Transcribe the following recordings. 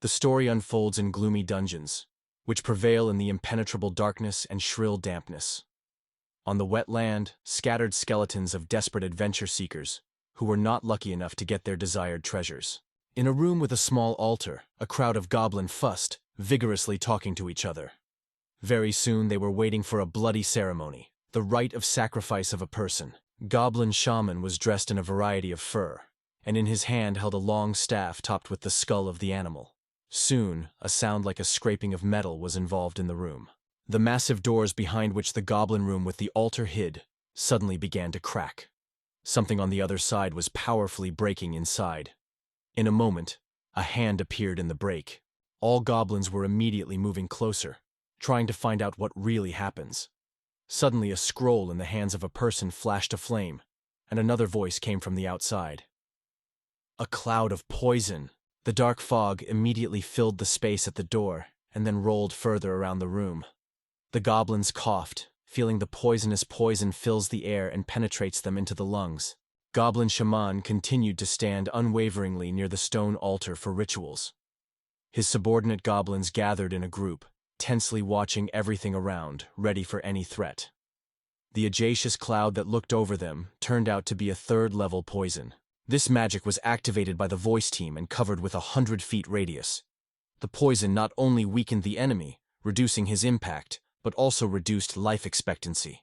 The story unfolds in gloomy dungeons, which prevail in the impenetrable darkness and shrill dampness. On the wet land, scattered skeletons of desperate adventure seekers who were not lucky enough to get their desired treasures. In a room with a small altar, a crowd of goblins fussed, vigorously talking to each other. Very soon they were waiting for a bloody ceremony, the rite of sacrifice of a person. Goblin shaman was dressed in a variety of fur, and in his hand held a long staff topped with the skull of the animal. Soon, a sound like a scraping of metal was involved in the room. The massive doors behind which the goblin room with the altar hid suddenly began to crack. Something on the other side was powerfully breaking inside. In a moment, a hand appeared in the break. All goblins were immediately moving closer, trying to find out what really happens. Suddenly, a scroll in the hands of a person flashed aflame, and another voice came from the outside. A cloud of poison. The dark fog immediately filled the space at the door and then rolled further around the room. The goblins coughed, feeling the poisonous poison fills the air and penetrates them into the lungs. Goblin shaman continued to stand unwaveringly near the stone altar for rituals. His subordinate goblins gathered in a group, tensely watching everything around, ready for any threat. The ajacious cloud that looked over them turned out to be a third-level poison. This magic was activated by the voice team and covered with 100 feet radius. The poison not only weakened the enemy, reducing his impact, but also reduced life expectancy.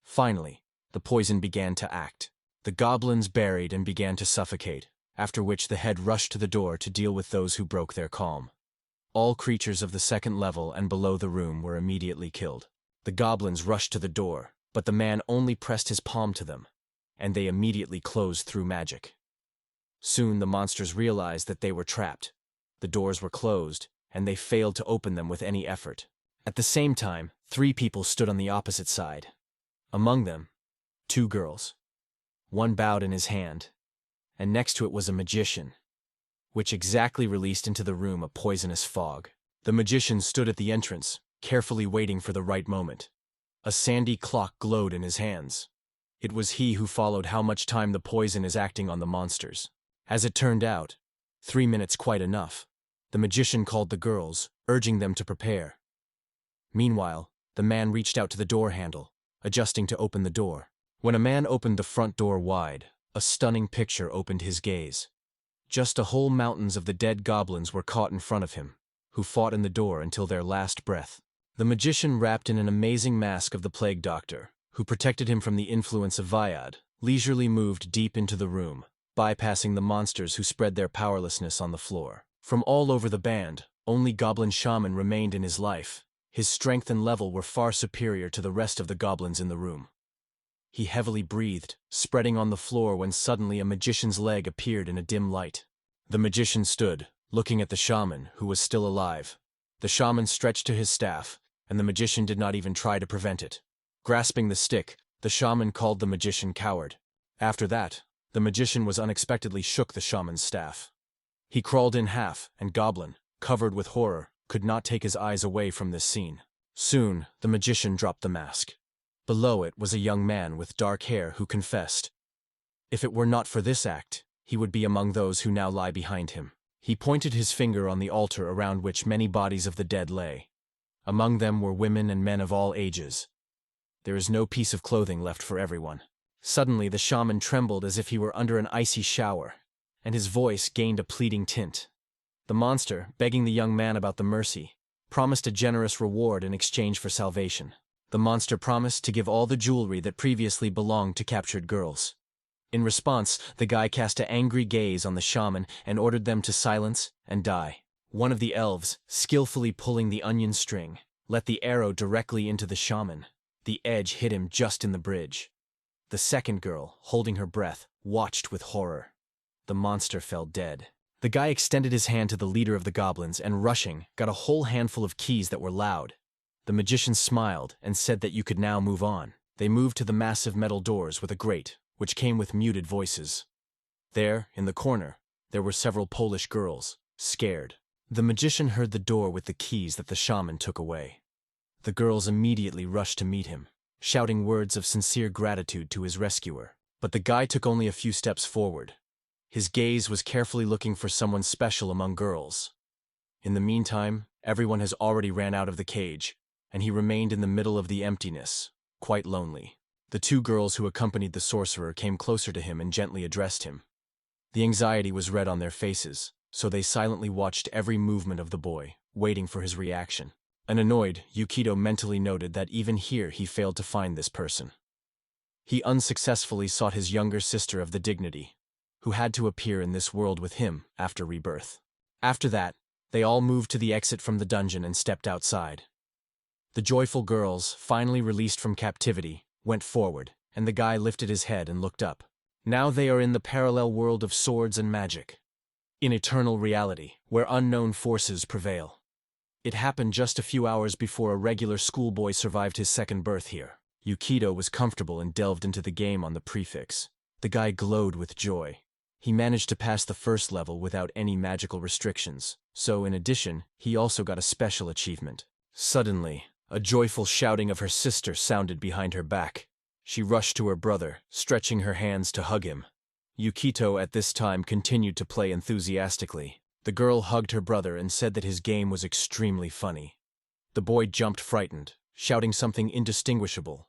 Finally, the poison began to act. The goblins buried and began to suffocate, after which the head rushed to the door to deal with those who broke their calm. All creatures of the second level and below the room were immediately killed. The goblins rushed to the door, but the man only pressed his palm to them, and they immediately closed through magic. Soon the monsters realized that they were trapped. The doors were closed, and they failed to open them with any effort. At the same time, 3 people stood on the opposite side. Among them, 2 girls. One bowed in his hand, and next to it was a magician, which exactly released into the room a poisonous fog. The magician stood at the entrance, carefully waiting for the right moment. A sandy clock glowed in his hands. It was he who followed how much time the poison is acting on the monsters. As it turned out, 3 minutes quite enough. The magician called the girls, urging them to prepare. Meanwhile, the man reached out to the door handle, adjusting to open the door. When a man opened the front door wide, a stunning picture opened his gaze. Just a whole mountains of the dead goblins were caught in front of him, who fought in the door until their last breath. The magician, wrapped in an amazing mask of the plague doctor, who protected him from the influence of Viad, leisurely moved deep into the room, bypassing the monsters who spread their powerlessness on the floor. From all over the band, only Goblin Shaman remained in his life. His strength and level were far superior to the rest of the goblins in the room. He heavily breathed, spreading on the floor when suddenly a magician's leg appeared in a dim light. The magician stood, looking at the shaman, who was still alive. The shaman stretched to his staff, and the magician did not even try to prevent it. Grasping the stick, the shaman called the magician coward. After that, the magician unexpectedly shook the shaman's staff. He crawled in half, and Goblin, covered with horror, could not take his eyes away from this scene. Soon, the magician dropped the mask. Below it was a young man with dark hair who confessed. If it were not for this act, he would be among those who now lie behind him. He pointed his finger on the altar around which many bodies of the dead lay. Among them were women and men of all ages. There is no piece of clothing left for everyone. Suddenly the shaman trembled as if he were under an icy shower, and his voice gained a pleading tint. The monster, begging the young man about the mercy, promised a generous reward in exchange for salvation. The monster promised to give all the jewelry that previously belonged to captured girls. In response, the guy cast an angry gaze on the shaman and ordered them to silence and die. One of the elves, skillfully pulling the onion string, let the arrow directly into the shaman. The edge hit him just in the bridge. The second girl, holding her breath, watched with horror. The monster fell dead. The guy extended his hand to the leader of the goblins and, rushing, got a whole handful of keys that were loud. The magician smiled and said that you could now move on. They moved to the massive metal doors with a grate, which came with muted voices. There, in the corner, there were several Polish girls, scared. The magician heard the door with the keys that the shaman took away. The girls immediately rushed to meet him, shouting words of sincere gratitude to his rescuer. But the guy took only a few steps forward. His gaze was carefully looking for someone special among girls. In the meantime, everyone has already ran out of the cage, and he remained in the middle of the emptiness, quite lonely. The two girls who accompanied the sorcerer came closer to him and gently addressed him. The anxiety was red on their faces, so they silently watched every movement of the boy, waiting for his reaction. An annoyed, Yukito mentally noted that even here he failed to find this person. He unsuccessfully sought his younger sister of the dignity, who had to appear in this world with him after rebirth. After that, they all moved to the exit from the dungeon and stepped outside. The joyful girls, finally released from captivity, went forward, and the guy lifted his head and looked up. Now they are in the parallel world of swords and magic, in eternal reality, where unknown forces prevail. It happened just a few hours before a regular schoolboy survived his second birth here. Yukito was comfortable and delved into the game on the prefix. The guy glowed with joy. He managed to pass the first level without any magical restrictions, so in addition, he also got a special achievement. Suddenly, a joyful shouting of her sister sounded behind her back. She rushed to her brother, stretching her hands to hug him. Yukito at this time continued to play enthusiastically. The girl hugged her brother and said that his game was extremely funny. The boy jumped frightened, shouting something indistinguishable,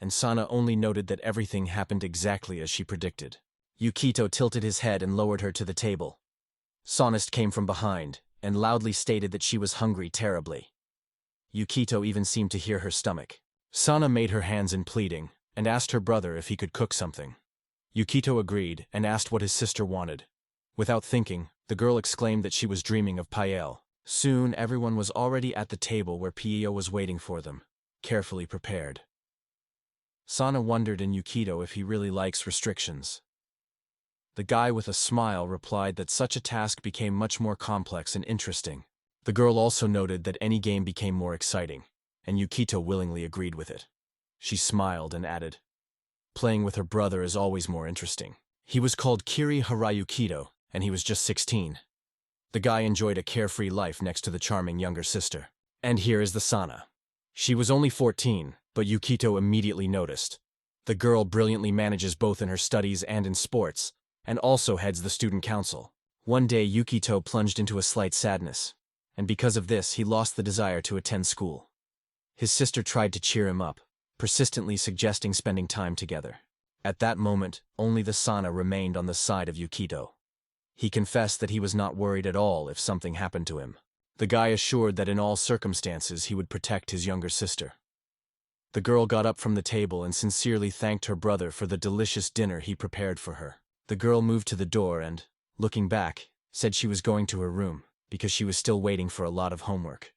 and Sana only noted that everything happened exactly as she predicted. Yukito tilted his head and lowered her to the table. Sonist came from behind, and loudly stated that she was hungry terribly. Yukito even seemed to hear her stomach. Sana made her hands in pleading, and asked her brother if he could cook something. Yukito agreed and asked what his sister wanted. Without thinking, the girl exclaimed that she was dreaming of paella. Soon everyone was already at the table where Pio was waiting for them, carefully prepared. Sana wondered in Yukito if he really likes restrictions. The guy with a smile replied that such a task became much more complex and interesting. The girl also noted that any game became more exciting, and Yukito willingly agreed with it. She smiled and added, "Playing with her brother is always more interesting." He was called Kiri Harayukido, and he was just 16. The guy enjoyed a carefree life next to the charming younger sister. And here is the Sana. She was only 14, but Yukito immediately noticed. The girl brilliantly manages both in her studies and in sports, and also heads the student council. One day Yukito plunged into a slight sadness, and because of this he lost the desire to attend school. His sister tried to cheer him up, persistently suggesting spending time together. At that moment, only the Sana remained on the side of Yukito. He confessed that he was not worried at all if something happened to him. The guy assured that in all circumstances he would protect his younger sister. The girl got up from the table and sincerely thanked her brother for the delicious dinner he prepared for her. The girl moved to the door and, looking back, said she was going to her room, because she was still waiting for a lot of homework.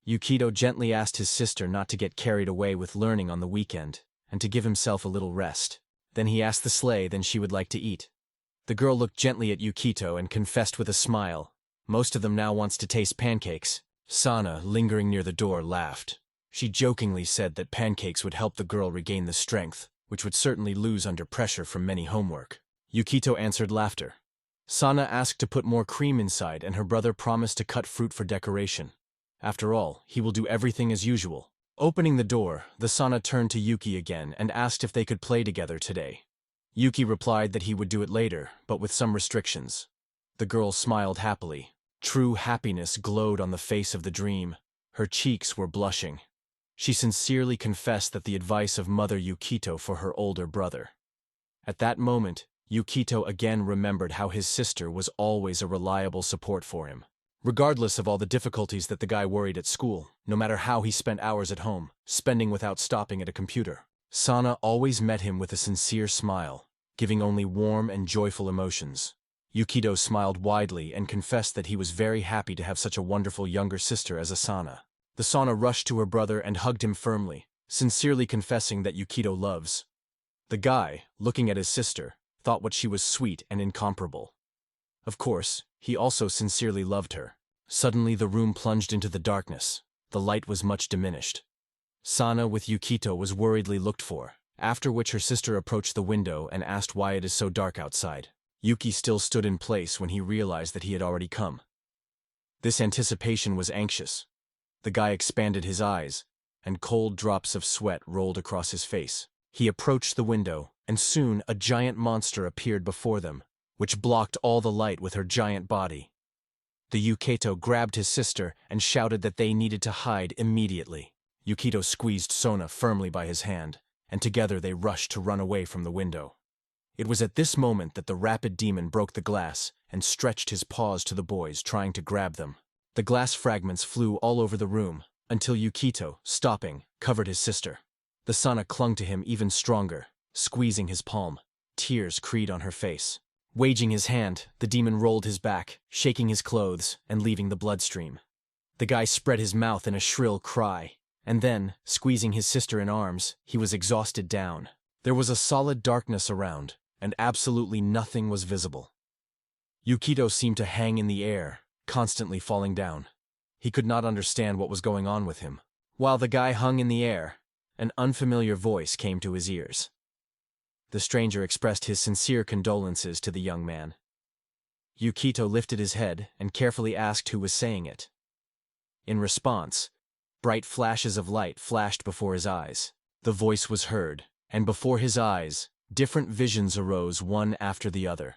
Yukito gently asked his sister not to get carried away with learning on the weekend, and to give himself a little rest. Then he asked the sleigh then she would like to eat. The girl looked gently at Yukito and confessed with a smile, "Most of them now wants to taste pancakes." Sana, lingering near the door, laughed. She jokingly said that pancakes would help the girl regain the strength, which would certainly lose under pressure from many homework. Yukito answered laughter. Sana asked to put more cream inside, and her brother promised to cut fruit for decoration. After all, he will do everything as usual. Opening the door, the Sana turned to Yuki again and asked if they could play together today. Yuki replied that he would do it later, but with some restrictions. The girl smiled happily. True happiness glowed on the face of the dream. Her cheeks were blushing. She sincerely confessed that the advice of Mother Yukito for her older brother. At that moment, Yukito again remembered how his sister was always a reliable support for him. Regardless of all the difficulties that the guy worried at school, no matter how he spent hours at home, spending without stopping at a computer, Sana always met him with a sincere smile, giving only warm and joyful emotions. Yukito smiled widely and confessed that he was very happy to have such a wonderful younger sister as Asana. The Sana rushed to her brother and hugged him firmly, sincerely confessing that Yukito loves. The guy, looking at his sister, thought what she was sweet and incomparable. Of course, he also sincerely loved her. Suddenly the room plunged into the darkness. The light was much diminished. Sana with Yukito was worriedly looked for, after which her sister approached the window and asked why it is so dark outside. Yuki still stood in place when he realized that he had already come. This anticipation was anxious. The guy expanded his eyes, and cold drops of sweat rolled across his face. He approached the window, and soon a giant monster appeared before them, which blocked all the light with her giant body. The Yukito grabbed his sister and shouted that they needed to hide immediately. Yukito squeezed Sona firmly by his hand, and together they rushed to run away from the window. It was at this moment that the rapid demon broke the glass and stretched his paws to the boys, trying to grab them. The glass fragments flew all over the room, until Yukito, stopping, covered his sister. The Sana clung to him even stronger, squeezing his palm. Tears creed on her face. Waging his hand, the demon rolled his back, shaking his clothes and leaving the bloodstream. The guy spread his mouth in a shrill cry, and then, squeezing his sister in arms, he was exhausted down. There was a solid darkness around, and absolutely nothing was visible. Yukito seemed to hang in the air, constantly falling down. He could not understand what was going on with him. While the guy hung in the air, an unfamiliar voice came to his ears. The stranger expressed his sincere condolences to the young man. Yukito lifted his head and carefully asked who was saying it. In response, bright flashes of light flashed before his eyes. The voice was heard, and before his eyes, different visions arose one after the other.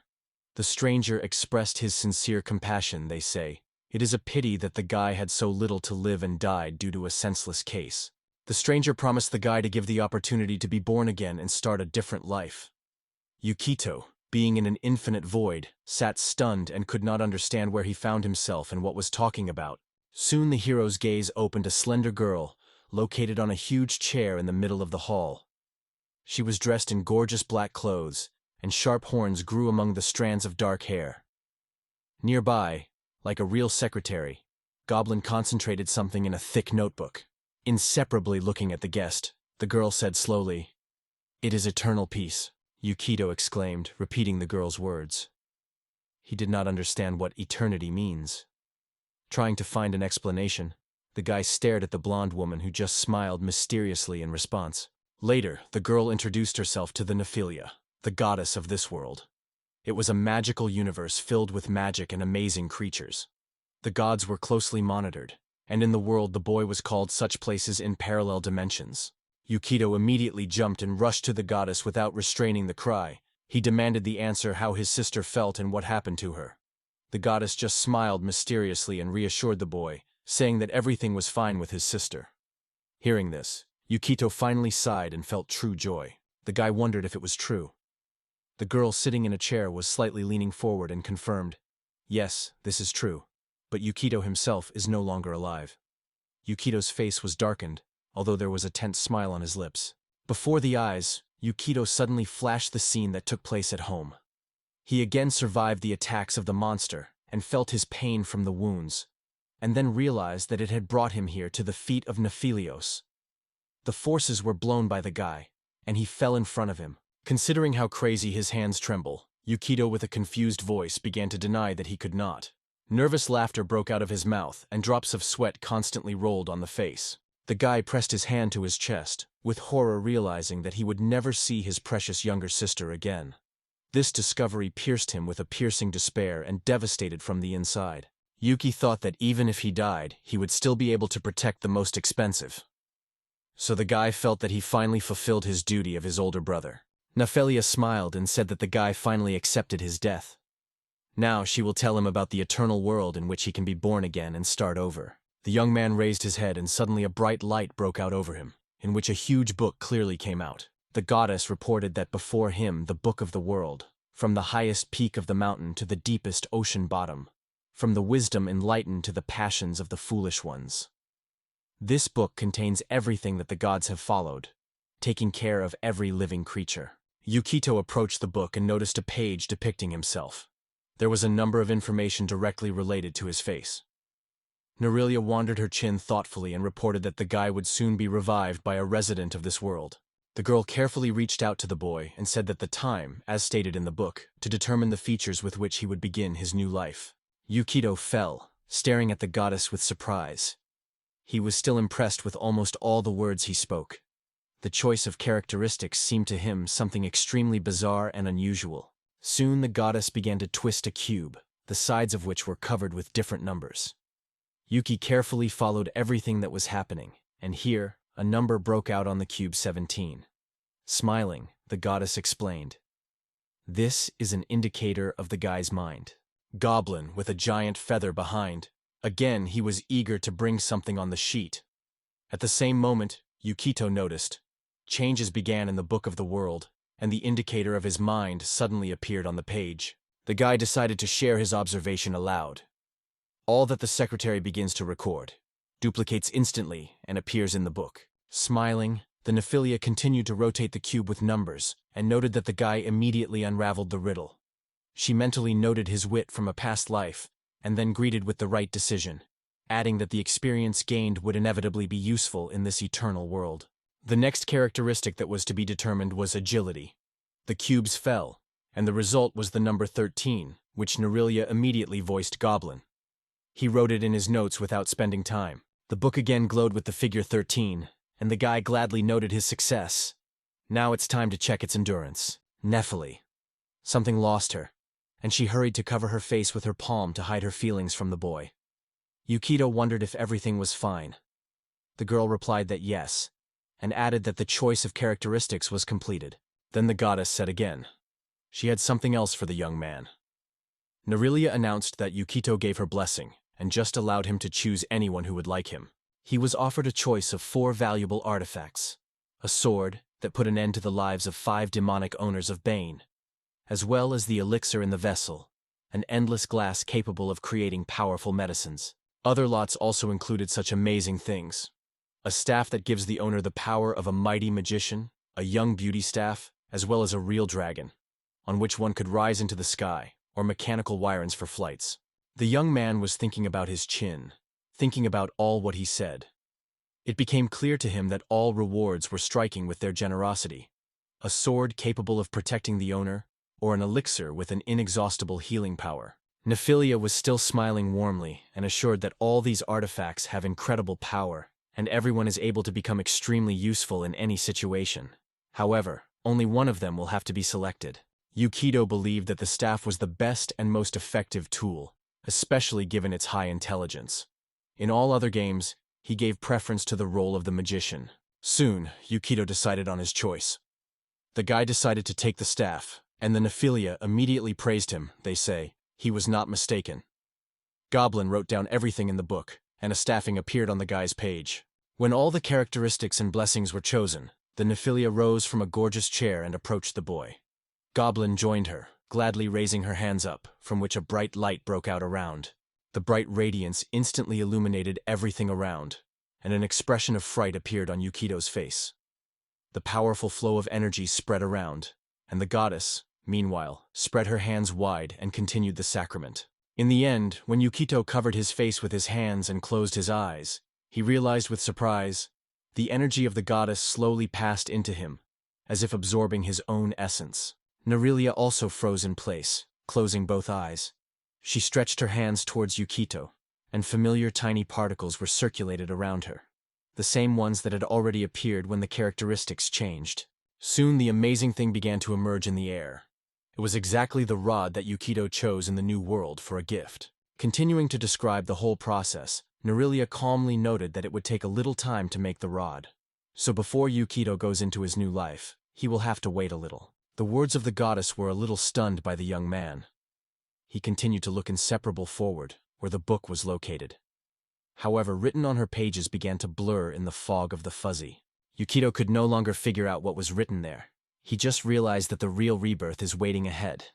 The stranger expressed his sincere compassion, they say. It is a pity that the guy had so little to live and died due to a senseless case. The stranger promised the guy to give the opportunity to be born again and start a different life. Yukito, being in an infinite void, sat stunned and could not understand where he found himself and what was talking about. Soon the hero's gaze opened a slender girl, located on a huge chair in the middle of the hall. She was dressed in gorgeous black clothes, and sharp horns grew among the strands of dark hair. Nearby, like a real secretary, Goblin concentrated something in a thick notebook. Inseparably looking at the guest, the girl said slowly, "It is eternal peace," Yukito exclaimed, repeating the girl's words. He did not understand what eternity means. Trying to find an explanation, the guy stared at the blonde woman who just smiled mysteriously in response. Later, the girl introduced herself to the Nephilia, the goddess of this world. It was a magical universe filled with magic and amazing creatures. The gods were closely monitored, and in the world the boy was called such places in parallel dimensions. Yukito immediately jumped and rushed to the goddess without restraining the cry. He demanded the answer how his sister felt and what happened to her. The goddess just smiled mysteriously and reassured the boy, saying that everything was fine with his sister. Hearing this, Yukito finally sighed and felt true joy. The guy wondered if it was true. The girl sitting in a chair was slightly leaning forward and confirmed, "Yes, this is true. But Yukito himself is no longer alive." Yukito's face was darkened, although there was a tense smile on his lips. Before the eyes, Yukito suddenly flashed the scene that took place at home. He again survived the attacks of the monster and felt his pain from the wounds, and then realized that it had brought him here to the feet of Nephilios. The forces were blown by the guy, and he fell in front of him. Considering how crazy his hands tremble, Yukito with a confused voice began to deny that he could not. Nervous laughter broke out of his mouth, and drops of sweat constantly rolled on the face. The guy pressed his hand to his chest, with horror realizing that he would never see his precious younger sister again. This discovery pierced him with a piercing despair and devastated from the inside. Yuki thought that even if he died, he would still be able to protect the most expensive. So the guy felt that he finally fulfilled his duty of his older brother. Nephilia smiled and said that the guy finally accepted his death. Now she will tell him about the eternal world in which he can be born again and start over. The young man raised his head and suddenly a bright light broke out over him, in which a huge book clearly came out. The goddess reported that before him the book of the world, from the highest peak of the mountain to the deepest ocean bottom, from the wisdom enlightened to the passions of the foolish ones. This book contains everything that the gods have followed, taking care of every living creature. Yukito approached the book and noticed a page depicting himself. There was a number of information directly related to his face. Nerelia wandered her chin thoughtfully and reported that the guy would soon be revived by a resident of this world. The girl carefully reached out to the boy and said that the time, as stated in the book, to determine the features with which he would begin his new life. Yukito fell, staring at the goddess with surprise. He was still impressed with almost all the words he spoke. The choice of characteristics seemed to him something extremely bizarre and unusual. Soon the goddess began to twist a cube, the sides of which were covered with different numbers. Yuki carefully followed everything that was happening, and here, a number broke out on the cube 17. Smiling, the goddess explained, "This is an indicator of the guy's mind. Goblin with a giant feather behind. Again, he was eager to bring something on the sheet. At the same moment, Yukito noticed. Changes began in the book of the world, and the indicator of his mind suddenly appeared on the page. The guy decided to share his observation aloud. All that the secretary begins to record duplicates instantly and appears in the book. Smiling, the Nephilia continued to rotate the cube with numbers and noted that the guy immediately unraveled the riddle. She mentally noted his wit from a past life and then greeted with the right decision, adding that the experience gained would inevitably be useful in this eternal world. The next characteristic that was to be determined was agility. The cubes fell, and the result was the number 13, which Nerelia immediately voiced Goblin. He wrote it in his notes without spending time. The book again glowed with the figure 13, and the guy gladly noted his success. Now it's time to check its endurance. Nephilia. Something lost her, and she hurried to cover her face with her palm to hide her feelings from the boy. Yukito wondered if everything was fine. The girl replied that yes, and added that the choice of characteristics was completed. Then the goddess said again. She had something else for the young man. Nerelia announced that Yukito gave her blessing, and just allowed him to choose anyone who would like him. He was offered a choice of 4 valuable artifacts: a sword that put an end to the lives of 5 demonic owners of Bane, as well as the elixir in the vessel, an endless glass capable of creating powerful medicines. Other lots also included such amazing things: a staff that gives the owner the power of a mighty magician, a young beauty staff, as well as a real dragon, on which one could rise into the sky, or mechanical wirens for flights. The young man was thinking about his chin, thinking about all what he said. It became clear to him that all rewards were striking with their generosity: a sword capable of protecting the owner, or an elixir with an inexhaustible healing power. Nephilia was still smiling warmly and assured that all these artifacts have incredible power, and everyone is able to become extremely useful in any situation. However, only one of them will have to be selected. Yukito believed that the staff was the best and most effective tool, especially given its high intelligence. In all other games, he gave preference to the role of the magician. Soon, Yukito decided on his choice. The guy decided to take the staff, and the Nephilia immediately praised him. They say he was not mistaken. Goblin wrote down everything in the book, and a staffing appeared on the guy's page. When all the characteristics and blessings were chosen, the Nephilia rose from a gorgeous chair and approached the boy. Goblin joined her, gladly raising her hands up, from which a bright light broke out around. The bright radiance instantly illuminated everything around, and an expression of fright appeared on Yukito's face. The powerful flow of energy spread around, and the goddess, meanwhile, spread her hands wide and continued the sacrament. In the end, when Yukito covered his face with his hands and closed his eyes, he realized with surprise, the energy of the goddess slowly passed into him, as if absorbing his own essence. Nerelia also froze in place, closing both eyes. She stretched her hands towards Yukito, and familiar tiny particles were circulated around her, the same ones that had already appeared when the characteristics changed. Soon the amazing thing began to emerge in the air. It was exactly the rod that Yukito chose in the new world for a gift. Continuing to describe the whole process, Nerelia calmly noted that it would take a little time to make the rod. So before Yukito goes into his new life, he will have to wait a little. The words of the goddess were a little stunned by the young man. He continued to look inseparable forward, where the book was located. However, written on her pages began to blur in the fog of the fuzzy. Yukito could no longer figure out what was written there. He just realized that the real rebirth is waiting ahead.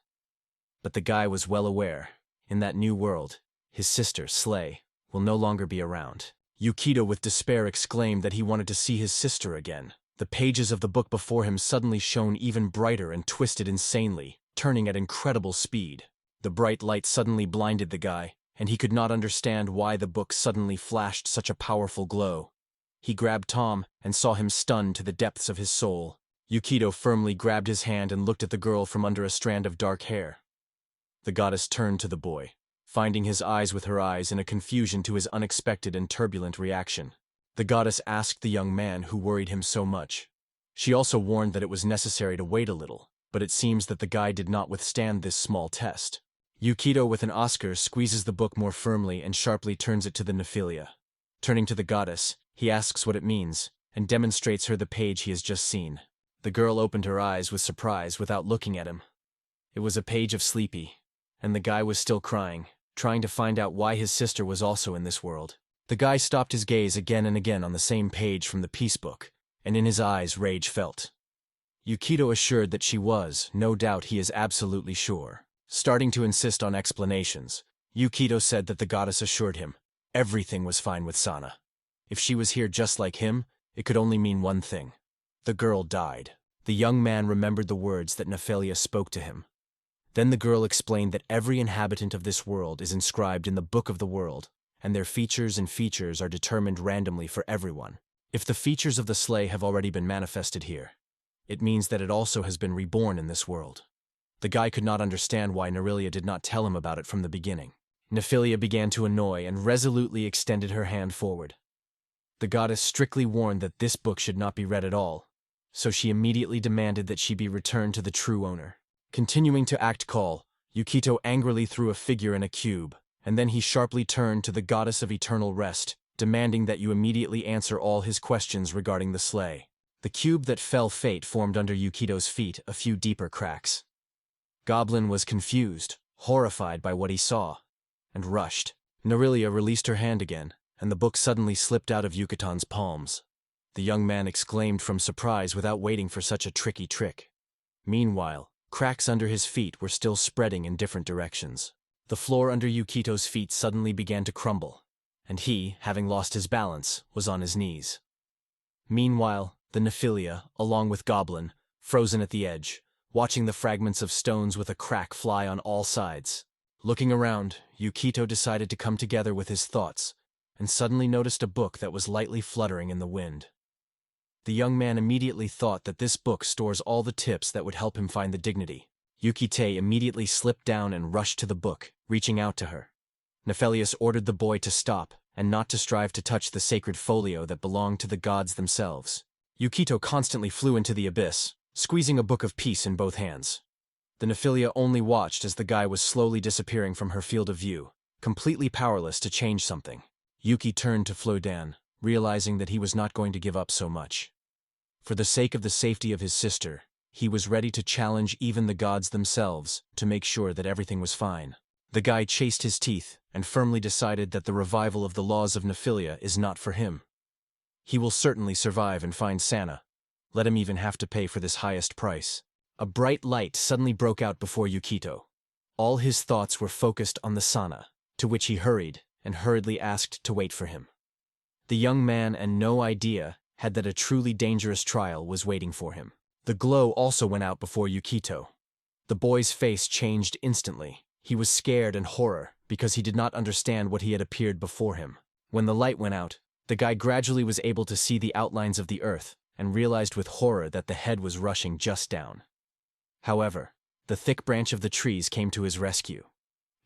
But the guy was well aware, in that new world, his sister, Slay, will no longer be around. Yukito with despair exclaimed that he wanted to see his sister again. The pages of the book before him suddenly shone even brighter and twisted insanely, turning at incredible speed. The bright light suddenly blinded the guy, and he could not understand why the book suddenly flashed such a powerful glow. He grabbed Tom and saw him stunned to the depths of his soul. Yukito firmly grabbed his hand and looked at the girl from under a strand of dark hair. The goddess turned to the boy, finding his eyes with her eyes in a confusion to his unexpected and turbulent reaction. The goddess asked the young man who worried him so much. She also warned that it was necessary to wait a little, but it seems that the guy did not withstand this small test. Yukito with an Oscar squeezes the book more firmly and sharply turns it to the Nephilia. Turning to the goddess, he asks what it means, and demonstrates her the page he has just seen. The girl opened her eyes with surprise without looking at him. It was a page of Sleepy, and the guy was still crying, trying to find out why his sister was also in this world. The guy stopped his gaze again and again on the same page from the peace book, and in his eyes rage felt. Yukito assured that she was, no doubt he is absolutely sure. Starting to insist on explanations, Yukito said that the goddess assured him everything was fine with Sana. If she was here just like him, it could only mean one thing. The girl died. The young man remembered the words that Nephilia spoke to him. Then the girl explained that every inhabitant of this world is inscribed in the Book of the World, and their features are determined randomly for everyone. If the features of the sleigh have already been manifested here, it means that it also has been reborn in this world. The guy could not understand why Nerelia did not tell him about it from the beginning. Nephilia began to annoy and resolutely extended her hand forward. The goddess strictly warned that this book should not be read at all, so she immediately demanded that she be returned to the true owner. Continuing to act calm, Yukito angrily threw a figure in a cube, and then he sharply turned to the goddess of eternal rest, demanding that you immediately answer all his questions regarding the sleigh. The cube that fell fate formed under Yukito's feet a few deeper cracks. Goblin was confused, horrified by what he saw, and rushed. Nerelia released her hand again, and the book suddenly slipped out of Yukatan's palms. The young man exclaimed from surprise without waiting for such a tricky trick. Meanwhile, cracks under his feet were still spreading in different directions. The floor under Yukito's feet suddenly began to crumble, and he, having lost his balance, was on his knees. Meanwhile, the Nephilia, along with Goblin, frozen at the edge, watching the fragments of stones with a crack fly on all sides. Looking around, Yukito decided to come together with his thoughts, and suddenly noticed a book that was lightly fluttering in the wind. The young man immediately thought that this book stores all the tips that would help him find the dignity. Yukite immediately slipped down and rushed to the book, reaching out to her. Nephelius ordered the boy to stop, and not to strive to touch the sacred folio that belonged to the gods themselves. Yukito constantly flew into the abyss, squeezing a book of peace in both hands. The Nephilia only watched as the guy was slowly disappearing from her field of view, completely powerless to change something. Yuki turned to Flodan, realizing that he was not going to give up so much. For the sake of the safety of his sister, he was ready to challenge even the gods themselves to make sure that everything was fine. The guy chased his teeth and firmly decided that the revival of the laws of Nephilia is not for him. He will certainly survive and find Sana. Let him even have to pay for this highest price. A bright light suddenly broke out before Yukito. All his thoughts were focused on the Sana, to which he hurried and hurriedly asked to wait for him. The young man had no idea that a truly dangerous trial was waiting for him. The glow also went out before Yukito. The boy's face changed instantly. He was scared and horror because he did not understand what he had appeared before him. When the light went out, the guy gradually was able to see the outlines of the earth and realized with horror that the head was rushing just down. However, the thick branch of the trees came to his rescue.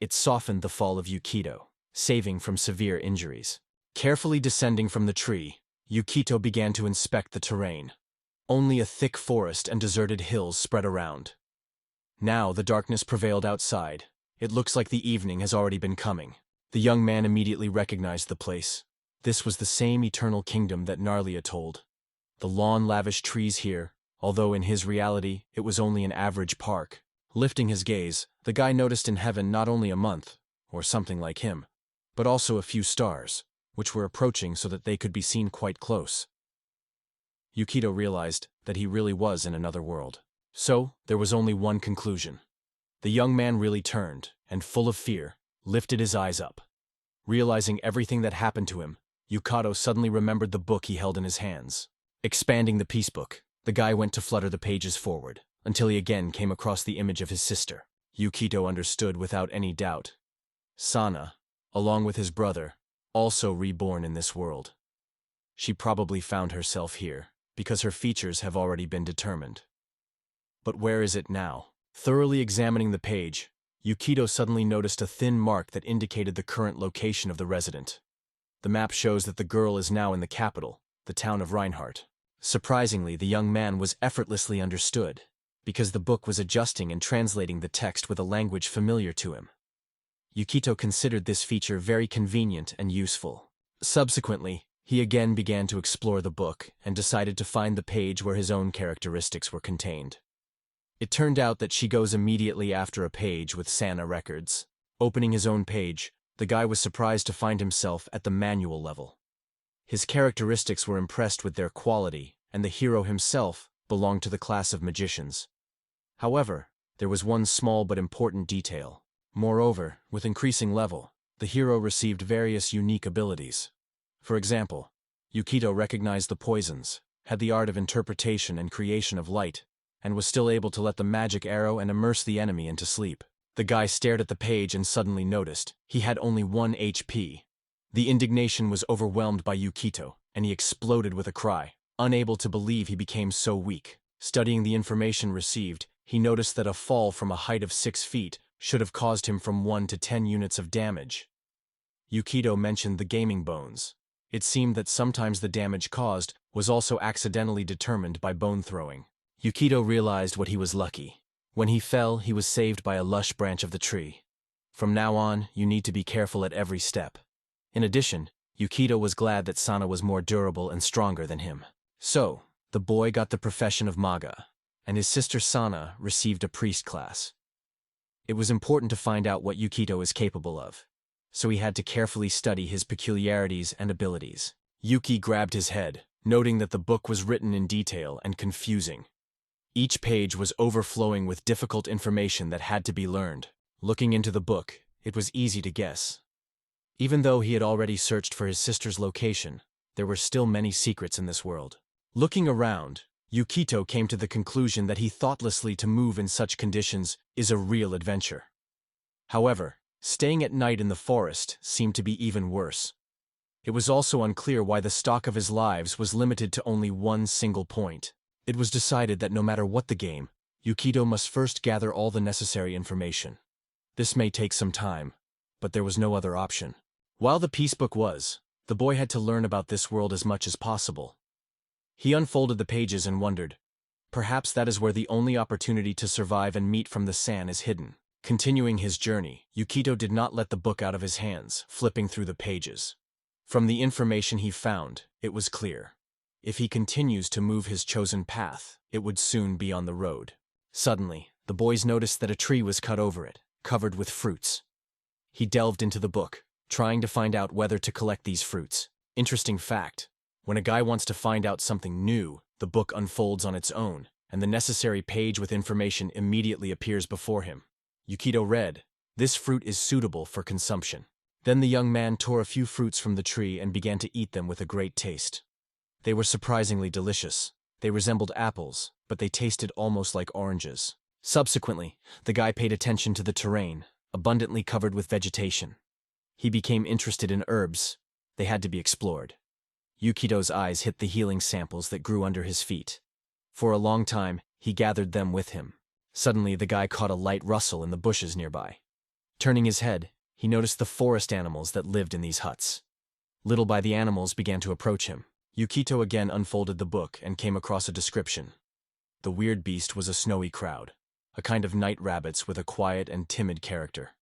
It softened the fall of Yukito, saving from severe injuries. Carefully descending from the tree, Yukito began to inspect the terrain. Only a thick forest and deserted hills spread around. Now the darkness prevailed outside. It looks like the evening has already been coming. The young man immediately recognized the place. This was the same eternal kingdom that Narlia told. The lawn-lavish trees here, although in his reality it was only an average park. Lifting his gaze, the guy noticed in heaven not only a month, or something like him, but also a few stars, which were approaching so that they could be seen quite close. Yukito realized that he really was in another world. So, there was only one conclusion. The young man really turned, and full of fear, lifted his eyes up. Realizing everything that happened to him, Yukito suddenly remembered the book he held in his hands. Expanding the peace book, the guy went to flutter the pages forward, until he again came across the image of his sister. Yukito understood without any doubt. Sana, along with his brother, also reborn in this world. She probably found herself here, because her features have already been determined. But where is it now? Thoroughly examining the page, Yukito suddenly noticed a thin mark that indicated the current location of the resident. The map shows that the girl is now in the capital, the town of Reinhardt. Surprisingly, the young man was effortlessly understood, because the book was adjusting and translating the text with a language familiar to him. Yukito considered this feature very convenient and useful. Subsequently, he again began to explore the book and decided to find the page where his own characteristics were contained. It turned out that she goes immediately after a page with Sana records. Opening his own page, the guy was surprised to find himself at the manual level. His characteristics were impressed with their quality, and the hero himself belonged to the class of magicians. However, there was one small but important detail. Moreover, with increasing level, the hero received various unique abilities. For example, Yukito recognized the poisons, had the art of interpretation and creation of light, and was still able to let the magic arrow and immerse the enemy into sleep. The guy stared at the page and suddenly noticed he had only 1 HP. The indignation was overwhelmed by Yukito, and he exploded with a cry, unable to believe he became so weak. Studying the information received, he noticed that a fall from a height of 6 feet should have caused him from 1 to 10 units of damage. Yukito mentioned the gaming bones. It seemed that sometimes the damage caused was also accidentally determined by bone throwing. Yukito realized what he was lucky. When he fell, he was saved by a lush branch of the tree. From now on, you need to be careful at every step. In addition, Yukito was glad that Sana was more durable and stronger than him. So, the boy got the profession of Manga, and his sister Sana received a priest class. It was important to find out what Yukito is capable of, so he had to carefully study his peculiarities and abilities. Yuki grabbed his head, noting that the book was written in detail and confusing. Each page was overflowing with difficult information that had to be learned. Looking into the book, it was easy to guess. Even though he had already searched for his sister's location, there were still many secrets in this world. Looking around, Yukito came to the conclusion that he thoughtlessly to move in such conditions is a real adventure. However, staying at night in the forest seemed to be even worse. It was also unclear why the stock of his lives was limited to only one single point. It was decided that no matter what the game, Yukito must first gather all the necessary information. This may take some time, but there was no other option. While the peacebook was, the boy had to learn about this world as much as possible. He unfolded the pages and wondered, perhaps that is where the only opportunity to survive and meet from the San is hidden. Continuing his journey, Yukito did not let the book out of his hands, flipping through the pages. From the information he found, it was clear. If he continues to move his chosen path, it would soon be on the road. Suddenly, the boys noticed that a tree was cut over it, covered with fruits. He delved into the book, trying to find out whether to collect these fruits. Interesting fact, when a guy wants to find out something new, the book unfolds on its own, and the necessary page with information immediately appears before him. Yukito read, "This fruit is suitable for consumption." Then the young man tore a few fruits from the tree and began to eat them with a great taste. They were surprisingly delicious. They resembled apples, but they tasted almost like oranges. Subsequently, the guy paid attention to the terrain, abundantly covered with vegetation. He became interested in herbs. They had to be explored. Yukito's eyes hit the healing samples that grew under his feet. For a long time, he gathered them with him. Suddenly, the guy caught a light rustle in the bushes nearby. Turning his head, he noticed the forest animals that lived in these huts. Little by the animals began to approach him. Yukito again unfolded the book and came across a description. The weird beast was a snowy crowd, a kind of night rabbits with a quiet and timid character.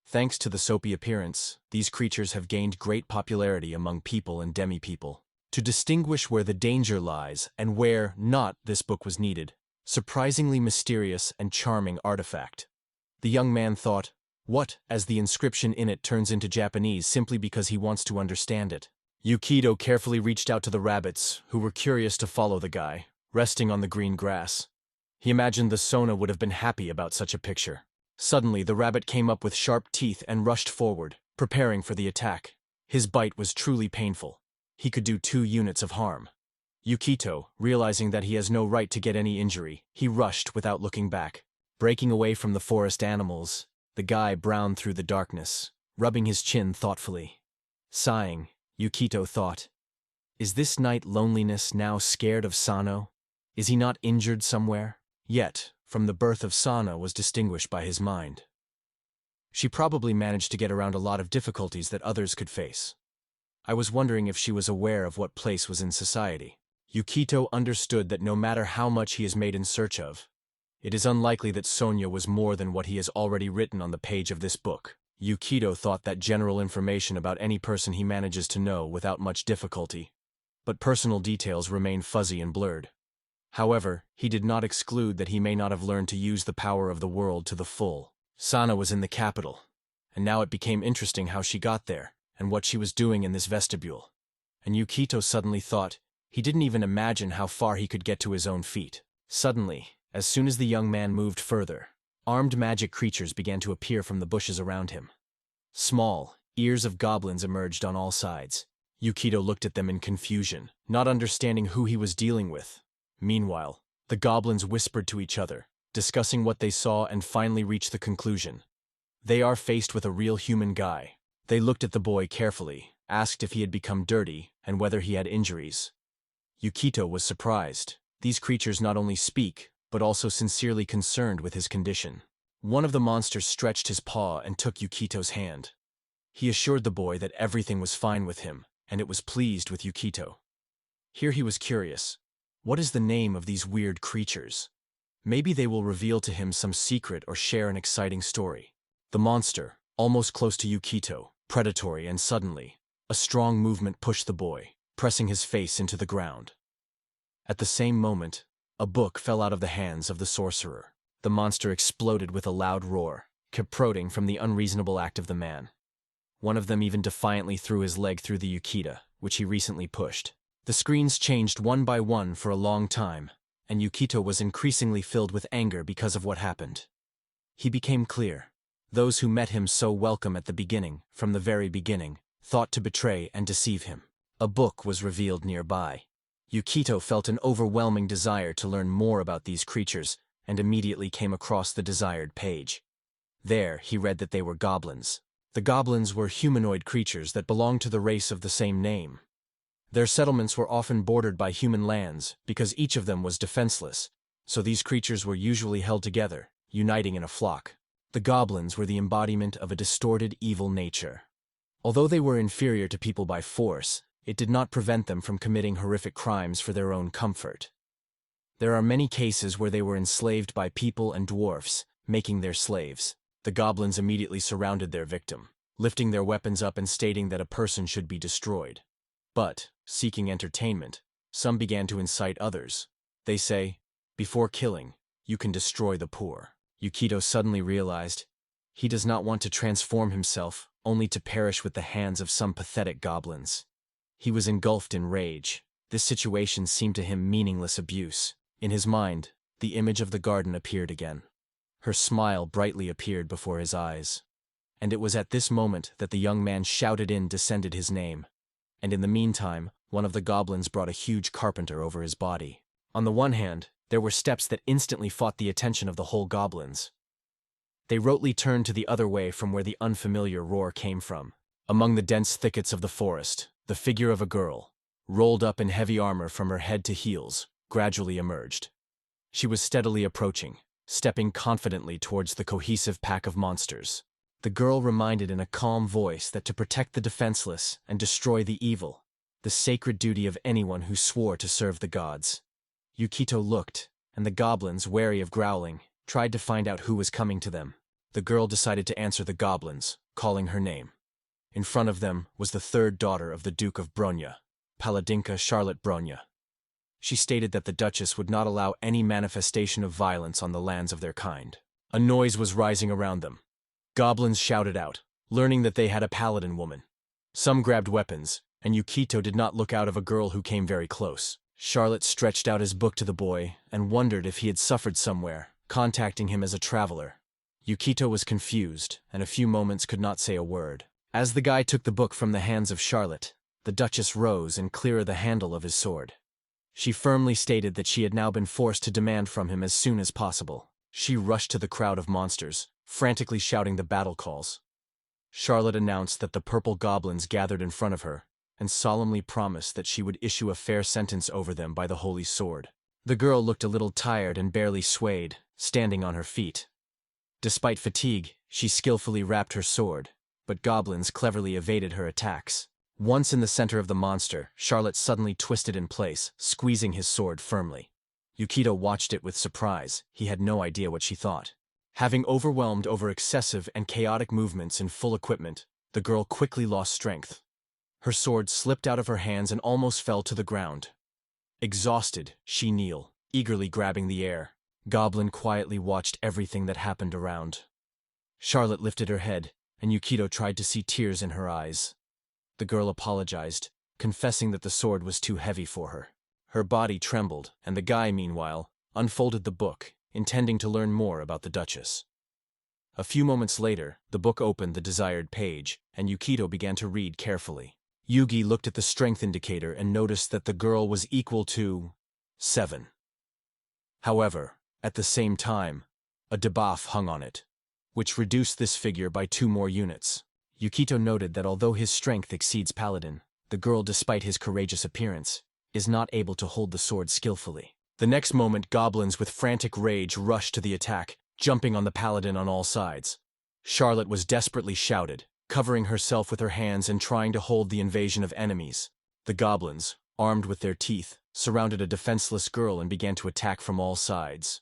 Thanks to the soapy appearance, these creatures have gained great popularity among people and demi-people. To distinguish where the danger lies and where not, this book was needed. Surprisingly mysterious and charming artifact. The young man thought, what, as the inscription in it turns into Japanese simply because he wants to understand it. Yukito carefully reached out to the rabbits, who were curious to follow the guy, resting on the green grass. He imagined the Sona would have been happy about such a picture. Suddenly, the rabbit came up with sharp teeth and rushed forward, preparing for the attack. His bite was truly painful. He could do 2 units of harm. Yukito, realizing that he has no right to get any injury, he rushed without looking back. Breaking away from the forest animals, the guy browned through the darkness, rubbing his chin thoughtfully. Sighing, Yukito thought, is this night loneliness now scared of Sano? Is he not injured somewhere? Yet, from the birth of Sano was distinguished by his mind. She probably managed to get around a lot of difficulties that others could face. I was wondering if she was aware of what place was in society. Yukito understood that no matter how much he is made in search of, it is unlikely that Sonia was more than what he has already written on the page of this book. Yukito thought that general information about any person he manages to know without much difficulty, but personal details remain fuzzy and blurred. However, he did not exclude that he may not have learned to use the power of the world to the full. Sana was in the capital, and now it became interesting how she got there, and what she was doing in this vestibule. And Yukito suddenly thought he didn't even imagine how far he could get to his own feet. Suddenly, as soon as the young man moved further, armed magic creatures began to appear from the bushes around him. Small, ears of goblins emerged on all sides. Yukito looked at them in confusion, not understanding who he was dealing with. Meanwhile, the goblins whispered to each other, discussing what they saw, and finally reached the conclusion. They are faced with a real human guy. They looked at the boy carefully, asked if he had become dirty, and whether he had injuries. Yukito was surprised. These creatures not only speak, but also sincerely concerned with his condition. One of the monsters stretched his paw and took Yukito's hand. He assured the boy that everything was fine with him, and it was pleased with Yukito. Here he was curious. What is the name of these weird creatures? Maybe they will reveal to him some secret or share an exciting story. The monster, almost close to Yukito, predatory, and suddenly, a strong movement pushed the boy, pressing his face into the ground. At the same moment, a book fell out of the hands of the sorcerer. The monster exploded with a loud roar, caproting from the unreasonable act of the man. One of them even defiantly threw his leg through the Yukita, which he recently pushed. The screens changed one by one for a long time, and Yukito was increasingly filled with anger because of what happened. He became clear. Those who met him so welcome at the beginning, from the very beginning, thought to betray and deceive him. A book was revealed nearby. Yukito felt an overwhelming desire to learn more about these creatures, and immediately came across the desired page. There, he read that they were goblins. The goblins were humanoid creatures that belonged to the race of the same name. Their settlements were often bordered by human lands because each of them was defenseless, so these creatures were usually held together, uniting in a flock. The goblins were the embodiment of a distorted evil nature. Although they were inferior to people by force, it did not prevent them from committing horrific crimes for their own comfort. There are many cases where they were enslaved by people and dwarfs, making their slaves. The goblins immediately surrounded their victim, lifting their weapons up and stating that a person should be destroyed. But, seeking entertainment, some began to incite others. They say, "Before killing, you can destroy the poor." Yukito suddenly realized he does not want to transform himself only to perish with the hands of some pathetic goblins. He was engulfed in rage. This situation seemed to him meaningless abuse. In his mind, the image of the garden appeared again. Her smile brightly appeared before his eyes. And it was at this moment that the young man shouted in descended his name. And in the meantime, one of the goblins brought a huge carpenter over his body. On the one hand, there were steps that instantly fought the attention of the whole goblins. They rotely turned to the other way from where the unfamiliar roar came from. Among the dense thickets of the forest, the figure of a girl, rolled up in heavy armor from her head to heels, gradually emerged. She was steadily approaching, stepping confidently towards the cohesive pack of monsters. The girl reminded in a calm voice that to protect the defenseless and destroy the evil, the sacred duty of anyone who swore to serve the gods. Yukito looked, and the goblins, wary of growling, tried to find out who was coming to them. The girl decided to answer the goblins, calling her name. In front of them was the third daughter of the Duke of Bronya, Paladinka Charlotte Bronya. She stated that the Duchess would not allow any manifestation of violence on the lands of their kind. A noise was rising around them. Goblins shouted out, learning that they had a paladin woman. Some grabbed weapons, and Yukito did not look out of a girl who came very close. Charlotte stretched out his book to the boy and wondered if he had suffered somewhere, contacting him as a traveler. Yukito was confused, and a few moments could not say a word. As the guy took the book from the hands of Charlotte, the Duchess rose and cleared the handle of his sword. She firmly stated that she had now been forced to demand from him as soon as possible. She rushed to the crowd of monsters, frantically shouting the battle calls. Charlotte announced that the purple goblins gathered in front of her, and solemnly promised that she would issue a fair sentence over them by the holy sword. The girl looked a little tired and barely swayed, standing on her feet. Despite fatigue, she skillfully rapped her sword, but goblins cleverly evaded her attacks. Once in the center of the monster, Charlotte suddenly twisted in place, squeezing his sword firmly. Yukito watched it with surprise. He had no idea what she thought. Having overwhelmed over excessive and chaotic movements in full equipment, the girl quickly lost strength. Her sword slipped out of her hands and almost fell to the ground. Exhausted, she kneeled. eagerly grabbing the air. Goblin quietly watched everything that happened around. Charlotte lifted her head, and Yukito tried to see tears in her eyes. The girl apologized, confessing that the sword was too heavy for her. Her body trembled, and the guy, meanwhile, unfolded the book, intending to learn more about the Duchess. A few moments later, the book opened the desired page, and Yukito began to read carefully. Yugi looked at the strength indicator and noticed that the girl was equal to 7. However, at the same time, a debuff hung on it, which reduced this figure by 2 more units. Yukito noted that although his strength exceeds Paladin, the girl, despite his courageous appearance, is not able to hold the sword skillfully. The next moment, goblins with frantic rage rushed to the attack, jumping on the Paladin on all sides. Charlotte was desperately shouted, covering herself with her hands and trying to hold the invasion of enemies. The goblins, armed with their teeth, surrounded a defenseless girl and began to attack from all sides.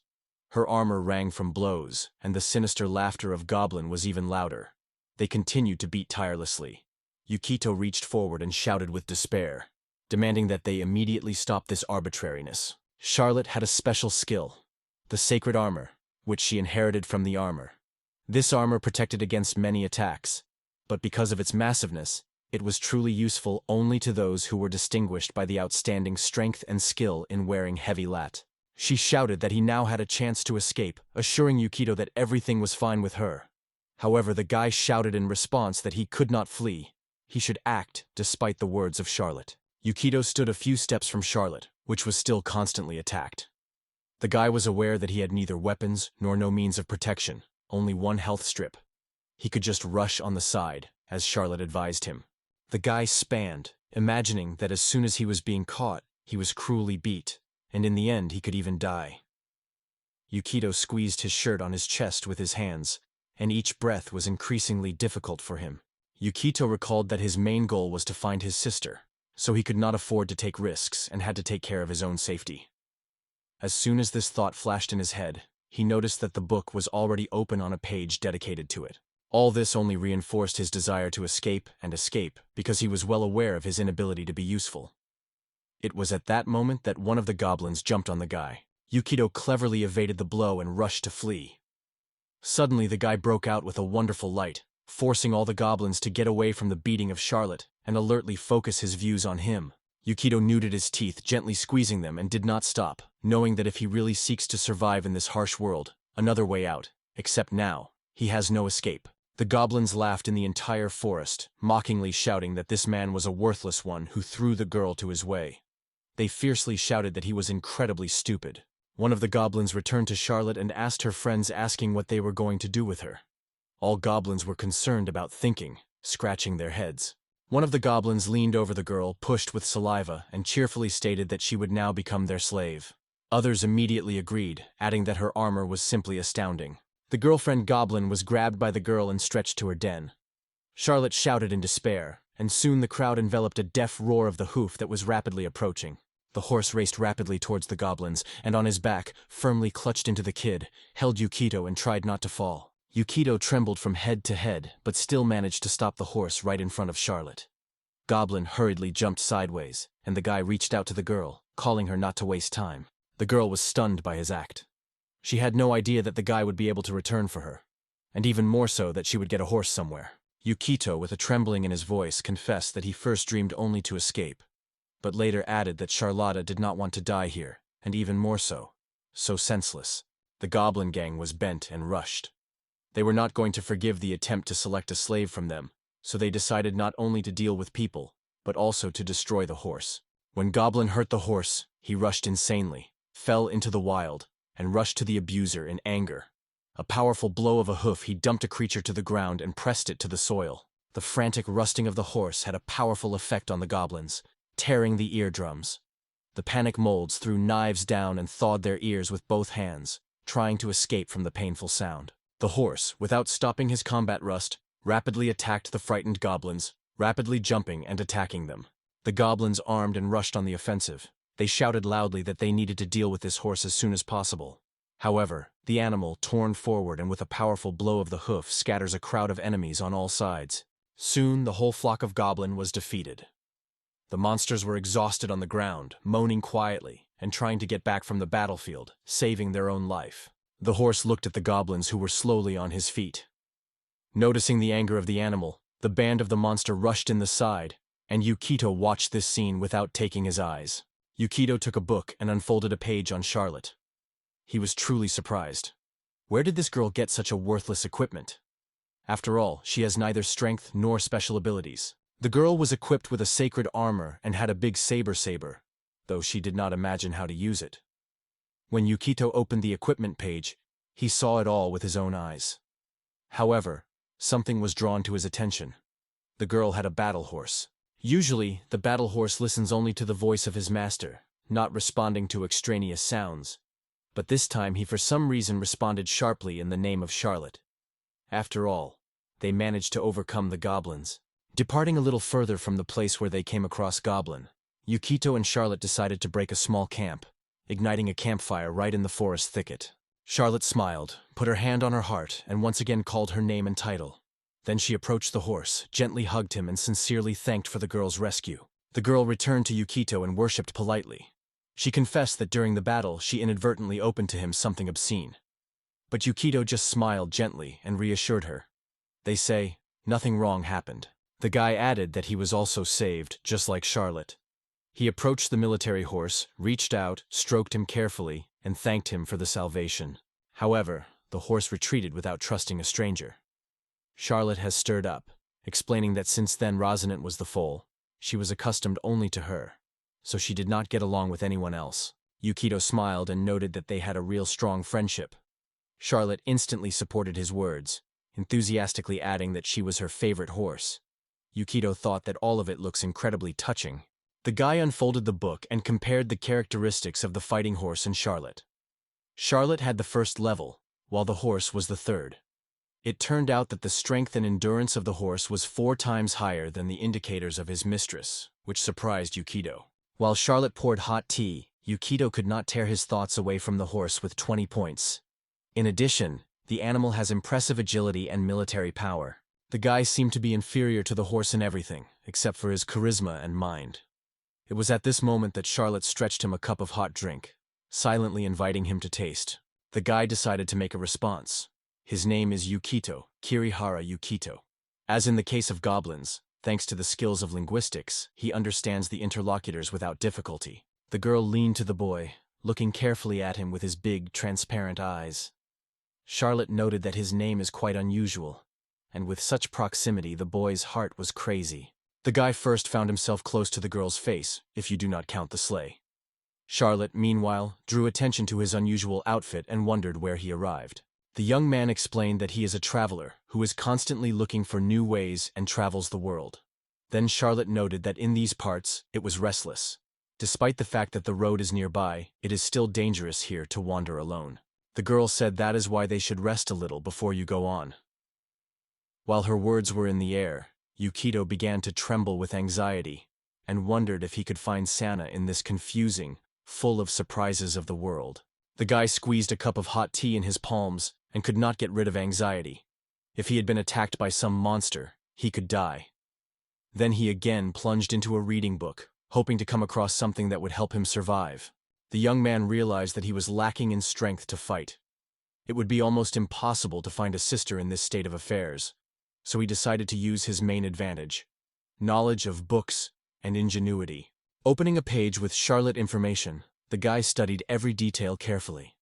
Her armor rang from blows, and the sinister laughter of Goblin was even louder. They continued to beat tirelessly. Yukito reached forward and shouted with despair, demanding that they immediately stop this arbitrariness. Charlotte had a special skill, the sacred armor, which she inherited from the armor. This armor protected against many attacks, but because of its massiveness, it was truly useful only to those who were distinguished by the outstanding strength and skill in wearing heavy lat. She shouted that he now had a chance to escape, assuring Yukito that everything was fine with her. However, the guy shouted in response that he could not flee. He should act despite the words of Charlotte. Yukito stood a few steps from Charlotte, which was still constantly attacked. The guy was aware that he had neither weapons nor no means of protection, only one health strip. He could just rush on the side, as Charlotte advised him. The guy spanned, imagining that as soon as he was being caught, he was cruelly beat, and in the end he could even die. Yukito squeezed his shirt on his chest with his hands, and each breath was increasingly difficult for him. Yukito recalled that his main goal was to find his sister, so he could not afford to take risks and had to take care of his own safety. As soon as this thought flashed in his head, he noticed that the book was already open on a page dedicated to it. All this only reinforced his desire to escape because he was well aware of his inability to be useful. It was at that moment that one of the goblins jumped on the guy. Yukito cleverly evaded the blow and rushed to flee. Suddenly the guy broke out with a wonderful light, forcing all the goblins to get away from the beating of Charlotte and alertly focus his views on him. Yukito knitted his teeth, gently squeezing them, and did not stop, knowing that if he really seeks to survive in this harsh world, another way out, except now, he has no escape. The goblins laughed in the entire forest, mockingly shouting that this man was a worthless one who threw the girl to his way. They fiercely shouted that he was incredibly stupid. One of the goblins returned to Charlotte and asked her friends, asking what they were going to do with her. All goblins were concerned about thinking, scratching their heads. One of the goblins leaned over the girl, pushed with saliva, and cheerfully stated that she would now become their slave. Others immediately agreed, adding that her armor was simply astounding. The girlfriend goblin was grabbed by the girl and stretched to her den. Charlotte shouted in despair, and soon the crowd enveloped a deaf roar of the hoof that was rapidly approaching. The horse raced rapidly towards the goblins, and on his back, firmly clutched into the kid, held Yukito and tried not to fall. Yukito trembled from head to head, but still managed to stop the horse right in front of Charlotte. Goblin hurriedly jumped sideways, and the guy reached out to the girl, calling her not to waste time. The girl was stunned by his act. She had no idea that the guy would be able to return for her, and even more so that she would get a horse somewhere. Yukito, with a trembling in his voice, confessed that he first dreamed only to escape, but later added that Charlotta did not want to die here, and even more so senseless. The goblin gang was bent and rushed. They were not going to forgive the attempt to select a slave from them, so they decided not only to deal with people, but also to destroy the horse. When Goblin hurt the horse, he rushed insanely, fell into the wild, and rushed to the abuser in anger. A powerful blow of a hoof, he dumped a creature to the ground and pressed it to the soil. The frantic rusting of the horse had a powerful effect on the goblins, tearing the eardrums. The panic molds threw knives down and thawed their ears with both hands, trying to escape from the painful sound. The horse, without stopping his combat rust, rapidly attacked the frightened goblins, rapidly jumping and attacking them. The goblins armed and rushed on the offensive. They shouted loudly that they needed to deal with this horse as soon as possible. However, the animal, torn forward and with a powerful blow of the hoof, scatters a crowd of enemies on all sides. Soon the whole flock of goblin was defeated. The monsters were exhausted on the ground, moaning quietly, and trying to get back from the battlefield, saving their own life. The horse looked at the goblins who were slowly on his feet. Noticing the anger of the animal, the band of the monster rushed in the side, and Yukito watched this scene without taking his eyes. Yukito took a book and unfolded a page on Charlotte. He was truly surprised. Where did this girl get such a worthless equipment? After all, she has neither strength nor special abilities. The girl was equipped with a sacred armor and had a big saber, though she did not imagine how to use it. When Yukito opened the equipment page, he saw it all with his own eyes. However, something was drawn to his attention. The girl had a battle horse. Usually, the battle horse listens only to the voice of his master, not responding to extraneous sounds. But this time he for some reason responded sharply in the name of Charlotte. After all, they managed to overcome the goblins. Departing a little further from the place where they came across Goblin, Yukito and Charlotte decided to break a small camp, igniting a campfire right in the forest thicket. Charlotte smiled, put her hand on her heart, and once again called her name and title. Then she approached the horse, gently hugged him, and sincerely thanked for the girl's rescue. The girl returned to Yukito and worshipped politely. She confessed that during the battle she inadvertently opened to him something obscene. But Yukito just smiled gently and reassured her. They say, nothing wrong happened. The guy added that he was also saved, just like Charlotte. He approached the military horse, reached out, stroked him carefully, and thanked him for the salvation. However, the horse retreated without trusting a stranger. Charlotte has stirred up, explaining that since then Rosalind was the foal, she was accustomed only to her, so she did not get along with anyone else. Yukito smiled and noted that they had a real strong friendship. Charlotte instantly supported his words, enthusiastically adding that she was her favorite horse. Yukito thought that all of it looks incredibly touching. The guy unfolded the book and compared the characteristics of the fighting horse and Charlotte. Charlotte had the first level, while the horse was the third. It turned out that the strength and endurance of the horse was 4 times higher than the indicators of his mistress, which surprised Yukito. While Charlotte poured hot tea, Yukito could not tear his thoughts away from the horse with 20 points. In addition, the animal has impressive agility and military power. The guy seemed to be inferior to the horse in everything, except for his charisma and mind. It was at this moment that Charlotte stretched him a cup of hot drink, silently inviting him to taste. The guy decided to make a response. His name is Yukito, Kirihara Yukito. As in the case of goblins, thanks to the skills of linguistics, he understands the interlocutors without difficulty. The girl leaned to the boy, looking carefully at him with his big, transparent eyes. Charlotte noted that his name is quite unusual, and with such proximity the boy's heart was crazy. The guy first found himself close to the girl's face, if you do not count the sleigh. Charlotte, meanwhile, drew attention to his unusual outfit and wondered where he arrived. The young man explained that he is a traveler who is constantly looking for new ways and travels the world. Then Charlotte noted that in these parts, it was restless. Despite the fact that the road is nearby, it is still dangerous here to wander alone. The girl said that is why they should rest a little before you go on. While her words were in the air, Yukito began to tremble with anxiety and wondered if he could find Sana in this confusing, full of surprises of the world. The guy squeezed a cup of hot tea in his palms and could not get rid of anxiety. If he had been attacked by some monster, he could die. Then he again plunged into a reading book, hoping to come across something that would help him survive. The young man realized that he was lacking in strength to fight. It would be almost impossible to find a sister in this state of affairs, so he decided to use his main advantage: knowledge of books and ingenuity. Opening a page with Charlotte information, the guy studied every detail carefully.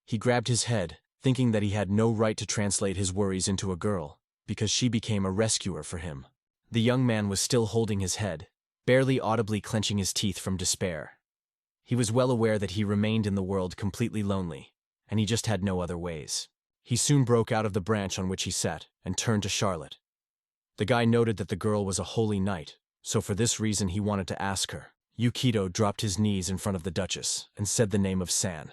He grabbed his head, thinking that he had no right to translate his worries into a girl, because she became a rescuer for him. The young man was still holding his head, barely audibly clenching his teeth from despair. He was well aware that he remained in the world completely lonely, and he just had no other ways. He soon broke out of the branch on which he sat and turned to Charlotte. The guy noted that the girl was a holy knight, so for this reason he wanted to ask her. Yukito dropped his knees in front of the Duchess and said the name of San.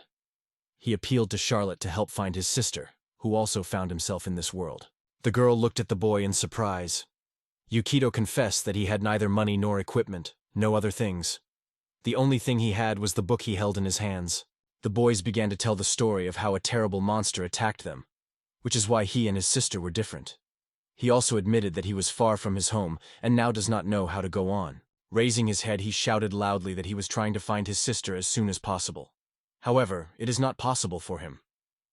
He appealed to Charlotte to help find his sister, who also found himself in this world. The girl looked at the boy in surprise. Yukito confessed that he had neither money nor equipment, no other things. The only thing he had was the book he held in his hands. The boys began to tell the story of how a terrible monster attacked them, which is why he and his sister were different. He also admitted that he was far from his home and now does not know how to go on. Raising his head, he shouted loudly that he was trying to find his sister as soon as possible. However, it is not possible for him.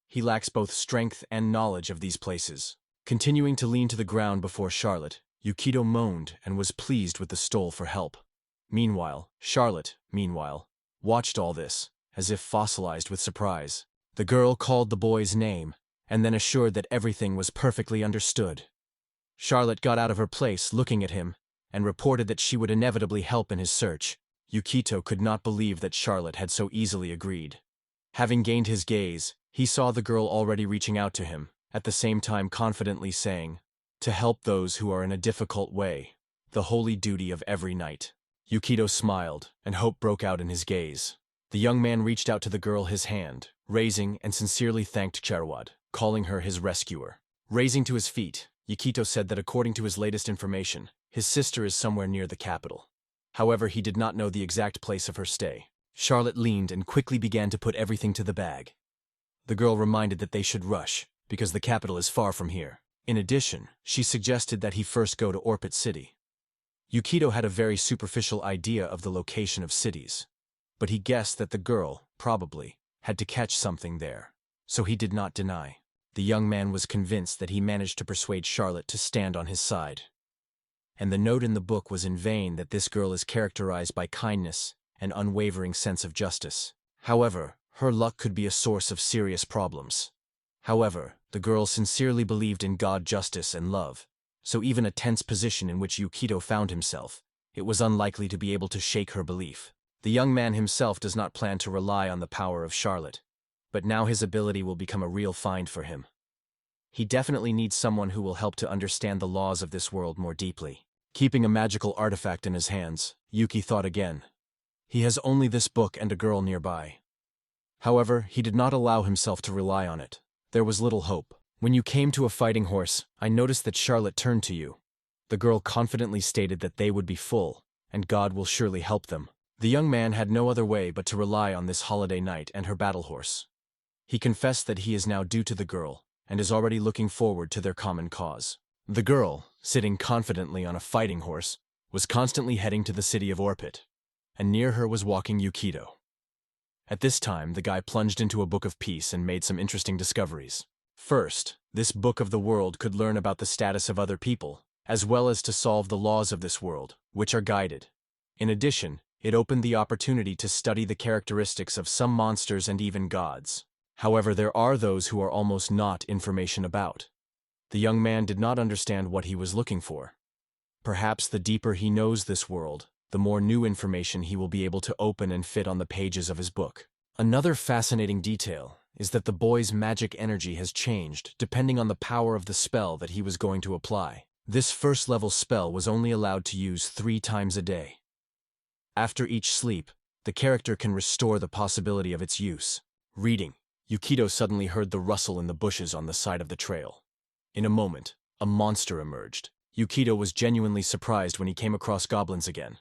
He lacks both strength and knowledge of these places. Continuing to lean to the ground before Charlotte, Yukito moaned and was pleased with the stole for help. Charlotte, watched all this, as if fossilized with surprise. The girl called the boy's name, and then assured that everything was perfectly understood. Charlotte got out of her place looking at him, and reported that she would inevitably help in his search. Yukito could not believe that Charlotte had so easily agreed. Having gained his gaze, he saw the girl already reaching out to him, at the same time confidently saying, "To help those who are in a difficult way, the holy duty of every knight." Yukito smiled, and hope broke out in his gaze. The young man reached out to the girl his hand, raising and sincerely thanked Cherwad, calling her his rescuer. Raising to his feet, Yukito said that according to his latest information, his sister is somewhere near the capital. However, he did not know the exact place of her stay. Charlotte leaned and quickly began to put everything to the bag. The girl reminded that they should rush, because the capital is far from here. In addition, she suggested that he first go to Orbeta City. Yukito had a very superficial idea of the location of cities, but he guessed that the girl, probably, had to catch something there, so he did not deny. The young man was convinced that he managed to persuade Charlotte to stand on his side. And the note in the book was in vain that this girl is characterized by kindness and unwavering sense of justice. However, her luck could be a source of serious problems. However, the girl sincerely believed in God, justice, and love, so even a tense position in which Yukito found himself, it was unlikely to be able to shake her belief. The young man himself does not plan to rely on the power of Charlotte, but now his ability will become a real find for him. He definitely needs someone who will help to understand the laws of this world more deeply. Keeping a magical artifact in his hands, Yuki thought again. He has only this book and a girl nearby. However, he did not allow himself to rely on it. There was little hope. "When you came to a fighting horse, I noticed that Charlotte turned to you." The girl confidently stated that they would be full, and God will surely help them. The young man had no other way but to rely on this holiday night and her battle horse. He confessed that he is now due to the girl, and is already looking forward to their common cause. The girl, sitting confidently on a fighting horse, was constantly heading to the city of Orbeta, and near her was walking Yukito. At this time, the guy plunged into a book of peace and made some interesting discoveries. First, this book of the world could learn about the status of other people, as well as to solve the laws of this world, which are guided. In addition, it opened the opportunity to study the characteristics of some monsters and even gods. However, there are those who are almost not information about. The young man did not understand what he was looking for. Perhaps the deeper he knows this world, the more new information he will be able to open and fit on the pages of his book. Another fascinating detail is that the boy's magic energy has changed depending on the power of the spell that he was going to apply. This first-level spell was only allowed to use 3 times a day. After each sleep, the character can restore the possibility of its use. Reading. Yukito suddenly heard the rustle in the bushes on the side of the trail. In a moment, a monster emerged. Yukito was genuinely surprised when he came across goblins again.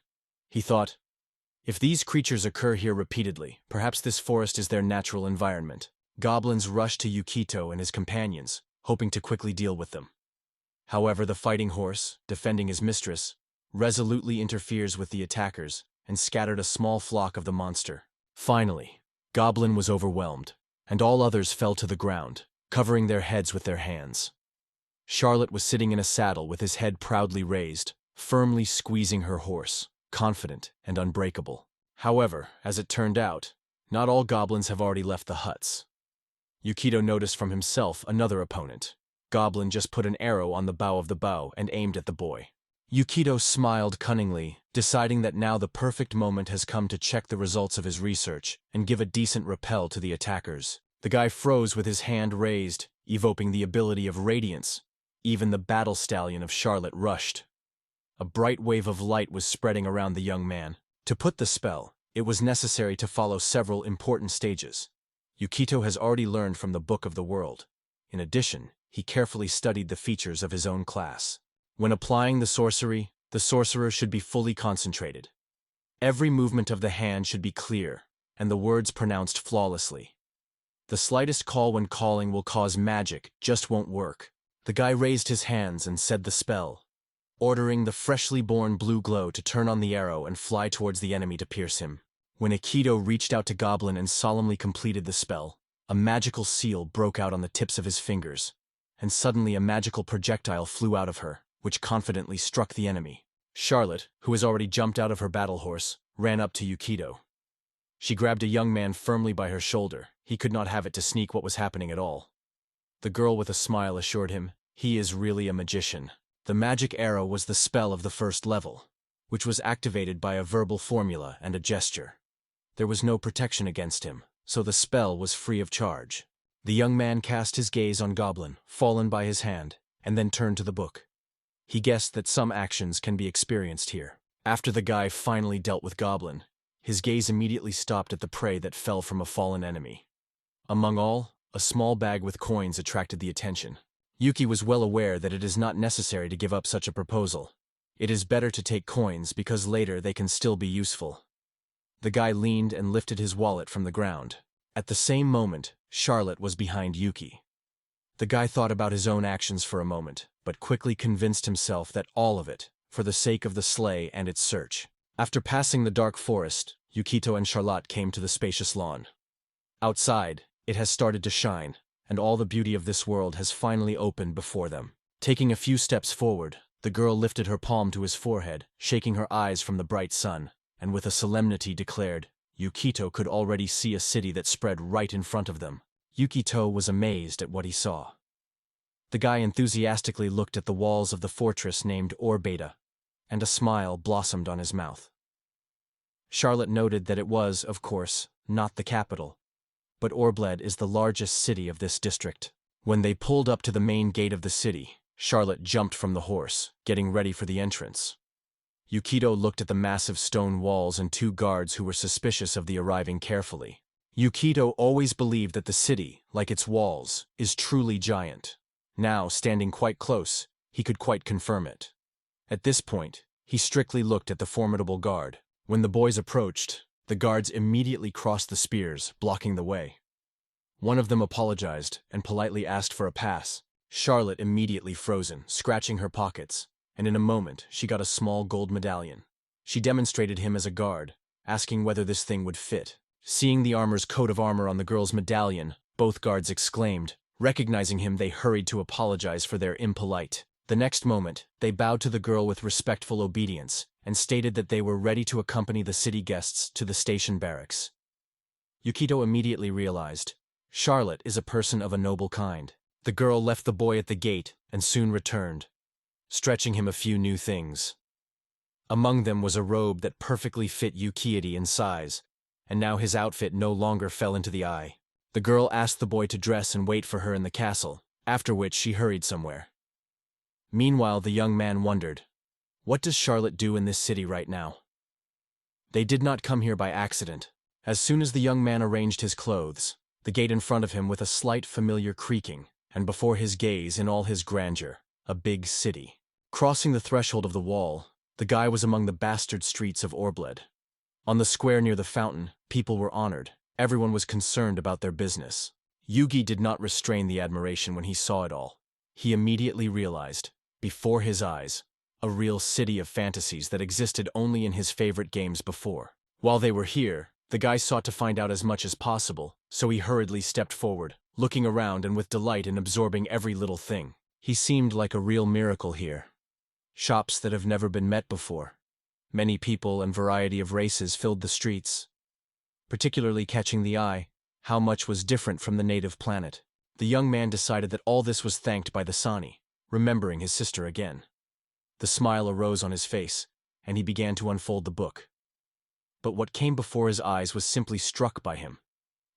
He thought, if these creatures occur here repeatedly, perhaps this forest is their natural environment. Goblins rushed to Yukito and his companions, hoping to quickly deal with them. However, the fighting horse, defending his mistress, resolutely interferes with the attackers and scattered a small flock of the monster. Finally, Goblin was overwhelmed, and all others fell to the ground, covering their heads with their hands. Charlotte was sitting in a saddle with his head proudly raised, firmly squeezing her horse, confident and unbreakable. However, as it turned out, not all goblins have already left the huts. Yukito noticed from himself another opponent. Goblin just put an arrow on the bow of the bow and aimed at the boy. Yukito smiled cunningly, deciding that now the perfect moment has come to check the results of his research and give a decent repel to the attackers. The guy froze with his hand raised, evoking the ability of radiance. Even the battle stallion of Charlotte rushed. A bright wave of light was spreading around the young man. To put the spell, it was necessary to follow several important stages. Yukito has already learned from the Book of the World. In addition, he carefully studied the features of his own class. When applying the sorcery, the sorcerer should be fully concentrated. Every movement of the hand should be clear, and the words pronounced flawlessly. The slightest call when calling will cause magic, just won't work. The guy raised his hands and said the spell. ordering the freshly born blue glow to turn on the arrow and fly towards the enemy to pierce him. When Aikido reached out to Goblin and solemnly completed the spell, a magical seal broke out on the tips of his fingers, and suddenly a magical projectile flew out of her, which confidently struck the enemy. Charlotte, who has already jumped out of her battle horse, ran up to Aikido. She grabbed a young man firmly by her shoulder. He could not have it to sneak what was happening at all. The girl with a smile assured him, "He is really a magician." The magic arrow was the spell of the first level, which was activated by a verbal formula and a gesture. There was no protection against him, so the spell was free of charge. The young man cast his gaze on Goblin, fallen by his hand, and then turned to the book. He guessed that some actions can be experienced here. After the guy finally dealt with Goblin, his gaze immediately stopped at the prey that fell from a fallen enemy. Among all, a small bag with coins attracted the attention. Yuki was well aware that it is not necessary to give up such a proposal. It is better to take coins because later they can still be useful. The guy leaned and lifted his wallet from the ground. At the same moment, Charlotte was behind Yuki. The guy thought about his own actions for a moment, but quickly convinced himself that all of it, for the sake of the sleigh and its search. After passing the dark forest, Yukito and Charlotte came to the spacious lawn. Outside, it has started to shine, and all the beauty of this world has finally opened before them. Taking a few steps forward, the girl lifted her palm to his forehead, shaking her eyes from the bright sun, and with a solemnity declared, Yukito could already see a city that spread right in front of them. Yukito was amazed at what he saw. The guy enthusiastically looked at the walls of the fortress named Orbeta, and a smile blossomed on his mouth. Charlotte noted that it was, of course, not the capital, but Orblet is the largest city of this district. When they pulled up to the main gate of the city, Charlotte jumped from the horse, getting ready for the entrance. Yukito looked at the massive stone walls and two guards who were suspicious of the arriving carefully. Yukito always believed that the city, like its walls, is truly giant. Now, standing quite close, he could quite confirm it. At this point, he strictly looked at the formidable guard. When the boys approached, the guards immediately crossed the spears, blocking the way. One of them apologized and politely asked for a pass. Charlotte immediately frozen, scratching her pockets, and in a moment she got a small gold medallion. She demonstrated him as a guard, asking whether this thing would fit. Seeing the armor's coat of armor on the girl's medallion, both guards exclaimed. Recognizing him, they hurried to apologize for their impolite. The next moment, they bowed to the girl with respectful obedience and stated that they were ready to accompany the city guests to the station barracks. Yukito immediately realized, Charlotte is a person of a noble kind. The girl left the boy at the gate and soon returned, stretching him a few new things. Among them was a robe that perfectly fit Yukito in size, and now his outfit no longer fell into the eye. The girl asked the boy to dress and wait for her in the castle, after which she hurried somewhere. Meanwhile, the young man wondered, what does Charlotte do in this city right now? They did not come here by accident. As soon as the young man arranged his clothes, the gate in front of him with a slight familiar creaking, and before his gaze in all his grandeur, a big city. Crossing the threshold of the wall, the guy was among the bastard streets of Orbled. On the square near the fountain, people were honored. Everyone was concerned about their business. Yugi did not restrain the admiration when he saw it all. He immediately realized, before his eyes, a real city of fantasies that existed only in his favorite games before. While they were here, the guy sought to find out as much as possible, so he hurriedly stepped forward, looking around and with delight in absorbing every little thing. He seemed like a real miracle here. Shops that have never been met before. Many people and variety of races filled the streets. Particularly catching the eye, how much was different from the native planet. The young man decided that all this was thanked by the Sani, remembering his sister again. The smile arose on his face, and he began to unfold the book. But what came before his eyes was simply struck by him.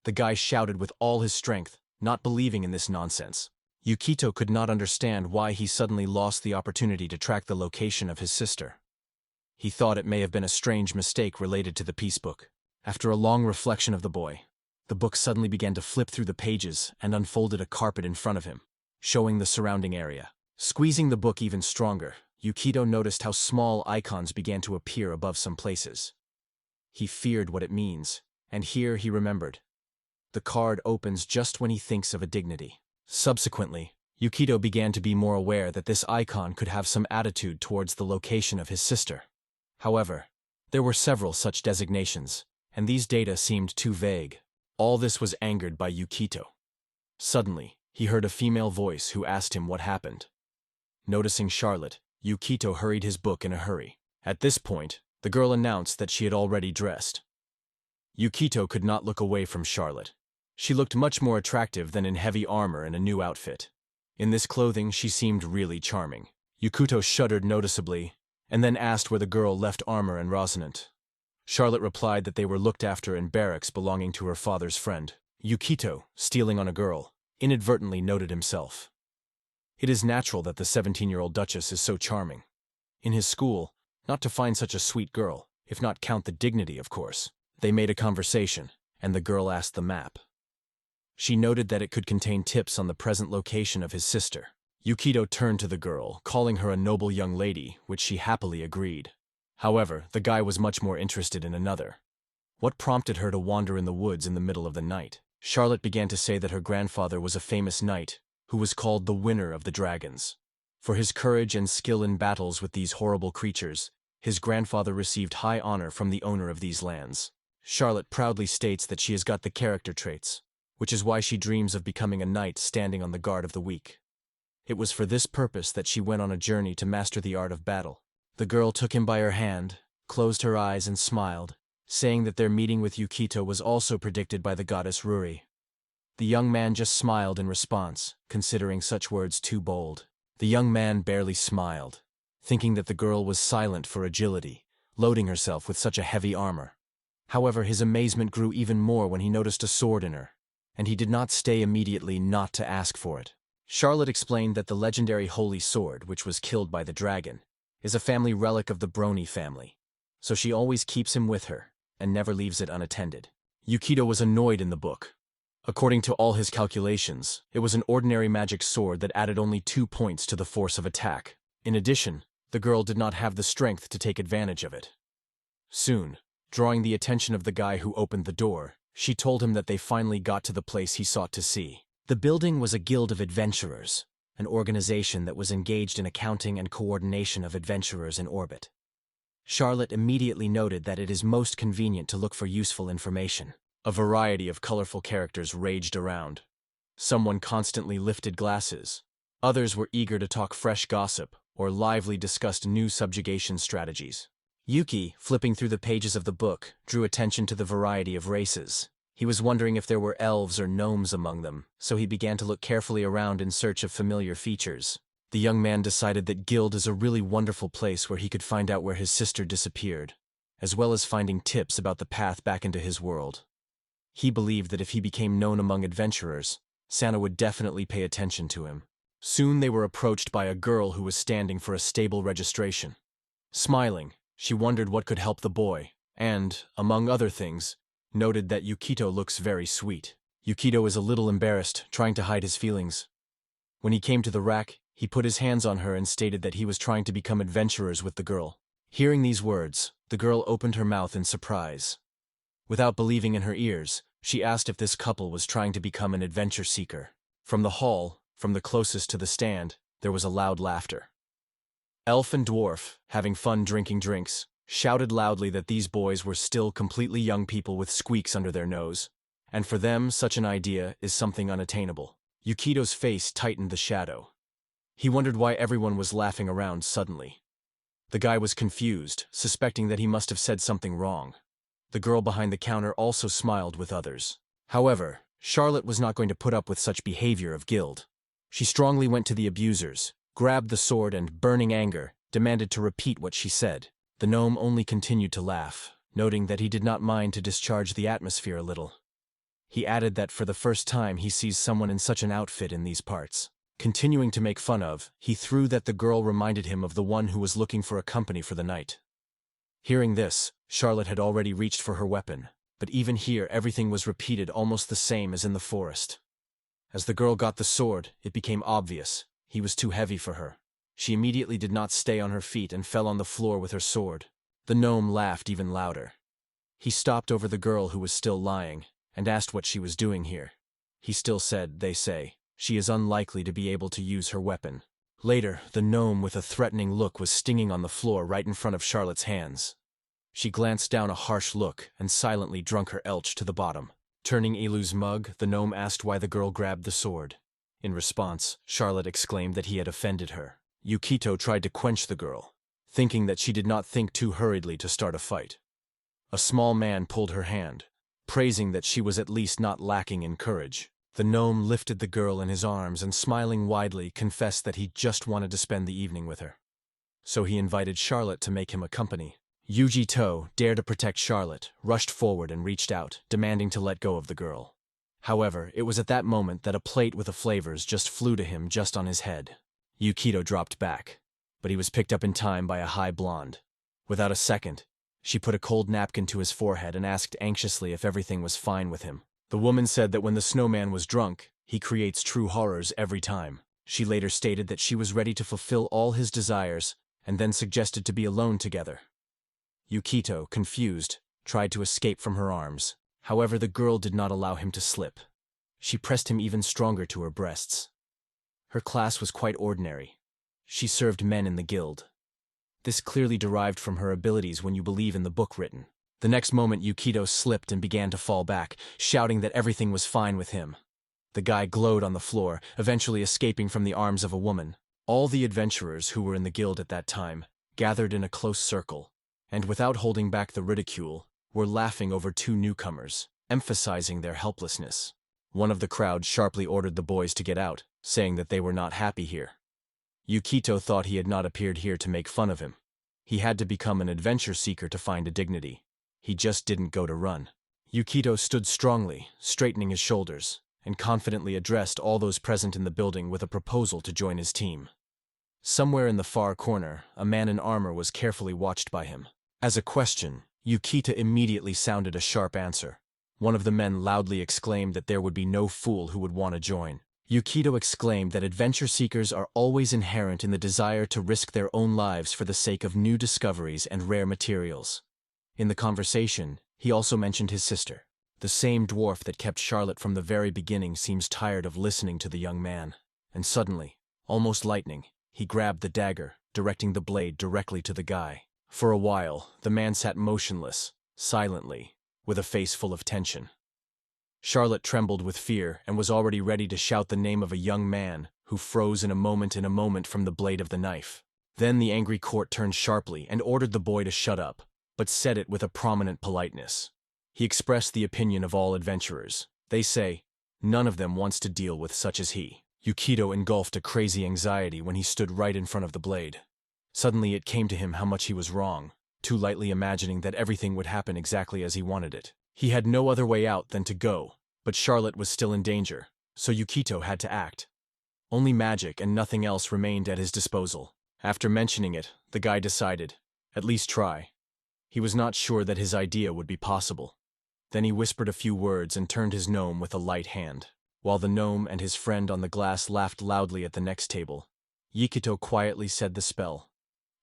The guy shouted with all his strength, not believing in this nonsense. Yukito could not understand why he suddenly lost the opportunity to track the location of his sister. He thought it may have been a strange mistake related to the peace book. After a long reflection of the boy, the book suddenly began to flip through the pages and unfolded a carpet in front of him, showing the surrounding area. Squeezing the book even stronger, Yukito noticed how small icons began to appear above some places. He feared what it means, and here he remembered. The card opens just when he thinks of a dignity. Subsequently, Yukito began to be more aware that this icon could have some attitude towards the location of his sister. However, there were several such designations, and these data seemed too vague. All this was angered by Yukito. Suddenly, he heard a female voice who asked him what happened. Noticing Charlotte, Yukito hurried his book in a hurry. At this point, the girl announced that she had already dressed. Yukito could not look away from Charlotte. She looked much more attractive than in heavy armor and a new outfit. In this clothing, she seemed really charming. Yukito shuddered noticeably, and then asked where the girl left armor and Rosalind. Charlotte replied that they were looked after in barracks belonging to her father's friend. Yukito, stealing on a girl, inadvertently noted himself. It is natural that the 17-year-old Duchess is so charming. In his school, not to find such a sweet girl, if not count the dignity, of course. They made a conversation, and the girl asked the map. She noted that it could contain tips on the present location of his sister. Yukito turned to the girl, calling her a noble young lady, which she happily agreed. However, the guy was much more interested in another. What prompted her to wander in the woods in the middle of the night? Charlotte began to say that her grandfather was a famous knight, who was called the Winner of the Dragons. For his courage and skill in battles with these horrible creatures, his grandfather received high honor from the owner of these lands. Charlotte proudly states that she has got the character traits, which is why she dreams of becoming a knight standing on the guard of the weak. It was for this purpose that she went on a journey to master the art of battle. The girl took him by her hand, closed her eyes and smiled, saying that their meeting with Yukito was also predicted by the goddess Ruri. The young man just smiled in response, considering such words too bold. The young man barely smiled, thinking that the girl was silent for agility, loading herself with such a heavy armor. However, his amazement grew even more when he noticed a sword in her, and he did not stay immediately not to ask for it. Charlotte explained that the legendary holy sword, which was killed by the dragon, is a family relic of the Brony family, so she always keeps him with her, and never leaves it unattended. Yukito was annoyed in the book. According to all his calculations, it was an ordinary magic sword that added only 2 points to the force of attack. In addition, the girl did not have the strength to take advantage of it. Soon, drawing the attention of the guy who opened the door, she told him that they finally got to the place he sought to see. The building was a guild of adventurers, an organization that was engaged in accounting and coordination of adventurers in orbit. Charlotte immediately noted that it is most convenient to look for useful information. A variety of colorful characters raged around. Someone constantly lifted glasses. Others were eager to talk fresh gossip or lively discussed new subjugation strategies. Yuki, flipping through the pages of the book, drew attention to the variety of races. He was wondering if there were elves or gnomes among them, so he began to look carefully around in search of familiar features. The young man decided that Guild is a really wonderful place where he could find out where his sister disappeared, as well as finding tips about the path back into his world. He believed that if he became known among adventurers, Santa would definitely pay attention to him. Soon they were approached by a girl who was standing for a stable registration. Smiling, she wondered what could help the boy, and, among other things, noted that Yukito looks very sweet. Yukito is a little embarrassed, trying to hide his feelings. When he came to the rack, he put his hands on her and stated that he was trying to become adventurers with the girl. Hearing these words, the girl opened her mouth in surprise. Without believing in her ears, she asked if this couple was trying to become an adventure seeker. From the hall, from the closest to the stand, there was a loud laughter. Elf and dwarf, having fun drinking drinks, shouted loudly that these boys were still completely young people with squeaks under their nose, and for them such an idea is something unattainable. Yukito's face tightened the shadow. He wondered why everyone was laughing around suddenly. The guy was confused, suspecting that he must have said something wrong. The girl behind the counter also smiled with others. However, Charlotte was not going to put up with such behavior of Guild. She strongly went to the abusers, grabbed the sword and, burning anger, demanded to repeat what she said. The gnome only continued to laugh, noting that he did not mind to discharge the atmosphere a little. He added that for the first time he sees someone in such an outfit in these parts. Continuing to make fun of, he threw that the girl reminded him of the one who was looking for a company for the night. Hearing this, Charlotte had already reached for her weapon, but even here everything was repeated almost the same as in the forest. As the girl got the sword, it became obvious he was too heavy for her. She immediately did not stay on her feet and fell on the floor with her sword. The gnome laughed even louder. He stopped over the girl who was still lying, and asked what she was doing here. He still said, "They say." she is unlikely to be able to use her weapon. Later, the gnome with a threatening look was stinging on the floor right in front of Charlotte's hands. She glanced down a harsh look and silently drunk her elch to the bottom. Turning Elu's mug, the gnome asked why the girl grabbed the sword. In response, Charlotte exclaimed that he had offended her. Yukito tried to quench the girl, thinking that she did not think too hurriedly to start a fight. A small man pulled her hand, praising that she was at least not lacking in courage. The gnome lifted the girl in his arms and, smiling widely, confessed that he just wanted to spend the evening with her. So he invited Charlotte to make him a company. Yuji To, dare to protect Charlotte, rushed forward and reached out, demanding to let go of the girl. However, it was at that moment that a plate with the flavors just flew to him just on his head. Yukito dropped back, but he was picked up in time by a high blonde. Without a second, she put a cold napkin to his forehead and asked anxiously if everything was fine with him. The woman said that when the snowman was drunk, he creates true horrors every time. She later stated that she was ready to fulfill all his desires and then suggested to be alone together. Yukito, confused, tried to escape from her arms. However, the girl did not allow him to slip. She pressed him even stronger to her breasts. Her class was quite ordinary. She served men in the guild. This clearly derived from her abilities when you believe in the book written. The next moment, Yukito slipped and began to fall back, shouting that everything was fine with him. The guy glowed on the floor, eventually escaping from the arms of a woman. All the adventurers who were in the guild at that time gathered in a close circle, and without holding back the ridicule, were laughing over two newcomers, emphasizing their helplessness. One of the crowd sharply ordered the boys to get out, saying that they were not happy here. Yukito thought he had not appeared here to make fun of him. He had to become an adventure seeker to find a dignity. He just didn't go to run. Yukito stood strongly, straightening his shoulders, and confidently addressed all those present in the building with a proposal to join his team. Somewhere in the far corner, a man in armor was carefully watched by him. As a question, Yukito immediately sounded a sharp answer. One of the men loudly exclaimed that there would be no fool who would want to join. Yukito exclaimed that adventure seekers are always inherent in the desire to risk their own lives for the sake of new discoveries and rare materials. In the conversation, he also mentioned his sister. The same dwarf that kept Charlotte from the very beginning seems tired of listening to the young man. And suddenly, almost lightning, he grabbed the dagger, directing the blade directly to the guy. For a while, the man sat motionless, silently, with a face full of tension. Charlotte trembled with fear and was already ready to shout the name of a young man who froze in a moment from the blade of the knife. Then the angry court turned sharply and ordered the boy to shut up, but said it with a prominent politeness. He expressed the opinion of all adventurers. They say, none of them wants to deal with such as he. Yukito engulfed a crazy anxiety when he stood right in front of the blade. Suddenly it came to him how much he was wrong, too lightly imagining that everything would happen exactly as he wanted it. He had no other way out than to go, but Charlotte was still in danger, so Yukito had to act. Only magic and nothing else remained at his disposal. After mentioning it, the guy decided, at least try. He was not sure that his idea would be possible. Then he whispered a few words and turned his gnome with a light hand. While the gnome and his friend on the glass laughed loudly at the next table, Yukito quietly said the spell,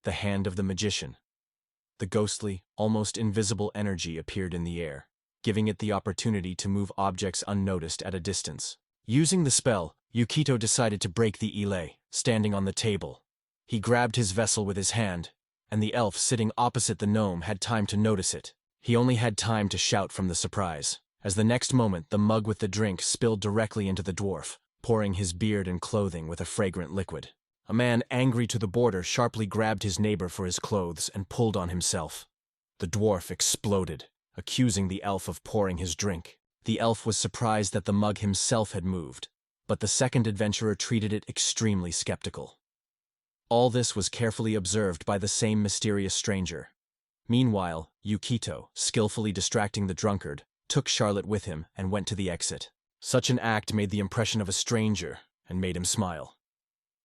the Hand of the Magician. The ghostly, almost invisible energy appeared in the air, giving it the opportunity to move objects unnoticed at a distance. Using the spell, Yukito decided to break the ile, standing on the table. He grabbed his vessel with his hand, and the elf sitting opposite the gnome had time to notice it. He only had time to shout from the surprise, as the next moment the mug with the drink spilled directly into the dwarf, pouring his beard and clothing with a fragrant liquid. A man angry to the border sharply grabbed his neighbor for his clothes and pulled on himself. The dwarf exploded, accusing the elf of pouring his drink. The elf was surprised that the mug himself had moved, but the second adventurer treated it extremely skeptical. All this was carefully observed by the same mysterious stranger. Meanwhile, Yukito, skillfully distracting the drunkard, took Charlotte with him and went to the exit. Such an act made the impression of a stranger and made him smile.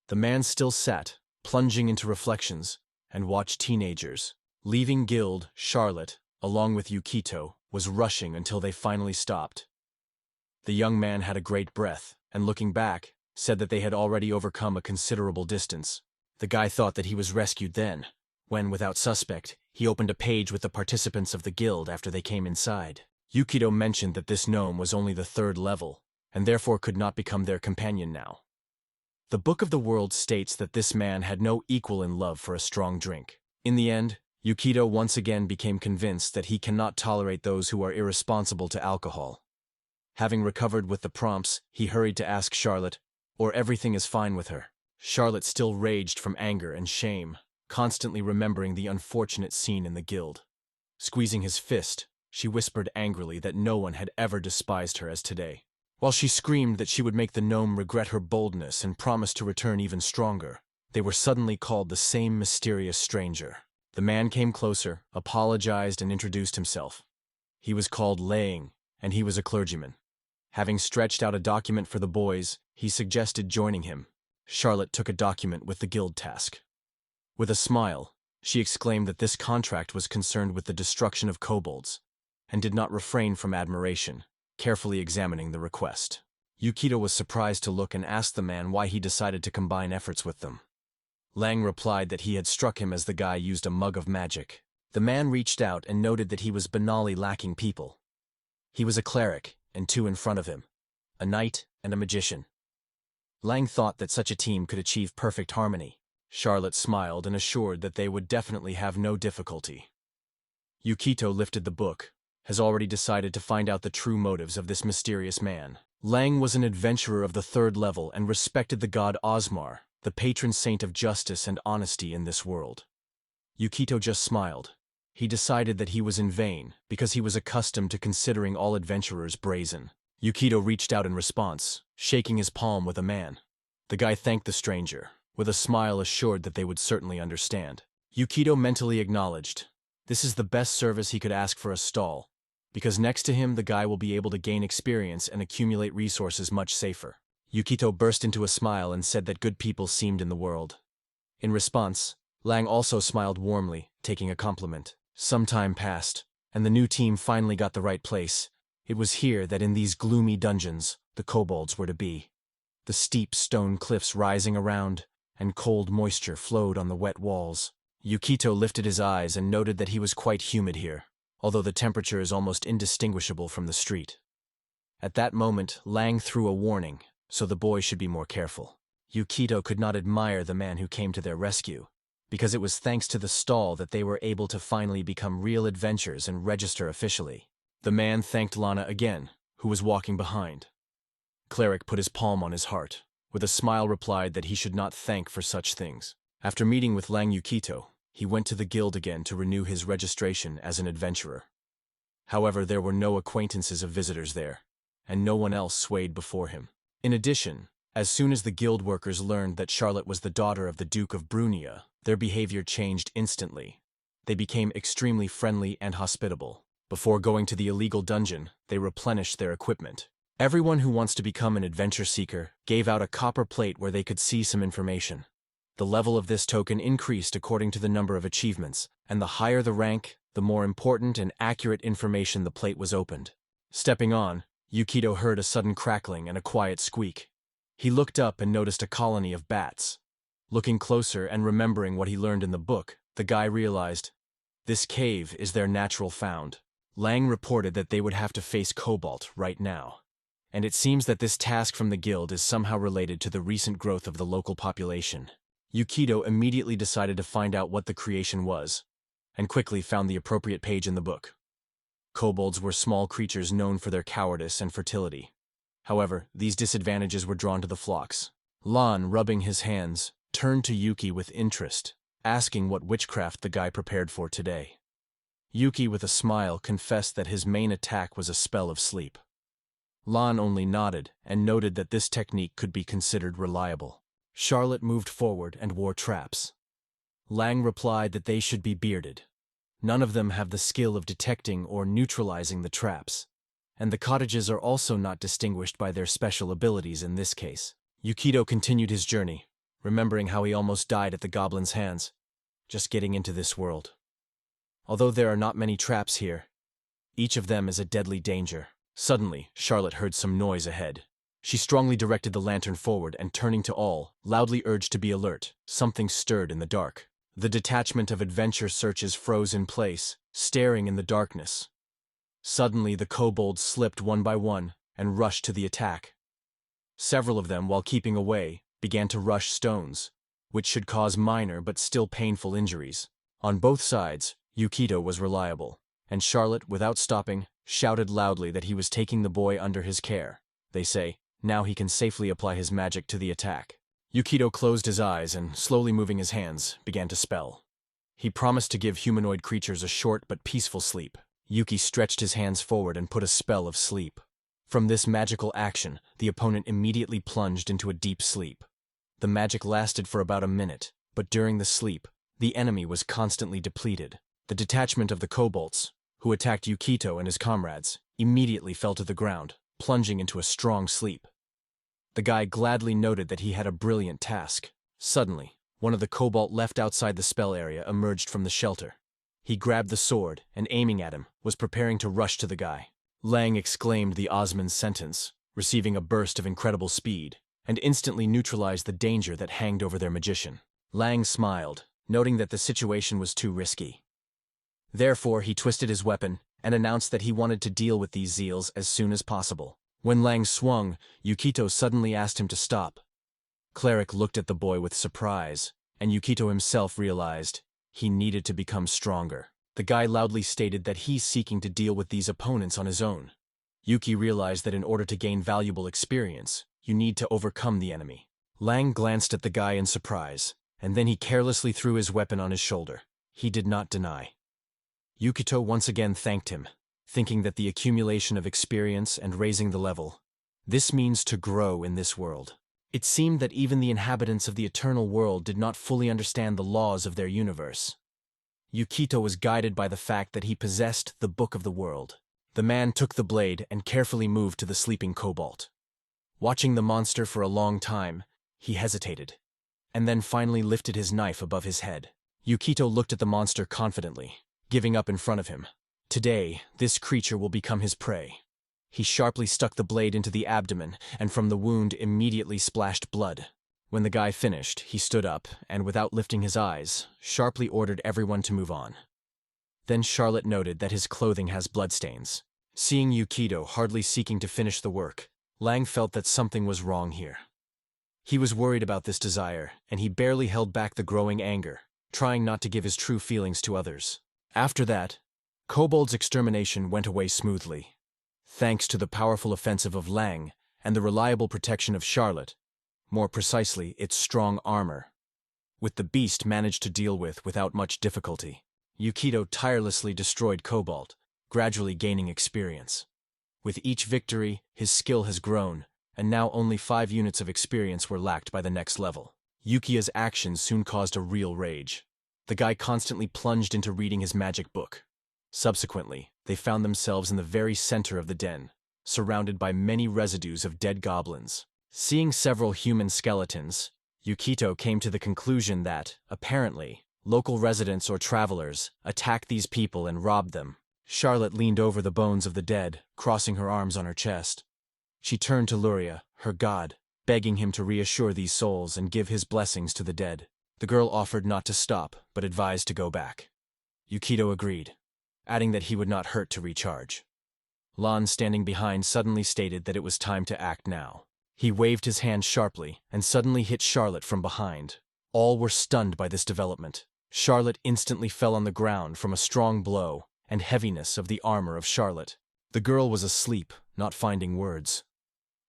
The man still sat, plunging into reflections, and watched teenagers. Leaving guild, Charlotte, along with Yukito, was rushing until they finally stopped. The young man had a great breath, and looking back, said that they had already overcome a considerable distance. The guy thought that he was rescued then, when, without suspect, he opened a page with the participants of the guild after they came inside. Yukito mentioned that this gnome was only the 3rd level, and therefore could not become their companion now. The Book of the World states that this man had no equal in love for a strong drink. In the end, Yukito once again became convinced that he cannot tolerate those who are irresponsible to alcohol. Having recovered with the prompts, he hurried to ask Charlotte, or everything is fine with her. Charlotte still raged from anger and shame, constantly remembering the unfortunate scene in the guild. Squeezing his fist, she whispered angrily that no one had ever despised her as today. While she screamed that she would make the gnome regret her boldness and promise to return even stronger, they were suddenly called the same mysterious stranger. The man came closer, apologized, and introduced himself. He was called Lang, and he was a clergyman. Having stretched out a document for the boys, he suggested joining him. Charlotte took a document with the guild task. With a smile, she exclaimed that this contract was concerned with the destruction of kobolds, and did not refrain from admiration, carefully examining the request. Yukito was surprised to look and asked the man why he decided to combine efforts with them. Lang replied that he had struck him as the guy used a mug of magic. The man reached out and noted that he was banally lacking people. He was a cleric, and two in front of him, a knight and a magician. Lang thought that such a team could achieve perfect harmony. Charlotte smiled and assured that they would definitely have no difficulty. Yukito lifted the book, has already decided to find out the true motives of this mysterious man. Lang was an adventurer of the 3rd level and respected the god Osmar, the patron saint of justice and honesty in this world. Yukito just smiled. He decided that he was in vain, because he was accustomed to considering all adventurers brazen. Yukito reached out in response, shaking his palm with a man. The guy thanked the stranger, with a smile assured that they would certainly understand. Yukito mentally acknowledged, this is the best service he could ask for a stall, because next to him the guy will be able to gain experience and accumulate resources much safer. Yukito burst into a smile and said that good people seemed in the world. In response, Lang also smiled warmly, taking a compliment. Some time passed, and the new team finally got the right place. It was here that in these gloomy dungeons, the kobolds were to be. The steep stone cliffs rising around, and cold moisture flowed on the wet walls. Yukito lifted his eyes and noted that he was quite humid here, although the temperature is almost indistinguishable from the street. At that moment, Lang threw a warning, so the boy should be more careful. Yukito could not admire the man who came to their rescue, because it was thanks to the stall that they were able to finally become real adventurers and register officially. The man thanked Lana again, who was walking behind. Cleric put his palm on his heart, with a smile replied that he should not thank for such things. After meeting with Lang Yukito, he went to the guild again to renew his registration as an adventurer. However, there were no acquaintances of visitors there, and no one else swayed before him. In addition, as soon as the guild workers learned that Charlotte was the daughter of the Duke of Brunia, their behavior changed instantly. They became extremely friendly and hospitable. Before going to the illegal dungeon, they replenished their equipment. Everyone who wants to become an adventure seeker gave out a copper plate where they could see some information. The level of this token increased according to the number of achievements, and the higher the rank, the more important and accurate information the plate was opened. Stepping on, Yukito heard a sudden crackling and a quiet squeak. He looked up and noticed a colony of bats. Looking closer and remembering what he learned in the book, the guy realized, this cave is their natural found. Lang reported that they would have to face Cobalt right now. And it seems that this task from the guild is somehow related to the recent growth of the local population. Yukito immediately decided to find out what the creation was, and quickly found the appropriate page in the book. Kobolds were small creatures known for their cowardice and fertility. However, these disadvantages were drawn to the flocks. Lan, rubbing his hands, turned to Yuki with interest, asking what witchcraft the guy prepared for today. Yuki, with a smile, confessed that his main attack was a spell of sleep. Lan only nodded and noted that this technique could be considered reliable. Charlotte moved forward and wore traps. Lang replied that they should be bearded. None of them have the skill of detecting or neutralizing the traps, and the cottages are also not distinguished by their special abilities in this case. Yukito continued his journey, remembering how he almost died at the Goblins' hands, just getting into this world. Although there are not many traps here, each of them is a deadly danger. Suddenly, Charlotte heard some noise ahead. She strongly directed the lantern forward and, turning to all, loudly urged to be alert. Something stirred in the dark. The detachment of adventure searches froze in place, staring in the darkness. Suddenly, the kobolds slipped one by one and rushed to the attack. Several of them, while keeping away, began to rush stones, which should cause minor but still painful injuries. On both sides, Yukito was reliable, and Charlotte, without stopping, shouted loudly that he was taking the boy under his care. They say, now he can safely apply his magic to the attack. Yukito closed his eyes and, slowly moving his hands, began to spell. He promised to give humanoid creatures a short but peaceful sleep. Yuki stretched his hands forward and put a spell of sleep. From this magical action, the opponent immediately plunged into a deep sleep. The magic lasted for about a minute, but during the sleep, the enemy was constantly depleted. The detachment of the kobolds, who attacked Yukito and his comrades, immediately fell to the ground, plunging into a strong sleep. The guy gladly noted that he had a brilliant task. Suddenly, one of the kobold left outside the spell area emerged from the shelter. He grabbed the sword and, aiming at him, was preparing to rush to the guy. Lang exclaimed the Osman's sentence, receiving a burst of incredible speed, and instantly neutralized the danger that hanged over their magician. Lang smiled, noting that the situation was too risky. Therefore, he twisted his weapon and announced that he wanted to deal with these zeals as soon as possible. When Lang swung, Yukito suddenly asked him to stop. Cleric looked at the boy with surprise, and Yukito himself realized he needed to become stronger. The guy loudly stated that he's seeking to deal with these opponents on his own. Yuki realized that in order to gain valuable experience, you need to overcome the enemy. Lang glanced at the guy in surprise, and then he carelessly threw his weapon on his shoulder. He did not deny. Yukito once again thanked him, thinking that the accumulation of experience and raising the level, this means to grow in this world. It seemed that even the inhabitants of the eternal world did not fully understand the laws of their universe. Yukito was guided by the fact that he possessed the Book of the World. The man took the blade and carefully moved to the sleeping kobold. Watching the monster for a long time, he hesitated, and then finally lifted his knife above his head. Yukito looked at the monster confidently, giving up in front of him. Today, this creature will become his prey. He sharply stuck the blade into the abdomen, and from the wound immediately splashed blood. When the guy finished, he stood up, and without lifting his eyes, sharply ordered everyone to move on. Then Charlotte noted that his clothing has bloodstains. Seeing Yukito hardly seeking to finish the work, Lang felt that something was wrong here. He was worried about this desire, and he barely held back the growing anger, trying not to give his true feelings to others. After that, Kobold's extermination went away smoothly. Thanks to the powerful offensive of Lang and the reliable protection of Charlotte, more precisely, its strong armor, with the beast managed to deal with without much difficulty. Yukito tirelessly destroyed Kobold, gradually gaining experience. With each victory, his skill has grown, and now only 5 units of experience were lacked by the next level. Yukiya's actions soon caused a real rage. The guy constantly plunged into reading his magic book. Subsequently, they found themselves in the very center of the den, surrounded by many residues of dead goblins. Seeing several human skeletons, Yukito came to the conclusion that, apparently, local residents or travelers attacked these people and robbed them. Charlotte leaned over the bones of the dead, crossing her arms on her chest. She turned to Luria, her god, begging him to reassure these souls and give his blessings to the dead. The girl offered not to stop, but advised to go back. Yukito agreed, adding that he would not hurt to recharge. Lan, standing behind, suddenly stated that it was time to act now. He waved his hand sharply and suddenly hit Charlotte from behind. All were stunned by this development. Charlotte instantly fell on the ground from a strong blow and heaviness of the armor of Charlotte. The girl was asleep, not finding words.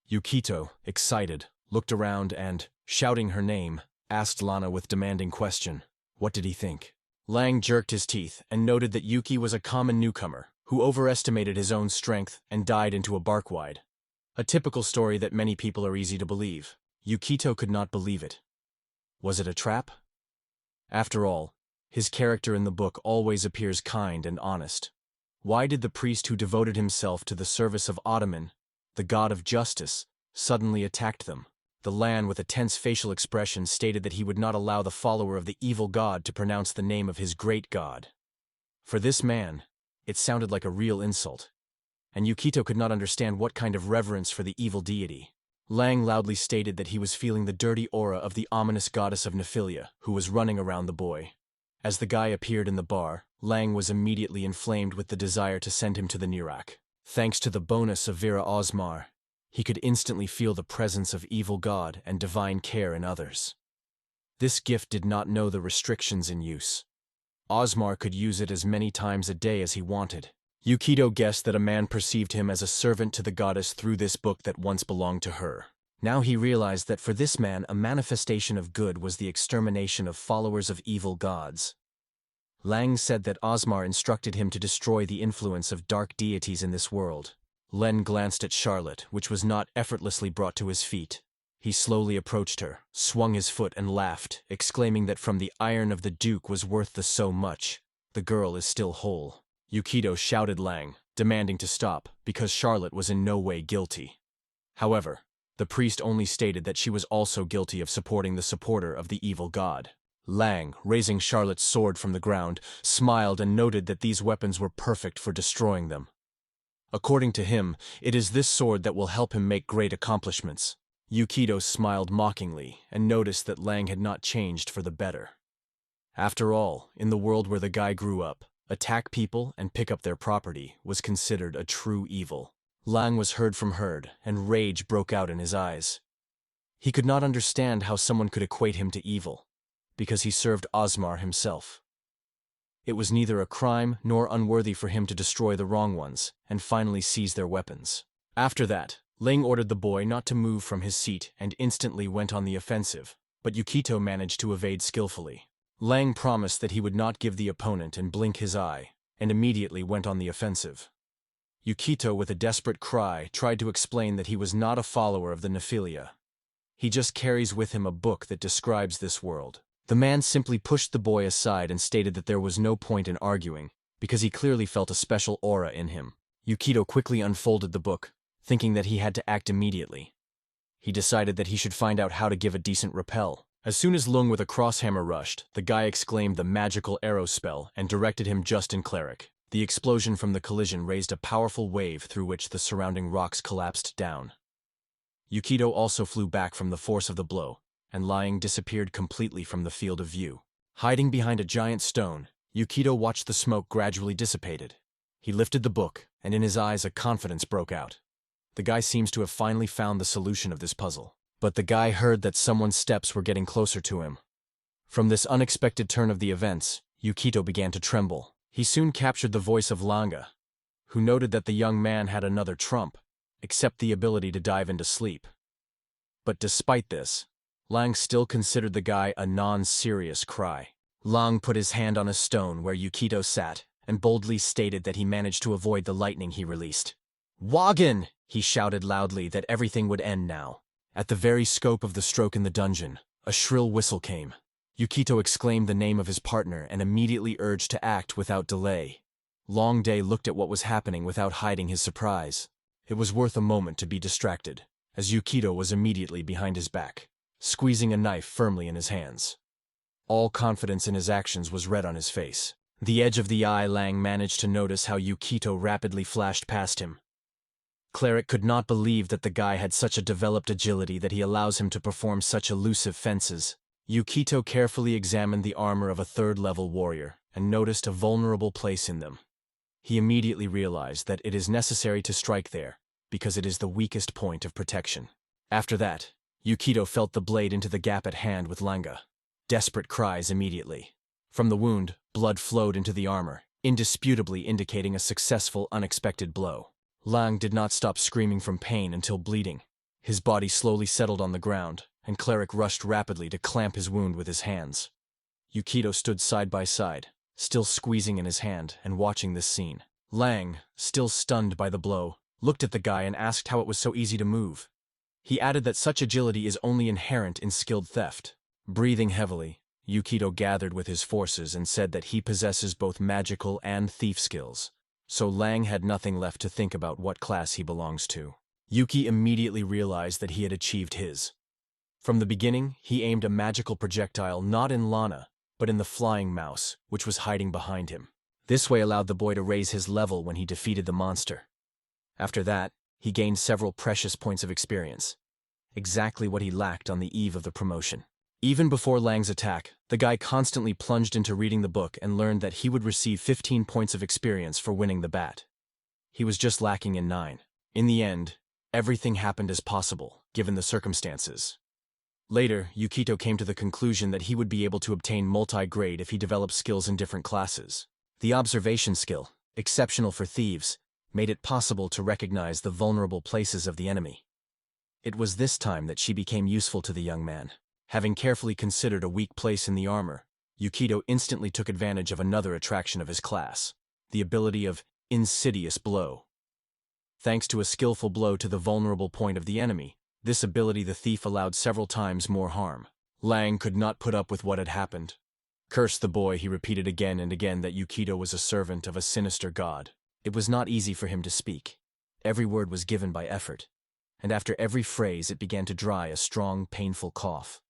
Yukito, excited, looked around and, shouting her name, asked Lana with demanding question. What did he think? Lang jerked his teeth and noted that Yuki was a common newcomer who overestimated his own strength and died into a barkwide. A typical story that many people are easy to believe. Yukito could not believe it. Was it a trap? After all, his character in the book always appears kind and honest. Why did the priest who devoted himself to the service of Ottoman, the god of justice, suddenly attack them? The Lan, with a tense facial expression, stated that he would not allow the follower of the evil god to pronounce the name of his great god. For this man, it sounded like a real insult, and Yukito could not understand what kind of reverence for the evil deity. Lang loudly stated that he was feeling the dirty aura of the ominous goddess of Nephilia, who was running around the boy. As the guy appeared in the bar, Lang was immediately inflamed with the desire to send him to the Nirak. Thanks to the bonus of Vera Osmar, He could instantly feel the presence of evil God and divine care in others. This gift did not know the restrictions in use. Osmar could use it as many times a day as he wanted. Yukito guessed that a man perceived him as a servant to the goddess through this book that once belonged to her. Now he realized that for this man, a manifestation of good was the extermination of followers of evil gods. Lang said that Osmar instructed him to destroy the influence of dark deities in this world. Len glanced at Charlotte, which was not effortlessly brought to his feet. He slowly approached her, swung his foot and laughed, exclaiming that from the iron of the Duke was worth the so much. The girl is still whole. Yukito shouted Lang, demanding to stop, because Charlotte was in no way guilty. However, the priest only stated that she was also guilty of supporting the supporter of the evil god. Lang, raising Charlotte's sword from the ground, smiled and noted that these weapons were perfect for destroying them. According to him, it is this sword that will help him make great accomplishments. Yukito smiled mockingly and noticed that Lang had not changed for the better. After all, in the world where the guy grew up, attack people and pick up their property was considered a true evil. Lang was heard from Herd, and rage broke out in his eyes. He could not understand how someone could equate him to evil, because he served Osmar himself. It was neither a crime nor unworthy for him to destroy the wrong ones and finally seize their weapons. After that, Ling ordered the boy not to move from his seat and instantly went on the offensive, but Yukito managed to evade skillfully. Lang promised that he would not give the opponent and blink his eye, and immediately went on the offensive. Yukito, with a desperate cry, tried to explain that he was not a follower of the Nephilia. He just carries with him a book that describes this world. The man simply pushed the boy aside and stated that there was no point in arguing, because he clearly felt a special aura in him. Yukito quickly unfolded the book, thinking that he had to act immediately. He decided that he should find out how to give a decent repel. As soon as Lung with a crosshammer rushed, the guy exclaimed the magical arrow spell and directed him just in Cleric. The explosion from the collision raised a powerful wave through which the surrounding rocks collapsed down. Yukito also flew back from the force of the blow, and lying disappeared completely from the field of view. Hiding behind a giant stone, Yukito watched the smoke gradually dissipated. He lifted the book, and in his eyes a confidence broke out. The guy seems to have finally found the solution of this puzzle. But the guy heard that someone's steps were getting closer to him. From this unexpected turn of the events, Yukito began to tremble. He soon captured the voice of Manga, who noted that the young man had another trump, except the ability to dive into sleep. But despite this, Lang still considered the guy a non-serious cry. Lang put his hand on a stone where Yukito sat and boldly stated that he managed to avoid the lightning he released. "Wagen!" he shouted loudly that everything would end now. At the very scope of the stroke in the dungeon, a shrill whistle came. Yukito exclaimed the name of his partner and immediately urged to act without delay. Long Day looked at what was happening without hiding his surprise. It was worth a moment to be distracted, as Yukito was immediately behind his back, squeezing a knife firmly in his hands. All confidence in his actions was read on his face. The edge of the eye Lang managed to notice how Yukito rapidly flashed past him. Cleric could not believe that the guy had such a developed agility that he allows him to perform such elusive fences. Yukito carefully examined the armor of a third-level warrior and noticed a vulnerable place in them. He immediately realized that it is necessary to strike there, because it is the weakest point of protection. After that, Yukito felt the blade into the gap at hand with Langa. Desperate cries immediately. From the wound, blood flowed into the armor, indisputably indicating a successful, unexpected blow. Lang did not stop screaming from pain until bleeding. His body slowly settled on the ground, and Cleric rushed rapidly to clamp his wound with his hands. Yukito stood side by side, still squeezing in his hand and watching this scene. Lang, still stunned by the blow, looked at the guy and asked how it was so easy to move. He added that such agility is only inherent in skilled theft. Breathing heavily, Yukito gathered with his forces and said that he possesses both magical and thief skills. So Lang had nothing left to think about what class he belongs to. Yuki immediately realized that he had achieved his. From the beginning, he aimed a magical projectile not in Lana, but in the flying mouse, which was hiding behind him. This way allowed the boy to raise his level when he defeated the monster. After that, he gained several precious points of experience, exactly what he lacked on the eve of the promotion. Even before Lang's attack, the guy constantly plunged into reading the book and learned that he would receive 15 points of experience for winning the bat. He was just lacking in 9. In the end, Everything happened as possible, given the circumstances. Later, Yukito came to the conclusion that he would be able to obtain multi-grade if he developed skills in different classes. The observation skill, exceptional for thieves, made it possible to recognize the vulnerable places of the enemy. It was this time that she became useful to the young man. Having carefully considered a weak place in the armor, Yukito instantly took advantage of another attraction of his class, the ability of insidious blow. Thanks to a skillful blow to the vulnerable point of the enemy, this ability the thief allowed several times more harm. Lang could not put up with what had happened. Curse the boy, he repeated again and again that Yukito was a servant of a sinister god. It was not easy for him to speak. Every word was given by effort, and after every phrase it began to dry a strong, painful cough.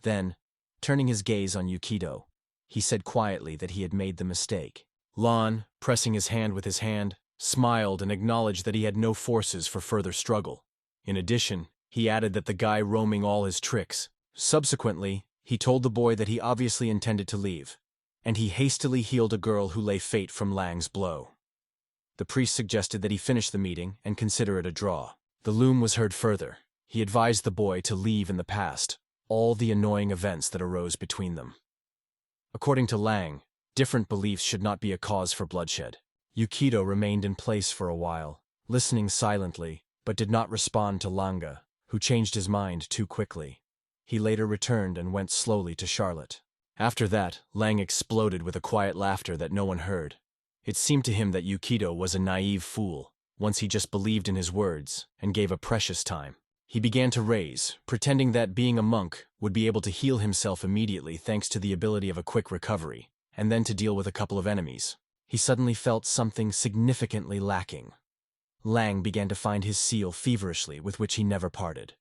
Then, turning his gaze on Yukito, he said quietly that he had made the mistake. Lan, pressing his hand with his hand, smiled and acknowledged that he had no forces for further struggle. In addition, he added that the guy roaming all his tricks. Subsequently, he told the boy that he obviously intended to leave, and he hastily healed a girl who lay fate from Lang's blow. The priest suggested that he finish the meeting and consider it a draw. The loom was heard further. He advised the boy to leave in the past all the annoying events that arose between them. According to Lang, different beliefs should not be a cause for bloodshed. Yukito remained in place for a while, listening silently, but did not respond to Langa, who changed his mind too quickly. He later returned and went slowly to Charlotte. After that, Lang exploded with a quiet laughter that no one heard. It seemed to him that Yukito was a naive fool, once he just believed in his words and gave a precious time. He began to raise, pretending that being a monk would be able to heal himself immediately thanks to the ability of a quick recovery, and then to deal with a couple of enemies. He suddenly felt something significantly lacking. Lang began to find his seal feverishly with which he never parted.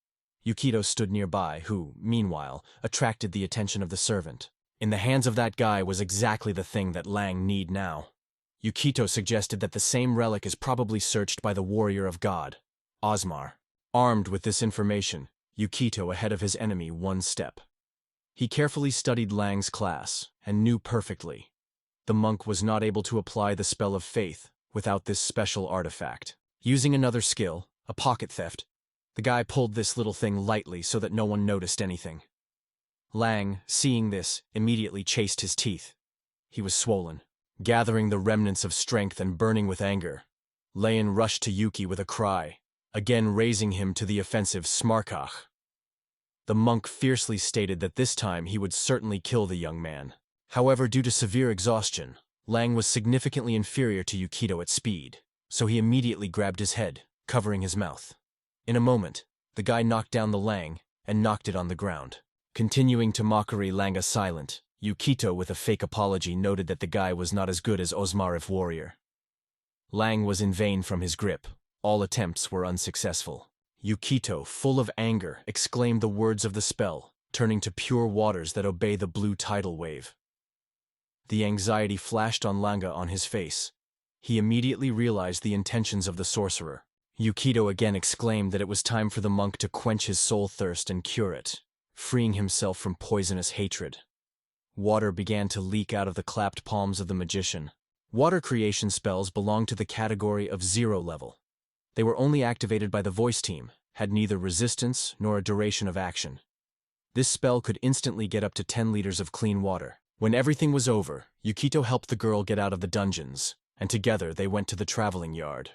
Yukito stood nearby, who, meanwhile, attracted the attention of the servant. In the hands of that guy was exactly the thing that Lang needed now. Yukito suggested that the same relic is probably searched by the warrior of God, Osmar. Armed with this information, Yukito ahead of his enemy one step. He carefully studied Lang's class and knew perfectly. The monk was not able to apply the spell of faith without this special artifact. Using another skill, a pocket theft, the guy pulled this little thing lightly so that no one noticed anything. Lang, seeing this, immediately chased his teeth. He was swollen. Gathering the remnants of strength and burning with anger, Layan rushed to Yuki with a cry, again raising him to the offensive smarkach. The monk fiercely stated that this time he would certainly kill the young man. However, due to severe exhaustion, Lang was significantly inferior to Yukito at speed, so he immediately grabbed his head, covering his mouth. In a moment, the guy knocked down the Lang and knocked it on the ground. Continuing to mockery Langa silent, Yukito with a fake apology noted that the guy was not as good as Osmar if warrior. Lang was in vain from his grip. All attempts were unsuccessful. Yukito, full of anger, exclaimed the words of the spell, turning to pure waters that obey the blue tidal wave. The anxiety flashed on Langa on his face. He immediately realized the intentions of the sorcerer. Yukito again exclaimed that it was time for the monk to quench his soul thirst and cure it, freeing himself from poisonous hatred. Water began to leak out of the clapped palms of the magician. Water creation spells belonged to the category of 0 level. They were only activated by the voice team, had neither resistance nor a duration of action. This spell could instantly get up to 10 liters of clean water. When everything was over, Yukito helped the girl get out of the dungeons, and together they went to the traveling yard.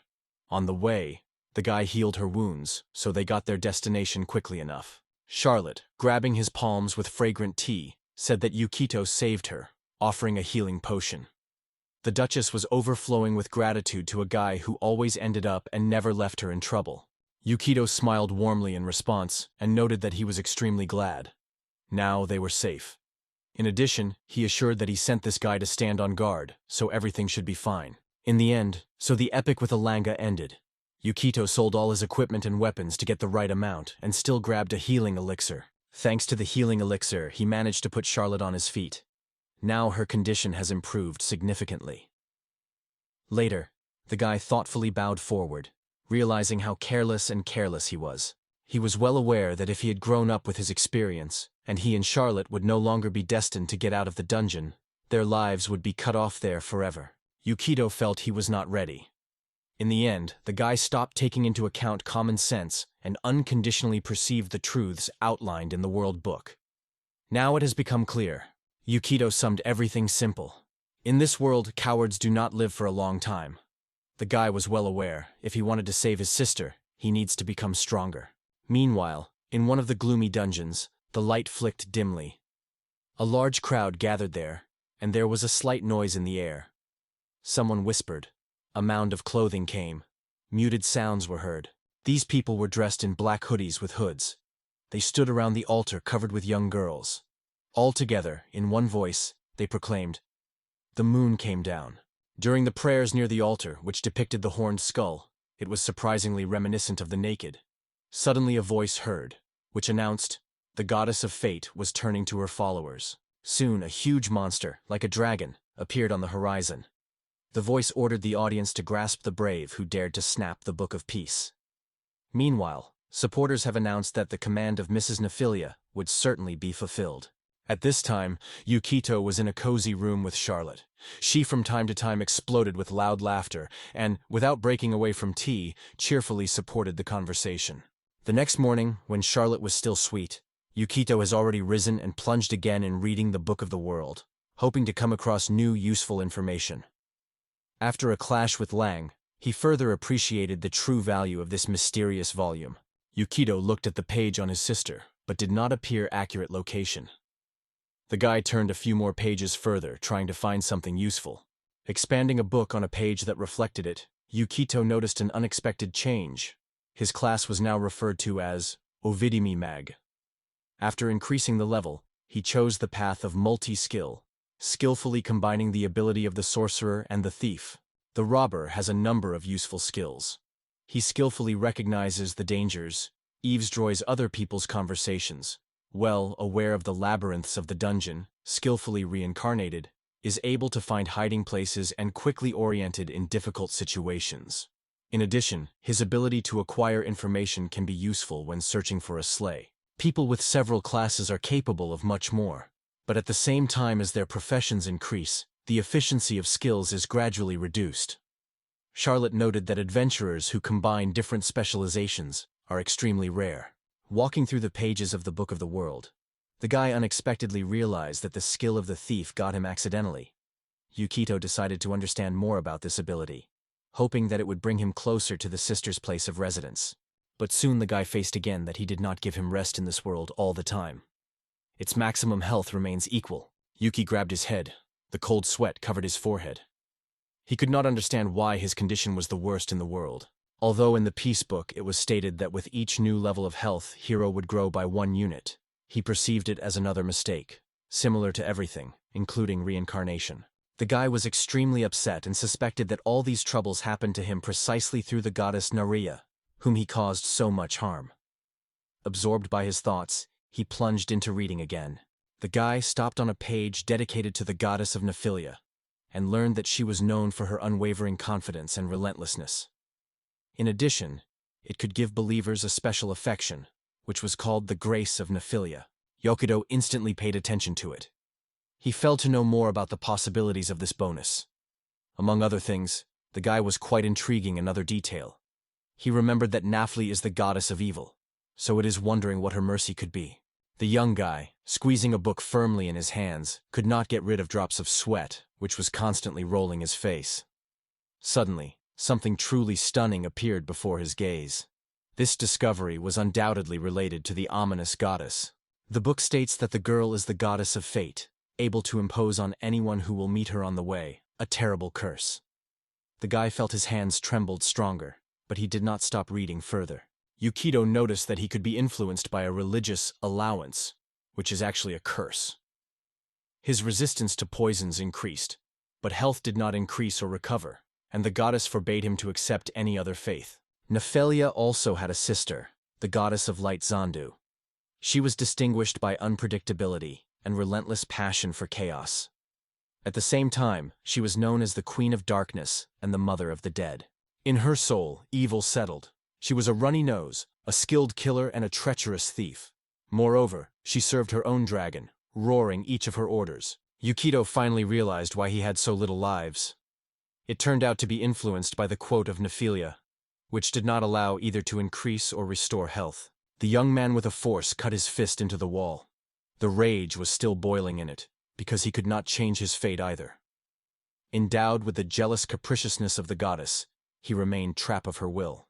On the way, the guy healed her wounds, so they got their destination quickly enough. Charlotte, grabbing his palms with fragrant tea, said that Yukito saved her, offering a healing potion. The Duchess was overflowing with gratitude to a guy who always ended up and never left her in trouble. Yukito smiled warmly in response and noted that he was extremely glad. Now they were safe. In addition, he assured that he sent this guy to stand on guard, so everything should be fine. In the end, so the epic with Alanga ended. Yukito sold all his equipment and weapons to get the right amount and still grabbed a healing elixir. Thanks to the healing elixir, he managed to put Charlotte on his feet. Now her condition has improved significantly. Later, the guy thoughtfully bowed forward, realizing how careless he was. He was well aware that if he had grown up with his experience, and he and Charlotte would no longer be destined to get out of the dungeon, their lives would be cut off there forever. Yukito felt he was not ready. In the end, the guy stopped taking into account common sense and unconditionally perceived the truths outlined in the World Book. Now it has become clear. Yukito summed everything simple. In this world, cowards do not live for a long time. The guy was well aware, if he wanted to save his sister, he needs to become stronger. Meanwhile, in one of the gloomy dungeons, the light flicked dimly. A large crowd gathered there, and there was a slight noise in the air. Someone whispered. A mound of clothing came. Muted sounds were heard. These people were dressed in black hoodies with hoods. They stood around the altar covered with young girls. All together, in one voice, they proclaimed, "The moon came down." During the prayers near the altar, which depicted the horned skull, it was surprisingly reminiscent of the naked. Suddenly a voice heard, which announced, the goddess of fate was turning to her followers. Soon a huge monster, like a dragon, appeared on the horizon. The voice ordered the audience to grasp the brave who dared to snap the Book of Peace. Meanwhile, supporters have announced that the command of Mrs. Nephilia would certainly be fulfilled. At this time, Yukito was in a cozy room with Charlotte. She from time to time exploded with loud laughter and, without breaking away from tea, cheerfully supported the conversation. The next morning, when Charlotte was still sweet, Yukito has already risen and plunged again in reading the Book of the World, hoping to come across new useful information. After a clash with Lang, he further appreciated the true value of this mysterious volume. Yukito looked at the page on his sister, but did not appear accurate location. The guy turned a few more pages further, trying to find something useful. Expanding a book on a page that reflected it, Yukito noticed an unexpected change. His class was now referred to as Ovidimi Mag. After increasing the level, he chose the path of multi-skill, skillfully combining the ability of the sorcerer and the thief. The robber has a number of useful skills. He skillfully recognizes the dangers, eavesdrops other people's conversations, well aware of the labyrinths of the dungeon, skillfully reincarnated, is able to find hiding places and quickly oriented in difficult situations. In addition, his ability to acquire information can be useful when searching for a sleigh. People with several classes are capable of much more. But at the same time as their professions increase, the efficiency of skills is gradually reduced. Charlotte noted that adventurers who combine different specializations are extremely rare. Walking through the pages of the Book of the World, the guy unexpectedly realized that the skill of the thief got him accidentally. Yukito decided to understand more about this ability, hoping that it would bring him closer to the sister's place of residence. But soon the guy faced again that he did not give him rest in this world all the time. Its maximum health remains equal. Yuki grabbed his head. The cold sweat covered his forehead. He could not understand why his condition was the worst in the world. Although in the Peace Book it was stated that with each new level of health, hero would grow by 1 unit, he perceived it as another mistake, similar to everything, including reincarnation. The guy was extremely upset and suspected that all these troubles happened to him precisely through the goddess Naria, whom he caused so much harm. Absorbed by his thoughts, he plunged into reading again. The guy stopped on a page dedicated to the goddess of Nephilia, and learned that she was known for her unwavering confidence and relentlessness. In addition, it could give believers a special affection, which was called the Grace of Nephilia. Yukito instantly paid attention to it. He fell to know more about the possibilities of this bonus. Among other things, the guy was quite intriguing another detail. He remembered that Nafli is the goddess of evil, so it is wondering what her mercy could be. The young guy, squeezing a book firmly in his hands, could not get rid of drops of sweat, which was constantly rolling his face. Suddenly, something truly stunning appeared before his gaze. This discovery was undoubtedly related to the ominous goddess. The book states that the girl is the goddess of fate, able to impose on anyone who will meet her on the way a terrible curse. The guy felt his hands trembled stronger, but he did not stop reading further. Yukito noticed that he could be influenced by a religious allowance, which is actually a curse. His resistance to poisons increased, but health did not increase or recover, and the goddess forbade him to accept any other faith. Nephilia also had a sister, the goddess of light Zandu. She was distinguished by unpredictability and relentless passion for chaos. At the same time, she was known as the Queen of Darkness and the Mother of the Dead. In her soul, evil settled. She was a runny nose, a skilled killer, and a treacherous thief. Moreover, she served her own dragon, roaring each of her orders. Yukito finally realized why he had so little lives. It turned out to be influenced by the quote of Nephilia, which did not allow either to increase or restore health. The young man with a force cut his fist into the wall. The rage was still boiling in it, because he could not change his fate either. Endowed with the jealous capriciousness of the goddess, he remained trap of her will.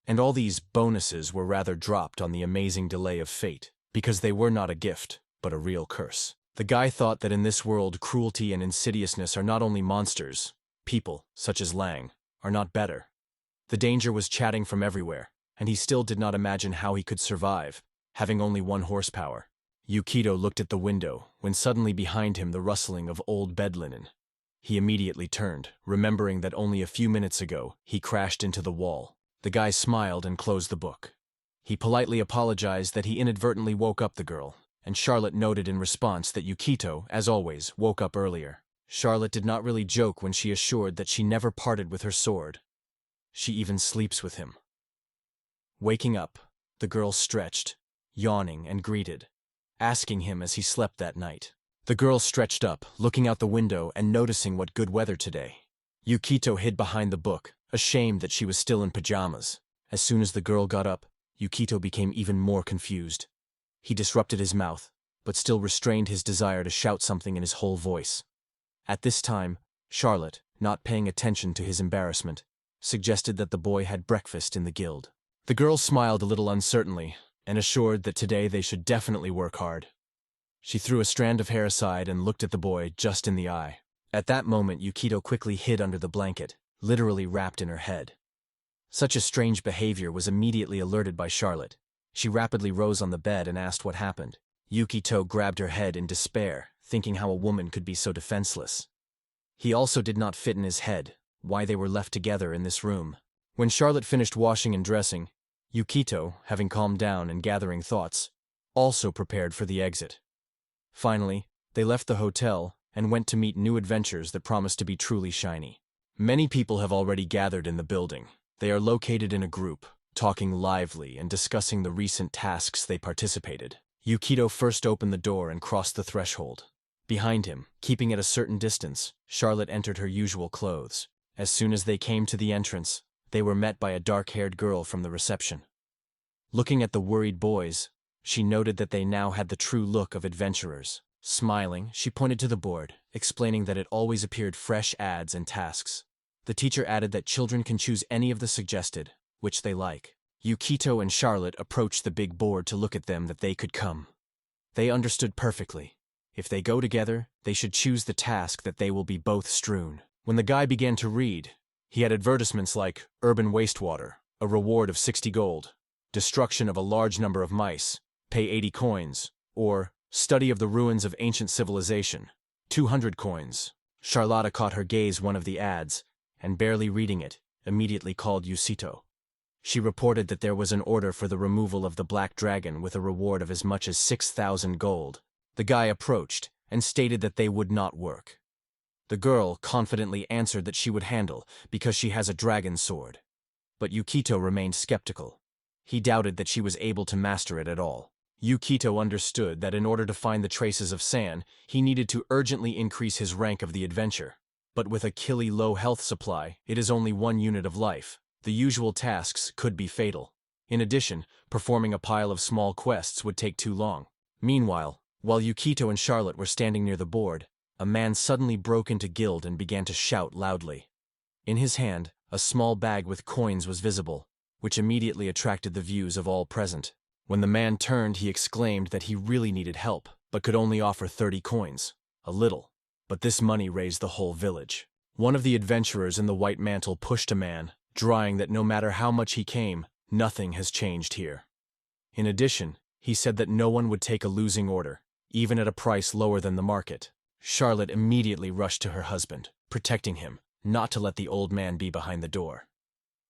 And all these bonuses were rather dropped on the amazing delay of fate, because they were not a gift, but a real curse. The guy thought that in this world cruelty and insidiousness are not only monsters, people, such as Lang, are not better. The danger was chatting from everywhere, and he still did not imagine how he could survive, having only 1 horsepower. Yukito looked at the window, when suddenly behind him the rustling of old bed linen. He immediately turned, remembering that only a few minutes ago he crashed into the wall. The guy smiled and closed the book. He politely apologized that he inadvertently woke up the girl, and Charlotte noted in response that Yukito, as always, woke up earlier. Charlotte did not really joke when she assured that she never parted with her sword. She even sleeps with him. Waking up, the girl stretched, yawning, and greeted, asking him as he slept that night. The girl stretched up, looking out the window and noticing what good weather today. Yukito hid behind the book, ashamed that she was still in pajamas. As soon as the girl got up, Yukito became even more confused. He disrupted his mouth, but still restrained his desire to shout something in his whole voice. At this time, Charlotte, not paying attention to his embarrassment, suggested that the boy had breakfast in the guild. The girl smiled a little uncertainly and assured that today they should definitely work hard. She threw a strand of hair aside and looked at the boy just in the eye. At that moment, Yukito quickly hid under the blanket, literally wrapped in her head. Such a strange behavior was immediately alerted by Charlotte. She rapidly rose on the bed and asked what happened. Yukito grabbed her head in despair, thinking how a woman could be so defenseless. He also did not fit in his head why they were left together in this room. When Charlotte finished washing and dressing, Yukito, having calmed down and gathering thoughts, also prepared for the exit. Finally, they left the hotel and went to meet new adventures that promised to be truly shiny. Many people have already gathered in the building. They are located in a group, talking lively and discussing the recent tasks they participated. Yukito first opened the door and crossed the threshold. Behind him, keeping at a certain distance, Charlotte entered her usual clothes. As soon as they came to the entrance, they were met by a dark-haired girl from the reception. Looking at the worried boys, she noted that they now had the true look of adventurers. Smiling, she pointed to the board, explaining that it always appeared fresh ads and tasks. The teacher added that children can choose any of the suggested, which they like. Yukito and Charlotte approached the big board to look at them that they could come. They understood perfectly. If they go together, they should choose the task that they will be both strewn. When the guy began to read, he had advertisements like urban wastewater, a reward of 60 gold, destruction of a large number of mice, pay 80 coins, or study of the ruins of ancient civilization, 200 coins. Charlotte caught her gaze one of the ads, and barely reading it, immediately called Yukito. She reported that there was an order for the removal of the black dragon with a reward of as much as 6,000 gold. The guy approached and stated that they would not work. The girl confidently answered that she would handle because she has a dragon sword. But Yukito remained skeptical. He doubted that she was able to master it at all. Yukito understood that in order to find the traces of San, he needed to urgently increase his rank of the adventure. But with a killy low health supply, it is only 1 unit of life. The usual tasks could be fatal. In addition, performing a pile of small quests would take too long. Meanwhile, while Yukito and Charlotte were standing near the board, a man suddenly broke into guild and began to shout loudly. In his hand, a small bag with coins was visible, which immediately attracted the views of all present. When the man turned, he exclaimed that he really needed help, but could only offer 30 coins. A little. But this money raised the whole village. One of the adventurers in the white mantle pushed a man, drawing that no matter how much he came, nothing has changed here. In addition, he said that no one would take a losing order, even at a price lower than the market. Charlotte immediately rushed to her husband, protecting him, not to let the old man be behind the door.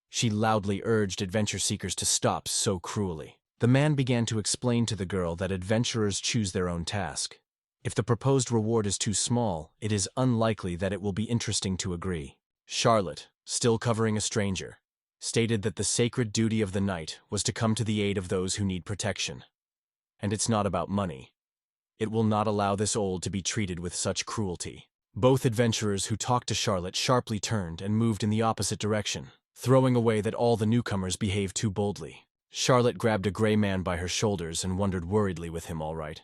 She loudly urged adventure seekers to stop so cruelly. The man began to explain to the girl that adventurers choose their own task. If the proposed reward is too small, it is unlikely that it will be interesting to agree. Charlotte, still covering a stranger, stated that the sacred duty of the night was to come to the aid of those who need protection. And it's not about money. It will not allow this old to be treated with such cruelty. Both adventurers who talked to Charlotte sharply turned and moved in the opposite direction, throwing away that all the newcomers behaved too boldly. Charlotte grabbed a gray man by her shoulders and wondered worriedly with him all right.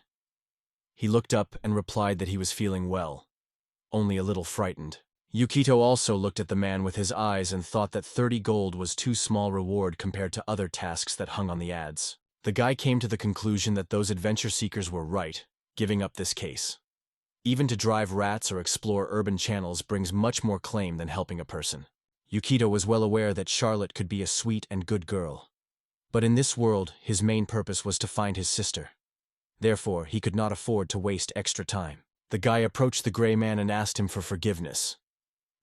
He looked up and replied that he was feeling well, only a little frightened. Yukito also looked at the man with his eyes and thought that 30 gold was too small reward compared to other tasks that hung on the ads. The guy came to the conclusion that those adventure seekers were right, giving up this case. Even to drive rats or explore urban channels brings much more claim than helping a person. Yukito was well aware that Charlotte could be a sweet and good girl. But in this world, his main purpose was to find his sister. Therefore, he could not afford to waste extra time. The guy approached the gray man and asked him for forgiveness.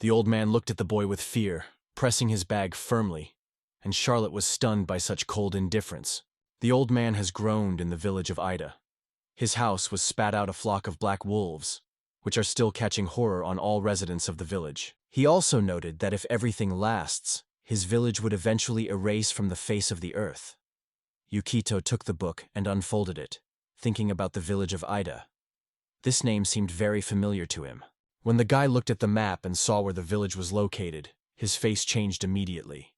The old man looked at the boy with fear, pressing his bag firmly, and Charlotte was stunned by such cold indifference. The old man has groaned in the village of Ida. His house was spat out a flock of black wolves, which are still catching horror on all residents of the village. He also noted that if everything lasts, his village would eventually erase from the face of the earth. Yukito took the book and unfolded it, thinking about the village of Ida. This name seemed very familiar to him. When the guy looked at the map and saw where the village was located, his face changed immediately.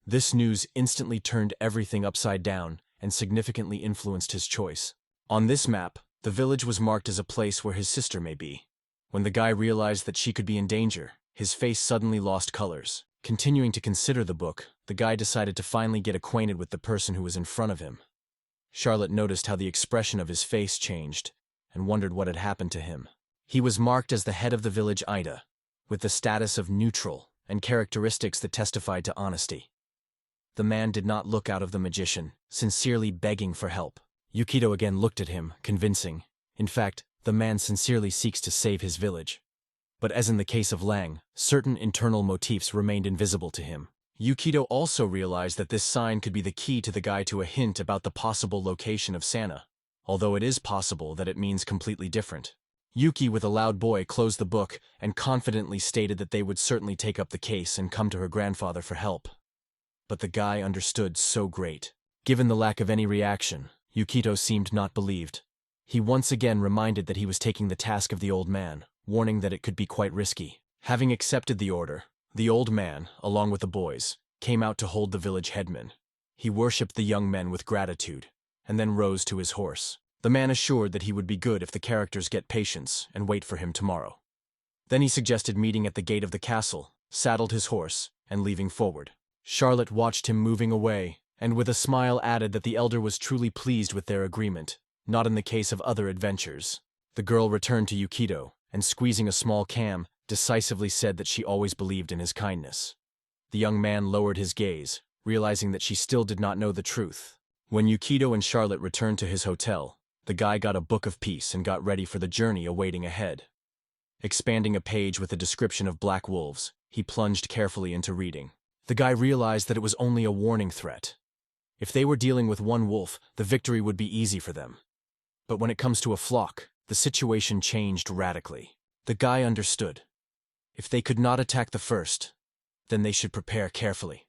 This news instantly turned everything upside down and significantly influenced his choice. On this map, the village was marked as a place where his sister may be. When the guy realized that she could be in danger, his face suddenly lost colors. Continuing to consider the book, the guy decided to finally get acquainted with the person who was in front of him. Charlotte noticed how the expression of his face changed and wondered what had happened to him. He was marked as the head of the village Ida, with the status of neutral and characteristics that testified to honesty. The man did not look out of the magician, sincerely begging for help. Yukito again looked at him, convincing. In fact, the man sincerely seeks to save his village. But as in the case of Lang, certain internal motifs remained invisible to him. Yukito also realized that this sign could be the key to the guy to a hint about the possible location of Sana, although it is possible that it means completely different. Yuki, with a loud boy, closed the book and confidently stated that they would certainly take up the case and come to her grandfather for help. But the guy understood so great. Given the lack of any reaction, Yukito seemed not believed. He once again reminded that he was taking the task of the old man, warning that it could be quite risky. Having accepted the order, the old man, along with the boys, came out to hold the village headman. He worshipped the young men with gratitude, and then rose to his horse. The man assured that he would be good if the characters get patience and wait for him tomorrow. Then he suggested meeting at the gate of the castle, saddled his horse, and leaving forward. Charlotte watched him moving away, and with a smile added that the elder was truly pleased with their agreement, not in the case of other adventures. The girl returned to Yukito, and squeezing a small cam, decisively said that she always believed in his kindness. The young man lowered his gaze, realizing that she still did not know the truth. When Yukito and Charlotte returned to his hotel, the guy got a book of peace and got ready for the journey awaiting ahead. Expanding a page with a description of black wolves, he plunged carefully into reading. The guy realized that it was only a warning threat. If they were dealing with one wolf, the victory would be easy for them. But when it comes to a flock, the situation changed radically. The guy understood. If they could not attack the first, then they should prepare carefully.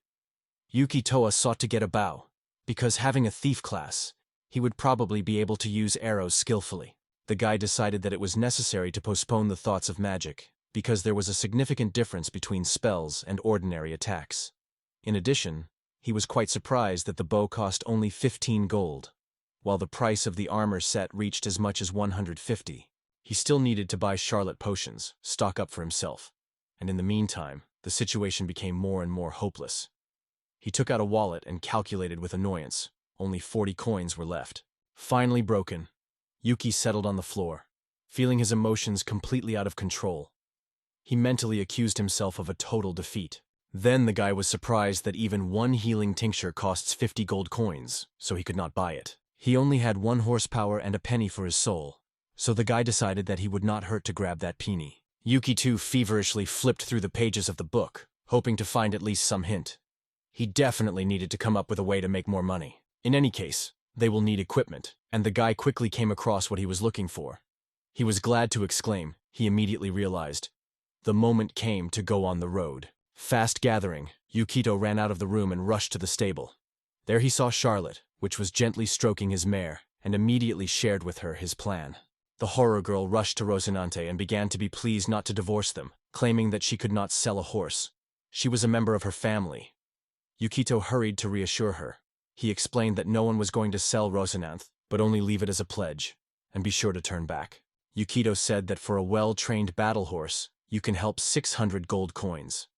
Yuki Toa sought to get a bow, because having a thief class, he would probably be able to use arrows skillfully. The guy decided that it was necessary to postpone the thoughts of magic, because there was a significant difference between spells and ordinary attacks. In addition, he was quite surprised that the bow cost only 15 gold, while the price of the armor set reached as much as 150. He still needed to buy Charlotte potions, stock up for himself, and in the meantime, the situation became more and more hopeless. He took out a wallet and calculated with annoyance. Only 40 coins were left. Finally broken, Yuki settled on the floor, feeling his emotions completely out of control. He mentally accused himself of a total defeat. Then the guy was surprised that even one healing tincture costs 50 gold coins, so he could not buy it. He only had 1 horsepower and a penny for his soul, so the guy decided that he would not hurt to grab that penny. Yuki too feverishly flipped through the pages of the book, hoping to find at least some hint. He definitely needed to come up with a way to make more money. In any case, they will need equipment, and the guy quickly came across what he was looking for. He was glad to exclaim. He immediately realized. The moment came to go on the road. Fast gathering, Yukito ran out of the room and rushed to the stable. There he saw Charlotte, which was gently stroking his mare, and immediately shared with her his plan. The horror girl rushed to Rocinante and began to be pleased not to divorce them, claiming that she could not sell a horse. She was a member of her family. Yukito hurried to reassure her. He explained that no one was going to sell Rocinante, but only leave it as a pledge, and be sure to turn back. Yukito said that for a well-trained battle horse, you can help 600 gold coins.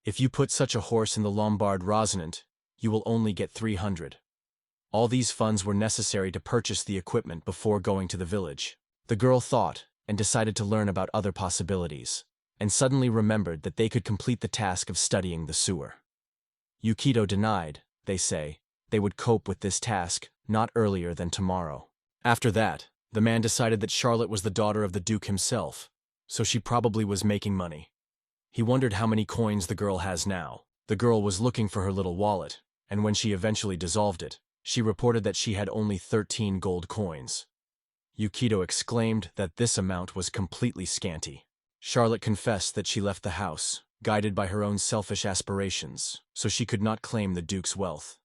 If you put such a horse in the Lombard Rocinante, you will only get 300. All these funds were necessary to purchase the equipment before going to the village. The girl thought and decided to learn about other possibilities, and suddenly remembered that they could complete the task of studying the sewer. Yukito denied, they say, they would cope with this task not earlier than tomorrow. After that, the man decided that Charlotte was the daughter of the Duke himself, so she probably was making money. He wondered how many coins the girl has now. The girl was looking for her little wallet, and when she eventually dissolved it, she reported that she had only 13 gold coins. Yukito exclaimed that this amount was completely scanty. Charlotte confessed that she left the house, guided by her own selfish aspirations, so she could not claim the Duke's wealth.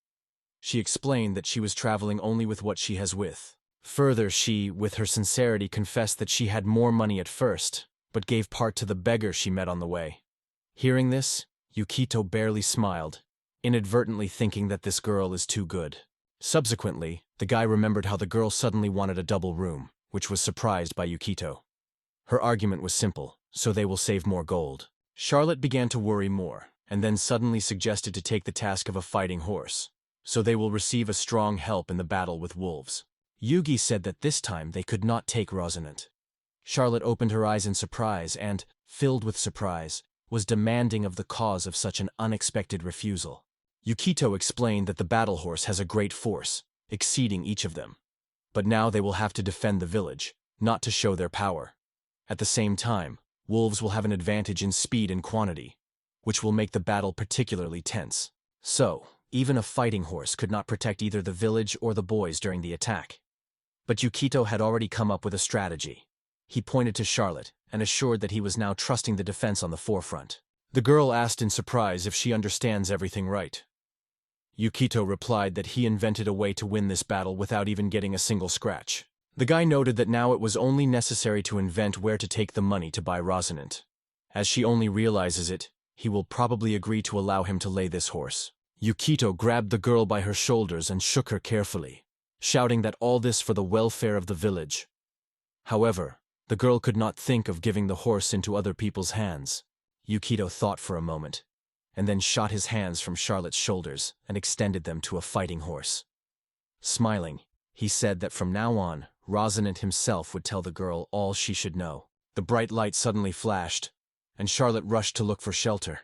She explained that she was traveling only with what she has with. Further, she, with her sincerity, confessed that she had more money at first, but gave part to the beggar she met on the way. Hearing this, Yukito barely smiled, inadvertently thinking that this girl is too good. Subsequently, the guy remembered how the girl suddenly wanted a double room, which was surprised by Yukito. Her argument was simple, so they will save more gold. Charlotte began to worry more, and then suddenly suggested to take the task of a fighting horse, so they will receive a strong help in the battle with wolves. Yugi said that this time they could not take Rocinante. Charlotte opened her eyes in surprise and, filled with surprise, was demanding of the cause of such an unexpected refusal. Yukito explained that the battle horse has a great force, exceeding each of them. But now they will have to defend the village, not to show their power. At the same time, wolves will have an advantage in speed and quantity, which will make the battle particularly tense. So, even a fighting horse could not protect either the village or the boys during the attack. But Yukito had already come up with a strategy. He pointed to Charlotte and assured that he was now trusting the defense on the forefront. The girl asked in surprise if she understands everything right. Yukito replied that he invented a way to win this battle without even getting a single scratch. The guy noted that now it was only necessary to invent where to take the money to buy Rocinante. As she only realizes it, he will probably agree to allow him to lay this horse. Yukito grabbed the girl by her shoulders and shook her carefully, shouting that all this for the welfare of the village. However, the girl could not think of giving the horse into other people's hands. Yukito thought for a moment, and then shot his hands from Charlotte's shoulders and extended them to a fighting horse. Smiling, he said that from now on, Rocinante himself would tell the girl all she should know. The bright light suddenly flashed, and Charlotte rushed to look for shelter.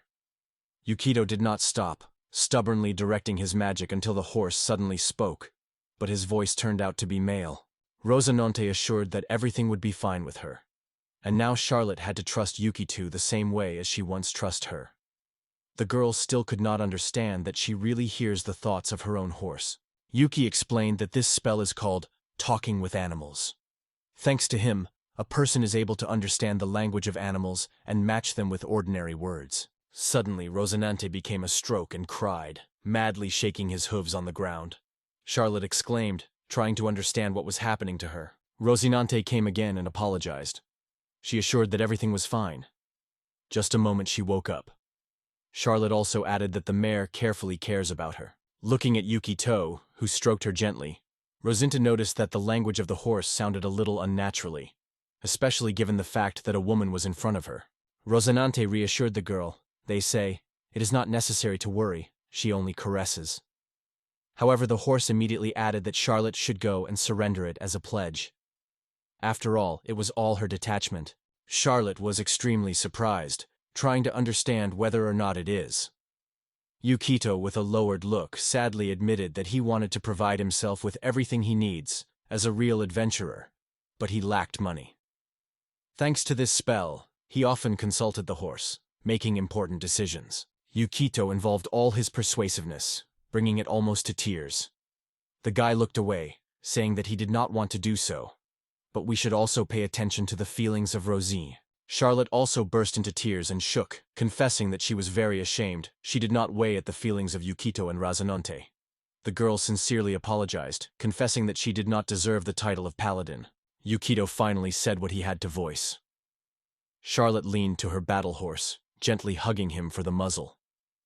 Yukito did not stop, stubbornly directing his magic until the horse suddenly spoke, but his voice turned out to be male. Rocinante assured that everything would be fine with her, and now Charlotte had to trust Yukito the same way as she once trusted her. The girl still could not understand that she really hears the thoughts of her own horse. Yuki explained that this spell is called Talking with Animals. Thanks to him, a person is able to understand the language of animals and match them with ordinary words. Suddenly, Rocinante became a stroke and cried, madly shaking his hooves on the ground. Charlotte exclaimed, trying to understand what was happening to her. Rocinante came again and apologized. She assured that everything was fine. Just a moment she woke up. Charlotte also added that the mare carefully cares about her. Looking at Yukito, who stroked her gently, Rocinante noticed that the language of the horse sounded a little unnaturally, especially given the fact that a woman was in front of her. Rocinante reassured the girl. They say, it is not necessary to worry, she only caresses. However, the horse immediately added that Charlotte should go and surrender it as a pledge. After all, it was all her detachment. Charlotte was extremely surprised, trying to understand whether or not it is. Yukito, with a lowered look, sadly admitted that he wanted to provide himself with everything he needs as a real adventurer, but he lacked money. Thanks to this spell, he often consulted the horse, making important decisions. Yukito involved all his persuasiveness, bringing it almost to tears. The guy looked away, saying that he did not want to do so, but we should also pay attention to the feelings of Rosie. Charlotte also burst into tears and shook, confessing that she was very ashamed. She did not weigh at the feelings of Yukito and Rocinante. The girl sincerely apologized, confessing that she did not deserve the title of paladin. Yukito finally said what he had to voice. Charlotte leaned to her battle horse, gently hugging him for the muzzle.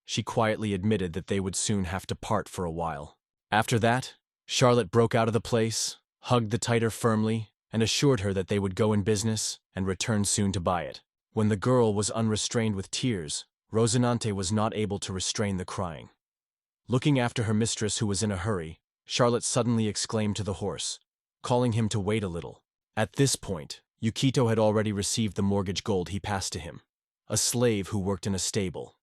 She quietly admitted that they would soon have to part for a while. After that, Charlotte broke out of the place, hugged the tighter firmly, and assured her that they would go in business and return soon to buy it. When the girl was unrestrained with tears, Rosinante was not able to restrain the crying. Looking after her mistress who was in a hurry, Charlotte suddenly exclaimed to the horse, calling him to wait a little. At this point, Yukito had already received the mortgage gold he passed to him, a slave who worked in a stable.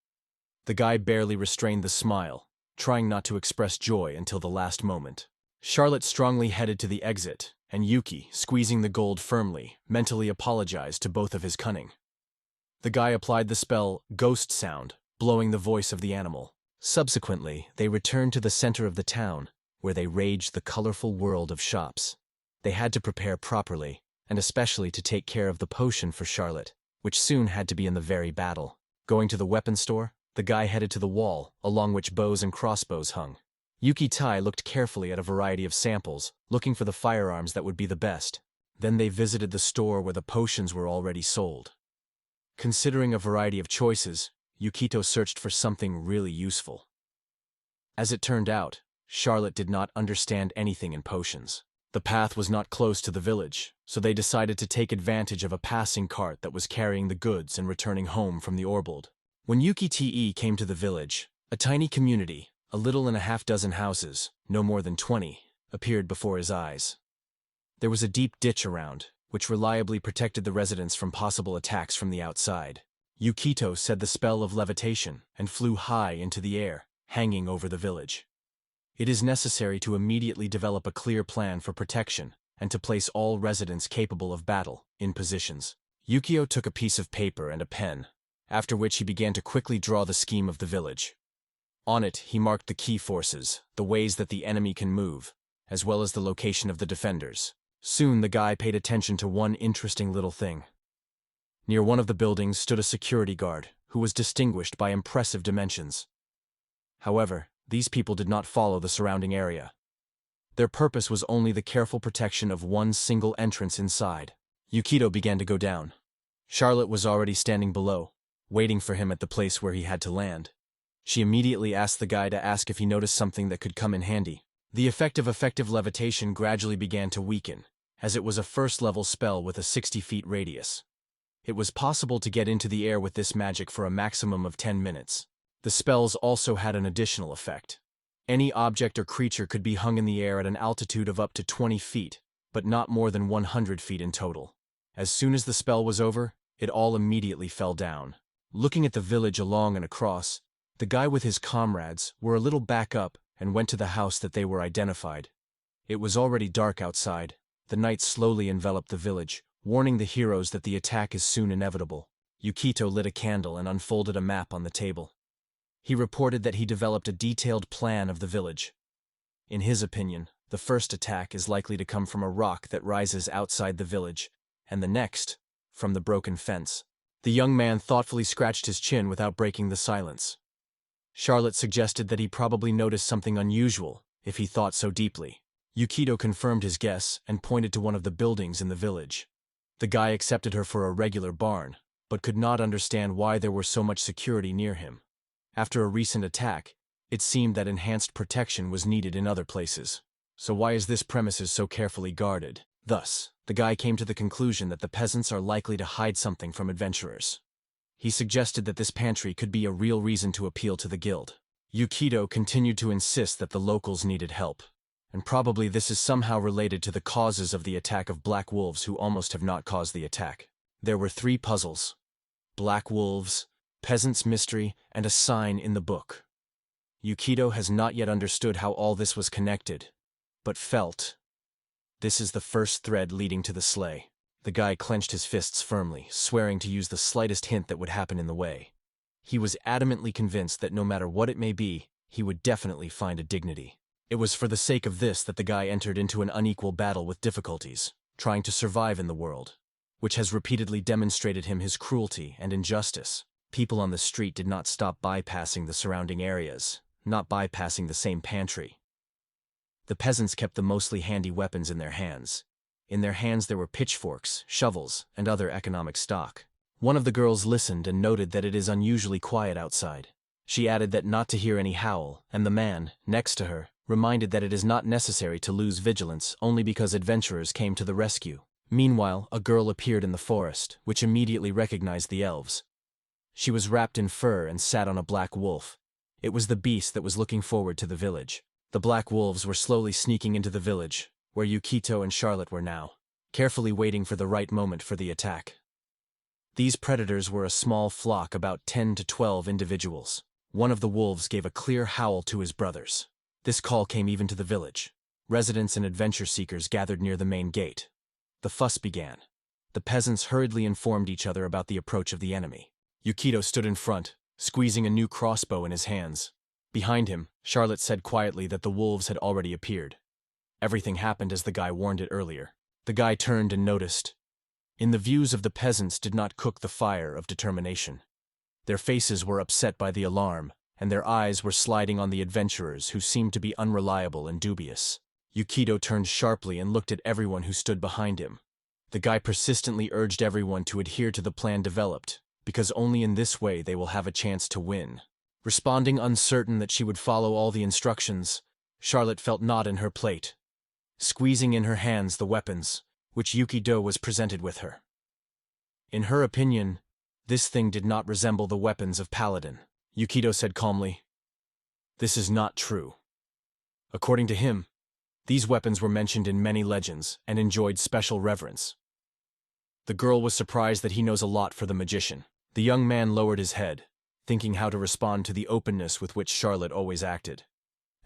The guy barely restrained the smile, trying not to express joy until the last moment. Charlotte strongly headed to the exit, and Yuki, squeezing the gold firmly, mentally apologized to both of his cunning. The guy applied the spell Ghost Sound, blowing the voice of the animal. Subsequently, they returned to the center of the town, where they raged the colorful world of shops. They had to prepare properly, and especially to take care of the potion for Charlotte, which soon had to be in the very battle. Going to the weapon store, the guy headed to the wall, along which bows and crossbows hung. Yuki Tai looked carefully at a variety of samples, looking for the firearms that would be the best. Then they visited the store where the potions were already sold. Considering a variety of choices, Yukito searched for something really useful. As it turned out, Charlotte did not understand anything in potions. The path was not close to the village, so they decided to take advantage of a passing cart that was carrying the goods and returning home from the Orbold. When Yuki Te came to the village, a tiny community, a little and a half dozen houses, no more than 20, appeared before his eyes. There was a deep ditch around, which reliably protected the residents from possible attacks from the outside. Yukito said the spell of levitation and flew high into the air, hanging over the village. It is necessary to immediately develop a clear plan for protection and to place all residents capable of battle in positions. Yukio took a piece of paper and a pen, after which he began to quickly draw the scheme of the village. On it, he marked the key forces, the ways that the enemy can move, as well as the location of the defenders. Soon the guy paid attention to one interesting little thing. Near one of the buildings stood a security guard, who was distinguished by impressive dimensions. However, these people did not follow the surrounding area. Their purpose was only the careful protection of one single entrance inside. Yukito began to go down. Charlotte was already standing below, waiting for him at the place where he had to land. She immediately asked the guy to ask if he noticed something that could come in handy. The effect of effective levitation gradually began to weaken, as it was a first-level spell with a 60-feet radius. It was possible to get into the air with this magic for a maximum of 10 minutes. The spells also had an additional effect. Any object or creature could be hung in the air at an altitude of up to 20 feet, but not more than 100 feet in total. As soon as the spell was over, it all immediately fell down. Looking at the village along and across, the guy with his comrades were a little back up and went to the house that they were identified. It was already dark outside. The night slowly enveloped the village, warning the heroes that the attack is soon inevitable. Yukito lit a candle and unfolded a map on the table. He reported that he developed a detailed plan of the village. In his opinion, the first attack is likely to come from a rock that rises outside the village, and the next, from the broken fence. The young man thoughtfully scratched his chin without breaking the silence. Charlotte suggested that he probably noticed something unusual, if he thought so deeply. Yukito confirmed his guess and pointed to one of the buildings in the village. The guy accepted her for a regular barn, but could not understand why there were so much security near him. After a recent attack, it seemed that enhanced protection was needed in other places. So why is this premises so carefully guarded? Thus, the guy came to the conclusion that the peasants are likely to hide something from adventurers. He suggested that this pantry could be a real reason to appeal to the guild. Yukito continued to insist that the locals needed help, and probably this is somehow related to the causes of the attack of black wolves who almost have not caused the attack. There were 3 puzzles: black wolves, peasant's mystery, and a sign in the book. Yukito has not yet understood how all this was connected, but felt. This is the first thread leading to the slay. The guy clenched his fists firmly, swearing to use the slightest hint that would happen in the way. He was adamantly convinced that no matter what it may be, he would definitely find a dignity. It was for the sake of this that the guy entered into an unequal battle with difficulties, trying to survive in the world, which has repeatedly demonstrated him his cruelty and injustice. People on the street did not stop bypassing the surrounding areas, not bypassing the same pantry. The peasants kept the mostly handy weapons in their hands. In their hands there were pitchforks, shovels, and other economic stock. One of the girls listened and noted that it is unusually quiet outside. She added that not to hear any howl, and the man, next to her, reminded that it is not necessary to lose vigilance only because adventurers came to the rescue. Meanwhile, a girl appeared in the forest, which immediately recognized the elves. She was wrapped in fur and sat on a black wolf. It was the beast that was looking forward to the village. The black wolves were slowly sneaking into the village, where Yukito and Charlotte were now, carefully waiting for the right moment for the attack. These predators were a small flock, about 10 to 12 individuals. One of the wolves gave a clear howl to his brothers. This call came even to the village. Residents and adventure seekers gathered near the main gate. The fuss began. The peasants hurriedly informed each other about the approach of the enemy. Yukito stood in front, squeezing a new crossbow in his hands. Behind him, Charlotte said quietly that the wolves had already appeared. Everything happened as the guy warned it earlier. The guy turned and noticed. In the views of the peasants did not cook the fire of determination. Their faces were upset by the alarm, and their eyes were sliding on the adventurers who seemed to be unreliable and dubious. Yukito turned sharply and looked at everyone who stood behind him. The guy persistently urged everyone to adhere to the plan developed, because only in this way they will have a chance to win. Responding uncertain that she would follow all the instructions, Charlotte felt not in her plate, squeezing in her hands the weapons, which Yukito was presented with her. In her opinion, this thing did not resemble the weapons of Paladin. Yukito said calmly, "This is not true." According to him, these weapons were mentioned in many legends and enjoyed special reverence. The girl was surprised that he knows a lot for the magician. The young man lowered his head, thinking how to respond to the openness with which Charlotte always acted.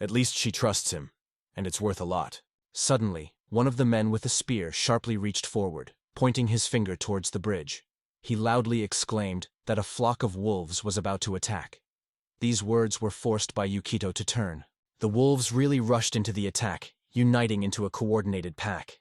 At least she trusts him, and it's worth a lot. Suddenly, one of the men with a spear sharply reached forward, pointing his finger towards the bridge. He loudly exclaimed that a flock of wolves was about to attack. These words were forced by Yukito to turn. The wolves really rushed into the attack, uniting into a coordinated pack.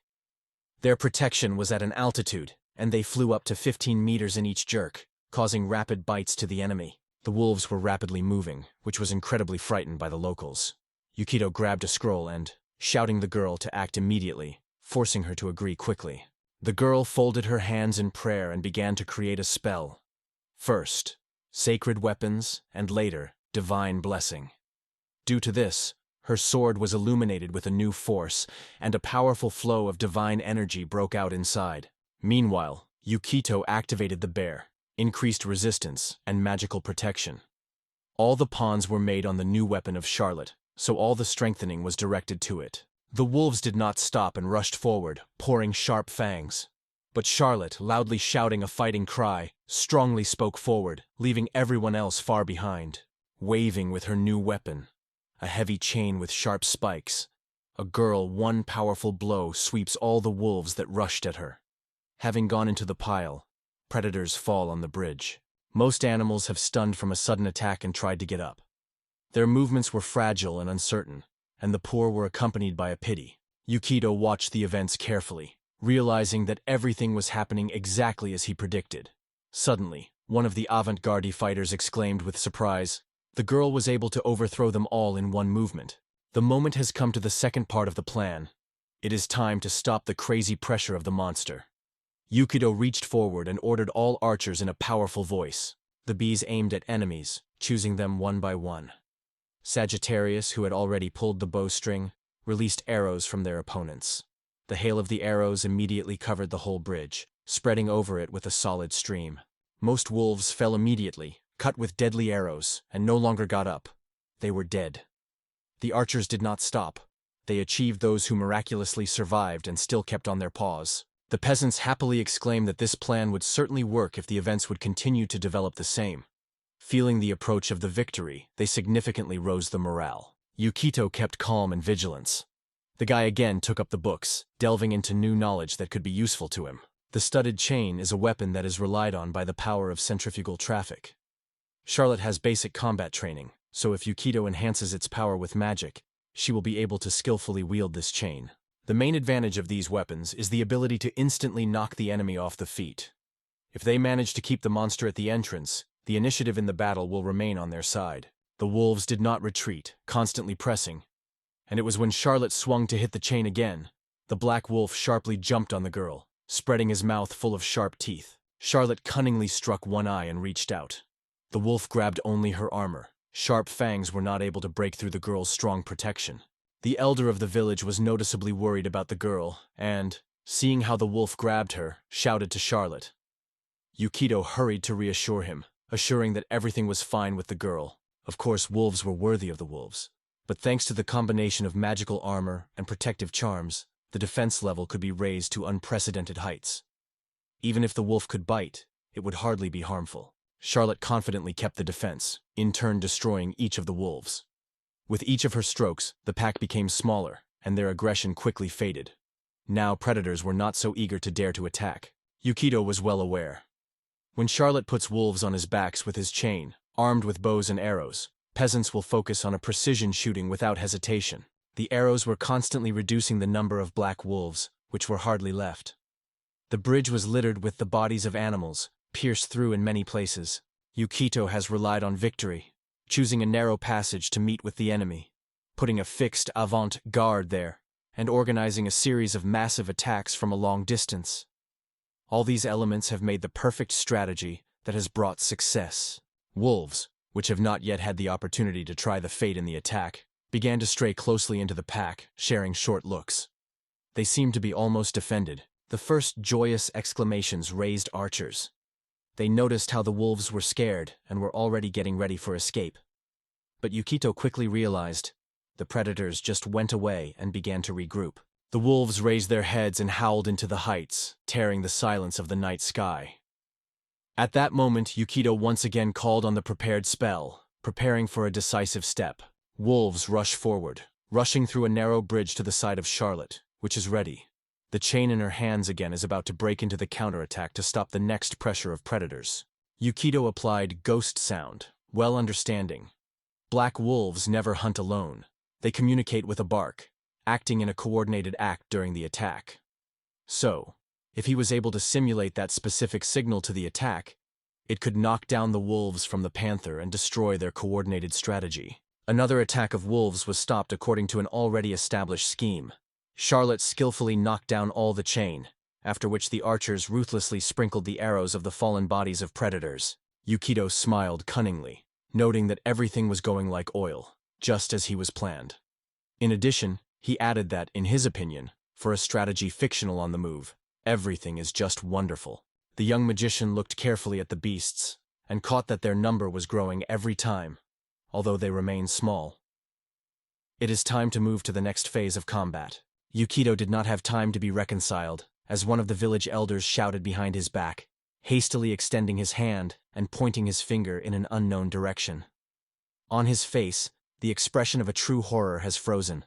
Their protection was at an altitude, and they flew up to 15 meters in each jerk, causing rapid bites to the enemy. The wolves were rapidly moving, which was incredibly frightened by the locals. Yukito grabbed a scroll and, shouting the girl to act immediately, forcing her to agree quickly. The girl folded her hands in prayer and began to create a spell. First, sacred weapons, and later, divine blessing. Due to this, her sword was illuminated with a new force, and a powerful flow of divine energy broke out inside. Meanwhile, Yukito activated the bear, increased resistance, and magical protection. All the pawns were made on the new weapon of Charlotte, so all the strengthening was directed to it. The wolves did not stop and rushed forward, pouring sharp fangs. But Charlotte, loudly shouting a fighting cry, strongly spoke forward, leaving everyone else far behind. Waving with her new weapon, a heavy chain with sharp spikes, a girl one powerful blow sweeps all the wolves that rushed at her. Having gone into the pile, predators fall on the bridge. Most animals have stunned from a sudden attack and tried to get up. Their movements were fragile and uncertain, and the poor were accompanied by a pity. Yukito watched the events carefully, realizing that everything was happening exactly as he predicted. Suddenly, one of the avant-garde fighters exclaimed with surprise, "The girl was able to overthrow them all in one movement. The moment has come to the second part of the plan. It is time to stop the crazy pressure of the monster." Yukito reached forward and ordered all archers in a powerful voice. The bees aimed at enemies, choosing them one by one. Sagittarius, who had already pulled the bowstring, released arrows from their opponents. The hail of the arrows immediately covered the whole bridge, spreading over it with a solid stream. Most wolves fell immediately, cut with deadly arrows, and no longer got up. They were dead. The archers did not stop. They achieved those who miraculously survived and still kept on their paws. The peasants happily exclaimed that this plan would certainly work if the events would continue to develop the same. Feeling the approach of the victory, they significantly rose the morale. Yukito kept calm and vigilance. The guy again took up the books, delving into new knowledge that could be useful to him. The studded chain is a weapon that is relied on by the power of centrifugal traffic. Charlotte has basic combat training, so if Yukito enhances its power with magic, she will be able to skillfully wield this chain. The main advantage of these weapons is the ability to instantly knock the enemy off the feet. If they manage to keep the monster at the entrance, the initiative in the battle will remain on their side. The wolves did not retreat, constantly pressing, and it was when Charlotte swung to hit the chain again, The black wolf sharply jumped on the girl, spreading his mouth full of sharp teeth. Charlotte cunningly struck one eye and reached out. The wolf grabbed only her armor. Sharp fangs were not able to break through the girl's strong protection. The elder of the village was noticeably worried about the girl and, seeing how the wolf grabbed her, shouted to Charlotte. Yukito hurried to reassure him, assuring that everything was fine with the girl. Of course, wolves were worthy of the wolves. But thanks to the combination of magical armor and protective charms, the defense level could be raised to unprecedented heights. Even if the wolf could bite, it would hardly be harmful. Charlotte confidently kept the defense, in turn destroying each of the wolves. With each of her strokes, the pack became smaller, and their aggression quickly faded. Now predators were not so eager to dare to attack. Yukito was well aware. When Charlotte puts wolves on his backs with his chain, armed with bows and arrows, peasants will focus on a precision shooting without hesitation. The arrows were constantly reducing the number of black wolves, which were hardly left. The bridge was littered with the bodies of animals, pierced through in many places. Yukito has relied on victory, choosing a narrow passage to meet with the enemy, putting a fixed avant-garde there, and organizing a series of massive attacks from a long distance. All these elements have made the perfect strategy that has brought success. Wolves, which have not yet had the opportunity to try the fate in the attack, began to stray closely into the pack, sharing short looks. They seemed to be almost defended. The first joyous exclamations raised archers. They noticed how the wolves were scared and were already getting ready for escape. But Yukito quickly realized the predators just went away and began to regroup. The wolves raised their heads and howled into the heights, tearing the silence of the night sky. At that moment, Yukito once again called on the prepared spell, preparing for a decisive step. Wolves rush forward, rushing through a narrow bridge to the side of Charlotte, which is ready. The chain in her hands again is about to break into the counterattack to stop the next pressure of predators. Yukito applied ghost sound, well understanding. Black wolves never hunt alone. They communicate with a bark, acting in a coordinated act during the attack. So, if he was able to simulate that specific signal to the attack, it could knock down the wolves from the panther and destroy their coordinated strategy. Another attack of wolves was stopped according to an already established scheme. Charlotte skillfully knocked down all the chain, after which the archers ruthlessly sprinkled the arrows of the fallen bodies of predators. Yukito smiled cunningly, noting that everything was going like oil, just as he was planned. In addition, he added that, in his opinion, for a strategy fictional on the move, everything is just wonderful. The young magician looked carefully at the beasts, and caught that their number was growing every time, although they remained small. It is time to move to the next phase of combat. Yukito did not have time to be reconciled, as one of the village elders shouted behind his back, hastily extending his hand and pointing his finger in an unknown direction. On his face, the expression of a true horror has frozen.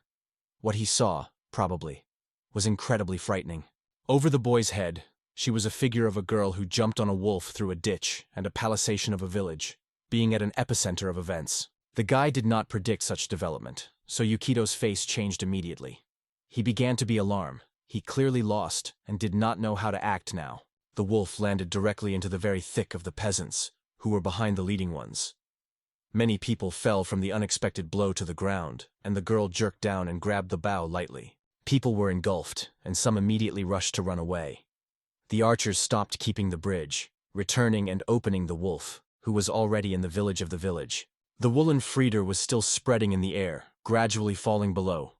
What he saw, probably, was incredibly frightening. Over the boy's head, she was a figure of a girl who jumped on a wolf through a ditch and a palisade of a village, being at an epicenter of events. The guy did not predict such development, so Yukito's face changed immediately. He began to be alarmed. He clearly lost and did not know how to act now. The wolf landed directly into the very thick of the peasants, who were behind the leading ones. Many people fell from the unexpected blow to the ground, and the girl jerked down and grabbed the bough lightly. People were engulfed, and some immediately rushed to run away. The archers stopped keeping the bridge, returning and opening the wolf, who was already in the village of the village. The woolen frieder was still spreading in the air, gradually falling below.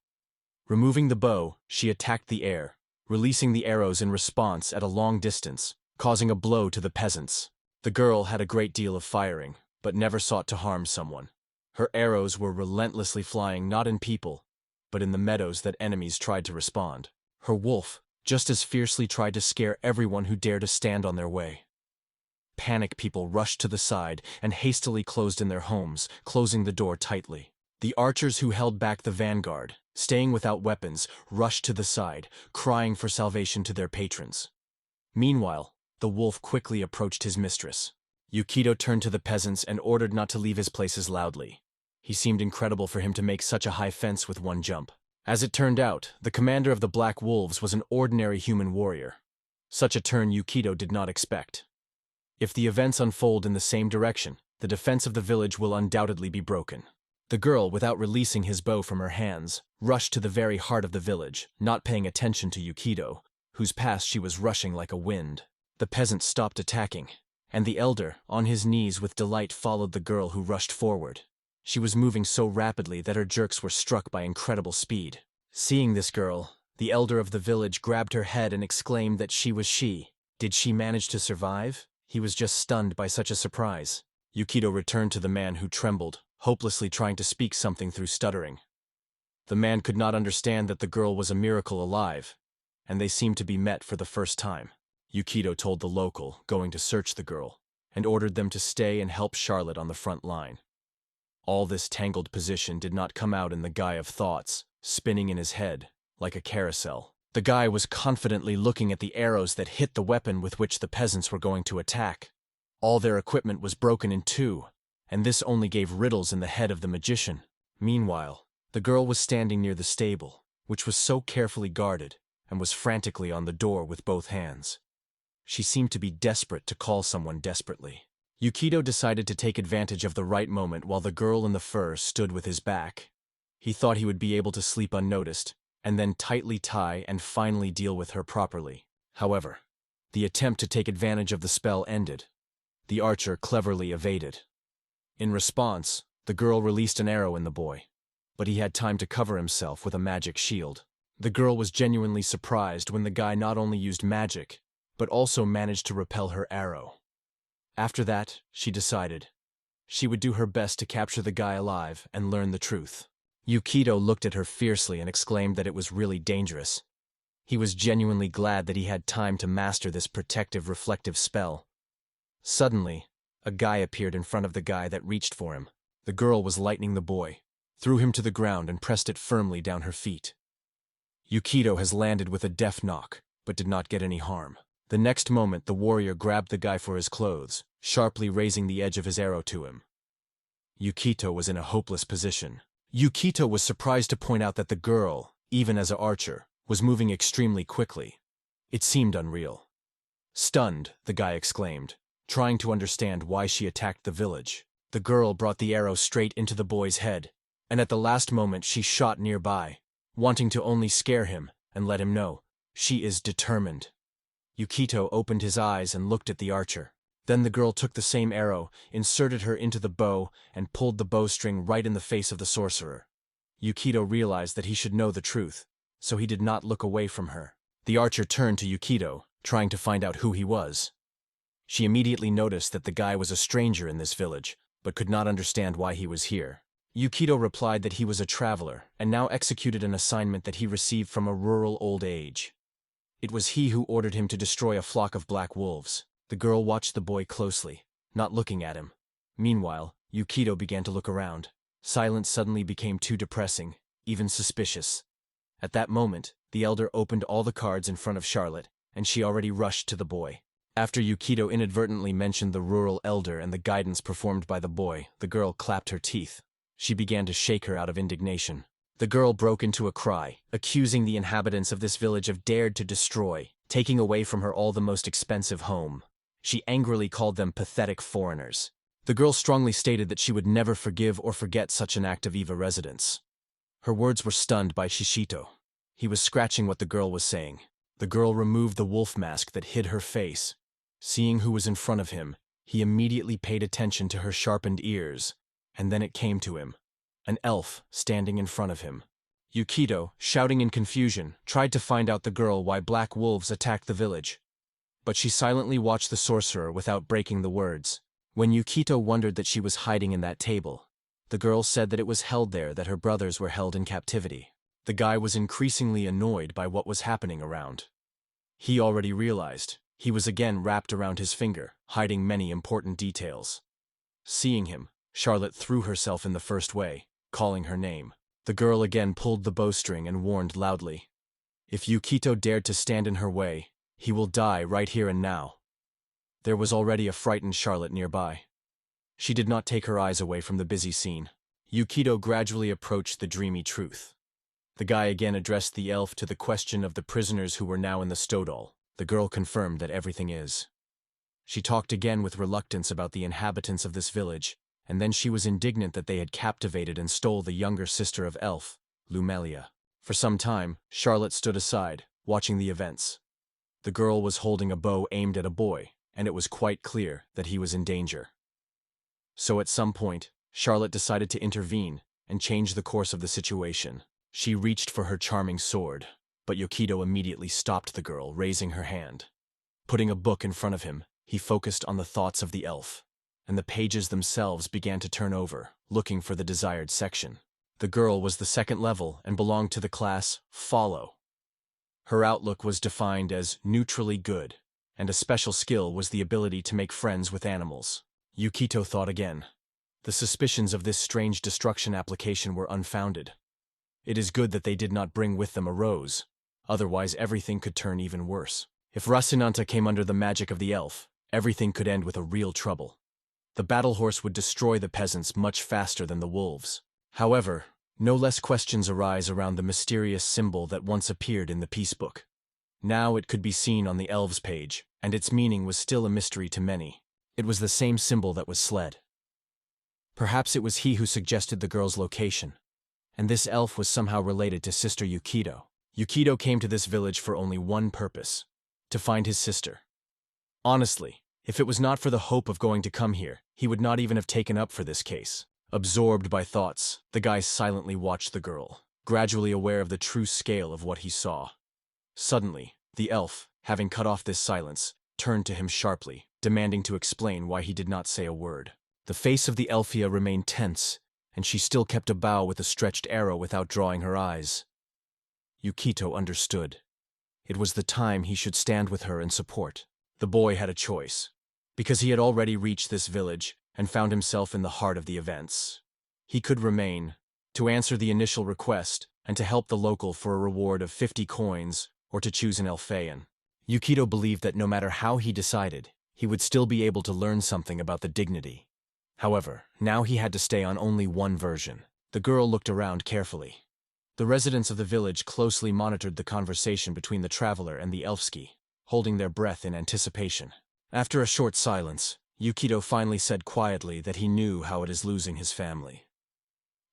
Removing the bow, she attacked the air, releasing the arrows in response at a long distance, causing a blow to the peasants. The girl had a great deal of firing, but never sought to harm someone. Her arrows were relentlessly flying not in people, but in the meadows that enemies tried to respond. Her wolf just as fiercely tried to scare everyone who dared to stand on their way. Panic people rushed to the side and hastily closed in their homes, closing the door tightly. The archers who held back the vanguard, staying without weapons, rushed to the side, crying for salvation to their patrons. Meanwhile, the wolf quickly approached his mistress. Yukito turned to the peasants and ordered not to leave his places loudly. He seemed incredible for him to make such a high fence with one jump. As it turned out, the commander of the Black Wolves was an ordinary human warrior. Such a turn Yukito did not expect. If the events unfold in the same direction, the defense of the village will undoubtedly be broken. The girl, without releasing his bow from her hands, rushed to the very heart of the village, not paying attention to Yukito, whose past she was rushing like a wind. The peasant stopped attacking, and the elder, on his knees with delight, followed the girl who rushed forward. She was moving so rapidly that her jerks were struck by incredible speed. Seeing this girl, the elder of the village grabbed her head and exclaimed that she was she. Did she manage to survive? He was just stunned by such a surprise. Yukito returned to the man who trembled, hopelessly trying to speak something through stuttering. The man could not understand that the girl was a miracle alive, and they seemed to be met for the first time. Yukito told the local, going to search the girl, and ordered them to stay and help Charlotte on the front line. All this tangled position did not come out in the guy of thoughts, spinning in his head, like a carousel. The guy was confidently looking at the arrows that hit the weapon with which the peasants were going to attack. All their equipment was broken in two, and this only gave riddles in the head of the magician. Meanwhile, the girl was standing near the stable, which was so carefully guarded, and was frantically on the door with both hands. She seemed to be desperate to call someone desperately. Yukito decided to take advantage of the right moment while the girl in the fur stood with his back. He thought he would be able to sleep unnoticed, and then tightly tie and finally deal with her properly. However, the attempt to take advantage of the spell ended. The archer cleverly evaded. In response, the girl released an arrow in the boy, but he had time to cover himself with a magic shield. The girl was genuinely surprised when the guy not only used magic, but also managed to repel her arrow. After that, she decided she would do her best to capture the guy alive and learn the truth. Yukito looked at her fiercely and exclaimed that it was really dangerous. He was genuinely glad that he had time to master this protective reflective spell. Suddenly, a guy appeared in front of the guy that reached for him. The girl was lightning the boy, threw him to the ground and pressed it firmly down her feet. Yukito has landed with a deft knock, but did not get any harm. The next moment, the warrior grabbed the guy for his clothes, sharply raising the edge of his arrow to him. Yukito was in a hopeless position. Yukito was surprised to point out that the girl, even as an archer, was moving extremely quickly. It seemed unreal. Stunned, the guy exclaimed, trying to understand why she attacked the village. The girl brought the arrow straight into the boy's head, and at the last moment she shot nearby, wanting to only scare him and let him know she is determined. Yukito opened his eyes and looked at the archer. Then the girl took the same arrow, inserted her into the bow, and pulled the bowstring right in the face of the sorcerer. Yukito realized that he should know the truth, so he did not look away from her. The archer turned to Yukito, trying to find out who he was. She immediately noticed that the guy was a stranger in this village, but could not understand why he was here. Yukito replied that he was a traveler, and now executed an assignment that he received from a rural old age. It was he who ordered him to destroy a flock of black wolves. The girl watched the boy closely, not looking at him. Meanwhile, Yukito began to look around. Silence suddenly became too depressing, even suspicious. At that moment, the elder opened all the cards in front of Charlotte, and she already rushed to the boy. After Yukito inadvertently mentioned the rural elder and the guidance performed by the boy, the girl clapped her teeth. She began to shake her out of indignation. The girl broke into a cry, accusing the inhabitants of this village of dared to destroy, taking away from her all the most expensive home. She angrily called them pathetic foreigners. The girl strongly stated that she would never forgive or forget such an act of evil residents. Her words were stunned by Shishito. He was scratching what the girl was saying. The girl removed the wolf mask that hid her face. Seeing who was in front of him, he immediately paid attention to her sharpened ears, and then it came to him. An elf standing in front of him. Yukito, shouting in confusion, tried to find out the girl why black wolves attacked the village. But she silently watched the sorcerer without breaking the words. When Yukito wondered that she was hiding in that table, the girl said that it was held there that her brothers were held in captivity. The guy was increasingly annoyed by what was happening around. He already realized he was again wrapped around his finger, hiding many important details. Seeing him, Charlotte threw herself in the first way, calling her name. The girl again pulled the bowstring and warned loudly. If Yukito dared to stand in her way, he will die right here and now. There was already a frightened Charlotte nearby. She did not take her eyes away from the busy scene. Yukito gradually approached the dreamy truth. The guy again addressed the elf to the question of the prisoners who were now in the stodol. The girl confirmed that everything is. She talked again with reluctance about the inhabitants of this village, and then she was indignant that they had captivated and stole the younger sister of Elf, Lumelia. For some time, Charlotte stood aside, watching the events. The girl was holding a bow aimed at a boy, and it was quite clear that he was in danger. So at some point, Charlotte decided to intervene and change the course of the situation. She reached for her charming sword, but Yukito immediately stopped the girl, raising her hand. Putting a book in front of him, he focused on the thoughts of the elf, and the pages themselves began to turn over, looking for the desired section. The girl was the second level and belonged to the class Follow. Her outlook was defined as neutrally good, and a special skill was the ability to make friends with animals. Yukito thought again. The suspicions of this strange destruction application were unfounded. It is good that they did not bring with them a rose, otherwise everything could turn even worse. If Racinanta came under the magic of the elf, everything could end with a real trouble. The battle horse would destroy the peasants much faster than the wolves. However, no less questions arise around the mysterious symbol that once appeared in the peacebook. Now it could be seen on the elves' page, and its meaning was still a mystery to many. It was the same symbol that was Sled. Perhaps it was he who suggested the girl's location, and this elf was somehow related to Sister Yukito. Yukito came to this village for only one purpose: to find his sister. Honestly, if it was not for the hope of going to come here, he would not even have taken up for this case. Absorbed by thoughts, the guy silently watched the girl, gradually aware of the true scale of what he saw. Suddenly, the elf, having cut off this silence, turned to him sharply, demanding to explain why he did not say a word. The face of the Elfia remained tense, and she still kept a bow with a stretched arrow without drawing her eyes. Yukito understood. It was the time he should stand with her and support. The boy had a choice, because he had already reached this village and found himself in the heart of the events. He could remain, to answer the initial request, and to help the local for a reward of 50 coins, or to choose an Elfean. Yukito believed that no matter how he decided, he would still be able to learn something about the dignity. However, now he had to stay on only one version. The girl looked around carefully. The residents of the village closely monitored the conversation between the traveler and the Elfski, holding their breath in anticipation. After a short silence, Yukito finally said quietly that he knew how it is losing his family.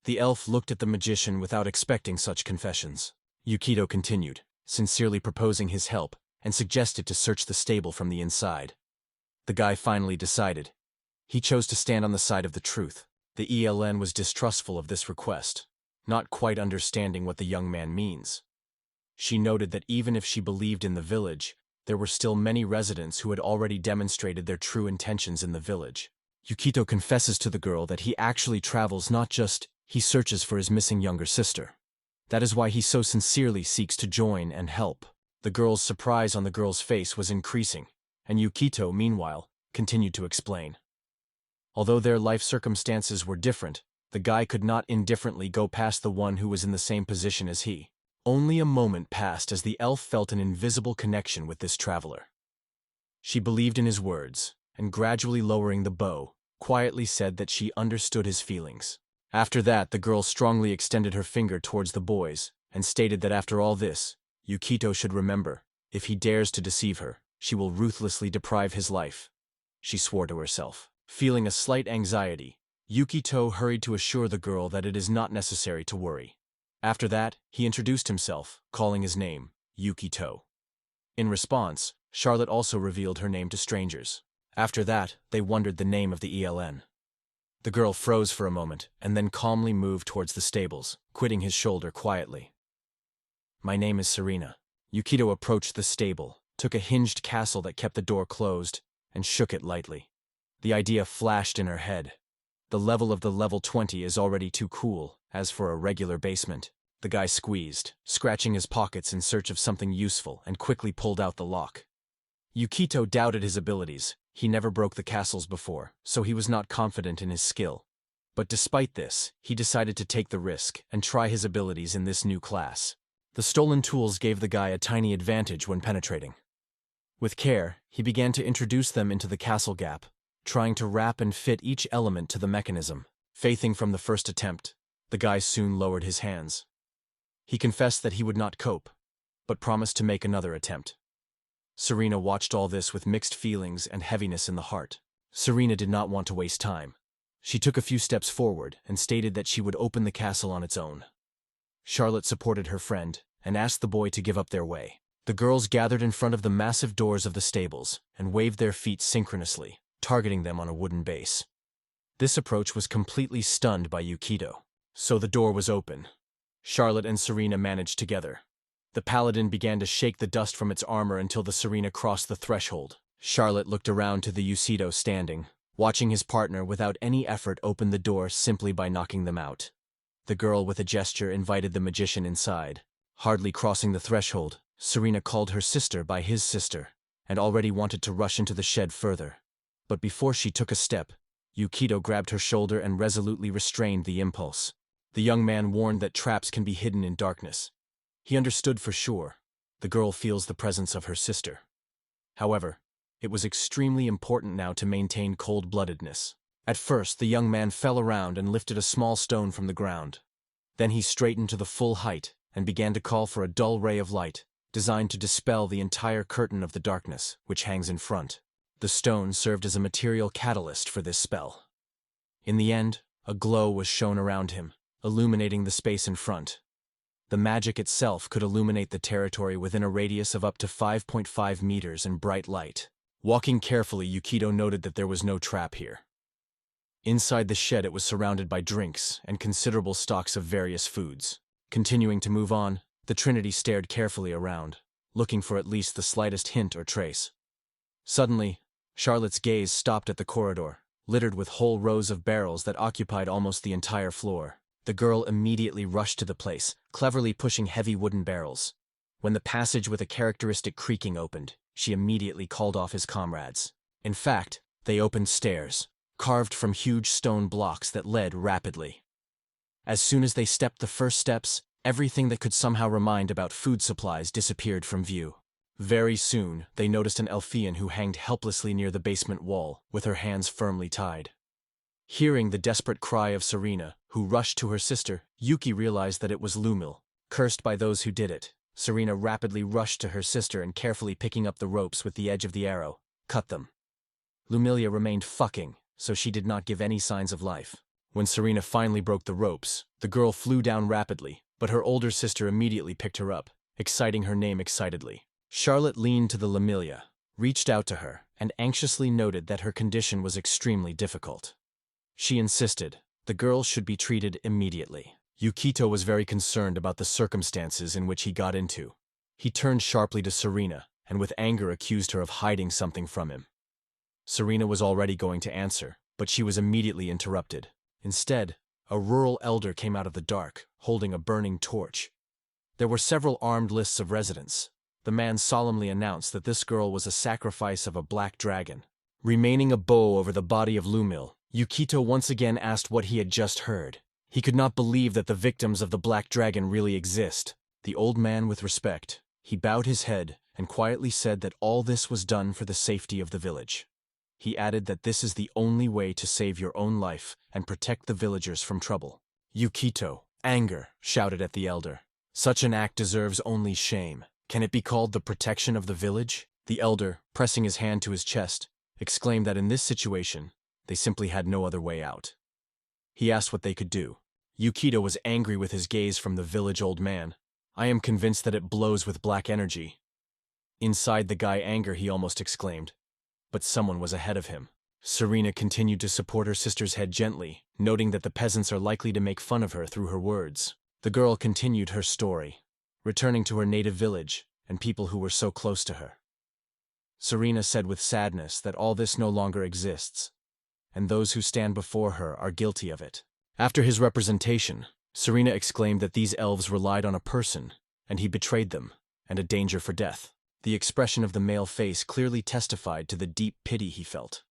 The elf looked at the magician without expecting such confessions. Yukito continued, sincerely proposing his help, and suggested to search the stable from the inside. The guy finally decided. He chose to stand on the side of the truth. The ELN was distrustful of this request, not quite understanding what the young man means. She noted that even if she believed in the village, there were still many residents who had already demonstrated their true intentions in the village. Yukito confesses to the girl that he actually travels, not just he searches for his missing younger sister. That is why he so sincerely seeks to join and help. The girl's surprise on the girl's face was increasing, and Yukito, meanwhile, continued to explain. Although their life circumstances were different, the guy could not indifferently go past the one who was in the same position as he. Only a moment passed as the elf felt an invisible connection with this traveler. She believed in his words, and gradually lowering the bow, quietly said that she understood his feelings. After that, the girl strongly extended her finger towards the boys, and stated that after all this, Yukito should remember, if he dares to deceive her, she will ruthlessly deprive his life. She swore to herself. Feeling a slight anxiety, Yukito hurried to assure the girl that it is not necessary to worry. After that, he introduced himself, calling his name, Yukito. In response, Charlotte also revealed her name to strangers. After that, they wondered the name of the ELN. The girl froze for a moment, and then calmly moved towards the stables, quitting his shoulder quietly. My name is Serena. Yukito approached the stable, took a hinged castle that kept the door closed, and shook it lightly. The idea flashed in her head. The level of the level 20 is already too cool, as for a regular basement. The guy squeezed, scratching his pockets in search of something useful, and quickly pulled out the lock. Yukito doubted his abilities. He never broke the castles before, so he was not confident in his skill. But despite this, he decided to take the risk and try his abilities in this new class. The stolen tools gave the guy a tiny advantage when penetrating. With care, he began to introduce them into the castle gap, trying to wrap and fit each element to the mechanism. Faithing from the first attempt, the guy soon lowered his hands. He confessed that he would not cope, but promised to make another attempt. Serena watched all this with mixed feelings and heaviness in the heart. Serena did not want to waste time. She took a few steps forward and stated that she would open the castle on its own. Charlotte supported her friend and asked the boy to give up their way. The girls gathered in front of the massive doors of the stables and waved their feet synchronously, targeting them on a wooden base. This approach was completely stunned by Yukito. So the door was open. Charlotte and Serena managed together. The paladin began to shake the dust from its armor until the Serena crossed the threshold. Charlotte looked around to the Yukito standing, watching his partner without any effort open the door simply by knocking them out. The girl with a gesture invited the magician inside. Hardly crossing the threshold, Serena called her sister by his sister, and already wanted to rush into the shed further. But before she took a step, Yukito grabbed her shoulder and resolutely restrained the impulse. The young man warned that traps can be hidden in darkness. He understood for sure. The girl feels the presence of her sister. However, it was extremely important now to maintain cold-bloodedness. At first, the young man fell around and lifted a small stone from the ground. Then he straightened to the full height and began to call for a dull ray of light, designed to dispel the entire curtain of the darkness which hangs in front. The stone served as a material catalyst for this spell. In the end, a glow was shown around him, illuminating the space in front. The magic itself could illuminate the territory within a radius of up to 5.5 meters in bright light. Walking carefully, Yukito noted that there was no trap here. Inside the shed, it was surrounded by drinks and considerable stocks of various foods. Continuing to move on, the Trinity stared carefully around, looking for at least the slightest hint or trace. Suddenly, Charlotte's gaze stopped at the corridor, littered with whole rows of barrels that occupied almost the entire floor. The girl immediately rushed to the place, cleverly pushing heavy wooden barrels. When the passage with a characteristic creaking opened, she immediately called off his comrades. In fact, they opened stairs, carved from huge stone blocks that led rapidly. As soon as they stepped the first steps, everything that could somehow remind about food supplies disappeared from view. Very soon, they noticed an Elfian who hanged helplessly near the basement wall, with her hands firmly tied. Hearing the desperate cry of Serena, who rushed to her sister, Yuki realized that it was Lumil. Cursed by those who did it, Serena rapidly rushed to her sister and carefully picking up the ropes with the edge of the arrow, cut them. Lumilia remained fucking, so she did not give any signs of life. When Serena finally broke the ropes, the girl flew down rapidly, but her older sister immediately picked her up, exciting her name excitedly. Charlotte leaned to the Lumilia, reached out to her, and anxiously noted that her condition was extremely difficult. She insisted the girl should be treated immediately. Yukito was very concerned about the circumstances in which he got into. He turned sharply to Serena, and with anger accused her of hiding something from him. Serena was already going to answer, but she was immediately interrupted. Instead, a rural elder came out of the dark, holding a burning torch. There were several armed lists of residents. The man solemnly announced that this girl was a sacrifice of a black dragon. Remaining a bow over the body of Lumil, Yukito once again asked what he had just heard. He could not believe that the victims of the black dragon really exist. The old man with respect, he bowed his head and quietly said that all this was done for the safety of the village. He added that this is the only way to save your own life and protect the villagers from trouble. Yukito, anger, shouted at the elder. Such an act deserves only shame. Can it be called the protection of the village? The elder, pressing his hand to his chest, exclaimed that in this situation, they simply had no other way out. He asked what they could do. Yukito was angry with his gaze from the village old man. I am convinced that it blows with black energy. Inside the guy anger, he almost exclaimed. But someone was ahead of him. Serena continued to support her sister's head gently, noting that the peasants are likely to make fun of her through her words. The girl continued her story, returning to her native village and people who were so close to her. Serena said with sadness that all this no longer exists, and those who stand before her are guilty of it. After his representation, Serena exclaimed that these elves relied on a person, and he betrayed them, and a danger for death. The expression of the male face clearly testified to the deep pity he felt.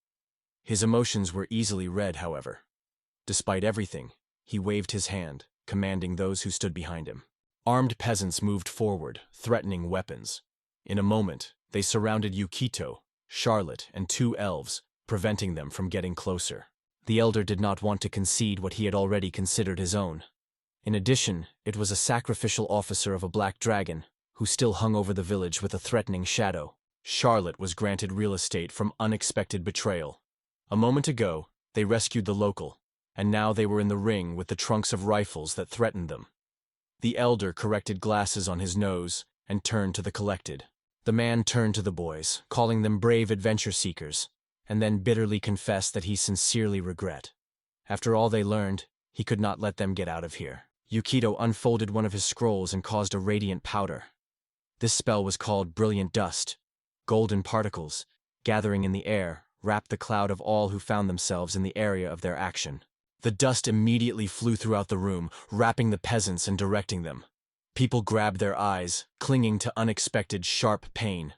His emotions were easily read, however. Despite everything, he waved his hand, commanding those who stood behind him. Armed peasants moved forward, threatening weapons. In a moment, they surrounded Yukito, Charlotte, and two elves, preventing them from getting closer. The elder did not want to concede what he had already considered his own. In addition, it was a sacrificial officer of a black dragon, who still hung over the village with a threatening shadow. Charlotte was granted real estate from unexpected betrayal. A moment ago, they rescued the local, and now they were in the ring with the trunks of rifles that threatened them. The elder corrected glasses on his nose and turned to the collected. The man turned to the boys, calling them brave adventure seekers, and then bitterly confessed that he sincerely regret. After all they learned, he could not let them get out of here. Yukito unfolded one of his scrolls and caused a radiant powder. This spell was called Brilliant Dust. Golden particles, gathering in the air, wrapped the cloud of all who found themselves in the area of their action. The dust immediately flew throughout the room, wrapping the peasants and directing them. People grabbed their eyes, clinging to unexpected sharp pain.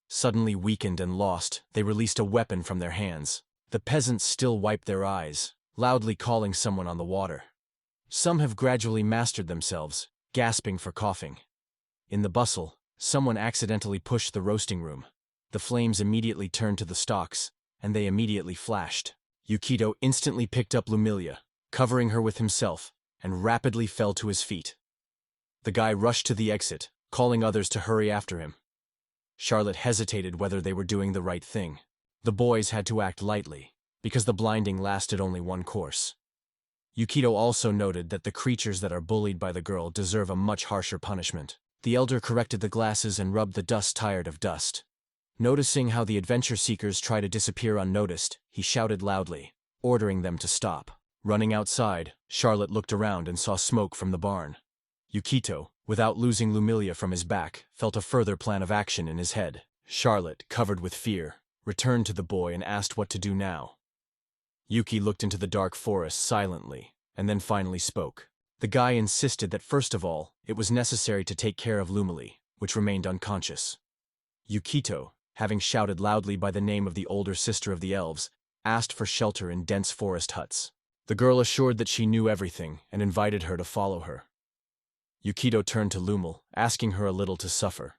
Suddenly weakened and lost, they released a weapon from their hands. The peasants still wiped their eyes, loudly calling someone on the water. Some have gradually mastered themselves, gasping for coughing. In the bustle, someone accidentally pushed the roasting room. The flames immediately turned to the stalks, and they immediately flashed. Yukito instantly picked up Lumilia, covering her with himself, and rapidly fell to his feet. The guy rushed to the exit, calling others to hurry after him. Charlotte hesitated whether they were doing the right thing. The boys had to act lightly, because the blinding lasted only one course. Yukito also noted that the creatures that are bullied by the girl deserve a much harsher punishment. The elder corrected the glasses and rubbed the dust tired of dust. Noticing how the adventure seekers try to disappear unnoticed, he shouted loudly, ordering them to stop. Running outside, Charlotte looked around and saw smoke from the barn. Yukito, without losing Lumilia from his back, felt a further plan of action in his head. Charlotte, covered with fear, returned to the boy and asked what to do now. Yuki looked into the dark forest silently, and then finally spoke. The guy insisted that first of all, it was necessary to take care of Lumily, which remained unconscious. Yukito, having shouted loudly by the name of the older sister of the elves, asked for shelter in dense forest huts. The girl assured that she knew everything and invited her to follow her. Yukito turned to Lumil, asking her a little to suffer.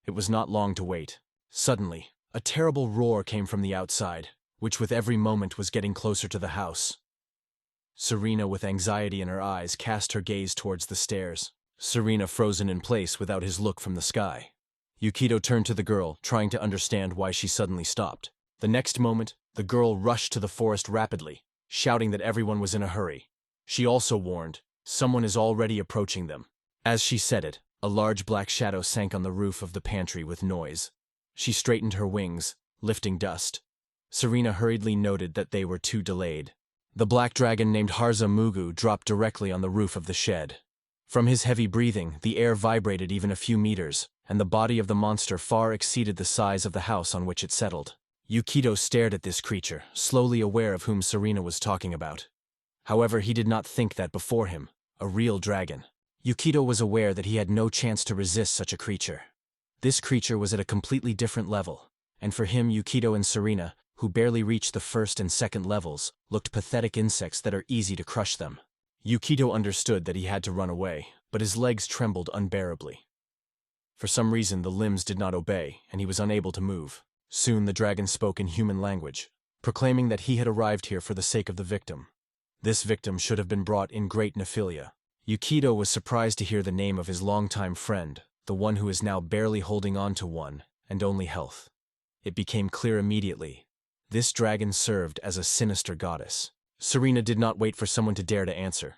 It was not long to wait. Suddenly, a terrible roar came from the outside, which with every moment was getting closer to the house. Serena, with anxiety in her eyes, cast her gaze towards the stairs. Serena frozen in place without his look from the sky. Yukito turned to the girl, trying to understand why she suddenly stopped. The next moment, the girl rushed to the forest rapidly, shouting that everyone was in a hurry. She also warned, "Someone is already approaching them." As she said it, a large black shadow sank on the roof of the pantry with noise. She straightened her wings, lifting dust. Serena hurriedly noted that they were too delayed. The black dragon named Harza Mugu dropped directly on the roof of the shed. From his heavy breathing, the air vibrated even a few meters, and the body of the monster far exceeded the size of the house on which it settled. Yukito stared at this creature, slowly aware of whom Serena was talking about. However, he did not think that before him, a real dragon. Yukito was aware that he had no chance to resist such a creature. This creature was at a completely different level, and for him Yukito and Serena, who barely reached the first and second levels, looked pathetic insects that are easy to crush them. Yukito understood that he had to run away, but his legs trembled unbearably. For some reason the limbs did not obey, and he was unable to move. Soon the dragon spoke in human language, proclaiming that he had arrived here for the sake of the victim. This victim should have been brought in great Nephilia. Yukito was surprised to hear the name of his longtime friend, the one who is now barely holding on to one, and only health. It became clear immediately. This dragon served as a sinister goddess. Serena did not wait for someone to dare to answer.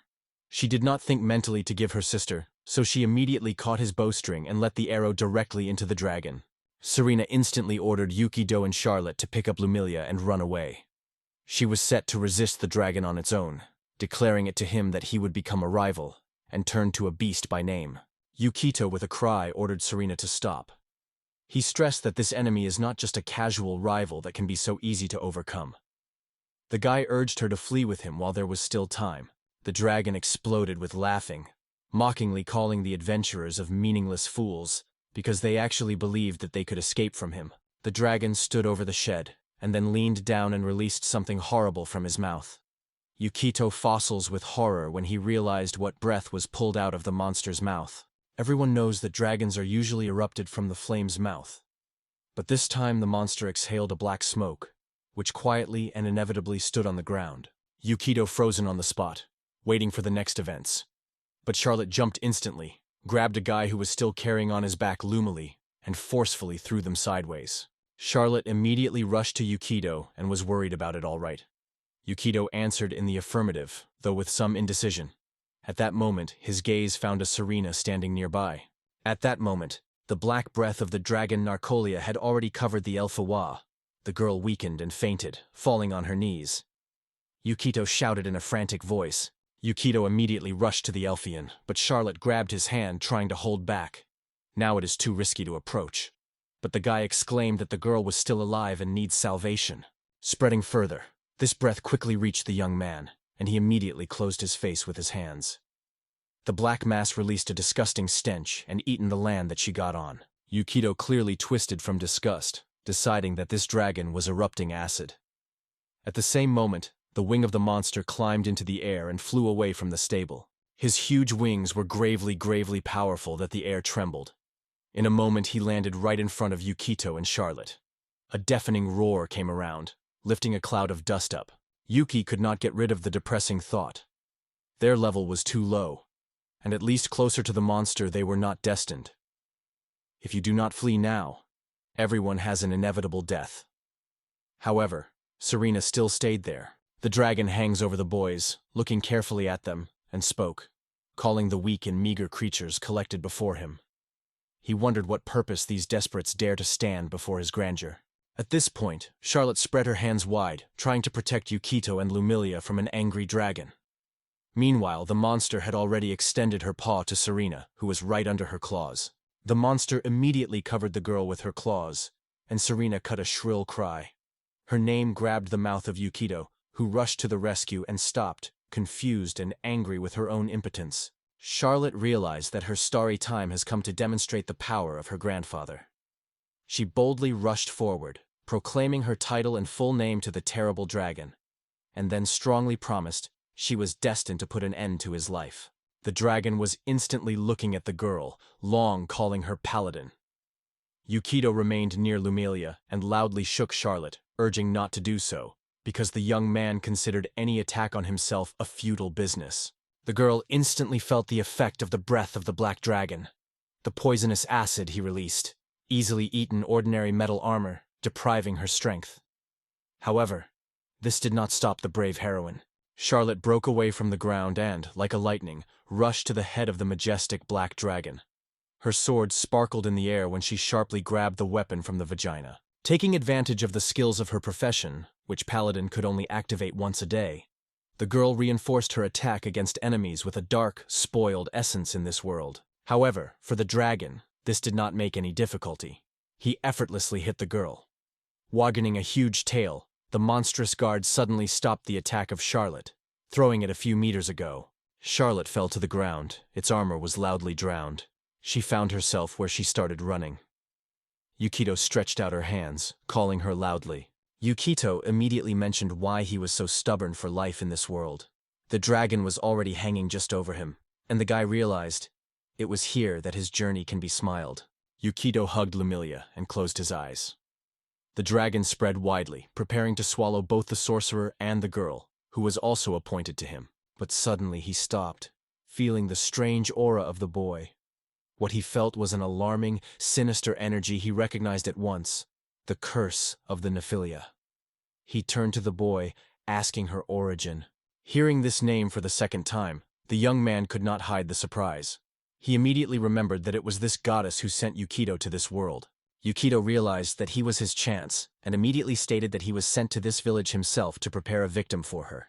She did not think mentally to give her sister, so she immediately caught his bowstring and let the arrow directly into the dragon. Serena instantly ordered Yukito and Charlotte to pick up Lumilia and run away. She was set to resist the dragon on its own, declaring it to him that he would become a rival, and turn to a beast by name. Yukito, with a cry, ordered Serena to stop. He stressed that this enemy is not just a casual rival that can be so easy to overcome. The guy urged her to flee with him while there was still time. The dragon exploded with laughing, mockingly calling the adventurers of meaningless fools, because they actually believed that they could escape from him. The dragon stood over the shed, and then leaned down and released something horrible from his mouth. Yukito fossils with horror when he realized what breath was pulled out of the monster's mouth. Everyone knows that dragons are usually erupted from the flame's mouth. But this time the monster exhaled a black smoke, which quietly and inevitably stood on the ground. Yukito frozen on the spot, waiting for the next events. But Charlotte jumped instantly, grabbed a guy who was still carrying on his back Lumily, and forcefully threw them sideways. Charlotte immediately rushed to Yukito and was worried about it all right. Yukito answered in the affirmative, though with some indecision. At that moment, his gaze found a Serena standing nearby. At that moment, the black breath of the dragon Narcolia had already covered the Elfawa. The girl weakened and fainted, falling on her knees. Yukito shouted in a frantic voice. Yukito immediately rushed to the Elfian, but Charlotte grabbed his hand, trying to hold back. Now it is too risky to approach. But the guy exclaimed that the girl was still alive and needs salvation. Spreading further, this breath quickly reached the young man, and he immediately closed his face with his hands. The black mass released a disgusting stench and eaten the land that she got on. Yukito clearly twisted from disgust, deciding that this dragon was erupting acid. At the same moment, the wing of the monster climbed into the air and flew away from the stable. His huge wings were gravely powerful that the air trembled. In a moment he landed right in front of Yukito and Charlotte. A deafening roar came around, lifting a cloud of dust up. Yuki could not get rid of the depressing thought. Their level was too low, and at least closer to the monster they were not destined. If you do not flee now, everyone has an inevitable death. However, Serena still stayed there. The dragon hangs over the boys, looking carefully at them, and spoke, calling the weak and meager creatures collected before him. He wondered what purpose these desperates dare to stand before his grandeur. At this point, Charlotte spread her hands wide, trying to protect Yukito and Lumilia from an angry dragon. Meanwhile, the monster had already extended her paw to Serena, who was right under her claws. The monster immediately covered the girl with her claws, and Serena cut a shrill cry. Her name grabbed the mouth of Yukito, who rushed to the rescue and stopped, confused and angry with her own impotence. Charlotte realized that her starry time has come to demonstrate the power of her grandfather. She boldly rushed forward, proclaiming her title and full name to the terrible dragon, and then strongly promised she was destined to put an end to his life. The dragon was instantly looking at the girl, long calling her paladin. Yukito remained near Lumilia and loudly shook Charlotte, urging not to do so, because the young man considered any attack on himself a futile business. The girl instantly felt the effect of the breath of the black dragon. The poisonous acid he released easily eaten ordinary metal armor, depriving her strength. However, this did not stop the brave heroine. Charlotte broke away from the ground and, like a lightning, rushed to the head of the majestic black dragon. Her sword sparkled in the air when she sharply grabbed the weapon from the vagina. Taking advantage of the skills of her profession, which Paladin could only activate once a day, the girl reinforced her attack against enemies with a dark, spoiled essence in this world. However, for the dragon, this did not make any difficulty. He effortlessly hit the girl. Wagging a huge tail, the monstrous guard suddenly stopped the attack of Charlotte, throwing it a few meters ago. Charlotte fell to the ground. Its armor was loudly drowned. She found herself where she started running. Yukito stretched out her hands, calling her loudly. Yukito immediately mentioned why he was so stubborn for life in this world. The dragon was already hanging just over him, and the guy realized it was here that his journey can be smiled. Yukito hugged Lumilia and closed his eyes. The dragon spread widely, preparing to swallow both the sorcerer and the girl, who was also appointed to him. But suddenly he stopped, feeling the strange aura of the boy. What he felt was an alarming, sinister energy he recognized at once, the curse of the Nephilia. He turned to the boy, asking her origin. Hearing this name for the second time, the young man could not hide the surprise. He immediately remembered that it was this goddess who sent Yukito to this world. Yukito realized that he was his chance, and immediately stated that he was sent to this village himself to prepare a victim for her.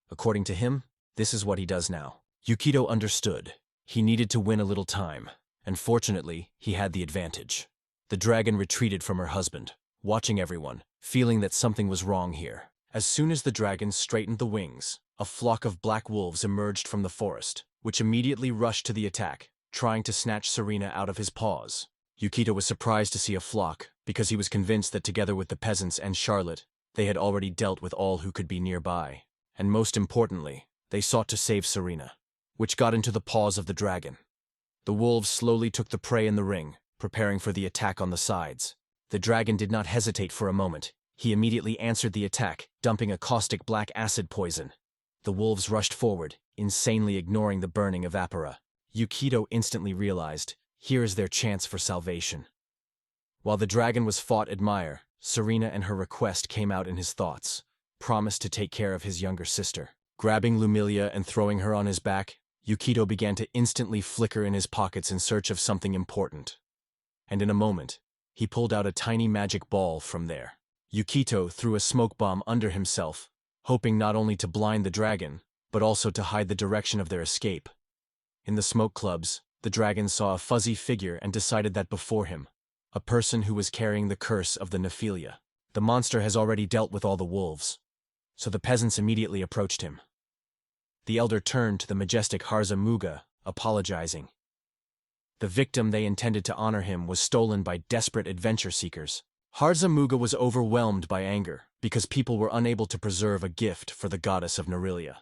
According to him, this is what he does now. Yukito understood. He needed to win a little time, and fortunately, he had the advantage. The dragon retreated from her husband, watching everyone, feeling that something was wrong here. As soon as the dragon straightened the wings, a flock of black wolves emerged from the forest, which immediately rushed to the attack, trying to snatch Serena out of his paws. Yukito was surprised to see a flock, because he was convinced that together with the peasants and Charlotte, they had already dealt with all who could be nearby. And most importantly, they sought to save Serena, which got into the paws of the dragon. The wolves slowly took the prey in the ring, preparing for the attack on the sides. The dragon did not hesitate for a moment. He immediately answered the attack, dumping a caustic black acid poison. The wolves rushed forward, insanely ignoring the burning of Apara. Yukito instantly realized, here is their chance for salvation. While the dragon was fought admire, Serena and her request came out in his thoughts. promised to take care of his younger sister. Grabbing Lumilia and throwing her on his back, Yukito began to instantly flicker in his pockets in search of something important. And in a moment, he pulled out a tiny magic ball from there. Yukito threw a smoke bomb under himself, hoping not only to blind the dragon, but also to hide the direction of their escape. In the smoke clubs, the dragon saw a fuzzy figure and decided that before him, a person who was carrying the curse of the Nephilia. The monster has already dealt with all the wolves, so the peasants immediately approached him. The elder turned to the majestic Harza Muga, apologizing. The victim they intended to honor him was stolen by desperate adventure seekers. Harza Muga was overwhelmed by anger because people were unable to preserve a gift for the goddess of Nerilia.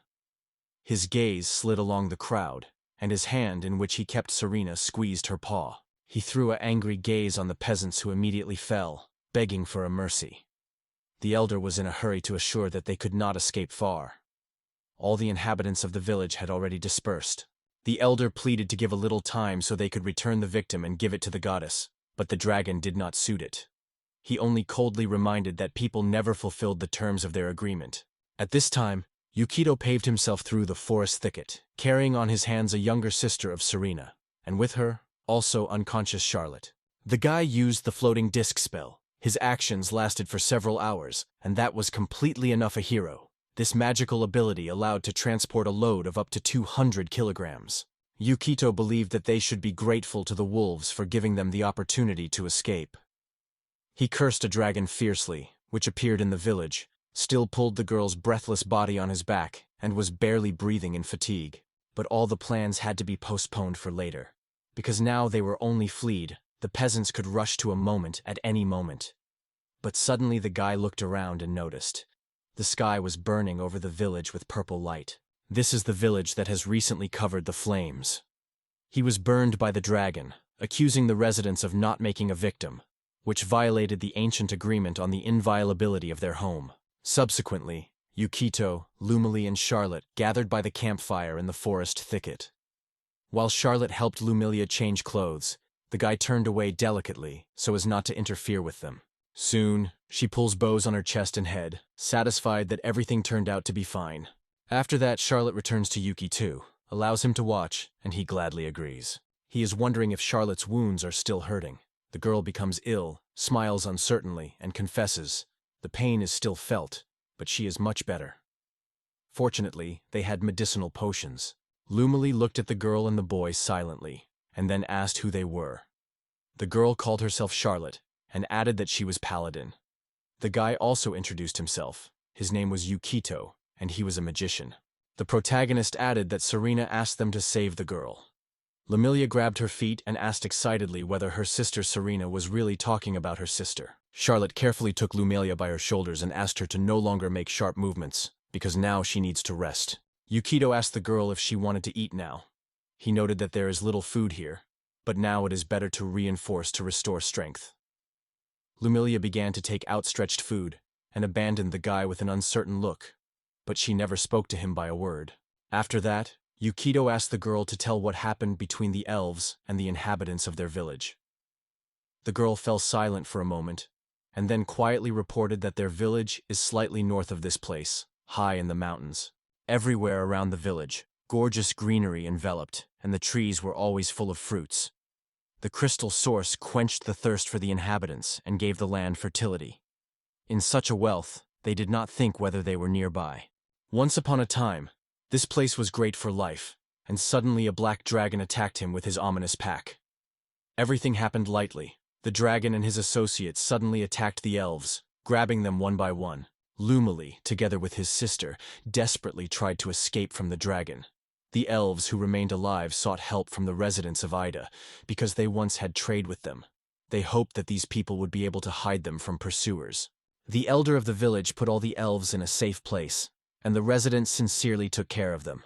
His gaze slid along the crowd, and his hand in which he kept Serena squeezed her paw. He threw an angry gaze on the peasants who immediately fell, begging for a mercy. The elder was in a hurry to assure that they could not escape far. All the inhabitants of the village had already dispersed. The elder pleaded to give a little time so they could return the victim and give it to the goddess, but the dragon did not suit it. He only coldly reminded that people never fulfilled the terms of their agreement. At this time, Yukito paved himself through the forest thicket, carrying on his hands a younger sister of Serena, and with her, also unconscious Charlotte. The guy used the floating disc spell. His actions lasted for several hours, and that was completely enough a hero. This magical ability allowed to transport a load of up to 200 kilograms. Yukito believed that they should be grateful to the wolves for giving them the opportunity to escape. He cursed a dragon fiercely, which appeared in the village, still pulled the girl's breathless body on his back, and was barely breathing in fatigue. But all the plans had to be postponed for later. Because now they were only fleed, the peasants could rush to a moment at any moment. But suddenly the guy looked around and noticed. The sky was burning over the village with purple light. This is the village that has recently covered the flames. He was burned by the dragon, accusing the residents of not making a victim, which violated the ancient agreement on the inviolability of their home. Subsequently, Yukito, Lumily, and Charlotte gathered by the campfire in the forest thicket. While Charlotte helped Lumilia change clothes, the guy turned away delicately so as not to interfere with them. Soon, she pulls bows on her chest and head, satisfied that everything turned out to be fine. After that, Charlotte returns to Yuki too, allows him to watch, and he gladly agrees. He is wondering if Charlotte's wounds are still hurting. The girl becomes ill, smiles uncertainly, and confesses. The pain is still felt, but she is much better. Fortunately, they had medicinal potions. Lumily looked at the girl and the boy silently, and then asked who they were. The girl called herself Charlotte, and added that she was Paladin. The guy also introduced himself. His name was Yukito, and he was a magician. The protagonist added that Serena asked them to save the girl. Lumilia grabbed her feet and asked excitedly whether her sister Serena was really talking about her sister. Charlotte carefully took Lumilia by her shoulders and asked her to no longer make sharp movements, because now she needs to rest. Yukito asked the girl if she wanted to eat now. He noted that there is little food here, but now it is better to reinforce to restore strength. Lumilia began to take outstretched food, and abandoned the guy with an uncertain look, but she never spoke to him by a word. After that, Yukito asked the girl to tell what happened between the elves and the inhabitants of their village. The girl fell silent for a moment, and then quietly reported that their village is slightly north of this place, high in the mountains. Everywhere around the village, gorgeous greenery enveloped, and the trees were always full of fruits. The crystal source quenched the thirst for the inhabitants and gave the land fertility. In such a wealth, they did not think whether they were nearby. Once upon a time, this place was great for life, and suddenly a black dragon attacked him with his ominous pack. Everything happened lightly. The dragon and his associates suddenly attacked the elves, grabbing them one by one. Lumily, together with his sister, desperately tried to escape from the dragon. The elves who remained alive sought help from the residents of Ida, because they once had trade with them. They hoped that these people would be able to hide them from pursuers. The elder of the village put all the elves in a safe place, and the residents sincerely took care of them.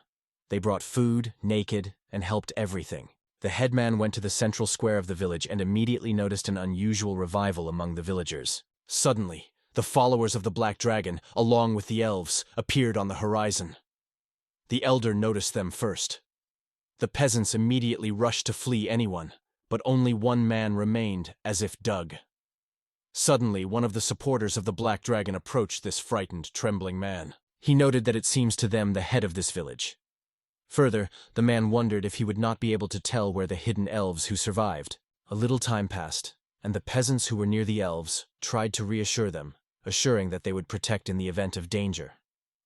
They brought food, naked, and helped everything. The headman went to the central square of the village and immediately noticed an unusual revival among the villagers. Suddenly, the followers of the Black Dragon, along with the elves, appeared on the horizon. The elder noticed them first. The peasants immediately rushed to flee anyone, but only one man remained, as if dug. Suddenly, one of the supporters of the Black Dragon approached this frightened, trembling man. He noted that it seems to them the head of this village. Further, the man wondered if he would not be able to tell where the hidden elves who survived. A little time passed, and the peasants who were near the elves tried to reassure them, assuring that they would protect in the event of danger.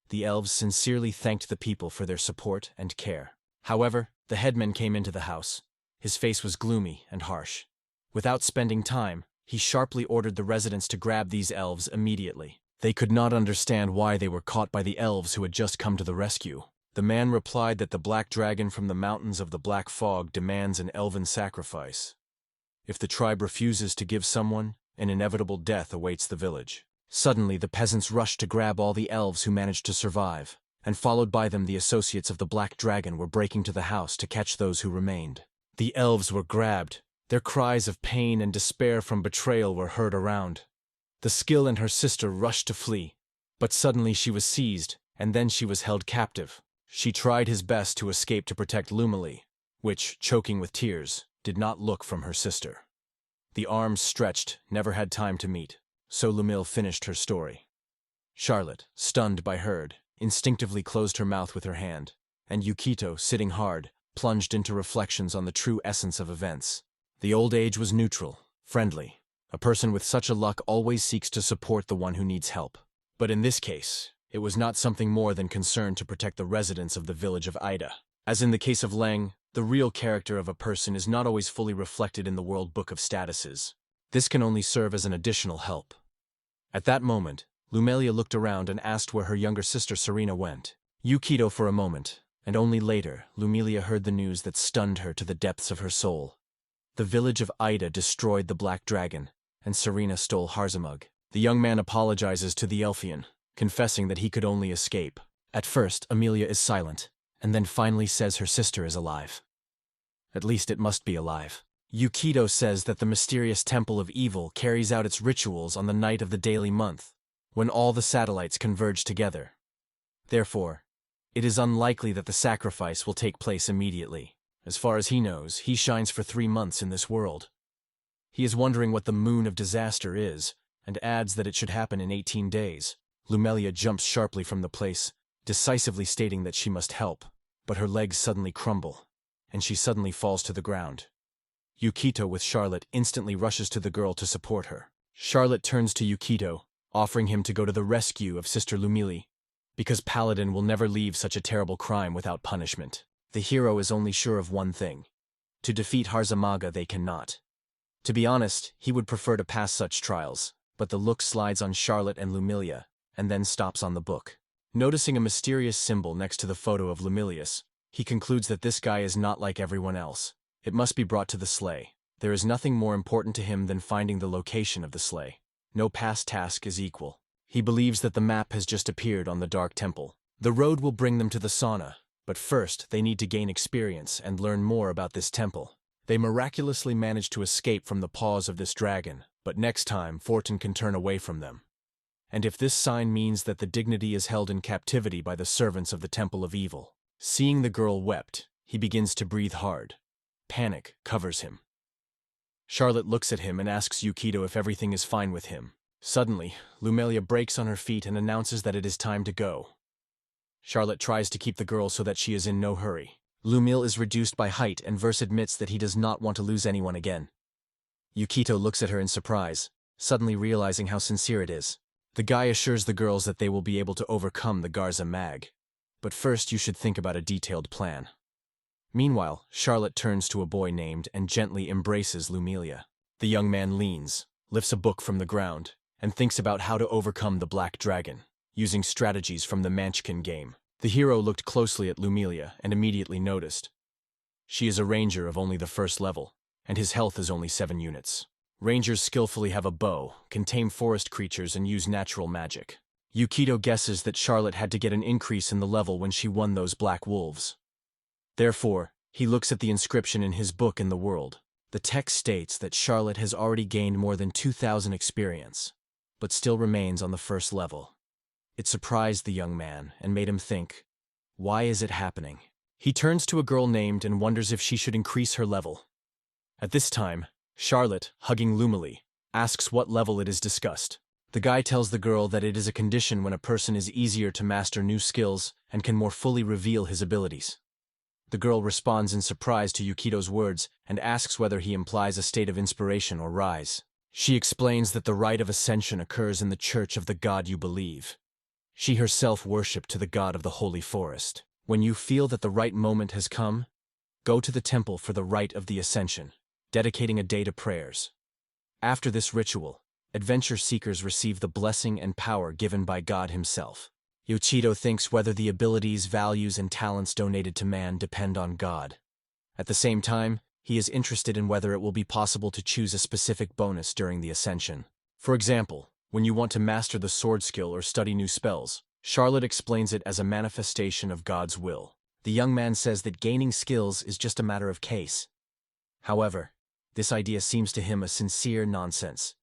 The elves sincerely thanked the people for their support and care. However, the headman came into the house. His face was gloomy and harsh. Without spending time, he sharply ordered the residents to grab these elves immediately. They could not understand why they were caught by the elves who had just come to the rescue. The man replied that the Black Dragon from the mountains of the Black Fog demands an elven sacrifice. If the tribe refuses to give someone, an inevitable death awaits the village. Suddenly, the peasants rushed to grab all the elves who managed to survive, and followed by them the associates of the Black Dragon were breaking to the house to catch those who remained. The elves were grabbed. Their cries of pain and despair from betrayal were heard around. The Skill and her sister rushed to flee, but suddenly she was seized, and then she was held captive. She tried his best to escape to protect Lumily, which, choking with tears, did not look from her sister. The arms stretched, never had time to meet, so Lumil finished her story. Charlotte, stunned by Herd, instinctively closed her mouth with her hand, and Yukito, sitting hard, plunged into reflections on the true essence of events. The old age was neutral, friendly. A person with such a luck always seeks to support the one who needs help. But in this case, it was not something more than concern to protect the residents of the village of Ida. As in the case of Leng, the real character of a person is not always fully reflected in the World Book of Statuses. This can only serve as an additional help. At that moment, Lumelia looked around and asked where her younger sister Serena went. Yukito for a moment, and only later, Lumelia heard the news that stunned her to the depths of her soul. The village of Ida destroyed the Black Dragon, and Serena stole Harzamug. The young man apologizes to the Elfian, confessing that he could only escape. At first, Amelia is silent, and then finally says her sister is alive. At least it must be alive. Yukito says that the mysterious Temple of Evil carries out its rituals on the night of the daily month, when all the satellites converge together. Therefore, it is unlikely that the sacrifice will take place immediately. As far as he knows, he shines for 3 months in this world. He is wondering what the Moon of Disaster is, and adds that it should happen in 18 days. Lumelia jumps sharply from the place, decisively stating that she must help, but her legs suddenly crumble, and she suddenly falls to the ground. Yukito with Charlotte instantly rushes to the girl to support her. Charlotte turns to Yukito, offering him to go to the rescue of Sister Lumili, because Paladin will never leave such a terrible crime without punishment. The hero is only sure of one thing. To defeat Harzamaga they cannot. To be honest, he would prefer to pass such trials, but the look slides on Charlotte and Lumilia, and then stops on the book. Noticing a mysterious symbol next to the photo of Lumilius, he concludes that this guy is not like everyone else. It must be brought to the sleigh. There is nothing more important to him than finding the location of the sleigh. No past task is equal. He believes that the map has just appeared on the Dark Temple. The road will bring them to the sauna, but first they need to gain experience and learn more about this temple. They miraculously manage to escape from the paws of this dragon, but next time Fortune can turn away from them. And if this sign means that the dignity is held in captivity by the servants of the Temple of Evil. Seeing the girl wept, he begins to breathe hard. Panic covers him. Charlotte looks at him and asks Yukito if everything is fine with him. Suddenly, Lumelia breaks on her feet and announces that it is time to go. Charlotte tries to keep the girl so that she is in no hurry. Lumil is reduced by height and Verse admits that he does not want to lose anyone again. Yukito looks at her in surprise, suddenly realizing how sincere it is. The guy assures the girls that they will be able to overcome the Garza Mag. But first you should think about a detailed plan. Meanwhile, Charlotte turns to a boy named and gently embraces Lumelia. The young man leans, lifts a book from the ground, and thinks about how to overcome the Black Dragon, using strategies from the Munchkin game. The hero looked closely at Lumelia and immediately noticed. She is a ranger of only the first level, and his health is only 7 units. Rangers skillfully have a bow, can tame forest creatures, and use natural magic. Yukito guesses that Charlotte had to get an increase in the level when she won those black wolves. Therefore, he looks at the inscription in his book in the world. The text states that Charlotte has already gained more than 2,000 experience, but still remains on the first level. It surprised the young man and made him think, why is it happening? He turns to a girl named and wonders if she should increase her level. At this time, Charlotte, hugging Lumily, asks what level it is discussed. The guy tells the girl that it is a condition when a person is easier to master new skills and can more fully reveal his abilities. The girl responds in surprise to Yukito's words and asks whether he implies a state of inspiration or rise. She explains that the rite of ascension occurs in the church of the god you believe. She herself worshipped to the god of the holy forest. When you feel that the right moment has come, go to the temple for the rite of the ascension, dedicating a day to prayers. After this ritual, adventure seekers receive the blessing and power given by God himself. Yukito thinks whether the abilities, values, and talents donated to man depend on God. At the same time, he is interested in whether it will be possible to choose a specific bonus during the ascension. For example, when you want to master the sword skill or study new spells, Charlotte explains it as a manifestation of God's will. The young man says that gaining skills is just a matter of case. However, this idea seems to him a sincere nonsense.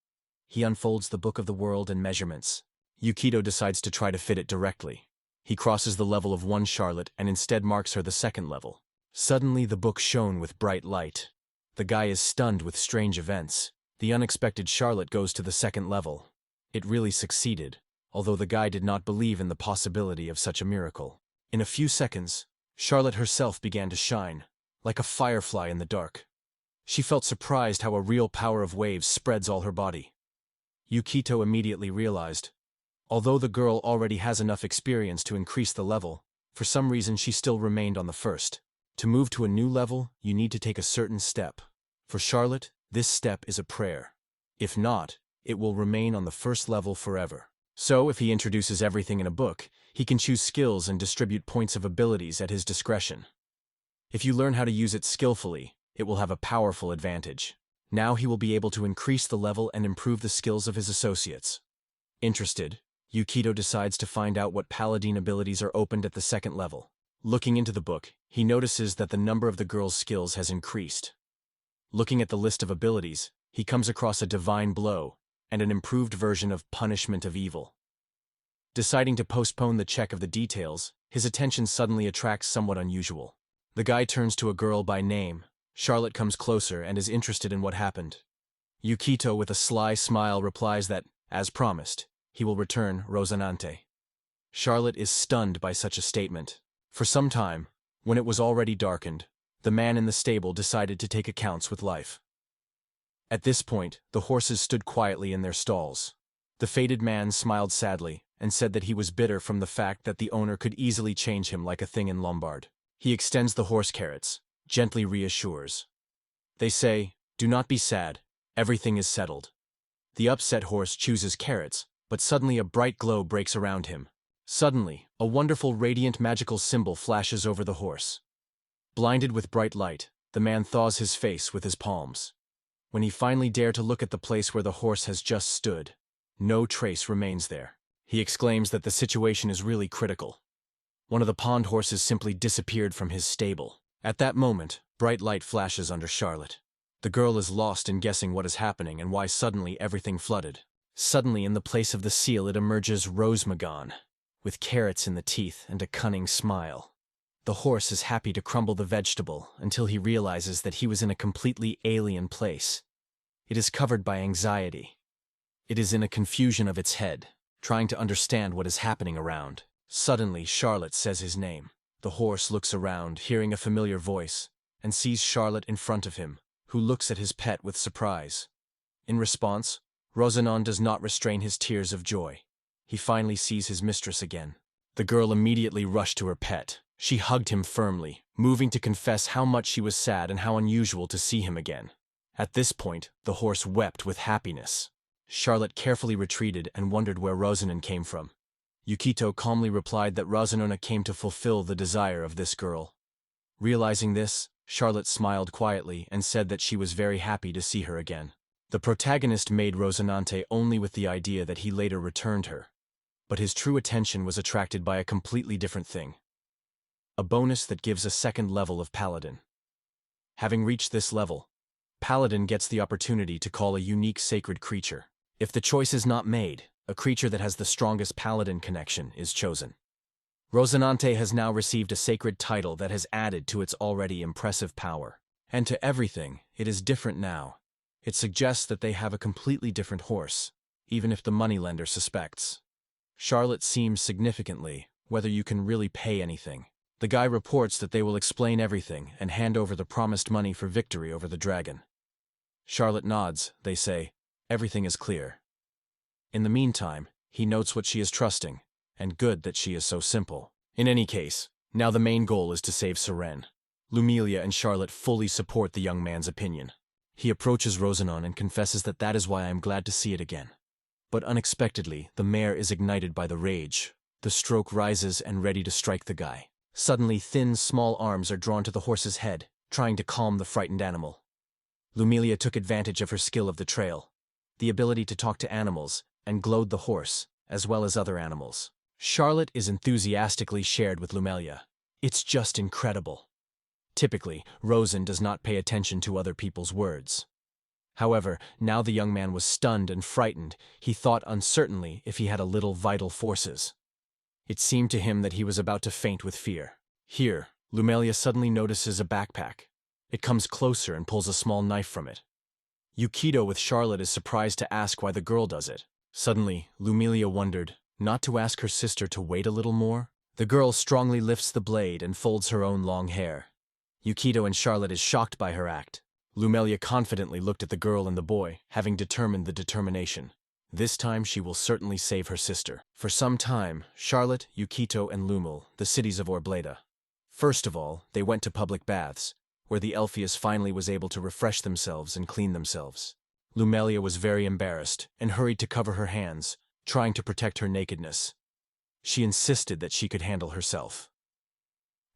He unfolds the Book of the World and measurements. Yukito decides to try to fit it directly. He crosses the level of one Charlotte and instead marks her the second level. Suddenly the book shone with bright light. The guy is stunned with strange events. The unexpected Charlotte goes to the second level. It really succeeded, although the guy did not believe in the possibility of such a miracle. In a few seconds, Charlotte herself began to shine, like a firefly in the dark. She felt surprised how a real power of waves spreads all her body. Yukito immediately realized, although the girl already has enough experience to increase the level, for some reason she still remained on the first. To move to a new level, you need to take a certain step. For Charlotte, this step is a prayer. If not, it will remain on the first level forever. So, if he introduces everything in a book, he can choose skills and distribute points of abilities at his discretion. If you learn how to use it skillfully, it will have a powerful advantage. Now he will be able to increase the level and improve the skills of his associates. Interested, Yukito decides to find out what paladin abilities are opened at the second level. Looking into the book, he notices that the number of the girl's skills has increased. Looking at the list of abilities, he comes across a divine blow and an improved version of punishment of evil. Deciding to postpone the check of the details, his attention suddenly attracts somewhat unusual. The guy turns to a girl by name. Charlotte comes closer and is interested in what happened. Yukito, with a sly smile, replies that, as promised, he will return Rosinante. Charlotte is stunned by such a statement. For some time, when it was already darkened, the man in the stable decided to take accounts with life. At this point, the horses stood quietly in their stalls. The faded man smiled sadly and said that he was bitter from the fact that the owner could easily change him like a thing in Lombard. He extends the horse carrots, gently reassures. They say, "Do not be sad, everything is settled." The upset horse chooses carrots, but suddenly a bright glow breaks around him. Suddenly, a wonderful radiant magical symbol flashes over the horse. Blinded with bright light, the man thaws his face with his palms. When he finally dares to look at the place where the horse has just stood, no trace remains there. He exclaims that the situation is really critical. One of the pond horses simply disappeared from his stable. At that moment, bright light flashes under Charlotte. The girl is lost in guessing what is happening and why suddenly everything flooded. Suddenly, in the place of the seal, it emerges Rosemagon, with carrots in the teeth and a cunning smile. The horse is happy to crumble the vegetable until he realizes that he was in a completely alien place. It is covered by anxiety. It is in a confusion of its head, trying to understand what is happening around. Suddenly, Charlotte says his name. The horse looks around, hearing a familiar voice, and sees Charlotte in front of him, who looks at his pet with surprise. In response, Rosinante does not restrain his tears of joy. He finally sees his mistress again. The girl immediately rushed to her pet. She hugged him firmly, moving to confess how much she was sad and how unusual to see him again. At this point, the horse wept with happiness. Charlotte carefully retreated and wondered where Rosinante came from. Yukito calmly replied that Rosinante came to fulfill the desire of this girl. Realizing this, Charlotte smiled quietly and said that she was very happy to see her again. The protagonist made Rosinante only with the idea that he later returned her. But his true attention was attracted by a completely different thing. A bonus that gives a second level of Paladin. Having reached this level, Paladin gets the opportunity to call a unique sacred creature. If the choice is not made, a creature that has the strongest Paladin connection is chosen. Rosinante has now received a sacred title that has added to its already impressive power. And to everything, it is different now. It suggests that they have a completely different horse, even if the moneylender suspects. Charlotte seems significantly, whether you can really pay anything. The guy reports that they will explain everything and hand over the promised money for victory over the dragon. Charlotte nods, they say, everything is clear. In the meantime, he notes what she is trusting, and good that she is so simple. In any case, now the main goal is to save Seren. Lumilia and Charlotte fully support the young man's opinion. He approaches Rosanon and confesses that is why I am glad to see it again. But unexpectedly, the mare is ignited by the rage. The stroke rises and ready to strike the guy. Suddenly, thin, small arms are drawn to the horse's head, trying to calm the frightened animal. Lumilia took advantage of her skill of the trail, the ability to talk to animals, and glowed the horse, as well as other animals. Charlotte is enthusiastically shared with Lumilia. It's just incredible. Typically, Rosen does not pay attention to other people's words. However, now the young man was stunned and frightened. He thought uncertainly if he had a little vital forces. It seemed to him that he was about to faint with fear. Here, Lumilia suddenly notices a backpack. It comes closer and pulls a small knife from it. Yukido with Charlotte is surprised to ask why the girl does it. Suddenly, Lumilia wondered, not to ask her sister to wait a little more? The girl strongly lifts the blade and folds her own long hair. Yukido and Charlotte is shocked by her act. Lumilia confidently looked at the girl and the boy, having determined the determination. This time she will certainly save her sister. For some time, Charlotte, Yukito, and Lumil, the cities of Orbeta. First of all, they went to public baths, where the Elphias finally was able to refresh themselves and clean themselves. Lumilia was very embarrassed and hurried to cover her hands, trying to protect her nakedness. She insisted that she could handle herself.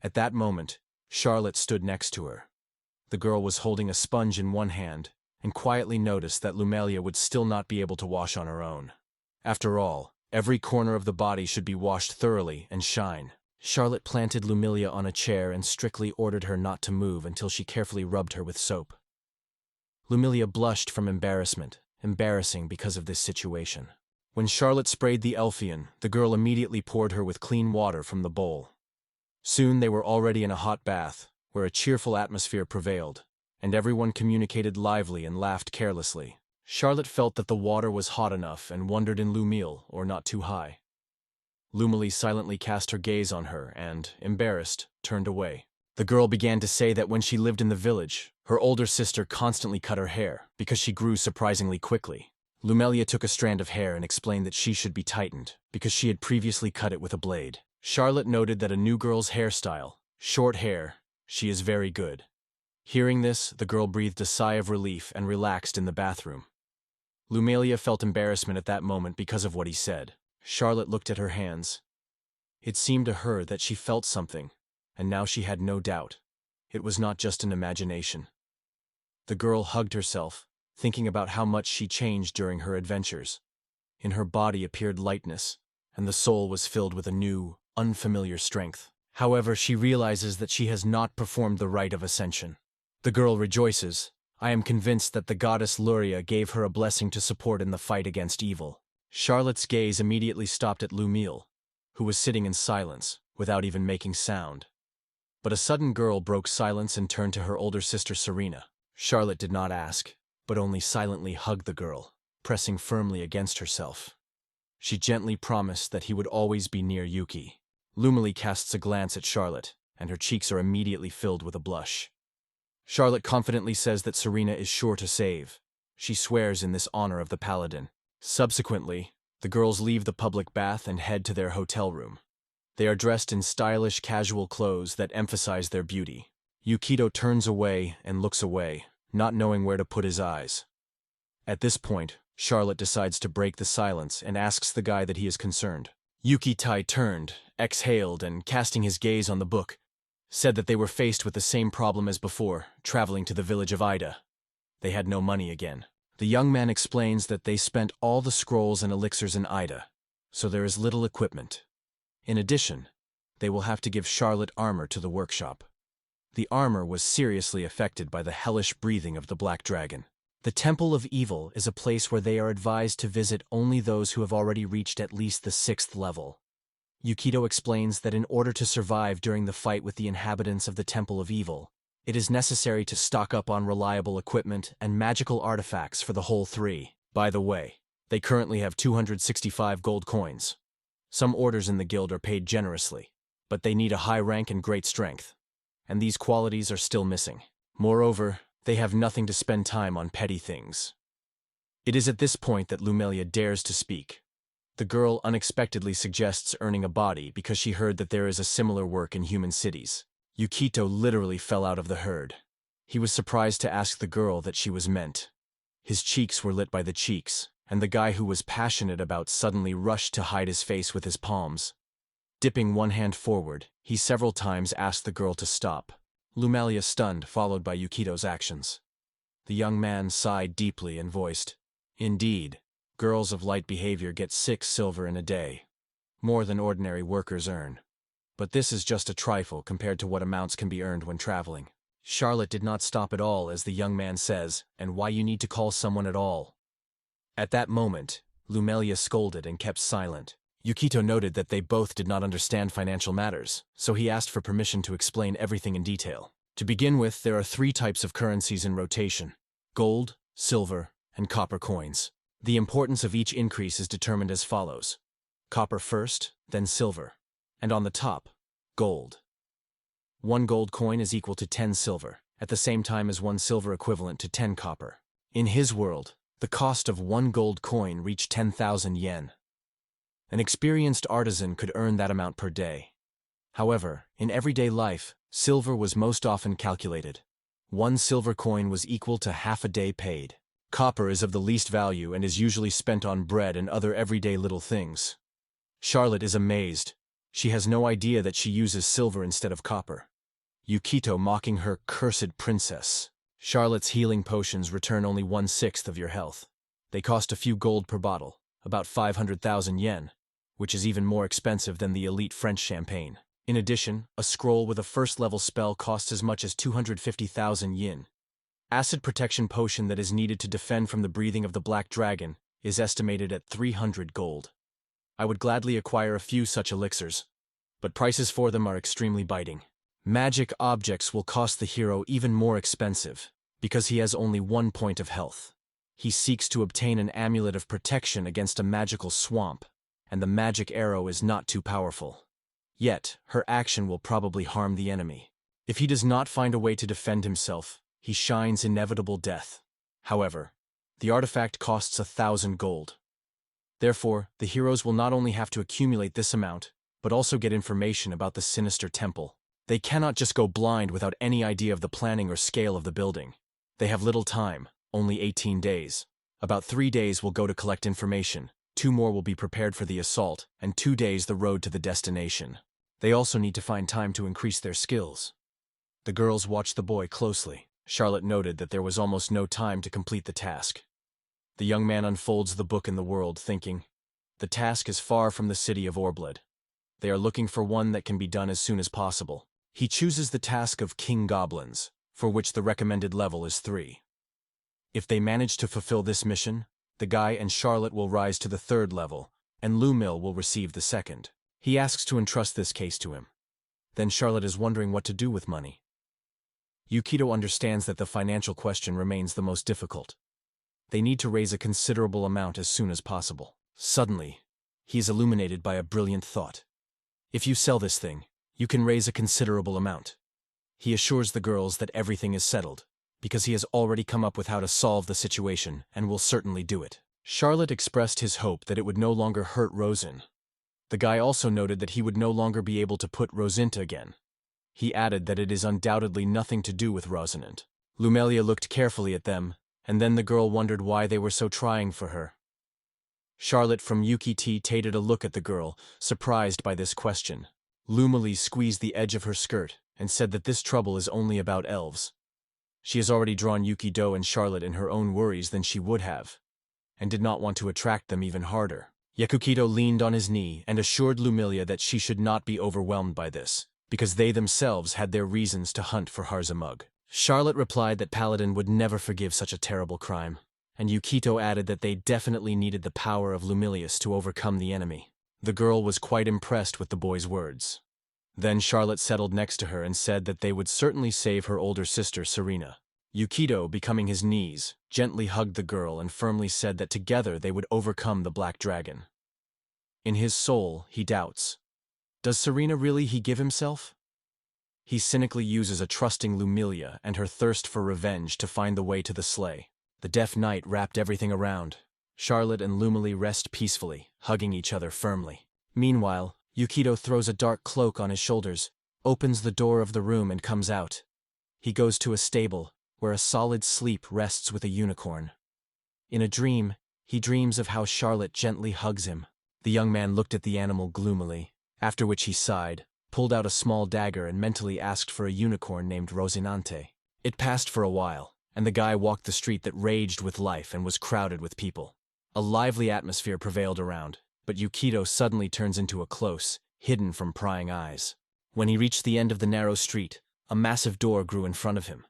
At that moment, Charlotte stood next to her. The girl was holding a sponge in one hand, and quietly noticed that Lumilia would still not be able to wash on her own. After all, every corner of the body should be washed thoroughly and shine. Charlotte planted Lumilia on a chair and strictly ordered her not to move until she carefully rubbed her with soap. Lumilia blushed from embarrassment, embarrassing because of this situation. When Charlotte sprayed the Elfian, the girl immediately poured her with clean water from the bowl. Soon they were already in a hot bath, where a cheerful atmosphere prevailed, and everyone communicated lively and laughed carelessly. Charlotte felt that the water was hot enough and wondered in Lumil, or not too high. Lumili silently cast her gaze on her and, embarrassed, turned away. The girl began to say that when she lived in the village, her older sister constantly cut her hair because she grew surprisingly quickly. Lumilia took a strand of hair and explained that she should be tightened because she had previously cut it with a blade. Charlotte noted that a new girl's hairstyle, short hair, she is very good. Hearing this, the girl breathed a sigh of relief and relaxed in the bathroom. Lumilia felt embarrassment at that moment because of what he said. Charlotte looked at her hands. It seemed to her that she felt something, and now she had no doubt. It was not just an imagination. The girl hugged herself, thinking about how much she changed during her adventures. In her body appeared lightness, and the soul was filled with a new, unfamiliar strength. However, she realizes that she has not performed the rite of ascension. The girl rejoices. I am convinced that the goddess Luria gave her a blessing to support in the fight against evil. Charlotte's gaze immediately stopped at Lumil, who was sitting in silence, without even making sound. But a sudden girl broke silence and turned to her older sister Serena. Charlotte did not ask, but only silently hugged the girl, pressing firmly against herself. She gently promised that he would always be near Yuki. Lumili casts a glance at Charlotte, and her cheeks are immediately filled with a blush. Charlotte confidently says that Serena is sure to save. She swears in this honor of the paladin. Subsequently, the girls leave the public bath and head to their hotel room. They are dressed in stylish, casual clothes that emphasize their beauty. Yukido turns away and looks away, not knowing where to put his eyes. At this point, Charlotte decides to break the silence and asks the guy that he is concerned. Yukitai turned, exhaled, and casting his gaze on the book, said that they were faced with the same problem as before, traveling to the village of Ida. They had no money again. The young man explains that they spent all the scrolls and elixirs in Ida, so there is little equipment. In addition, they will have to give Charlotte armor to the workshop. The armor was seriously affected by the hellish breathing of the Black Dragon. The Temple of Evil is a place where they are advised to visit only those who have already reached at least the 6th level. Yukido explains that in order to survive during the fight with the inhabitants of the Temple of Evil, It is necessary to stock up on reliable equipment and magical artifacts for the whole three. By the way, they currently have 265 gold coins. Some orders in the guild are paid generously, but they need a high rank and great strength, and these qualities are still missing. Moreover, they have nothing to spend time on petty things. It is at this point that Lumelia dares to speak. The girl unexpectedly suggests earning a body because she heard that there is a similar work in human cities. Yukito literally fell out of the herd. He was surprised to ask the girl that she was meant. His cheeks were lit by the cheeks, and the guy who was passionate about suddenly rushed to hide his face with his palms. Dipping one hand forward, he several times asked the girl to stop. Lumelia stunned, followed by Yukito's actions. The young man sighed deeply and voiced, "Indeed, girls of light behavior get 6 silver in a day, more than ordinary workers earn. But this is just a trifle compared to what amounts can be earned when traveling." Charlotte did not stop at all as the young man says, "And why you need to call someone at all?" At that moment, Lumelia scolded and kept silent. Yukito noted that they both did not understand financial matters, so he asked for permission to explain everything in detail. To begin with, there are 3 types of currencies in rotation: gold, silver, and copper coins. The importance of each increase is determined as follows: copper first, then silver, and on the top, gold. 1 gold coin is equal to 10 silver, at the same time as 1 silver equivalent to 10 copper. In his world, the cost of 1 gold coin reached 10,000 yen. An experienced artisan could earn that amount per day. However, in everyday life, silver was most often calculated. 1 silver coin was equal to half a day paid. Copper is of the least value and is usually spent on bread and other everyday little things. Charlotte is amazed. She has no idea that she uses silver instead of copper. Yukito mocking her cursed princess. Charlotte's healing potions return only 1/6 of your health. They cost a few gold per bottle, about 500,000 yen, which is even more expensive than the elite French champagne. In addition, a scroll with a first-level spell costs as much as 250,000 yen. Acid protection potion that is needed to defend from the breathing of the black dragon is estimated at 300 gold. I would gladly acquire a few such elixirs, but prices for them are extremely biting. Magic objects will cost the hero even more expensive, because he has only 1 point of health. He seeks to obtain an amulet of protection against a magical swamp, and the magic arrow is not too powerful. Yet, her action will probably harm the enemy. If he does not find a way to defend himself, he shines inevitable death. However, the artifact costs 1,000 gold. Therefore, the heroes will not only have to accumulate this amount, but also get information about the sinister temple. They cannot just go blind without any idea of the planning or scale of the building. They have little time, only 18 days. About 3 days will go to collect information, 2 more will be prepared for the assault, and 2 days the road to the destination. They also need to find time to increase their skills. The girls watched the boy closely. Charlotte noted that there was almost no time to complete the task. The young man unfolds the book in the world, thinking, "The task is far from the city of Orbeta. They are looking for one that can be done as soon as possible." He chooses the task of King Goblins, for which the recommended level is 3. If they manage to fulfill this mission, the guy and Charlotte will rise to the 3rd level, and Lumil will receive the 2nd. He asks to entrust this case to him. Then Charlotte is wondering what to do with money. Yukito understands that the financial question remains the most difficult. They need to raise a considerable amount as soon as possible. Suddenly, he is illuminated by a brilliant thought. If you sell this thing, you can raise a considerable amount. He assures the girls that everything is settled, because he has already come up with how to solve the situation and will certainly do it. Charlotte expressed his hope that it would no longer hurt Rosin. The guy also noted that he would no longer be able to put Rosinta again. He added that it is undoubtedly nothing to do with Rosinant. Lumelia looked carefully at them, and then the girl wondered why they were so trying for her. Charlotte from Yukiti tated a look at the girl, surprised by this question. Lumily squeezed the edge of her skirt and said that this trouble is only about elves. She has already drawn Yukido and Charlotte in her own worries than she would have, and did not want to attract them even harder. Yakukito leaned on his knee and assured Lumelia that she should not be overwhelmed by this, because they themselves had their reasons to hunt for Harzamug. Charlotte replied that Paladin would never forgive such a terrible crime, and Yukito added that they definitely needed the power of Lumilius to overcome the enemy. The girl was quite impressed with the boy's words. Then Charlotte settled next to her and said that they would certainly save her older sister, Serena. Yukito, becoming his knees, gently hugged the girl and firmly said that together they would overcome the Black Dragon. In his soul, he doubts. Does Serena really give himself? He cynically uses a trusting Lumilia and her thirst for revenge to find the way to the sleigh. The deaf night wrapped everything around. Charlotte and Lumily rest peacefully, hugging each other firmly. Meanwhile, Yukito throws a dark cloak on his shoulders, opens the door of the room and comes out. He goes to a stable, where a solid sleep rests with a unicorn. In a dream, he dreams of how Charlotte gently hugs him. The young man looked at the animal gloomily, after which he sighed, pulled out a small dagger and mentally asked for a unicorn named Rosinante. It passed for a while, and the guy walked the street that raged with life and was crowded with people. A lively atmosphere prevailed around, but Yukito suddenly turns into a close, hidden from prying eyes. When he reached the end of the narrow street, a massive door grew in front of him.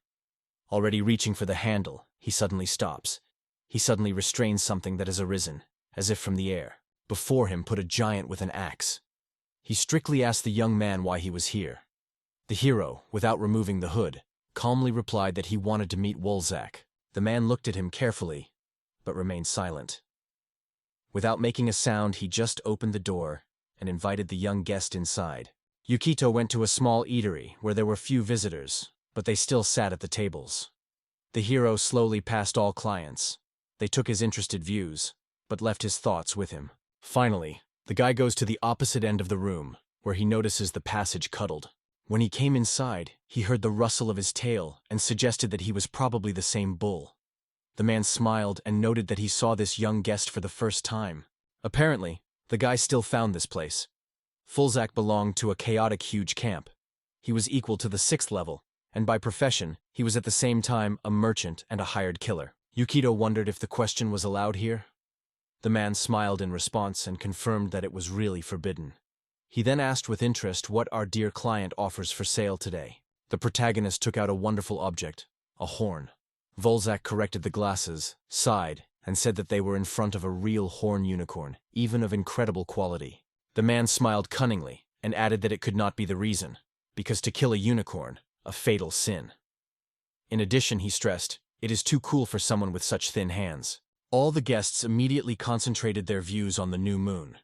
Already reaching for the handle, he suddenly stops. He suddenly restrains something that has arisen, as if from the air. Before him put a giant with an axe. He strictly asked the young man why he was here. The hero, without removing the hood, calmly replied that he wanted to meet Wolzak. The man looked at him carefully, but remained silent. Without making a sound, he just opened the door and invited the young guest inside. Yukito went to a small eatery where there were few visitors, but they still sat at the tables. The hero slowly passed all clients. They took his interested views, but left his thoughts with him. Finally, the guy goes to the opposite end of the room, where he notices the passage cuddled. When he came inside, he heard the rustle of his tail and suggested that he was probably the same bull. The man smiled and noted that he saw this young guest for the first time. Apparently, the guy still found this place. Fulzak belonged to a chaotic huge camp. He was equal to the 6th level, and by profession, he was at the same time a merchant and a hired killer. Yukito wondered if the question was allowed here. The man smiled in response and confirmed that it was really forbidden. He then asked with interest what our dear client offers for sale today. The protagonist took out a wonderful object, a horn. Volzak corrected the glasses, sighed, and said that they were in front of a real horn unicorn, even of incredible quality. The man smiled cunningly and added that it could not be the reason, because to kill a unicorn, a fatal sin. In addition, he stressed, it is too cool for someone with such thin hands. All the guests immediately concentrated their views on the new moon.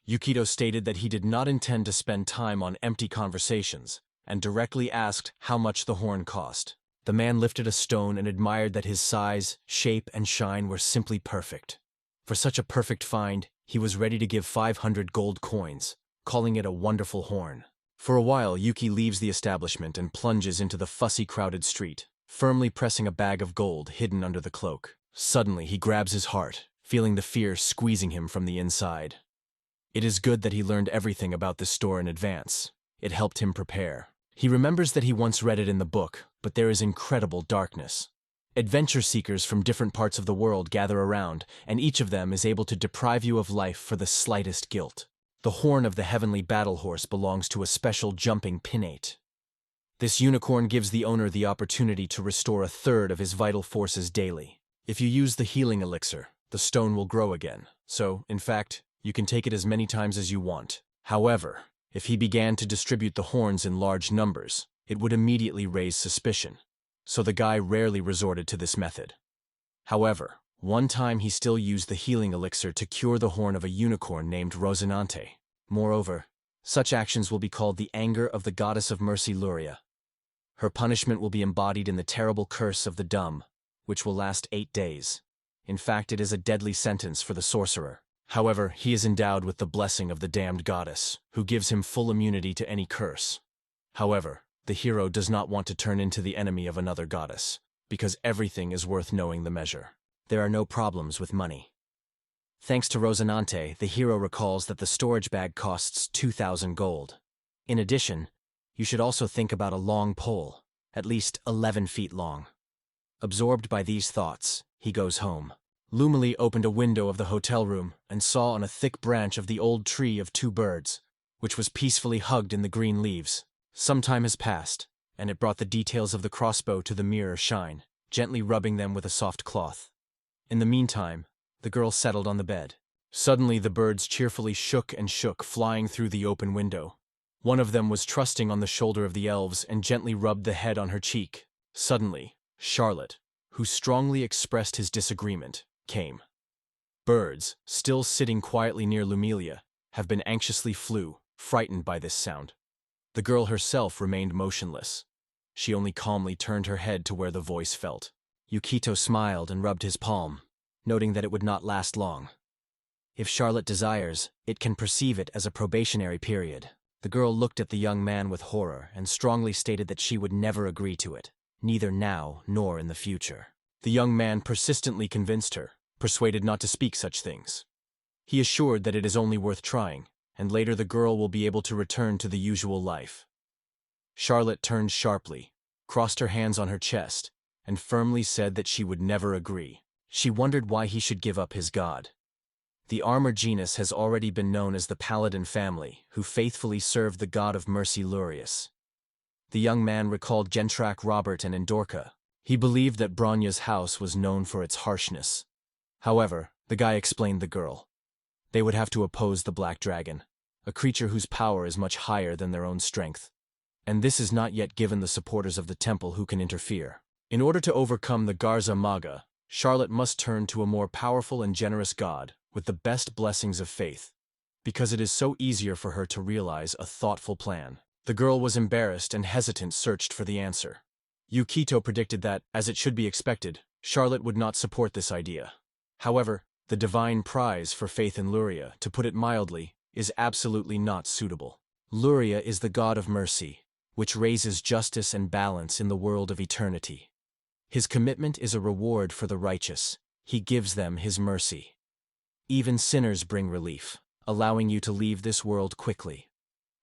Yukito stated that he did not intend to spend time on empty conversations, and directly asked how much the horn cost. The man lifted a stone and admired that his size, shape, and shine were simply perfect. For such a perfect find, he was ready to give 500 gold coins, calling it a wonderful horn. For a while, Yuki leaves the establishment and plunges into the fussy, crowded street, firmly pressing a bag of gold hidden under the cloak. Suddenly, he grabs his heart, feeling the fear squeezing him from the inside. It is good that he learned everything about this store in advance. It helped him prepare. He remembers that he once read it in the book, but there is incredible darkness. Adventure seekers from different parts of the world gather around, and each of them is able to deprive you of life for the slightest guilt. The horn of the heavenly battle horse belongs to a special jumping pinnate. This unicorn gives the owner the opportunity to restore a third of his vital forces daily. If you use the healing elixir, the stone will grow again, so, in fact, you can take it as many times as you want. However, if he began to distribute the horns in large numbers, it would immediately raise suspicion, so the guy rarely resorted to this method. However, one time he still used the healing elixir to cure the horn of a unicorn named Rosinante. Moreover, such actions will be called the anger of the goddess of mercy Luria. Her punishment will be embodied in the terrible curse of the dumb, which will last 8 days. In fact, it is a deadly sentence for the sorcerer. However, he is endowed with the blessing of the damned goddess, who gives him full immunity to any curse. However, the hero does not want to turn into the enemy of another goddess, because everything is worth knowing the measure. There are no problems with money. Thanks to Rosinante, the hero recalls that the storage bag costs 2,000 gold. In addition, you should also think about a long pole, at least 11 feet long. Absorbed by these thoughts, he goes home. Lumily opened a window of the hotel room and saw on a thick branch of the old tree of 2 birds, which was peacefully hugged in the green leaves. Some time has passed, and it brought the details of the crossbow to the mirror shine, gently rubbing them with a soft cloth. In the meantime, the girl settled on the bed. Suddenly the birds cheerfully shook and shook, flying through the open window. One of them was trusting on the shoulder of the elves and gently rubbed the head on her cheek. Suddenly, Charlotte, who strongly expressed his disagreement, came. Birds, still sitting quietly near Lumilia, have been anxiously flew, frightened by this sound. The girl herself remained motionless. She only calmly turned her head to where the voice felt. Yukito smiled and rubbed his palm, noting that it would not last long. If Charlotte desires, it can perceive it as a probationary period. The girl looked at the young man with horror and strongly stated that she would never agree to it, neither now nor in the future. The young man persistently convinced her, persuaded not to speak such things. He assured that it is only worth trying, and later the girl will be able to return to the usual life. Charlotte turned sharply, crossed her hands on her chest, and firmly said that she would never agree. She wondered why he should give up his god. The armor genus has already been known as the Paladin family, who faithfully served the god of mercy Lurius. The young man recalled Gentrak Robert and Endorka. He believed that Bronya's house was known for its harshness. However, the guy explained the girl. They would have to oppose the Black Dragon, a creature whose power is much higher than their own strength. And this is not yet given the supporters of the temple who can interfere. In order to overcome the Garza Maga, Charlotte must turn to a more powerful and generous god, with the best blessings of faith, because it is so easier for her to realize a thoughtful plan. The girl was embarrassed and hesitant, searched for the answer. Yukito predicted that, as it should be expected, Charlotte would not support this idea. However, the divine prize for faith in Luria, to put it mildly, is absolutely not suitable. Luria is the god of mercy, which raises justice and balance in the world of eternity. His commitment is a reward for the righteous. He gives them his mercy. Even sinners bring relief, allowing you to leave this world quickly.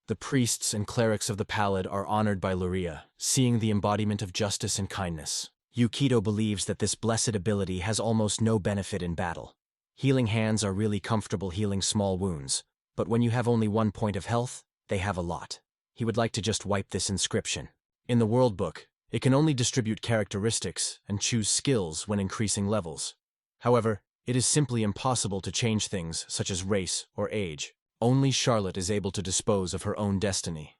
The priests and clerics of the Pallid are honored by Luria, seeing the embodiment of justice and kindness. Yukito believes that this blessed ability has almost no benefit in battle. Healing hands are really comfortable healing small wounds, but when you have only 1 point of health, they have a lot. He would like to just wipe this inscription. In the World Book, it can only distribute characteristics and choose skills when increasing levels. However, it is simply impossible to change things such as race or age. Only Charlotte is able to dispose of her own destiny.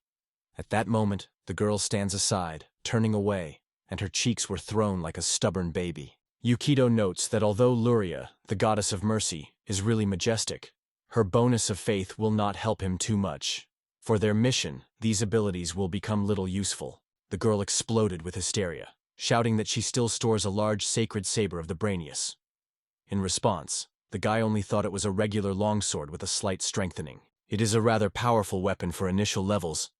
At that moment, the girl stands aside, turning away, and her cheeks were thrown like a stubborn baby. Yukito notes that although Luria, the goddess of mercy, is really majestic, her bonus of faith will not help him too much. For their mission, these abilities will become little useful. The girl exploded with hysteria, shouting that she still stores a large sacred saber of the Brainius. In response, the guy only thought it was a regular longsword with a slight strengthening. It is a rather powerful weapon for initial levels,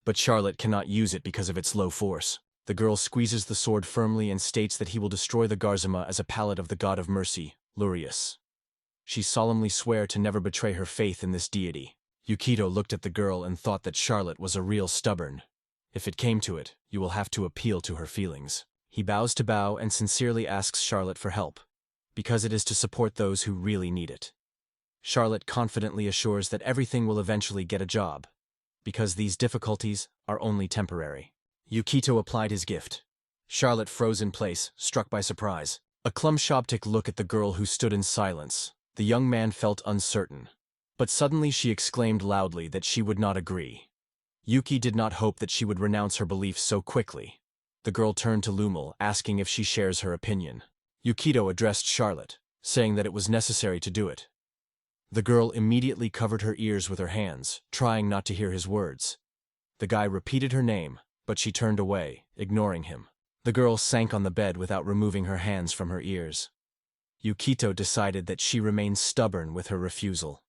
but Charlotte cannot use it because of its low force. The girl squeezes the sword firmly and states that he will destroy the Garzama as a pallet of the god of mercy, Lurius. She solemnly swears to never betray her faith in this deity. Yukito looked at the girl and thought that Charlotte was a real stubborn. If it came to it, you will have to appeal to her feelings. He bows to bow and sincerely asks Charlotte for help, because it is to support those who really need it. Charlotte confidently assures that everything will eventually get a job, because these difficulties are only temporary. Yukito applied his gift. Charlotte froze in place, struck by surprise. A clumshoptic look at the girl who stood in silence. The young man felt uncertain, but suddenly she exclaimed loudly that she would not agree. Yuki did not hope that she would renounce her beliefs so quickly. The girl turned to Lumel, asking if she shares her opinion. Yukito addressed Charlotte, saying that it was necessary to do it. The girl immediately covered her ears with her hands, trying not to hear his words. The guy repeated her name, but she turned away, ignoring him. The girl sank on the bed without removing her hands from her ears. Yukito decided that she remained stubborn with her refusal.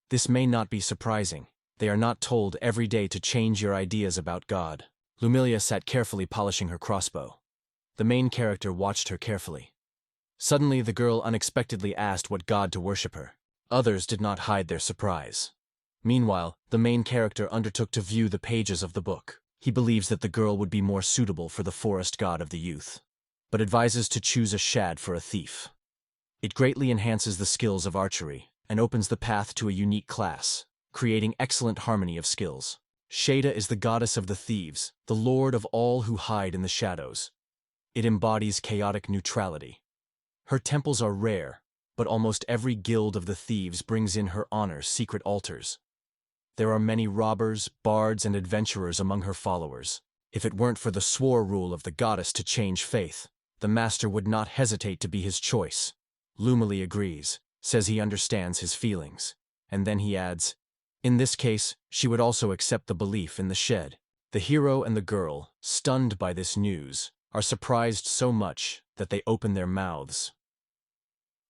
This may not be surprising. They are not told every day to change your ideas about God. Lumilia sat carefully polishing her crossbow. The main character watched her carefully. Suddenly, the girl unexpectedly asked what god to worship her. Others did not hide their surprise. Meanwhile, the main character undertook to view the pages of the book. He believes that the girl would be more suitable for the forest god of the youth, but advises to choose a shad for a thief. It greatly enhances the skills of archery and opens the path to a unique class, creating excellent harmony of skills. Shada is the goddess of the thieves, the lord of all who hide in the shadows. It embodies chaotic neutrality. Her temples are rare, but almost every guild of the thieves brings in her honor secret altars. There are many robbers, bards, and adventurers among her followers. If it weren't for the swore rule of the goddess to change faith, the master would not hesitate to be his choice. Lumily agrees, says he understands his feelings. And then he adds, in this case, she would also accept the belief in the shed. The hero and the girl, stunned by this news, are surprised so much that they open their mouths.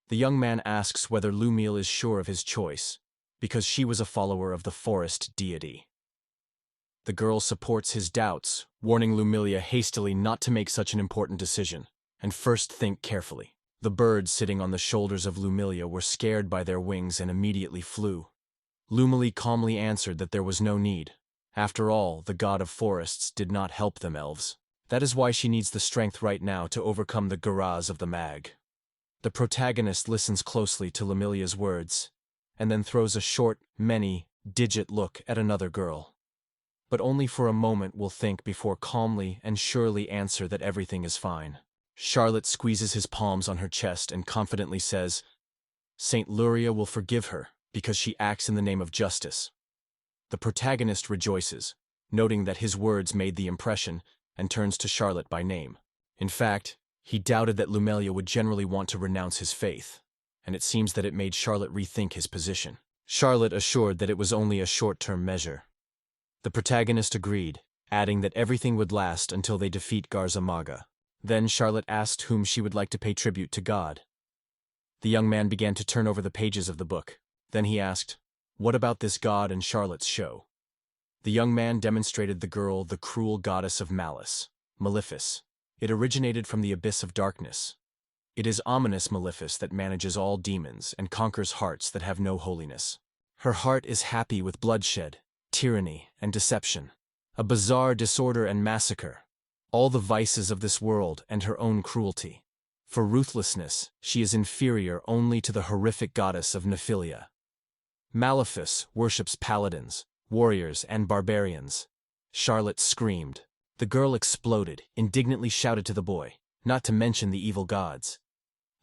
The young man asks whether Lumile is sure of his choice, because she was a follower of the forest deity. The girl supports his doubts, warning Lumilia hastily not to make such an important decision, and first think carefully. The birds sitting on the shoulders of Lumilia were scared by their wings and immediately flew. Lumile calmly answered that there was no need. After all, the god of forests did not help them elves. That is why she needs the strength right now to overcome the Garaz of the mag. The protagonist listens closely to Lumilia's words, and then throws a short, many-digit look at another girl. But only for a moment will think before calmly and surely answer that everything is fine. Charlotte squeezes his palms on her chest and confidently says, Saint Luria will forgive her, because she acts in the name of justice. The protagonist rejoices, noting that his words made the impression, and turns to Charlotte by name. In fact, he doubted that Lumelia would generally want to renounce his faith, and it seems that it made Charlotte rethink his position. Charlotte assured that it was only a short-term measure. The protagonist agreed, adding that everything would last until they defeat Garzamaga. Then Charlotte asked whom she would like to pay tribute to God. The young man began to turn over the pages of the book. Then he asked, what about this god and Charlotte's show? The young man demonstrated the girl the cruel goddess of malice, Malefice. It originated from the abyss of darkness. It is ominous Malefice that manages all demons and conquers hearts that have no holiness. Her heart is happy with bloodshed, tyranny, and deception, a bizarre disorder and massacre, all the vices of this world and her own cruelty. For ruthlessness, she is inferior only to the horrific goddess of Nephilia. Malefice worships paladins, warriors, and barbarians. Charlotte screamed. The girl exploded, indignantly shouted to the boy, not to mention the evil gods.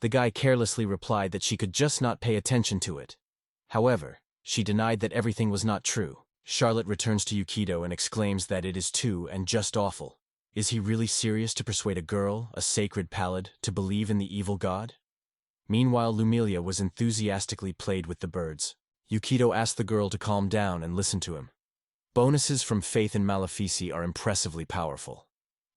The guy carelessly replied that she could just not pay attention to it. However, she denied that everything was not true. Charlotte returns to Yukido and exclaims that it is too and just awful. Is he really serious to persuade a girl, a sacred palad, to believe in the evil god? Meanwhile, Lumilia was enthusiastically played with the birds. Yukido asked the girl to calm down and listen to him. Bonuses from Faith in Malefici are impressively powerful.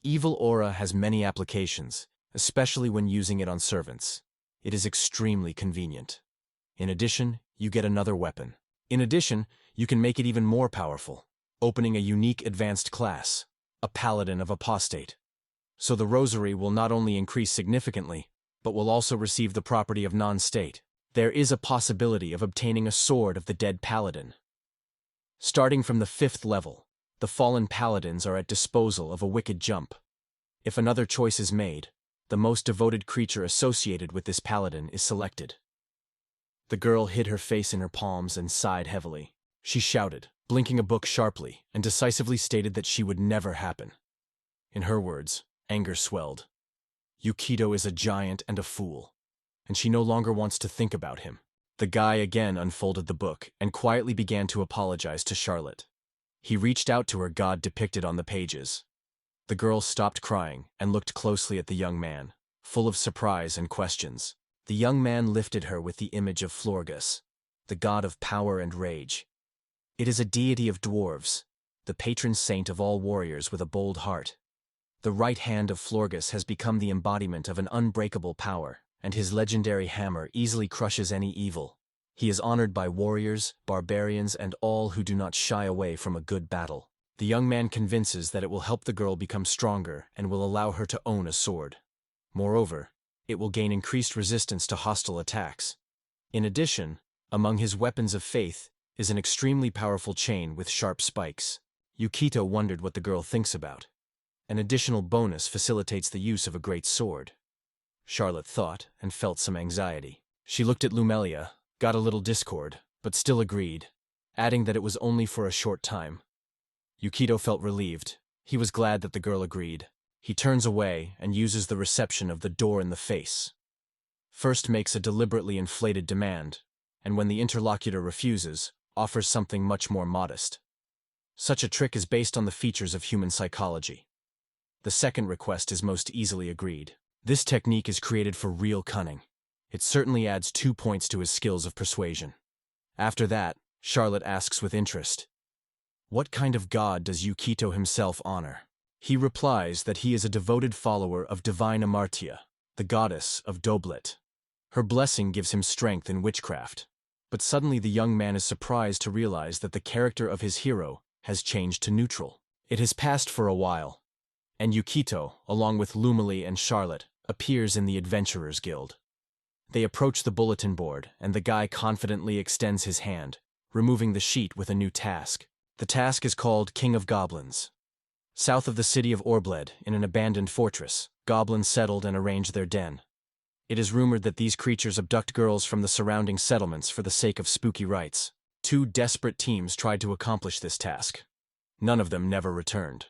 Evil Aura has many applications, especially when using it on servants. It is extremely convenient. In addition, you get another weapon. In addition, you can make it even more powerful, opening a unique advanced class, a Paladin of Apostate. So the rosary will not only increase significantly, but will also receive the property of non-state. There is a possibility of obtaining a sword of the dead Paladin. Starting from the 5th level, the fallen Paladins are at disposal of a wicked jump. If another choice is made, the most devoted creature associated with this Paladin is selected. The girl hid her face in her palms and sighed heavily. She shouted, blinking a book sharply, and decisively stated that she would never happen. In her words, anger swelled. Yukido is a giant and a fool, and she no longer wants to think about him. The guy again unfolded the book and quietly began to apologize to Charlotte. He reached out to her god depicted on the pages. The girl stopped crying and looked closely at the young man, full of surprise and questions. The young man lifted her with the image of Florgus, the god of power and rage. It is a deity of dwarves, the patron saint of all warriors with a bold heart. The right hand of Florgus has become the embodiment of an unbreakable power, and his legendary hammer easily crushes any evil. He is honored by warriors, barbarians, and all who do not shy away from a good battle. The young man convinces that it will help the girl become stronger and will allow her to own a sword. Moreover, it will gain increased resistance to hostile attacks. In addition, among his weapons of faith is an extremely powerful chain with sharp spikes. Yukito wondered what the girl thinks about. An additional bonus facilitates the use of a great sword. Charlotte thought and felt some anxiety. She looked at Lumelia, got a little discord, but still agreed, adding that it was only for a short time. Yukito felt relieved. He was glad that the girl agreed. He turns away and uses the reception of the door in the face. First makes a deliberately inflated demand, and when the interlocutor refuses, offers something much more modest. Such a trick is based on the features of human psychology. The second request is most easily agreed. This technique is created for real cunning. It certainly adds 2 points to his skills of persuasion. After that, Charlotte asks with interest, "What kind of god does Yukito himself honor?" He replies that he is a devoted follower of divine Amartya, the goddess of Doblet. Her blessing gives him strength in witchcraft. But suddenly the young man is surprised to realize that the character of his hero has changed to neutral. It has passed for a while, and Yukito, along with Lumily and Charlotte, appears in the Adventurers Guild. They approach the bulletin board, and the guy confidently extends his hand, removing the sheet with a new task. The task is called King of Goblins. South of the city of Orbeta, in an abandoned fortress, goblins settled and arranged their den. It is rumored that these creatures abduct girls from the surrounding settlements for the sake of spooky rites. 2 desperate teams tried to accomplish this task. None of them never returned.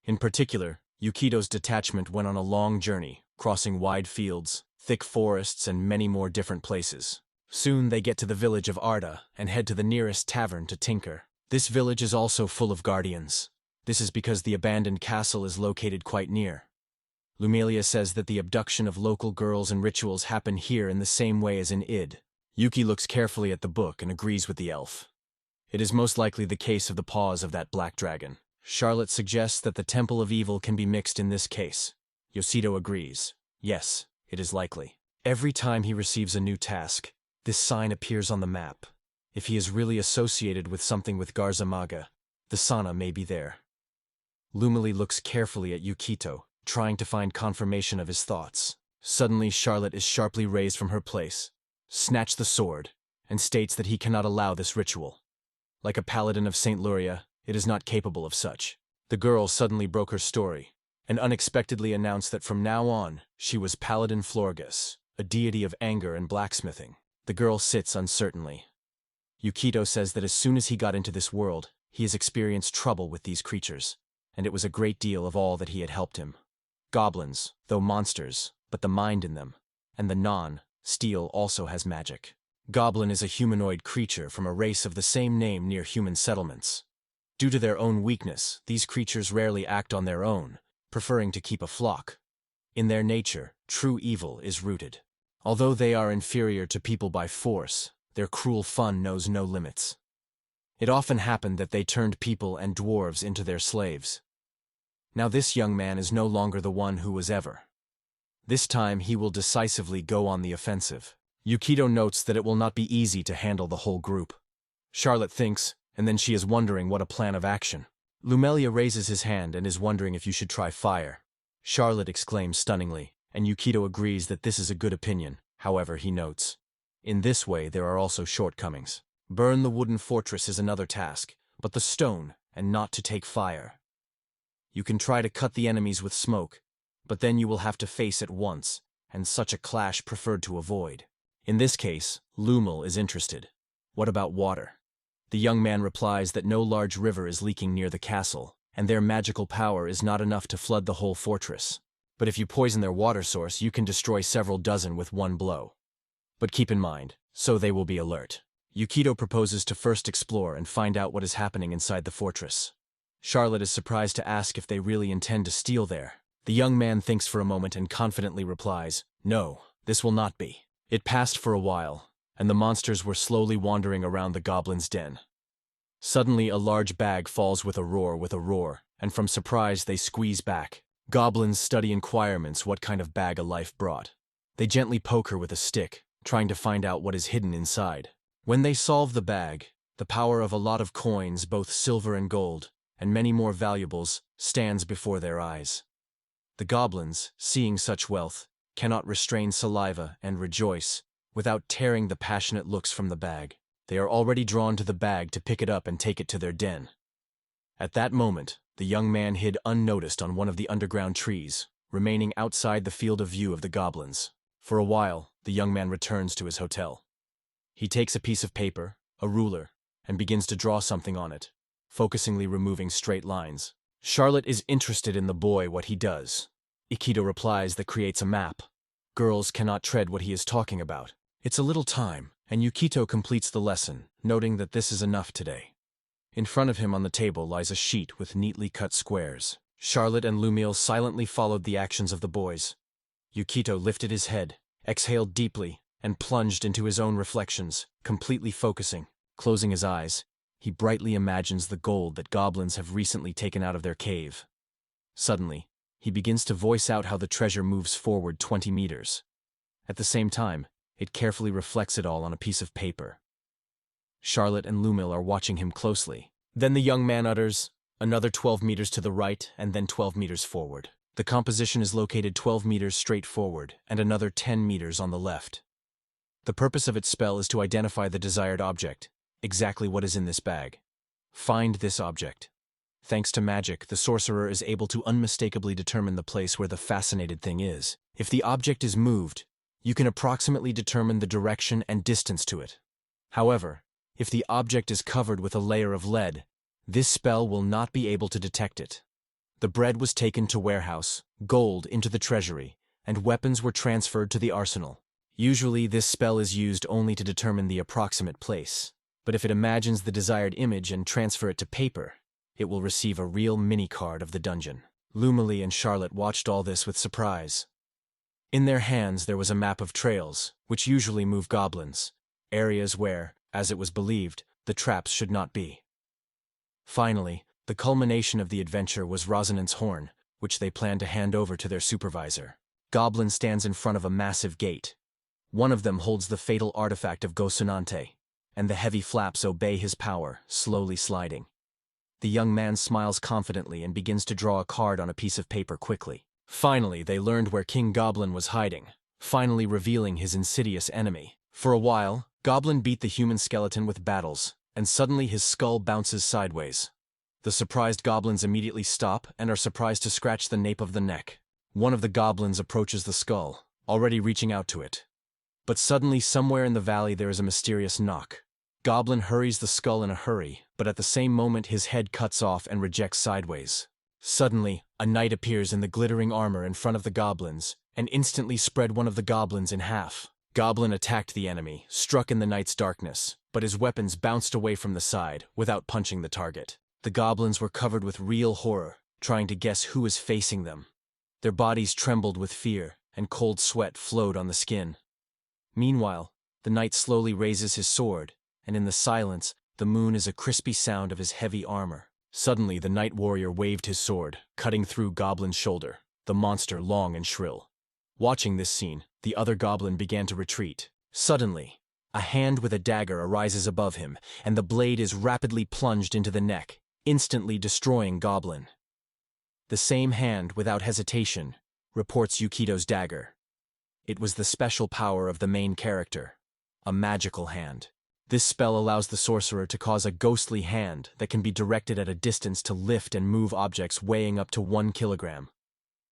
In particular, Yukito's detachment went on a long journey, crossing wide fields, thick forests, and many more different places. Soon they get to the village of Arda and head to the nearest tavern to tinker. This village is also full of guardians. This is because the abandoned castle is located quite near. Lumelia says that the abduction of local girls and rituals happen here in the same way as in Id. Yuki looks carefully at the book and agrees with the elf. It is most likely the case of the paws of that black dragon. Charlotte suggests that the Temple of Evil can be mixed in this case. Yosito agrees. Yes, it is likely. Every time he receives a new task, this sign appears on the map. If he is really associated with something with Garzamaga, the Sana may be there. Lumily looks carefully at Yukito, trying to find confirmation of his thoughts. Suddenly Charlotte is sharply raised from her place, snatches the sword, and states that he cannot allow this ritual. Like a paladin of St. Luria, it is not capable of such. The girl suddenly broke her story, and unexpectedly announced that from now on, she was Paladin Florgus, a deity of anger and blacksmithing. The girl sits uncertainly. Yukito says that as soon as he got into this world, he has experienced trouble with these creatures, and it was a great deal of all that he had helped him. Goblins, though monsters, but the mind in them, and the non-steel also has magic. Goblin is a humanoid creature from a race of the same name near human settlements. Due to their own weakness, these creatures rarely act on their own, preferring to keep a flock. In their nature, true evil is rooted. Although they are inferior to people by force, their cruel fun knows no limits. It often happened that they turned people and dwarves into their slaves. Now this young man is no longer the one who was ever. This time he will decisively go on the offensive. Yukito notes that it will not be easy to handle the whole group. Charlotte thinks, and then she is wondering what a plan of action. Lumelia raises his hand and is wondering if you should try fire. Charlotte exclaims stunningly, and Yukito agrees that this is a good opinion. However, he notes, in this way there are also shortcomings. Burn the wooden fortress is another task, but the stone, and not to take fire. You can try to cut the enemies with smoke, but then you will have to face at once, and such a clash preferred to avoid. In this case, Lumel is interested. What about water? The young man replies that no large river is leaking near the castle, and their magical power is not enough to flood the whole fortress. But if you poison their water source, you can destroy several dozen with one blow. But keep in mind, so they will be alert. Yukito proposes to first explore and find out what is happening inside the fortress. Charlotte is surprised to ask if they really intend to steal there. The young man thinks for a moment and confidently replies, "No, this will not be." It passed for a while, and the monsters were slowly wandering around the goblin's den. Suddenly a large bag falls with a roar, and from surprise they squeeze back. Goblins study inquirements what kind of bag a life brought. They gently poke her with a stick, trying to find out what is hidden inside. When they solve the bag, the power of a lot of coins, both silver and gold, and many more valuables, stands before their eyes. The goblins, seeing such wealth, cannot restrain saliva and rejoice without tearing the passionate looks from the bag. They are already drawn to the bag to pick it up and take it to their den. At that moment, the young man hid unnoticed on one of the underground trees, remaining outside the field of view of the goblins. For a while, the young man returns to his hotel. He takes a piece of paper, a ruler, and begins to draw something on it, focusingly removing straight lines. Charlotte is interested in the boy what he does. Ikido replies that creates a map. Girls cannot tread what he is talking about. It's a little time, and Yukito completes the lesson, noting that this is enough today. In front of him on the table lies a sheet with neatly cut squares. Charlotte and Lumiel silently followed the actions of the boys. Yukito lifted his head, exhaled deeply, and plunged into his own reflections, completely focusing. Closing his eyes, he brightly imagines the gold that goblins have recently taken out of their cave. Suddenly, he begins to voice out how the treasure moves forward 20 meters. At the same time, it carefully reflects it all on a piece of paper. Charlotte and Lumiel are watching him closely. Then the young man utters, "Another 12 meters to the right and then 12 meters forward." The composition is located 12 meters straight forward and another 10 meters on the left. The purpose of its spell is to identify the desired object, exactly what is in this bag. Find this object. Thanks to magic, the sorcerer is able to unmistakably determine the place where the fascinated thing is. If the object is moved, you can approximately determine the direction and distance to it. However, if the object is covered with a layer of lead, this spell will not be able to detect it. The bread was taken to warehouse, gold into the treasury, and weapons were transferred to the arsenal. Usually, this spell is used only to determine the approximate place, but if it imagines the desired image and transfer it to paper, it will receive a real mini-card of the dungeon. Lumiel and Charlotte watched all this with surprise. In their hands there was a map of trails, which usually move goblins, areas where, as it was believed, the traps should not be. Finally, the culmination of the adventure was Rosinant's horn, which they planned to hand over to their supervisor. Goblin stands in front of a massive gate. One of them holds the fatal artifact of Gosunante, and the heavy flaps obey his power, slowly sliding. The young man smiles confidently and begins to draw a card on a piece of paper quickly. Finally, they learned where King Goblin was hiding, finally revealing his insidious enemy. For a while, Goblin beat the human skeleton with battles, and suddenly his skull bounces sideways. The surprised goblins immediately stop and are surprised to scratch the nape of the neck. One of the goblins approaches the skull, already reaching out to it. But suddenly, somewhere in the valley, there is a mysterious knock. Goblin hurries the skull in a hurry, but at the same moment his head cuts off and rejects sideways. Suddenly, a knight appears in the glittering armor in front of the goblins, and instantly spread one of the goblins in half. Goblin attacked the enemy, struck in the knight's darkness, but his weapons bounced away from the side, without punching the target. The goblins were covered with real horror, trying to guess who was facing them. Their bodies trembled with fear, and cold sweat flowed on the skin. Meanwhile, the knight slowly raises his sword, and in the silence, the moon is a crispy sound of his heavy armor. Suddenly, the knight warrior waved his sword, cutting through Goblin's shoulder, the monster long and shrill. Watching this scene, the other goblin began to retreat. Suddenly, a hand with a dagger arises above him, and the blade is rapidly plunged into the neck, instantly destroying Goblin. The same hand, without hesitation, reports Yukito's dagger. It was the special power of the main character, a magical hand. This spell allows the sorcerer to cause a ghostly hand that can be directed at a distance to lift and move objects weighing up to 1 kilogram.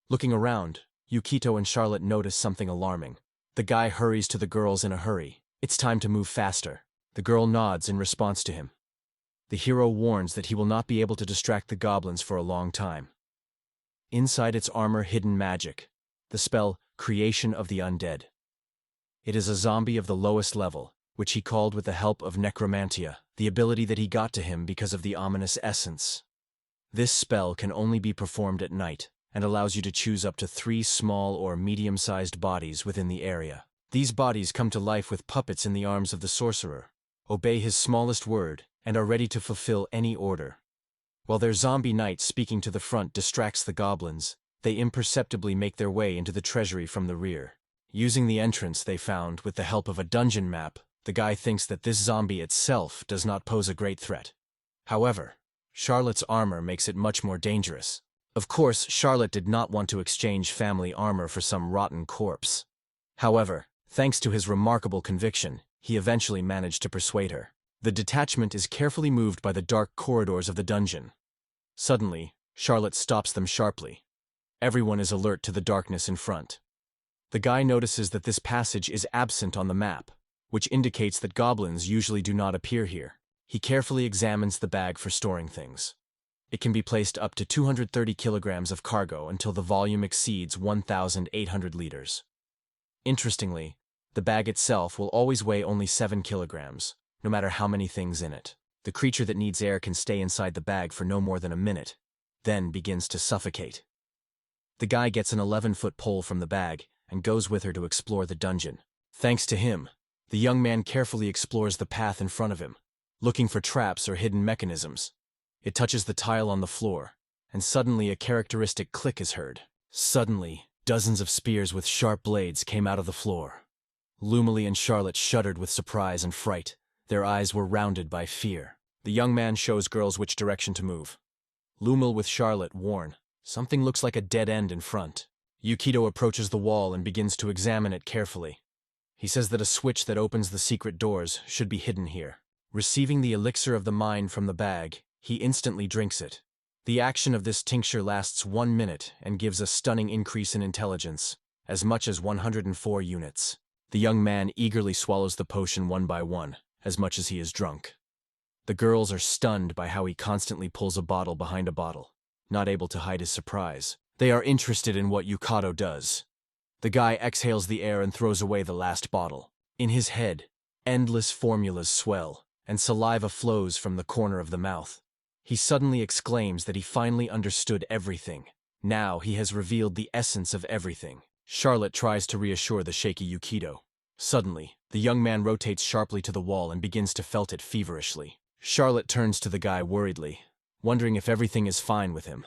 Looking around, Yukito and Charlotte notice something alarming. The guy hurries to the girls in a hurry. It's time to move faster. The girl nods in response to him. The hero warns that he will not be able to distract the goblins for a long time. Inside its armor hidden magic, the spell Creation of the Undead. It is a zombie of the lowest level, which he called with the help of necromantia, the ability that he got to him because of the ominous essence. This spell can only be performed at night, and allows you to choose up to 3 small or medium-sized bodies within the area. These bodies come to life with puppets in the arms of the sorcerer, obey his smallest word, and are ready to fulfill any order. While their zombie knight speaking to the front distracts the goblins, they imperceptibly make their way into the treasury from the rear. Using the entrance they found with the help of a dungeon map, the guy thinks that this zombie itself does not pose a great threat. However, Charlotte's armor makes it much more dangerous. Of course, Charlotte did not want to exchange family armor for some rotten corpse. However, thanks to his remarkable conviction, he eventually managed to persuade her. The detachment is carefully moved by the dark corridors of the dungeon. Suddenly, Charlotte stops them sharply. Everyone is alert to the darkness in front. The guy notices that this passage is absent on the map, which indicates that goblins usually do not appear here. He carefully examines the bag for storing things. It can be placed up to 230 kilograms of cargo until the volume exceeds 1,800 liters. Interestingly, The bag itself will always weigh only 7 kilograms, no matter how many things in it. The creature that needs air can stay inside the bag for no more than a minute, then begins to suffocate. The guy gets an 11-foot pole from the bag and goes with her to explore the dungeon. Thanks to him, the young man carefully explores the path in front of him, looking for traps or hidden mechanisms. It touches the tile on the floor, and suddenly a characteristic click is heard. Suddenly, dozens of spears with sharp blades came out of the floor. Lumily and Charlotte shuddered with surprise and fright. Their eyes were rounded by fear. The young man shows girls which direction to move. Lumil with Charlotte warn, "Something looks like a dead end in front." Yukito approaches the wall and begins to examine it carefully. He says that a switch that opens the secret doors should be hidden here. Receiving the elixir of the mind from the bag, he instantly drinks it. The action of this tincture lasts 1 minute and gives a stunning increase in intelligence, as much as 104 units. The young man eagerly swallows the potion one by one, as much as he is drunk. The girls are stunned by how he constantly pulls a bottle behind a bottle, not able to hide his surprise. They are interested in what Yukito does. The guy exhales the air and throws away the last bottle. In his head, endless formulas swell, and saliva flows from the corner of the mouth. He suddenly exclaims that he finally understood everything. Now he has revealed the essence of everything. Charlotte tries to reassure the shaky Yukito. Suddenly, the young man rotates sharply to the wall and begins to felt it feverishly. Charlotte turns to the guy worriedly, wondering if everything is fine with him.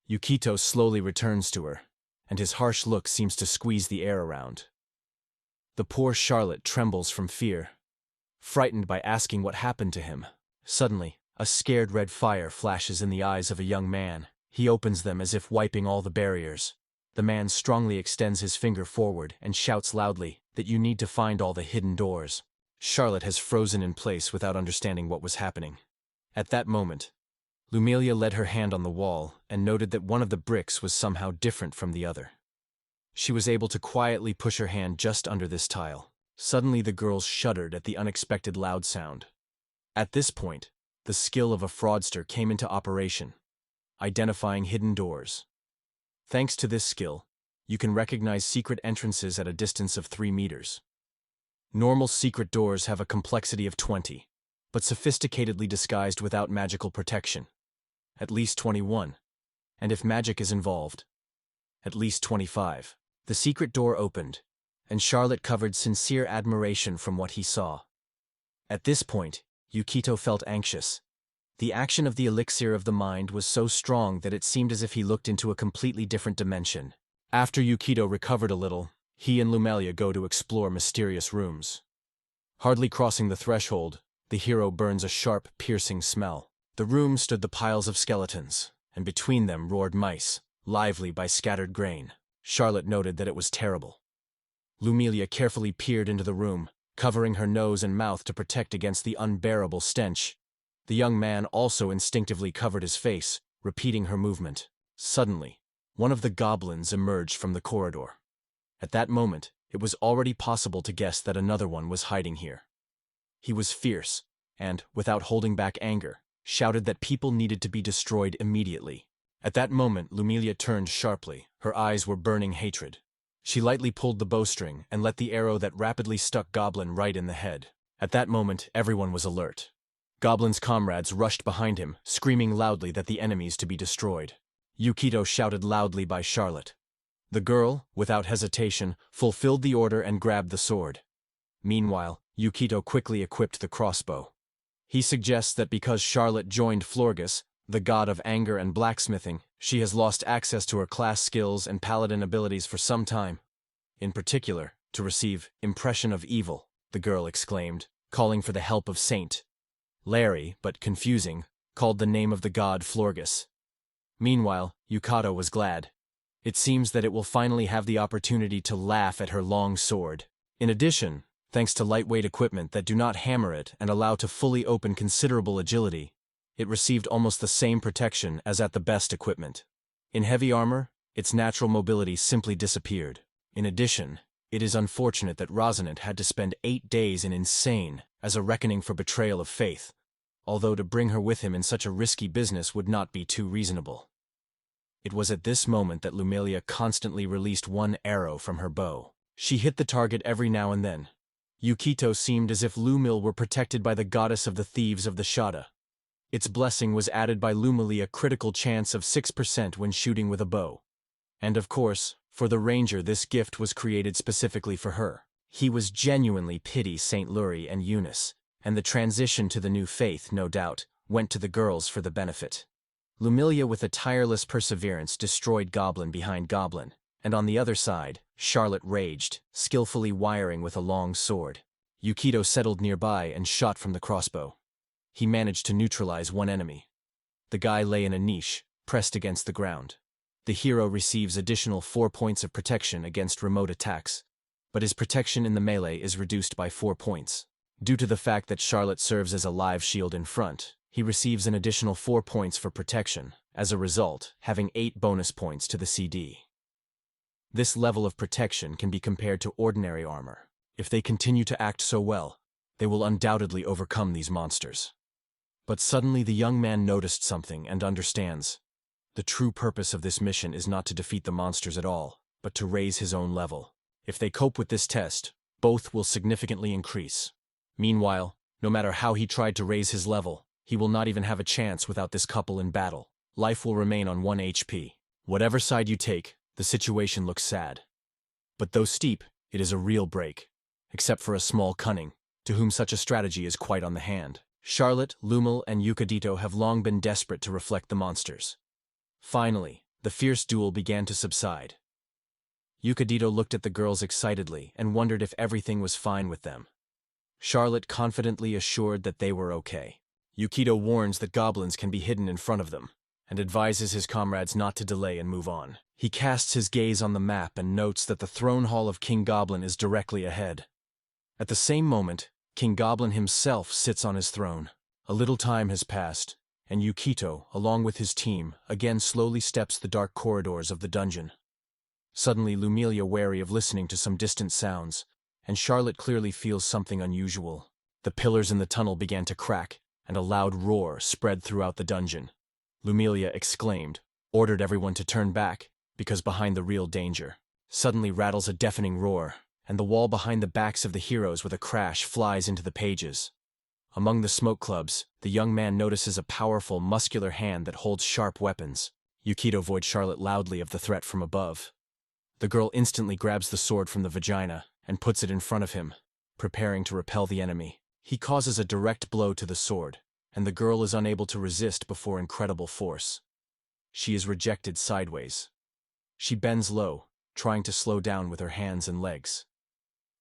Yukito slowly returns to her, and his harsh look seems to squeeze the air around. The poor Charlotte trembles from fear, frightened by asking what happened to him. Suddenly, a scared red fire flashes in the eyes of a young man. He opens them as if wiping all the barriers. The man strongly extends his finger forward and shouts loudly that you need to find all the hidden doors. Charlotte has frozen in place without understanding what was happening. At that moment, Lumelia laid her hand on the wall and noted that one of the bricks was somehow different from the other. She was able to quietly push her hand just under this tile. Suddenly the girls shuddered at the unexpected loud sound. At this point, the skill of a fraudster came into operation, identifying hidden doors. Thanks to this skill, you can recognize secret entrances at a distance of 3 meters. Normal secret doors have a complexity of 20, but sophisticatedly disguised without magical protection. At least 21, and if magic is involved, at least 25. The secret door opened, and Charlotte covered sincere admiration from what he saw. At this point, Yukito felt anxious. The action of the elixir of the mind was so strong that it seemed as if he looked into a completely different dimension. After Yukito recovered a little, he and Lumelia go to explore mysterious rooms. Hardly crossing the threshold, the hero burns a sharp, piercing smell. The room stood the piles of skeletons, and between them roared mice, lively by scattered grain. Charlotte noted that it was terrible. Lumelia carefully peered into the room, covering her nose and mouth to protect against the unbearable stench. The young man also instinctively covered his face, repeating her movement. Suddenly, one of the goblins emerged from the corridor. At that moment, it was already possible to guess that another one was hiding here. He was fierce, and, without holding back anger, shouted that people needed to be destroyed immediately. At that moment, Lumelia turned sharply. Her eyes were burning hatred. She lightly pulled the bowstring and let the arrow that rapidly stuck Goblin right in the head. At that moment, everyone was alert. Goblin's comrades rushed behind him, screaming loudly that the enemies to be destroyed. Yukito shouted loudly by Charlotte. The girl, without hesitation, fulfilled the order and grabbed the sword. Meanwhile, Yukito quickly equipped the crossbow. He suggests that because Charlotte joined Florgus, the god of anger and blacksmithing, she has lost access to her class skills and paladin abilities for some time. In particular, to receive impression of evil, the girl exclaimed, calling for the help of Saint. Larry, but confusing, called the name of the god Florgus. Meanwhile, Yukito was glad. It seems that it will finally have the opportunity to laugh at her long sword. In addition, thanks to lightweight equipment that do not hammer it and allow to fully open considerable agility, it received almost the same protection as at the best equipment. In heavy armor, its natural mobility simply disappeared. In addition, it is unfortunate that Rosalind had to spend 8 days in insane as a reckoning for betrayal of faith, although to bring her with him in such a risky business would not be too reasonable. It was at this moment that Lumelia constantly released one arrow from her bow. She hit the target every now and then. Yukito seemed as if Lumil were protected by the goddess of the thieves of the Shada. Its blessing was added by Lumili a critical chance of 6% when shooting with a bow. And of course, for the ranger this gift was created specifically for her. He was genuinely pity St. Lurie and Eunice, and the transition to the new faith, no doubt, went to the girls for the benefit. Lumilia with a tireless perseverance destroyed goblin behind goblin, and on the other side, Charlotte raged, skillfully wiring with a long sword. Yukito settled nearby and shot from the crossbow. He managed to neutralize one enemy. The guy lay in a niche, pressed against the ground. The hero receives additional 4 points of protection against remote attacks, but his protection in the melee is reduced by 4 points. Due to the fact that Charlotte serves as a live shield in front, he receives an additional 4 points for protection, as a result, having 8 bonus points to the CD. This level of protection can be compared to ordinary armor. If they continue to act so well, they will undoubtedly overcome these monsters. But suddenly the young man noticed something and understands. The true purpose of this mission is not to defeat the monsters at all, but to raise his own level. If they cope with this test, both will significantly increase. Meanwhile, no matter how he tried to raise his level, he will not even have a chance without this couple in battle. Life will remain on 1 HP. Whatever side you take, the situation looks sad. But though steep, it is a real break. Except for a small cunning, to whom such a strategy is quite on the hand. Charlotte, Lumil, and Yukadito have long been desperate to reflect the monsters. Finally, the fierce duel began to subside. Yukadito looked at the girls excitedly and wondered if everything was fine with them. Charlotte confidently assured that they were okay. Yukito warns that goblins can be hidden in front of them, and advises his comrades not to delay and move on. He casts his gaze on the map and notes that the throne hall of King Goblin is directly ahead. At the same moment, King Goblin himself sits on his throne. A little time has passed, and Yukito, along with his team, again slowly steps the dark corridors of the dungeon. Suddenly Lumilia wary of listening to some distant sounds, and Charlotte clearly feels something unusual. The pillars in the tunnel began to crack, and a loud roar spread throughout the dungeon. Lumilia exclaimed, ordered everyone to turn back, because behind the real danger. Suddenly rattles a deafening roar, and the wall behind the backs of the heroes with a crash flies into the pages. Among the smoke clubs, the young man notices a powerful, muscular hand that holds sharp weapons. Yukito voids Charlotte loudly of the threat from above. The girl instantly grabs the sword from the vagina and puts it in front of him, preparing to repel the enemy. He causes a direct blow to the sword, and the girl is unable to resist before incredible force. She is rejected sideways. She bends low, trying to slow down with her hands and legs.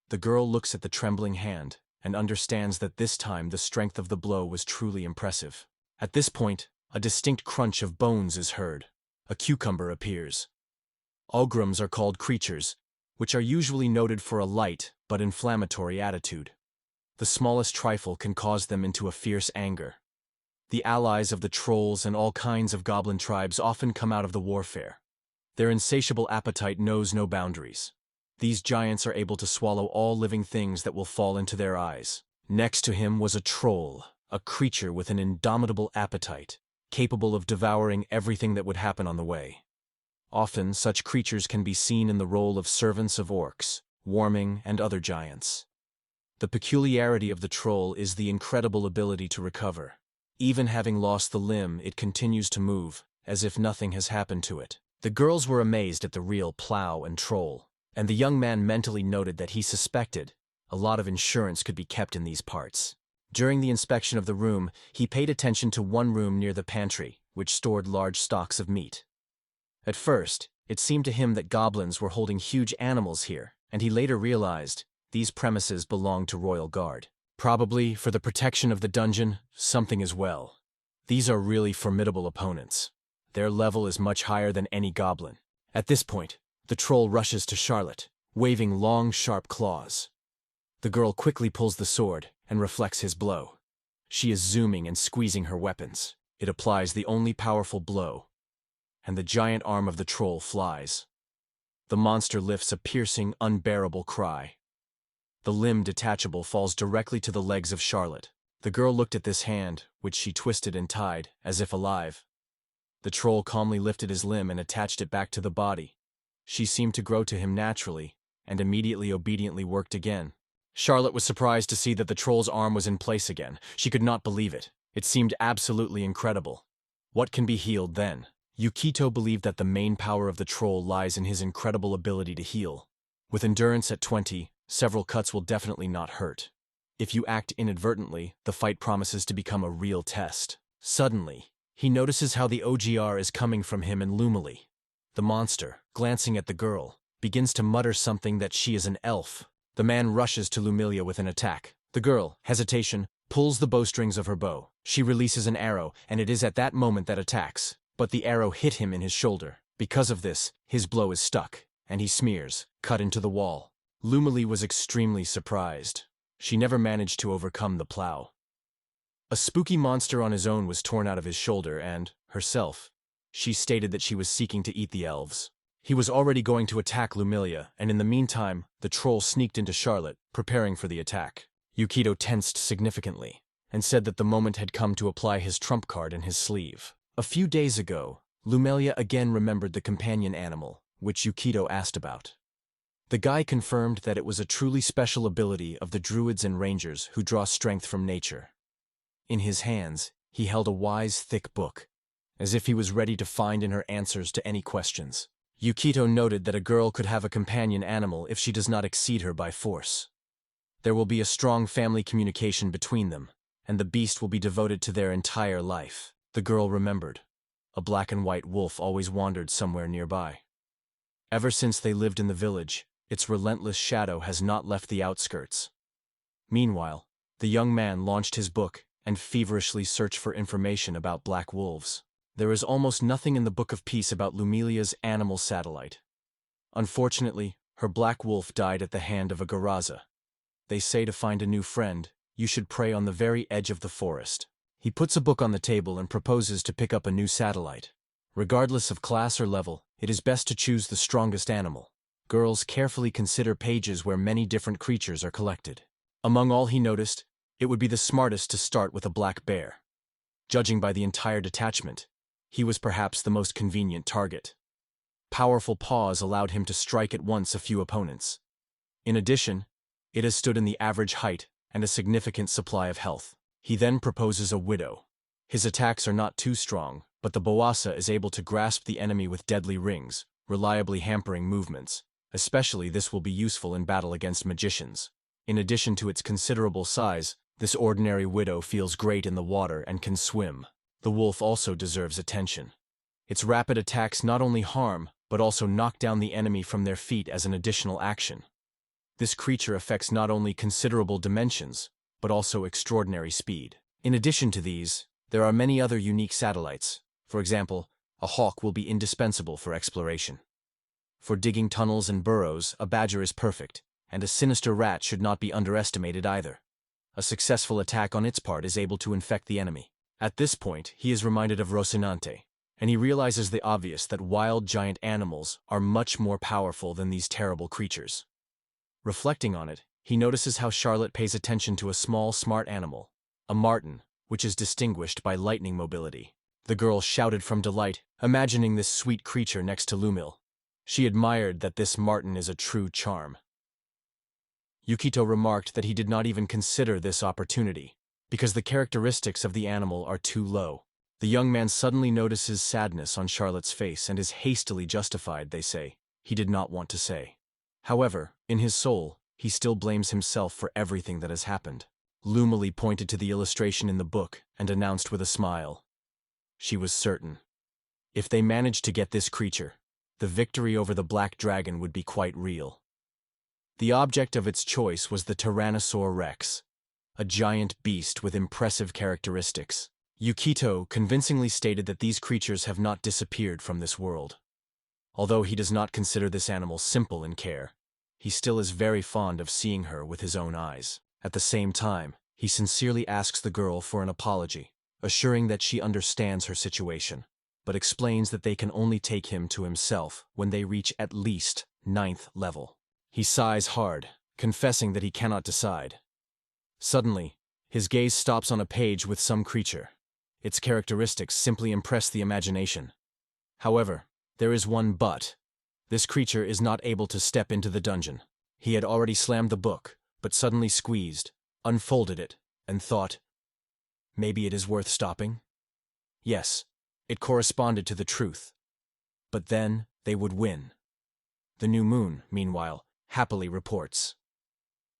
The girl looks at the trembling hand and understands that this time the strength of the blow was truly impressive. At this point, a distinct crunch of bones is heard. A cucumber appears. Ogres are called creatures, which are usually noted for a light but inflammatory attitude. The smallest trifle can cause them into a fierce anger. The allies of the trolls and all kinds of goblin tribes often come out of the warfare. Their insatiable appetite knows no boundaries. These giants are able to swallow all living things that will fall into their eyes. Next to him was a troll, a creature with an indomitable appetite, capable of devouring everything that would happen on the way. Often, such creatures can be seen in the role of servants of orcs, warming, and other giants. The peculiarity of the troll is the incredible ability to recover. Even having lost the limb, it continues to move, as if nothing has happened to it. The girls were amazed at the real plow and troll, and the young man mentally noted that he suspected a lot of insurance could be kept in these parts. During the inspection of the room, he paid attention to one room near the pantry, which stored large stocks of meat. At first, it seemed to him that goblins were holding huge animals here, and he later realized these premises belonged to Royal Guard. Probably, for the protection of the dungeon, something as well. These are really formidable opponents. Their level is much higher than any goblin. At this point, the troll rushes to Charlotte, waving long, sharp claws. The girl quickly pulls the sword and reflects his blow. She is zooming and squeezing her weapons. It applies the only powerful blow, and the giant arm of the troll flies. The monster lifts a piercing, unbearable cry. The limb detachable falls directly to the legs of Charlotte. The girl looked at this hand, which she twisted and tied, as if alive. The troll calmly lifted his limb and attached it back to the body. She seemed to grow to him naturally, and immediately obediently worked again. Charlotte was surprised to see that the troll's arm was in place again. She could not believe it. It seemed absolutely incredible. What can be healed then? Yukito believed that the main power of the troll lies in his incredible ability to heal. With endurance at 20, several cuts will definitely not hurt. If you act inadvertently, the fight promises to become a real test. Suddenly, he notices how the OGR is coming from him and Lumily. The monster, glancing at the girl, begins to mutter something that she is an elf. The man rushes to Lumilia with an attack. The girl, hesitation, pulls the bowstrings of her bow. She releases an arrow, and it is at that moment that attacks. But the arrow hit him in his shoulder. Because of this, his blow is stuck, and he smears, cut into the wall. Lumily was extremely surprised. She never managed to overcome the plow. A spooky monster on his own was torn out of his shoulder and, herself, she stated that she was seeking to eat the elves. He was already going to attack Lumilia, and in the meantime, the troll sneaked into Charlotte, preparing for the attack. Yukito tensed significantly, and said that the moment had come to apply his trump card in his sleeve. A few days ago, Lumilia again remembered the companion animal, which Yukito asked about. The guy confirmed that it was a truly special ability of the druids and rangers who draw strength from nature. In his hands, he held a wise, thick book, as if he was ready to find in her answers to any questions. Yukito noted that a girl could have a companion animal if she does not exceed her by force. There will be a strong family communication between them, and the beast will be devoted to their entire life. The girl remembered. A black and white wolf always wandered somewhere nearby. Ever since they lived in the village, its relentless shadow has not left the outskirts. Meanwhile, the young man launched his book and feverishly searched for information about black wolves. There is almost nothing in the Book of Peace about Lumilia's animal satellite. Unfortunately, her black wolf died at the hand of a Garaza. They say to find a new friend, you should prey on the very edge of the forest. He puts a book on the table and proposes to pick up a new satellite. Regardless of class or level, it is best to choose the strongest animal. Girls carefully consider pages where many different creatures are collected. Among all he noticed, it would be the smartest to start with a black bear. Judging by the entire detachment, he was perhaps the most convenient target. Powerful paws allowed him to strike at once a few opponents. In addition, it has stood in the average height and a significant supply of health. He then proposes a widow. His attacks are not too strong, but the Boassa is able to grasp the enemy with deadly rings, reliably hampering movements. Especially this will be useful in battle against magicians. In addition to its considerable size, this ordinary widow feels great in the water and can swim. The wolf also deserves attention. Its rapid attacks not only harm, but also knock down the enemy from their feet as an additional action. This creature affects not only considerable dimensions, but also extraordinary speed. In addition to these, there are many other unique satellites. For example, a hawk will be indispensable for exploration. For digging tunnels and burrows, a badger is perfect, and a sinister rat should not be underestimated either. A successful attack on its part is able to infect the enemy. At this point, he is reminded of Rocinante, and he realizes the obvious that wild giant animals are much more powerful than these terrible creatures. Reflecting on it, he notices how Charlotte pays attention to a small, smart animal, a marten, which is distinguished by lightning mobility. The girl shouted from delight, imagining this sweet creature next to Lumil. She admired that this marten is a true charm. Yukito remarked that he did not even consider this opportunity, because the characteristics of the animal are too low. The young man suddenly notices sadness on Charlotte's face and is hastily justified, they say. He did not want to say. However, in his soul, he still blames himself for everything that has happened. Lumily pointed to the illustration in the book and announced with a smile. She was certain. If they managed to get this creature, the victory over the Black Dragon would be quite real. The object of its choice was the Tyrannosaur Rex, a giant beast with impressive characteristics. Yukito convincingly stated that these creatures have not disappeared from this world. Although he does not consider this animal simple in care, he still is very fond of seeing her with his own eyes. At the same time, he sincerely asks the girl for an apology, assuring that she understands her situation, but explains that they can only take him to himself when they reach at least 9th level. He sighs hard, confessing that he cannot decide. Suddenly, his gaze stops on a page with some creature. Its characteristics simply impress the imagination. However, there is one but. This creature is not able to step into the dungeon. He had already slammed the book, but suddenly squeezed, unfolded it, and thought, maybe it is worth stopping? Yes, it corresponded to the truth. But then they would win. The new moon, meanwhile, happily reports.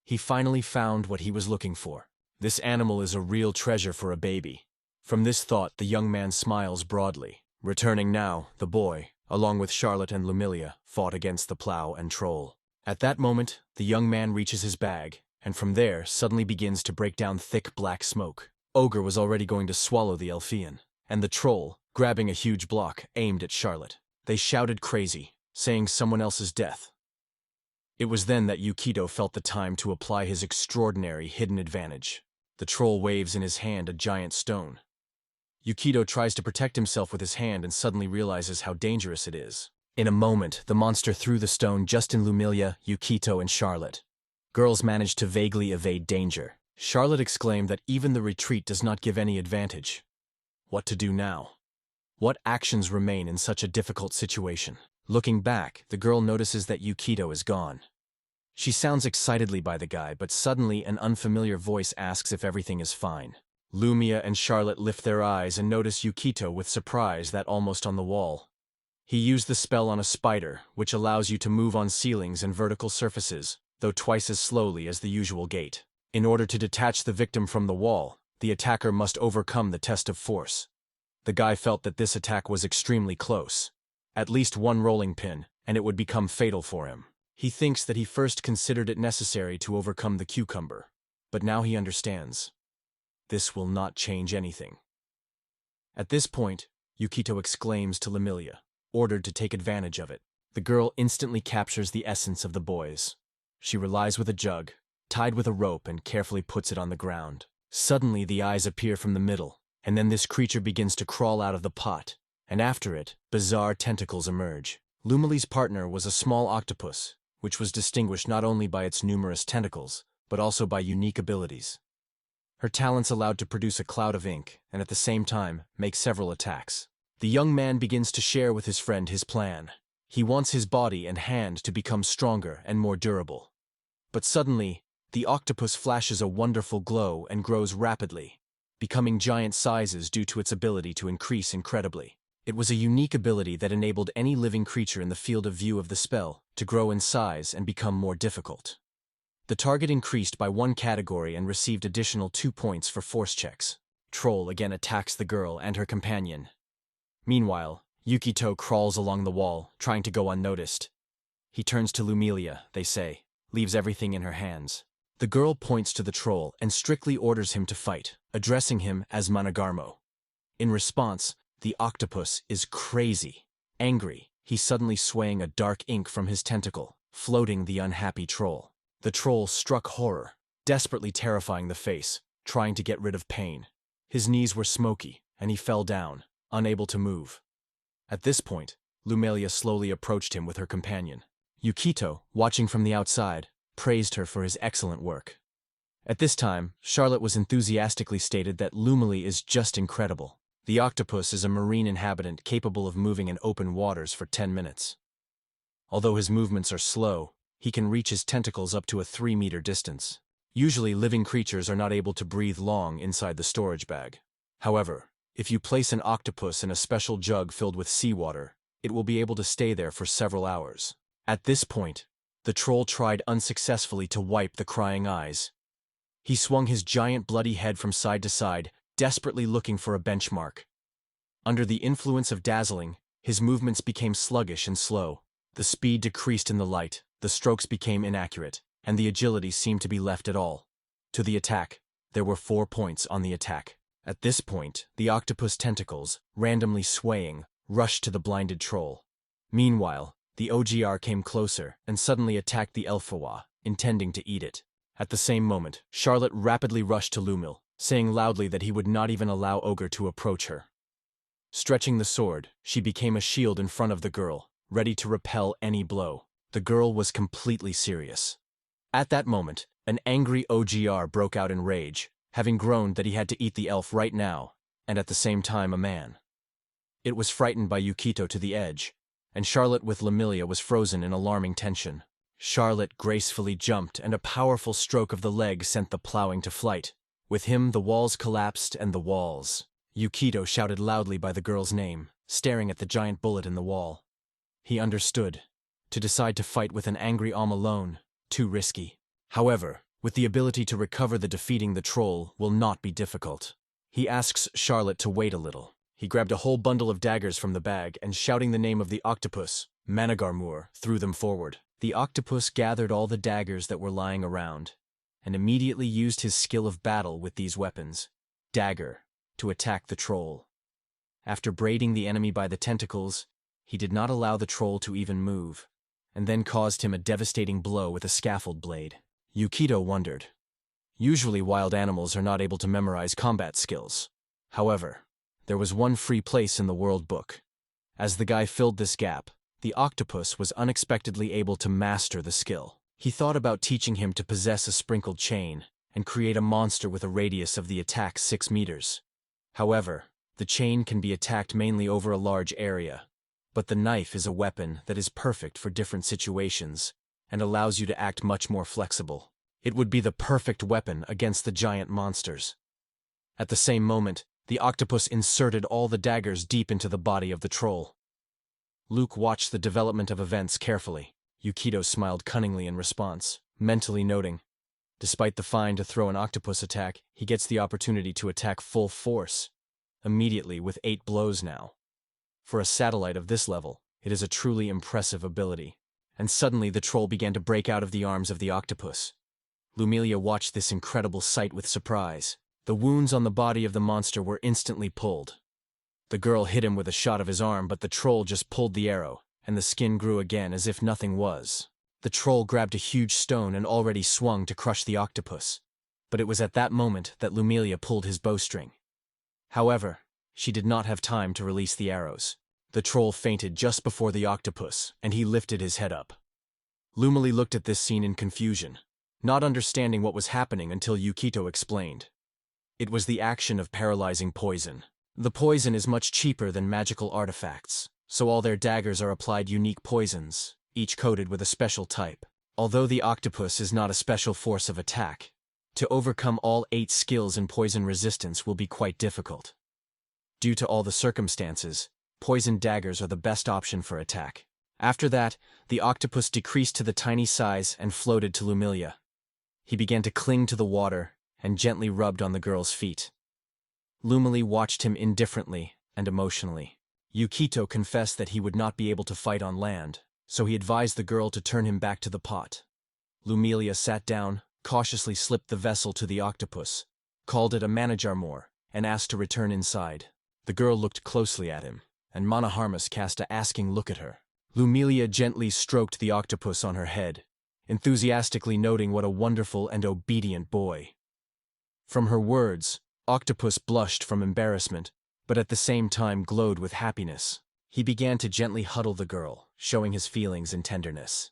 He finally found what he was looking for. This animal is a real treasure for a baby. From this thought, the young man smiles broadly. Returning now, the boy, along with Charlotte and Lumilia, fought against the plow and troll. At that moment, the young man reaches his bag, and from there suddenly begins to break down thick black smoke. Ogre was already going to swallow the Elfian, and the troll, grabbing a huge block, aimed at Charlotte. They shouted crazy, saying someone else's death. It was then that Yukito felt the time to apply his extraordinary hidden advantage. The troll waves in his hand a giant stone. Yukito tries to protect himself with his hand and suddenly realizes how dangerous it is. In a moment, the monster threw the stone just in Lumilia, Yukito, and Charlotte. Girls managed to vaguely evade danger. Charlotte exclaimed that even the retreat does not give any advantage. What to do now? What actions remain in such a difficult situation? Looking back, the girl notices that Yukito is gone. She sounds excitedly by the guy, but suddenly an unfamiliar voice asks if everything is fine. Lumia and Charlotte lift their eyes and notice Yukito with surprise that almost on the wall. He used the spell on a spider, which allows you to move on ceilings and vertical surfaces, though twice as slowly as the usual gait. In order to detach the victim from the wall, the attacker must overcome the test of force. The guy felt that this attack was extremely close. At least one rolling pin, and it would become fatal for him. He thinks that he first considered it necessary to overcome the cucumber, but now he understands. This will not change anything. At this point, Yukito exclaims to Lumilia, ordered to take advantage of it. The girl instantly captures the essence of the boys. She relies with a jug, tied with a rope, and carefully puts it on the ground. Suddenly the eyes appear from the middle, and then this creature begins to crawl out of the pot, and after it, bizarre tentacles emerge. Lumili's partner was a small octopus, which was distinguished not only by its numerous tentacles, but also by unique abilities. Her talents allowed to produce a cloud of ink, and at the same time, make several attacks. The young man begins to share with his friend his plan. He wants his body and hand to become stronger and more durable. But suddenly, the octopus flashes a wonderful glow and grows rapidly, becoming giant sizes due to its ability to increase incredibly. It was a unique ability that enabled any living creature in the field of view of the spell to grow in size and become more difficult. The target increased by one category and received additional 2 points for force checks. Troll again attacks the girl and her companion. Meanwhile, Yukito crawls along the wall, trying to go unnoticed. He turns to Lumilia, they say, leaves everything in her hands. The girl points to the troll and strictly orders him to fight, addressing him as Managarmo. In response, the octopus is crazy. Angry, he's suddenly swaying a dark ink from his tentacle, floating the unhappy troll. The troll struck horror, desperately terrifying the face, trying to get rid of pain. His knees were smoky, and he fell down, unable to move. At this point, Lumilia slowly approached him with her companion. Yukito, watching from the outside, praised her for his excellent work. At this time, Charlotte was enthusiastically stated that Lumily is just incredible. The octopus is a marine inhabitant capable of moving in open waters for 10 minutes. Although his movements are slow, he can reach his tentacles up to a 3-meter distance. Usually, living creatures are not able to breathe long inside the storage bag. However, if you place an octopus in a special jug filled with seawater, it will be able to stay there for several hours. At this point, the troll tried unsuccessfully to wipe the crying eyes. He swung his giant bloody head from side to side, desperately looking for a benchmark. Under the influence of dazzling, his movements became sluggish and slow. The speed decreased in the light, the strokes became inaccurate, and the agility seemed to be left at all. To the attack, there were 4 points on the attack. At this point, the octopus tentacles, randomly swaying, rushed to the blinded troll. Meanwhile, the Ogre came closer and suddenly attacked the Elfawa, intending to eat it. At the same moment, Charlotte rapidly rushed to Lumil, saying loudly that he would not even allow Ogre to approach her. Stretching the sword, she became a shield in front of the girl, ready to repel any blow. The girl was completely serious. At that moment, an angry Ogre broke out in rage, having groaned that he had to eat the elf right now, and at the same time a man. It was frightened by Yukito to the edge, and Charlotte with Lumilia was frozen in alarming tension. Charlotte gracefully jumped, and a powerful stroke of the leg sent the plowing to flight. With him, the walls collapsed, and the walls. Yukito shouted loudly by the girl's name, staring at the giant bullet in the wall. He understood. To decide to fight with an angry Om alone, too risky. However, with the ability to recover, the defeating the troll will not be difficult. He asks Charlotte to wait a little. He grabbed a whole bundle of daggers from the bag and, shouting the name of the octopus, Managarmur, threw them forward. The octopus gathered all the daggers that were lying around, and immediately used his skill of battle with these weapons, dagger, to attack the troll. After braiding the enemy by the tentacles, he did not allow the troll to even move, and then caused him a devastating blow with a scaffold blade. Yukito wondered. Usually wild animals are not able to memorize combat skills. However, there was one free place in the world book. As the guy filled this gap, the octopus was unexpectedly able to master the skill. He thought about teaching him to possess a sprinkled chain and create a monster with a radius of the attack 6 meters. However, the chain can be attacked mainly over a large area, but the knife is a weapon that is perfect for different situations and allows you to act much more flexible. It would be the perfect weapon against the giant monsters. At the same moment, the octopus inserted all the daggers deep into the body of the troll. Luke watched the development of events carefully. Yukito smiled cunningly in response, mentally noting, despite the fine to throw an octopus attack, he gets the opportunity to attack full force, immediately with 8 blows now. For a satellite of this level, it is a truly impressive ability. And suddenly the troll began to break out of the arms of the octopus. Lumilia watched this incredible sight with surprise. The wounds on the body of the monster were instantly pulled. The girl hit him with a shot of his arm, but the troll just pulled the arrow, and the skin grew again as if nothing was. The troll grabbed a huge stone and already swung to crush the octopus. But it was at that moment that Lumilia pulled his bowstring. However, she did not have time to release the arrows. The troll fainted just before the octopus, and he lifted his head up. Lumili looked at this scene in confusion, not understanding what was happening until Yukito explained. It was the action of paralyzing poison. The poison is much cheaper than magical artifacts, so all their daggers are applied unique poisons, each coated with a special type. Although the octopus is not a special force of attack, to overcome all 8 skills in poison resistance will be quite difficult. Due to all the circumstances, poison daggers are the best option for attack. After that, the octopus decreased to the tiny size and floated to Lumilia. He began to cling to the water and gently rubbed on the girl's feet. Lumili watched him indifferently and emotionally. Yukito confessed that he would not be able to fight on land, so he advised the girl to turn him back to the pot. Lumilia sat down, cautiously slipped the vessel to the octopus, called it a Managarmur, and asked to return inside. The girl looked closely at him, and Manaharmas cast a asking look at her. Lumilia gently stroked the octopus on her head, enthusiastically noting what a wonderful and obedient boy. From her words, Octopus blushed from embarrassment, but at the same time glowed with happiness. He began to gently huddle the girl, showing his feelings and tenderness.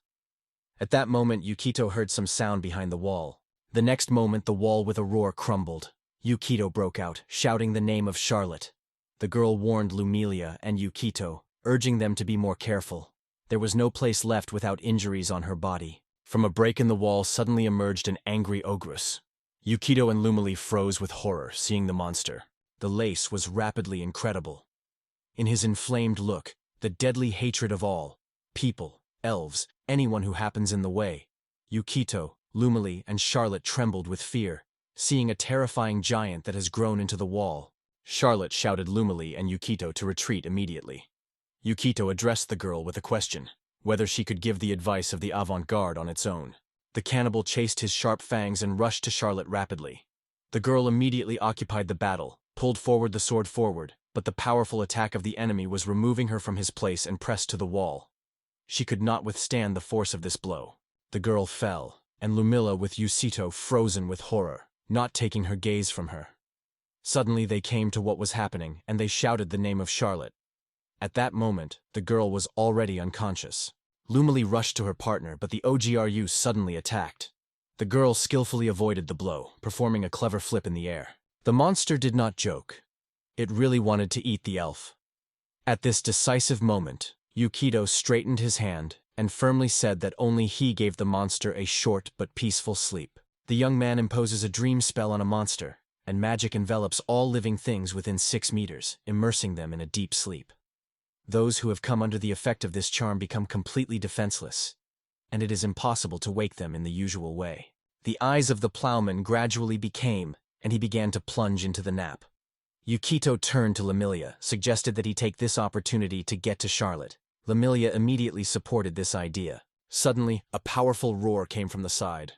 At that moment, Yukito heard some sound behind the wall. The next moment, the wall with a roar crumbled. Yukito broke out, shouting the name of Charlotte. The girl warned Lumilia and Yukito, urging them to be more careful. There was no place left without injuries on her body. From a break in the wall suddenly emerged an angry ogress. Yukito and Lumili froze with horror, seeing the monster. The lace was rapidly incredible. In his inflamed look, the deadly hatred of all, people, elves, anyone who happens in the way. Yukito, Lumili, and Charlotte trembled with fear, seeing a terrifying giant that has grown into the wall. Charlotte shouted Lumili and Yukito to retreat immediately. Yukito addressed the girl with a question, whether she could give the advice of the avant-garde on its own. The cannibal chased his sharp fangs and rushed to Charlotte rapidly. The girl immediately occupied the battle, pulled forward the sword forward, but the powerful attack of the enemy was removing her from his place and pressed to the wall. She could not withstand the force of this blow. The girl fell, and Lumila with Yukito frozen with horror, not taking her gaze from her. Suddenly they came to what was happening, and they shouted the name of Charlotte. At that moment, the girl was already unconscious. Lumili rushed to her partner, but the Ogru suddenly attacked. The girl skillfully avoided the blow, performing a clever flip in the air. The monster did not joke. It really wanted to eat the elf. At this decisive moment, Yukito straightened his hand and firmly said that only he gave the monster a short but peaceful sleep. The young man imposes a dream spell on a monster, and magic envelops all living things within 6 meters, immersing them in a deep sleep. Those who have come under the effect of this charm become completely defenseless, and it is impossible to wake them in the usual way. The eyes of the plowman gradually became, and he began to plunge into the nap. Yukito turned to Lumilia, suggested that he take this opportunity to get to Charlotte. Lumilia immediately supported this idea. Suddenly, a powerful roar came from the side.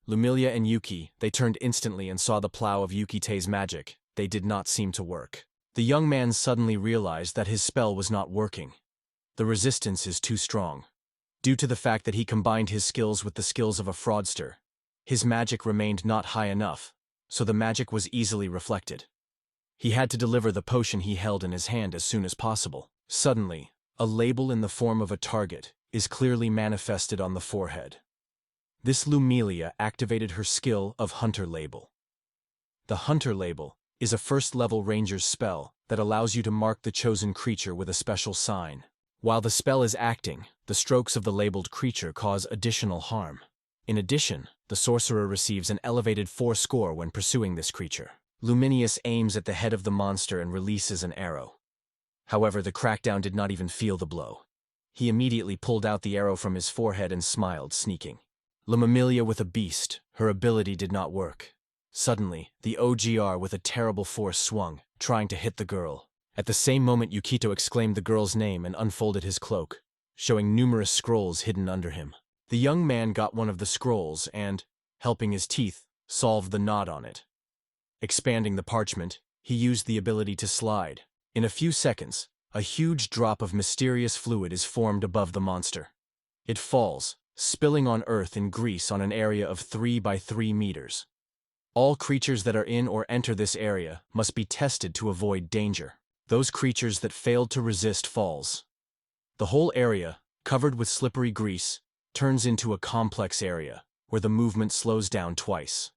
Lumilia and Yuki, they turned instantly and saw the plow of Yukite's magic. They did not seem to work. The young man suddenly realized that his spell was not working. The resistance is too strong. Due to the fact that he combined his skills with the skills of a fraudster, his magic remained not high enough, so the magic was easily reflected. He had to deliver the potion he held in his hand as soon as possible. Suddenly, a label in the form of a target is clearly manifested on the forehead. This Lumilia activated her skill of Hunter Label. The Hunter Label is a first-level ranger's spell that allows you to mark the chosen creature with a special sign. While the spell is acting, the strokes of the labeled creature cause additional harm. In addition, the sorcerer receives an elevated 4 score when pursuing this creature. Luminius aims at the head of the monster and releases an arrow. However, the crackdown did not even feel the blow. He immediately pulled out the arrow from his forehead and smiled, sneaking. Lumilia with a beast, her ability did not work. Suddenly, the OGR with a terrible force swung, trying to hit the girl. At the same moment, Yukito exclaimed the girl's name and unfolded his cloak, showing numerous scrolls hidden under him. The young man got one of the scrolls and, helping his teeth, solved the knot on it. Expanding the parchment, he used the ability to slide. In a few seconds, a huge drop of mysterious fluid is formed above the monster. It falls, spilling on earth in grease on an area of 3 by 3 meters. All creatures that are in or enter this area must be tested to avoid danger. Those creatures that failed to resist falls. The whole area, covered with slippery grease, turns into a complex area, where the movement slows down twice.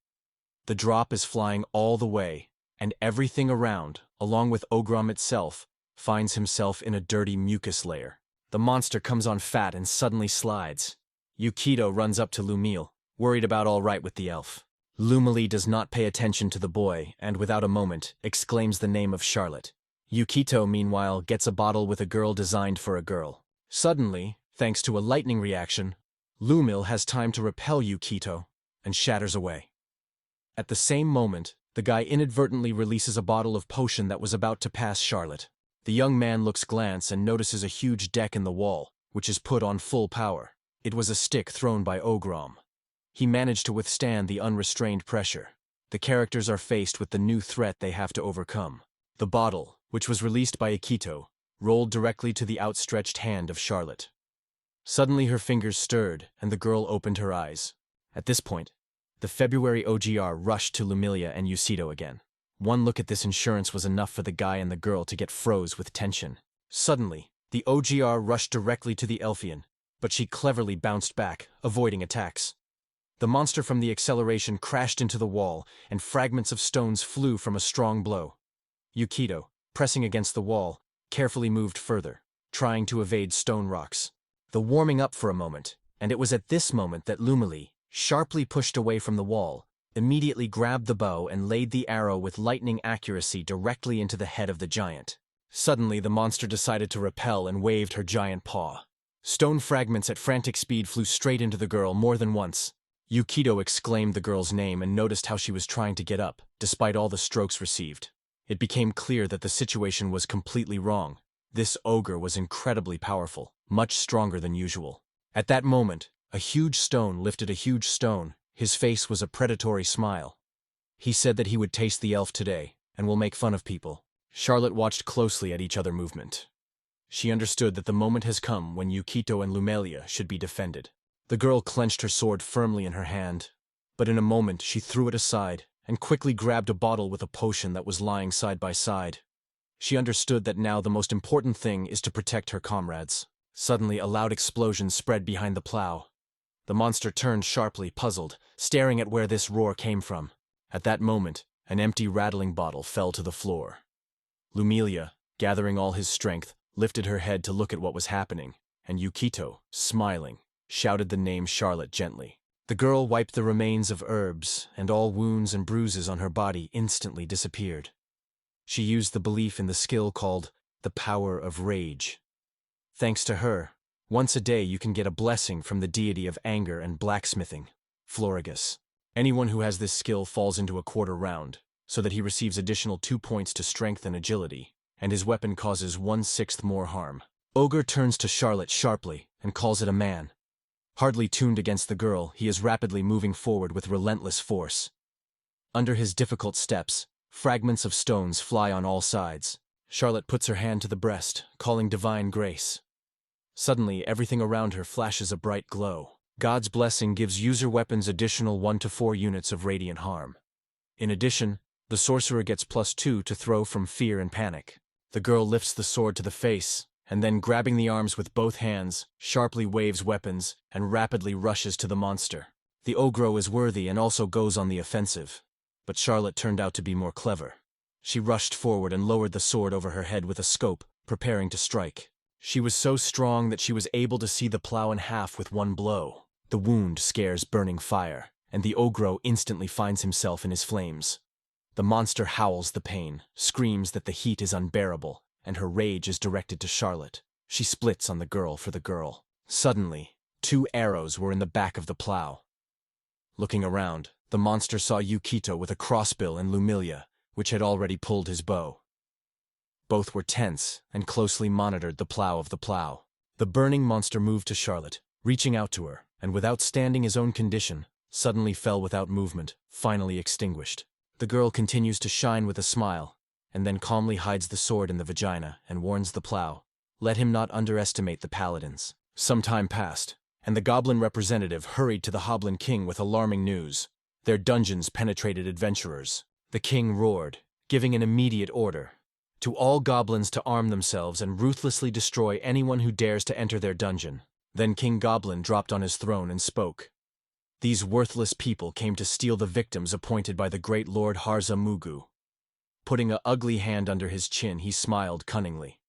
The drop is flying all the way, and everything around, along with Ogre itself, finds himself in a dirty mucus layer. The monster comes on fat and suddenly slides. Yukito runs up to Lumil, worried about all right with the elf. Lumili does not pay attention to the boy and, without a moment, exclaims the name of Charlotte. Yukito, meanwhile, gets a bottle with a girl designed for a girl. Suddenly, thanks to a lightning reaction, Lumil has time to repel Yukito and shatters away. At the same moment, the guy inadvertently releases a bottle of potion that was about to pass Charlotte. The young man looks glance and notices a huge deck in the wall, which is put on full power. It was a stick thrown by Ogre. He managed to withstand the unrestrained pressure. The characters are faced with the new threat they have to overcome. The bottle, which was released by Akito, rolled directly to the outstretched hand of Charlotte. Suddenly her fingers stirred, and the girl opened her eyes. At this point, the February OGR rushed to Lumilia and Yukito again. One look at this insurance was enough for the guy and the girl to get froze with tension. Suddenly, the OGR rushed directly to the Elfian, but she cleverly bounced back, avoiding attacks. The monster from the acceleration crashed into the wall, and fragments of stones flew from a strong blow. Yukito, pressing against the wall, carefully moved further, trying to evade stone rocks. The warming up for a moment, and it was at this moment that Lumili, sharply pushed away from the wall, immediately grabbed the bow and laid the arrow with lightning accuracy directly into the head of the giant. Suddenly, the monster decided to repel and waved her giant paw. Stone fragments at frantic speed flew straight into the girl more than once. Yukito exclaimed the girl's name and noticed how she was trying to get up, despite all the strokes received. It became clear that the situation was completely wrong. This ogre was incredibly powerful, much stronger than usual. At that moment, a huge stone lifted a huge stone. His face was a predatory smile. He said that he would taste the elf today, and will make fun of people. Charlotte watched closely at each other movement. She understood that the moment has come when Yukito and Lumilia should be defended. The girl clenched her sword firmly in her hand, but in a moment she threw it aside and quickly grabbed a bottle with a potion that was lying side by side. She understood that now the most important thing is to protect her comrades. Suddenly a loud explosion spread behind the plow. The monster turned sharply, puzzled, staring at where this roar came from. At that moment, an empty rattling bottle fell to the floor. Lumilia, gathering all his strength, lifted her head to look at what was happening, and Yukito, smiling, shouted the name Charlotte gently. The girl wiped the remains of herbs, and all wounds and bruises on her body instantly disappeared. She used the belief in the skill called the power of rage. Thanks to her, once a day you can get a blessing from the deity of anger and blacksmithing, Florigus. Anyone who has this skill falls into a quarter round, so that he receives additional 2 points to strength and agility, and his weapon causes 1/6 more harm. Ogre turns to Charlotte sharply and calls it a man. Hardly tuned against the girl, he is rapidly moving forward with relentless force. Under his difficult steps, fragments of stones fly on all sides. Charlotte puts her hand to the breast, calling divine grace. Suddenly, everything around her flashes a bright glow. God's blessing gives user weapons additional 1 to 4 units of radiant harm. In addition, the sorcerer gets +2 to throw from fear and panic. The girl lifts the sword to the face, and then grabbing the arms with both hands, sharply waves weapons and rapidly rushes to the monster. The Ogre is worthy and also goes on the offensive, but Charlotte turned out to be more clever. She rushed forward and lowered the sword over her head with a scope, preparing to strike. She was so strong that she was able to see the plow in half with one blow. The wound scares burning fire, and the Ogre instantly finds himself in his flames. The monster howls the pain, screams that the heat is unbearable, and her rage is directed to Charlotte. She splits on the girl for the girl. Suddenly, 2 arrows were in the back of the plow. Looking around, the monster saw Yukito with a crossbill and Lumilia, which had already pulled his bow. Both were tense and closely monitored the plow of the plow. The burning monster moved to Charlotte, reaching out to her, and without standing his own condition, suddenly fell without movement, finally extinguished. The girl continues to shine with a smile, and then calmly hides the sword in the vagina and warns the plow, "Let him not underestimate the paladins." Some time passed, and the goblin representative hurried to the Hoblin King with alarming news. Their dungeons penetrated adventurers. The king roared, giving an immediate order to all goblins to arm themselves and ruthlessly destroy anyone who dares to enter their dungeon. Then King Goblin dropped on his throne and spoke. These worthless people came to steal the victims appointed by the great Lord Harza Mugu. Putting an ugly hand under his chin, he smiled cunningly.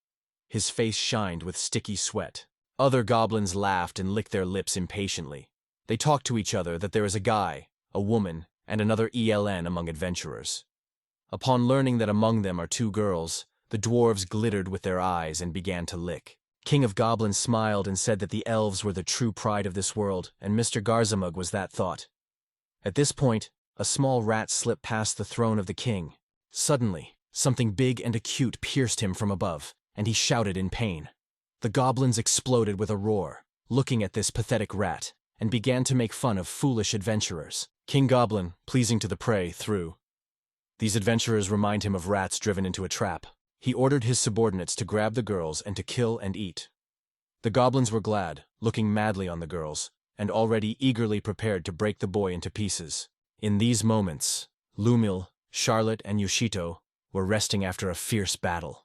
His face shined with sticky sweat. Other goblins laughed and licked their lips impatiently. They talked to each other that there is a guy, a woman, and another ELN among adventurers. Upon learning that among them are 2 girls, the dwarves glittered with their eyes and began to lick. King of Goblins smiled and said that the elves were the true pride of this world, and Mr. Garzamug was that thought. At this point, a small rat slipped past the throne of the king. Suddenly, something big and acute pierced him from above, and he shouted in pain. The goblins exploded with a roar, looking at this pathetic rat, and began to make fun of foolish adventurers. King Goblin, pleasing to the prey, threw. These adventurers remind him of rats driven into a trap. He ordered his subordinates to grab the girls and to kill and eat. The goblins were glad, looking madly on the girls, and already eagerly prepared to break the boy into pieces. In these moments, Lumil, Charlotte, and Yoshito were resting after a fierce battle.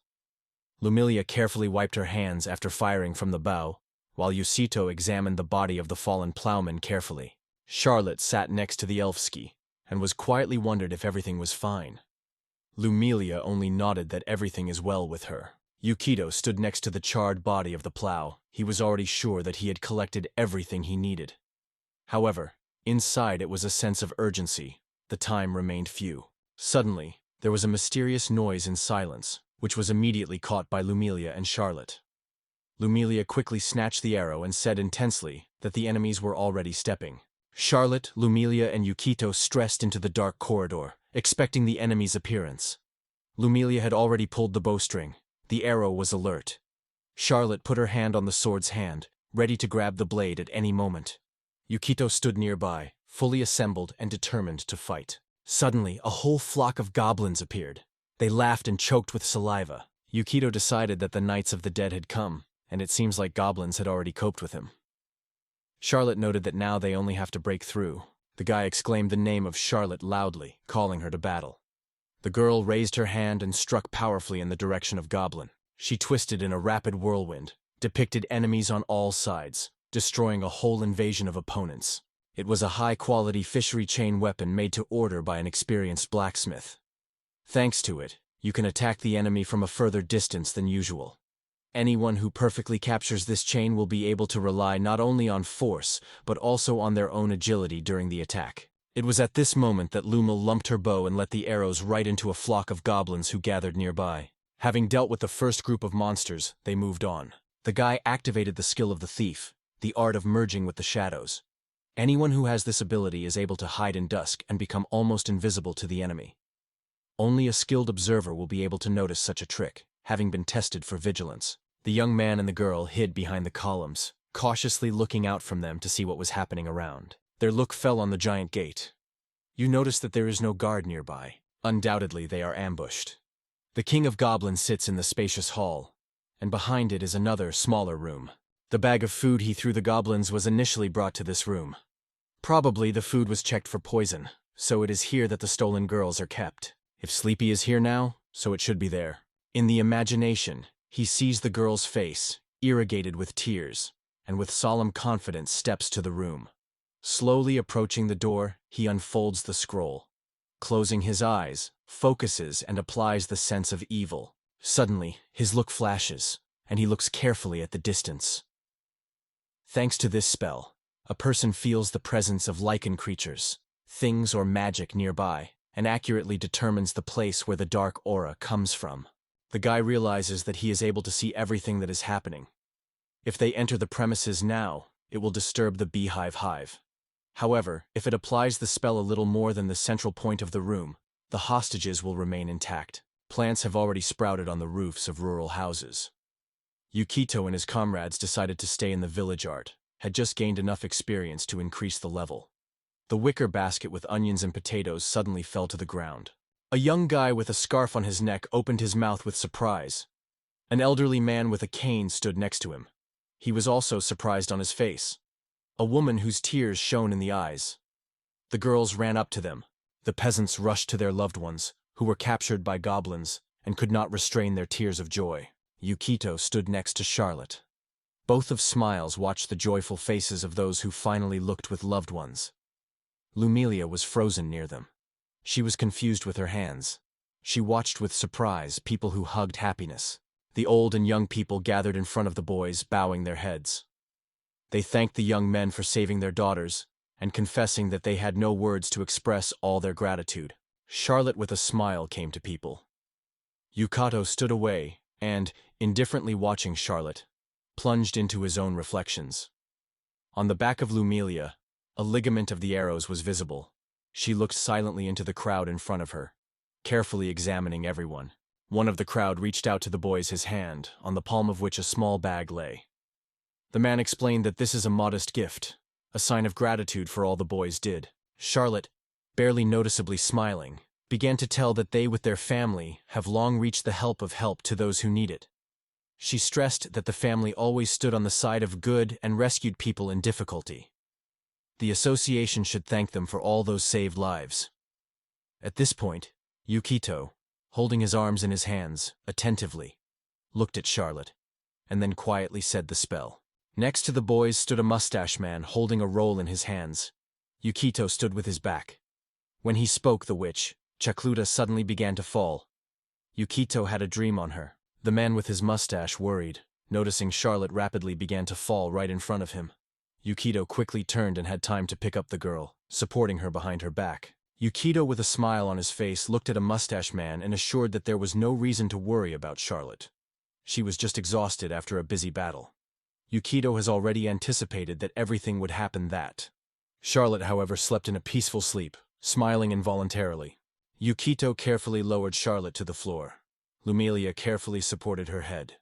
Lumilia carefully wiped her hands after firing from the bow, while Yoshito examined the body of the fallen plowman carefully. Charlotte sat next to the Elfski, and was quietly wondered if everything was fine. Lumilia only nodded that everything is well with her. Yukito stood next to the charred body of the plow. He was already sure that he had collected everything he needed. However, inside it was a sense of urgency. The time remained few. Suddenly, there was a mysterious noise in silence, which was immediately caught by Lumilia and Charlotte. Lumilia quickly snatched the arrow and said intensely that the enemies were already stepping. Charlotte, Lumilia, and Yukito stressed into the dark corridor, expecting the enemy's appearance. Lumilia had already pulled the bowstring. The arrow was alert. Charlotte put her hand on the sword's hand, ready to grab the blade at any moment. Yukito stood nearby, fully assembled and determined to fight. Suddenly, a whole flock of goblins appeared. They laughed and choked with saliva. Yukito decided that the Knights of the Dead had come, and it seems like goblins had already coped with him. Charlotte noted that now they only have to break through. The guy exclaimed the name of Charlotte loudly, calling her to battle. The girl raised her hand and struck powerfully in the direction of Goblin. She twisted in a rapid whirlwind, depicted enemies on all sides, destroying a whole invasion of opponents. It was a high-quality fishery chain weapon made to order by an experienced blacksmith. Thanks to it, you can attack the enemy from a further distance than usual. Anyone who perfectly captures this chain will be able to rely not only on force, but also on their own agility during the attack. It was at this moment that Luma lumped her bow and let the arrows right into a flock of goblins who gathered nearby. Having dealt with the first group of monsters, they moved on. The guy activated the skill of the thief, the art of merging with the shadows. Anyone who has this ability is able to hide in dusk and become almost invisible to the enemy. Only a skilled observer will be able to notice such a trick, having been tested for vigilance. The young man and the girl hid behind the columns, cautiously looking out from them to see what was happening around. Their look fell on the giant gate. You notice that there is no guard nearby. Undoubtedly, they are ambushed. The king of goblins sits in the spacious hall, and behind it is another, smaller room. The bag of food he threw the goblins was initially brought to this room. Probably the food was checked for poison, so it is here that the stolen girls are kept. If Sleepy is here now, so it should be there. In the imagination, he sees the girl's face, irrigated with tears, and with solemn confidence steps to the room. Slowly approaching the door, he unfolds the scroll. Closing his eyes, focuses and applies the sense of evil. Suddenly, his look flashes, and he looks carefully at the distance. Thanks to this spell, a person feels the presence of lichen creatures, things or magic nearby, and accurately determines the place where the dark aura comes from. The guy realizes that he is able to see everything that is happening. If they enter the premises now, it will disturb the beehive hive. However, if it applies the spell a little more than the central point of the room, the hostages will remain intact. Plants have already sprouted on the roofs of rural houses. Yukito and his comrades decided to stay in the village art, had just gained enough experience to increase the level. The wicker basket with onions and potatoes suddenly fell to the ground. A young guy with a scarf on his neck opened his mouth with surprise. An elderly man with a cane stood next to him. He was also surprised on his face. A woman whose tears shone in the eyes. The girls ran up to them. The peasants rushed to their loved ones, who were captured by goblins, and could not restrain their tears of joy. Yukito stood next to Charlotte. Both of smiles watched the joyful faces of those who finally looked with loved ones. Lumilia was frozen near them. She was confused with her hands. She watched with surprise people who hugged happiness. The old and young people gathered in front of the boys, bowing their heads. They thanked the young men for saving their daughters, and confessing that they had no words to express all their gratitude. Charlotte with a smile came to people. Yukito stood away, and, indifferently watching Charlotte, plunged into his own reflections. On the back of Lumilia, a ligament of the arrows was visible. She looked silently into the crowd in front of her, carefully examining everyone. One of the crowd reached out to the boys his hand, on the palm of which a small bag lay. The man explained that this is a modest gift, a sign of gratitude for all the boys did. Charlotte, barely noticeably smiling, began to tell that they with their family have long reached the help to those who need it. She stressed that the family always stood on the side of good and rescued people in difficulty. The association should thank them for all those saved lives. At this point, Yukito, holding his arms in his hands, attentively, looked at Charlotte, and then quietly said the spell. Next to the boys stood a mustache man holding a roll in his hands. Yukito stood with his back. When he spoke, the witch, Chakluta, suddenly began to fall. Yukito had a dream on her. The man with his mustache worried, noticing Charlotte rapidly began to fall right in front of him. Yukito quickly turned and had time to pick up the girl, supporting her behind her back. Yukito, with a smile on his face, looked at a mustache man and assured that there was no reason to worry about Charlotte. She was just exhausted after a busy battle. Yukito has already anticipated that everything would happen that. Charlotte, however, slept in a peaceful sleep, smiling involuntarily. Yukito carefully lowered Charlotte to the floor. Lumilia carefully supported her head.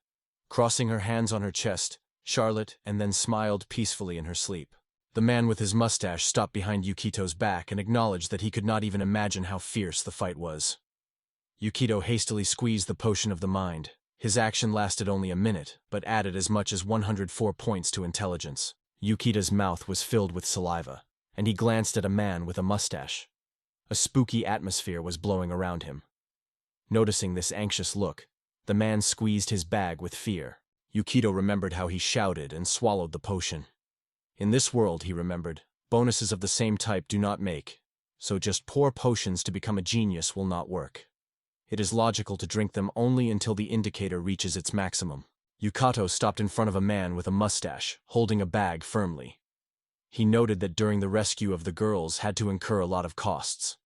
Crossing her hands on her chest, Charlotte and then smiled peacefully in her sleep. The man with his mustache stopped behind Yukito's back and acknowledged that he could not even imagine how fierce the fight was. Yukito hastily squeezed the potion of the mind. His action lasted only a minute, but added as much as 104 points to intelligence. Yukito's mouth was filled with saliva, and he glanced at a man with a mustache. A spooky atmosphere was blowing around him. Noticing this anxious look, the man squeezed his bag with fear. Yukito remembered how he shouted and swallowed the potion. In this world, he remembered, bonuses of the same type do not make, so just pour potions to become a genius will not work. It is logical to drink them only until the indicator reaches its maximum. Yukato stopped in front of a man with a mustache, holding a bag firmly. He noted that during the rescue of the girls had to incur a lot of costs.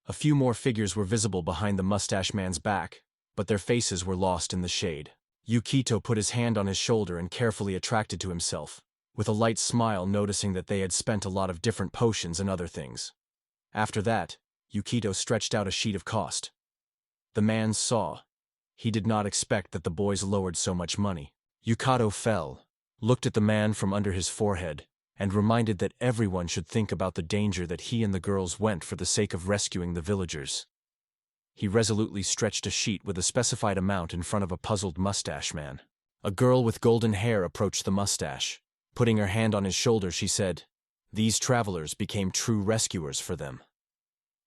A few more figures were visible behind the mustache man's back, but their faces were lost in the shade. Yukito put his hand on his shoulder and carefully attracted to himself, with a light smile, noticing that they had spent a lot of different potions and other things. After that, Yukito stretched out a sheet of cost. The man saw. He did not expect that the boys lowered so much money. Yukito fell, looked at the man from under his forehead, and reminded that everyone should think about the danger that he and the girls went for the sake of rescuing the villagers. He resolutely stretched a sheet with a specified amount in front of a puzzled mustache man. A girl with golden hair approached the mustache. Putting her hand on his shoulder, she said, "These travelers became true rescuers for them."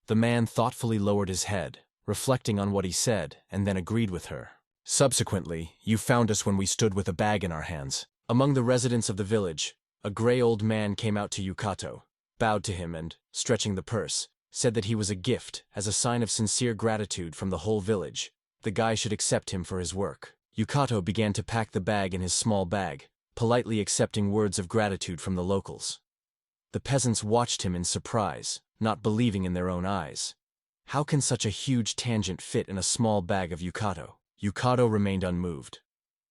The man thoughtfully lowered his head, reflecting on what he said, and then agreed with her. "Subsequently, you found us when we stood with a bag in our hands." Among the residents of the village, a gray old man came out to Yukato, bowed to him and, stretching the purse, said that he was a gift as a sign of sincere gratitude from the whole village. The guy should accept him for his work. Yukato began to pack the bag in his small bag, politely accepting words of gratitude from the locals. The peasants watched him in surprise, not believing in their own eyes. How can such a huge tangent fit in a small bag of Yukato? Yukato remained unmoved.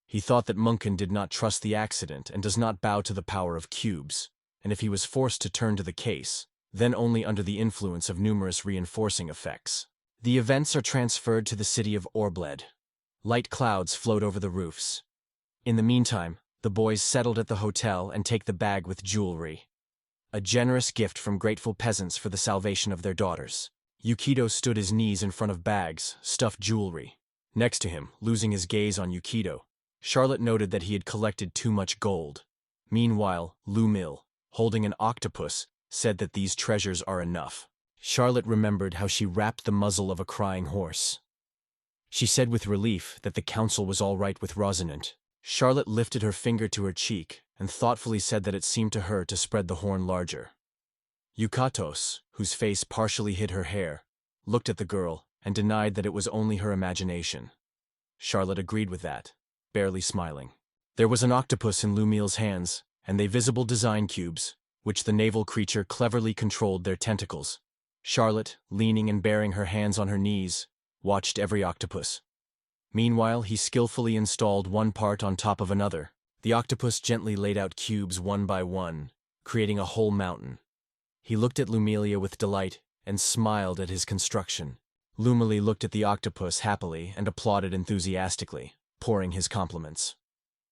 He thought that Munkin did not trust the accident and does not bow to the power of cubes, and if he was forced to turn to the case, then only under the influence of numerous reinforcing effects. The events are transferred to the city of Orbeta. Light clouds float over the roofs. In the meantime, the boys settled at the hotel and take the bag with jewelry. A generous gift from grateful peasants for the salvation of their daughters. Yukito stood his knees in front of bags, stuffed jewelry. Next to him, losing his gaze on Yukito, Charlotte noted that he had collected too much gold. Meanwhile, Lumil, holding an octopus, said that these treasures are enough. Charlotte remembered how she wrapped the muzzle of a crying horse. She said with relief that the council was all right with Rosinant. Charlotte lifted her finger to her cheek and thoughtfully said that it seemed to her to spread the horn larger. Yukatos, whose face partially hid her hair, looked at the girl and denied that it was only her imagination. Charlotte agreed with that, barely smiling. There was an octopus in Lumil's hands, and they visible design cubes, which the naval creature cleverly controlled their tentacles. Charlotte, leaning and bearing her hands on her knees, watched every octopus. Meanwhile, he skillfully installed one part on top of another. The octopus gently laid out cubes one by one, creating a whole mountain. He looked at Lumilia with delight and smiled at his construction. Lumili looked at the octopus happily and applauded enthusiastically, pouring his compliments.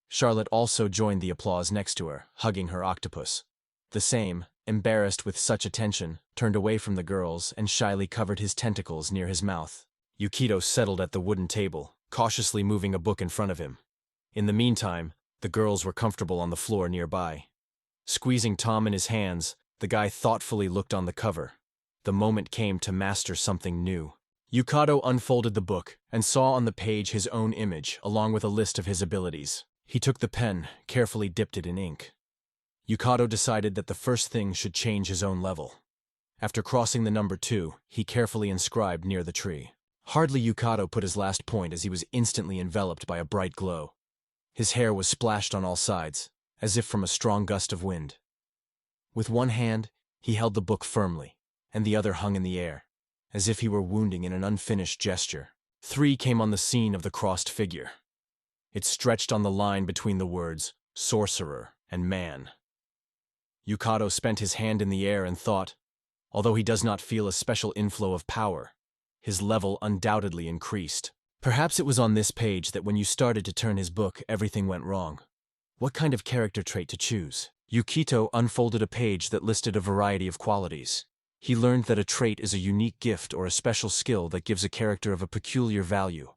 Charlotte also joined the applause next to her, hugging her octopus. The same, embarrassed with such attention, turned away from the girls and shyly covered his tentacles near his mouth. Yukito settled at the wooden table, cautiously moving a book in front of him. In the meantime, the girls were comfortable on the floor nearby. Squeezing Tom in his hands, the guy thoughtfully looked on the cover. The moment came to master something new. Yukito unfolded the book and saw on the page his own image, along with a list of his abilities. He took the pen, carefully dipped it in ink. Yukito decided that the first thing should change his own level. After crossing the number 2, he carefully inscribed near the tree. Hardly Yukito put his last point as he was instantly enveloped by a bright glow. His hair was splashed on all sides, as if from a strong gust of wind. With one hand, he held the book firmly, and the other hung in the air, as if he were wounding in an unfinished gesture. 3 came on the scene of the crossed figure. It stretched on the line between the words, sorcerer and man. Yukito spent his hand in the air and thought, although he does not feel a special inflow of power, his level undoubtedly increased. Perhaps it was on this page that when you started to turn his book, everything went wrong. What kind of character trait to choose? Yukito unfolded a page that listed a variety of qualities. He learned that a trait is a unique gift or a special skill that gives a character of a peculiar value.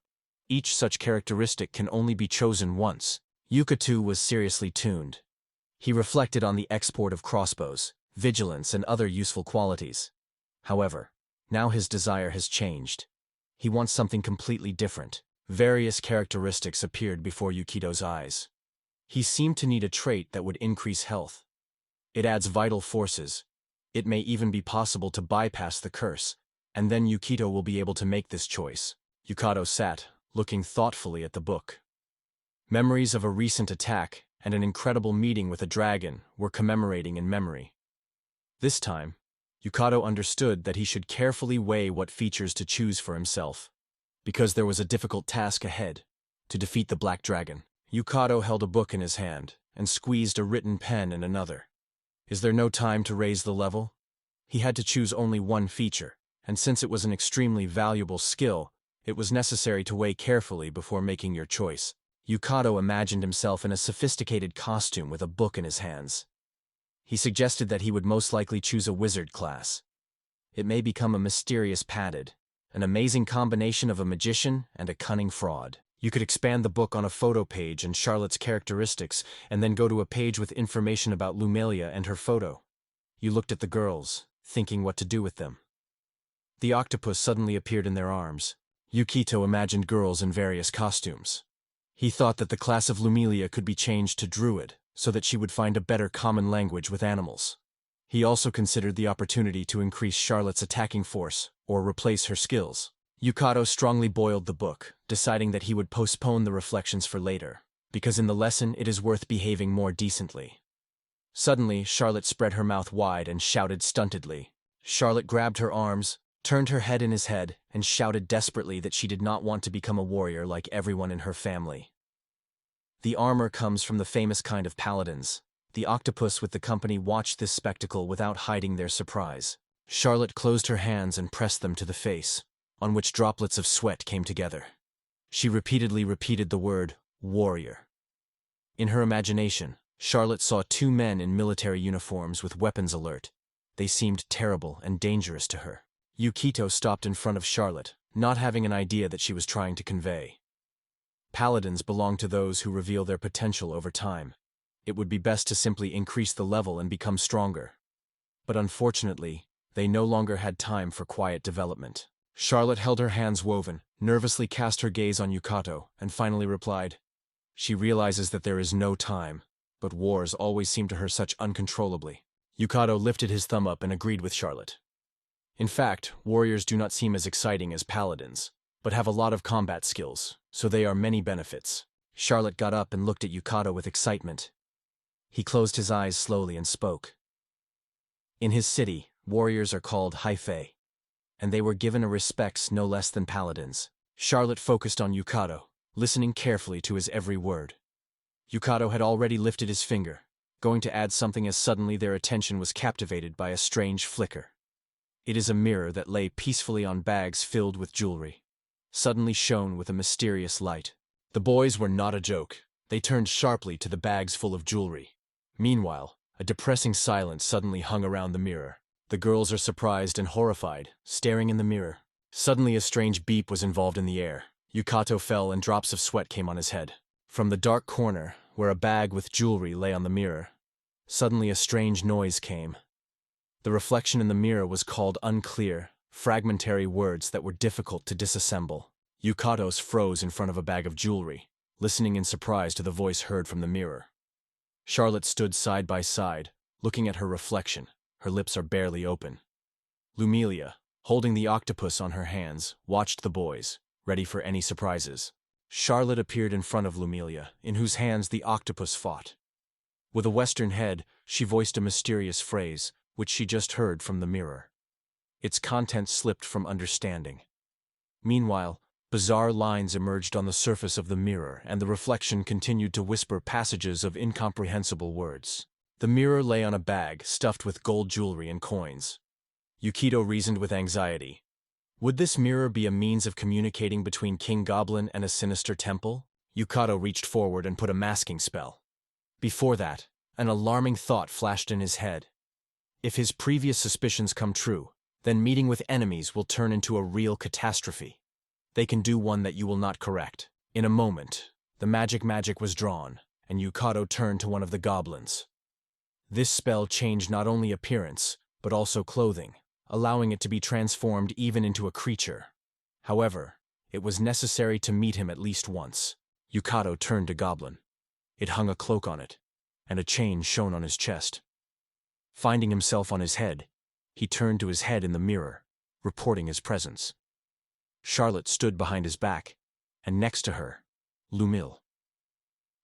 Each such characteristic can only be chosen once. Yukito was seriously tuned. He reflected on the export of crossbows, vigilance, and other useful qualities. However, now his desire has changed. He wants something completely different. Various characteristics appeared before Yukito's eyes. He seemed to need a trait that would increase health. It adds vital forces. It may even be possible to bypass the curse, and then Yukito will be able to make this choice. Yukito sat, looking thoughtfully at the book. Memories of a recent attack and an incredible meeting with a dragon were commemorating in memory. This time, Yukado understood that he should carefully weigh what features to choose for himself, because there was a difficult task ahead: to defeat the Black Dragon. Yukado held a book in his hand and squeezed a written pen in another. Is there no time to raise the level? He had to choose only one feature, and since it was an extremely valuable skill, it was necessary to weigh carefully before making your choice. Yukado imagined himself in a sophisticated costume with a book in his hands. He suggested that he would most likely choose a wizard class. It may become a mysterious padded, an amazing combination of a magician and a cunning fraud. You could expand the book on a photo page and Charlotte's characteristics, and then go to a page with information about Lumelia and her photo. You looked at the girls, thinking what to do with them. The octopus suddenly appeared in their arms. Yukito imagined girls in various costumes. He thought that the class of Lumelia could be changed to druid, so that she would find a better common language with animals. He also considered the opportunity to increase Charlotte's attacking force, or replace her skills. Yukado strongly boiled the book, deciding that he would postpone the reflections for later, because in the lesson it is worth behaving more decently. Suddenly, Charlotte spread her mouth wide and shouted stuntedly. Charlotte grabbed her arms, turned her head in his head, and shouted desperately that she did not want to become a warrior like everyone in her family. The armor comes from the famous kind of paladins. The octopus with the company watched this spectacle without hiding their surprise. Charlotte closed her hands and pressed them to the face, on which droplets of sweat came together. She repeatedly repeated the word, warrior. In her imagination, Charlotte saw two men in military uniforms with weapons alert. They seemed terrible and dangerous to her. Yukito stopped in front of Charlotte, not having an idea that she was trying to convey. Paladins belong to those who reveal their potential over time. It would be best to simply increase the level and become stronger. But unfortunately, they no longer had time for quiet development. Charlotte held her hands woven, nervously cast her gaze on Yukito, and finally replied. She realizes that there is no time, but wars always seem to her such uncontrollably. Yukito lifted his thumb up and agreed with Charlotte. In fact, warriors do not seem as exciting as paladins, but have a lot of combat skills, so they are many benefits. Charlotte got up and looked at Yukito with excitement. He closed his eyes slowly and spoke. In his city, warriors are called Haifei, and they were given a respects no less than paladins. Charlotte focused on Yukito, listening carefully to his every word. Yukito had already lifted his finger, going to add something as suddenly their attention was captivated by a strange flicker. It is a mirror that lay peacefully on bags filled with jewelry, suddenly shone with a mysterious light. The boys were not a joke. They turned sharply to the bags full of jewelry. Meanwhile, a depressing silence suddenly hung around the mirror. The girls are surprised and horrified, staring in the mirror. Suddenly a strange beep was involved in the air. Yukito fell and drops of sweat came on his head. From the dark corner, where a bag with jewelry lay on the mirror, suddenly a strange noise came. The reflection in the mirror was called unclear, fragmentary words that were difficult to disassemble. Yukito froze in front of a bag of jewelry, listening in surprise to the voice heard from the mirror. Charlotte stood side by side, looking at her reflection. Her lips are barely open. Lumelia, holding the octopus on her hands, watched the boys, ready for any surprises. Charlotte appeared in front of Lumelia, in whose hands the octopus fought. With a western head, she voiced a mysterious phrase, which she just heard from the mirror. Its content slipped from understanding. Meanwhile, bizarre lines emerged on the surface of the mirror, and the reflection continued to whisper passages of incomprehensible words. The mirror lay on a bag stuffed with gold jewelry and coins. Yukito reasoned with anxiety. Would this mirror be a means of communicating between King Goblin and a sinister temple? Yukito reached forward and put a masking spell. Before that, an alarming thought flashed in his head. If his previous suspicions come true, then meeting with enemies will turn into a real catastrophe. They can do one that you will not correct. In a moment, the magic was drawn, and Yukito turned to one of the goblins. This spell changed not only appearance, but also clothing, allowing it to be transformed even into a creature. However, it was necessary to meet him at least once. Yukito turned to Goblin. It hung a cloak on it, and a chain shone on his chest. Finding himself on his head, he turned to his head in the mirror, reporting his presence. Charlotte stood behind his back, and next to her, Lumil.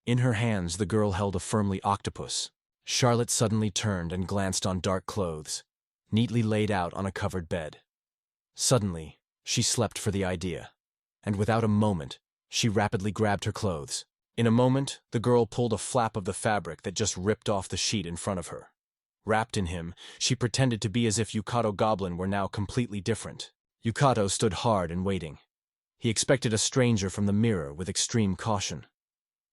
In her hands, the girl held a firmly octopus. Charlotte suddenly turned and glanced on dark clothes, neatly laid out on a covered bed. Suddenly, she slept for the idea, and without a moment, she rapidly grabbed her clothes. In a moment, the girl pulled a flap of the fabric that just ripped off the sheet in front of her. Wrapped in him, she pretended to be as if Yukado Goblin were now completely different. Yukado stood hard and waiting. He expected a stranger from the mirror with extreme caution.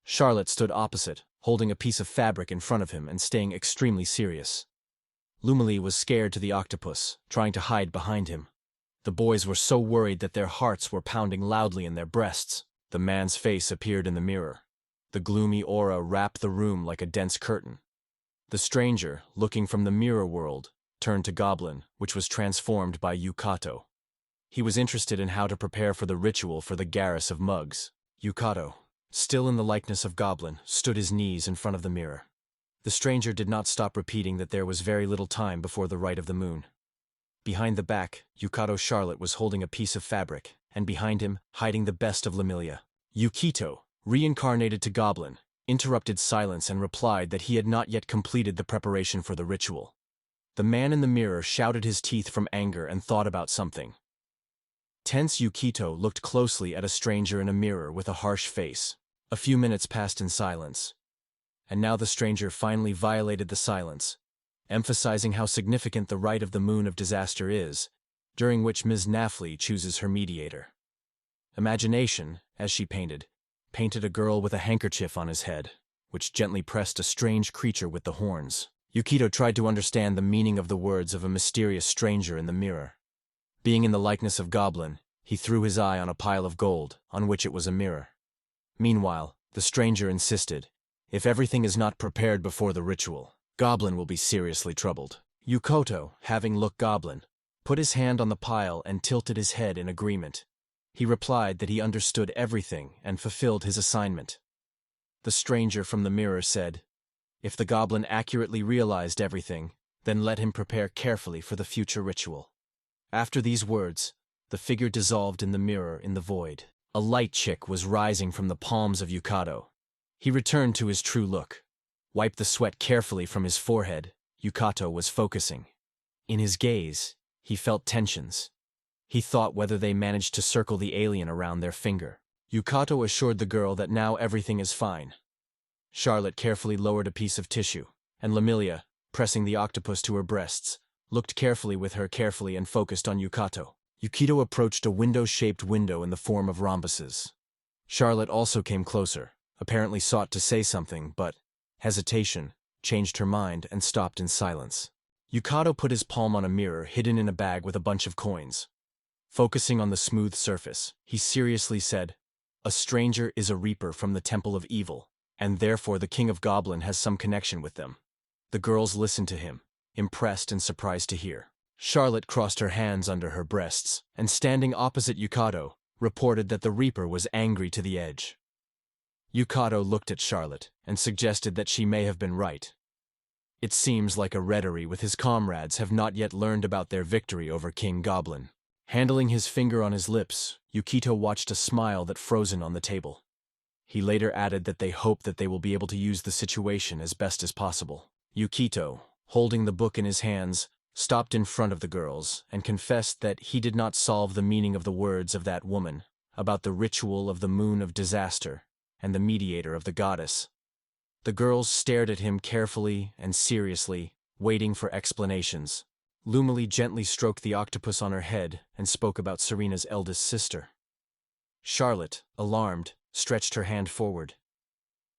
Charlotte stood opposite, holding a piece of fabric in front of him and staying extremely serious. Lumily was scared to the octopus, trying to hide behind him. The boys were so worried that their hearts were pounding loudly in their breasts. The man's face appeared in the mirror. The gloomy aura wrapped the room like a dense curtain. The stranger, looking from the mirror world, turned to Goblin, which was transformed by Yukado. He was interested in how to prepare for the ritual for the Garrus of Mugs. Yukado, still in the likeness of Goblin, stood his knees in front of the mirror. The stranger did not stop repeating that there was very little time before the rite of the moon. Behind the back, Yukado Charlotte was holding a piece of fabric, and behind him, hiding the best of Lamilia. Yukito, reincarnated to Goblin, interrupted silence and replied that he had not yet completed the preparation for the ritual. The man in the mirror shouted his teeth from anger and thought about something. Tense Yukito looked closely at a stranger in a mirror with a harsh face. A few minutes passed in silence. And now the stranger finally violated the silence, emphasizing how significant the rite of the Moon of Disaster is, during which Ms. Nafli chooses her mediator. Imagination, as she painted a girl with a handkerchief on his head, which gently pressed a strange creature with the horns. Yukito tried to understand the meaning of the words of a mysterious stranger in the mirror. Being in the likeness of Goblin, he threw his eye on a pile of gold, on which it was a mirror. Meanwhile, the stranger insisted, if everything is not prepared before the ritual, Goblin will be seriously troubled. Yukito, having looked Goblin, put his hand on the pile and tilted his head in agreement. He replied that he understood everything and fulfilled his assignment. The stranger from the mirror said, if the Goblin accurately realized everything, then let him prepare carefully for the future ritual. After these words, the figure dissolved in the mirror in the void. A light chick was rising from the palms of Yukado. He returned to his true look. Wiped the sweat carefully from his forehead. Yukado was focusing. In his gaze, he felt tensions. He thought whether they managed to circle the alien around their finger. Yukado assured the girl that now everything is fine. Charlotte carefully lowered a piece of tissue, and Lamilia, pressing the octopus to her breasts, looked carefully and focused on Yukado. Yukito approached a window-shaped window in the form of rhombuses. Charlotte also came closer, apparently sought to say something, but hesitation changed her mind and stopped in silence. Yukado put his palm on a mirror hidden in a bag with a bunch of coins. Focusing on the smooth surface, he seriously said, a stranger is a reaper from the Temple of Evil, and therefore the King of Goblin has some connection with them. The girls listened to him, impressed and surprised to hear. Charlotte crossed her hands under her breasts, and standing opposite Yukado, reported that the reaper was angry to the edge. Yukado looked at Charlotte and suggested that she may have been right. It seems like a Reverie with his comrades have not yet learned about their victory over King Goblin. Handling his finger on his lips, Yukito watched a smile that frozen on the table. He later added that they hope that they will be able to use the situation as best as possible. Yukito, holding the book in his hands, stopped in front of the girls and confessed that he did not solve the meaning of the words of that woman about the ritual of the Moon of Disaster and the mediator of the goddess. The girls stared at him carefully and seriously, waiting for explanations. Lumily gently stroked the octopus on her head and spoke about Serena's eldest sister. Charlotte, alarmed, stretched her hand forward.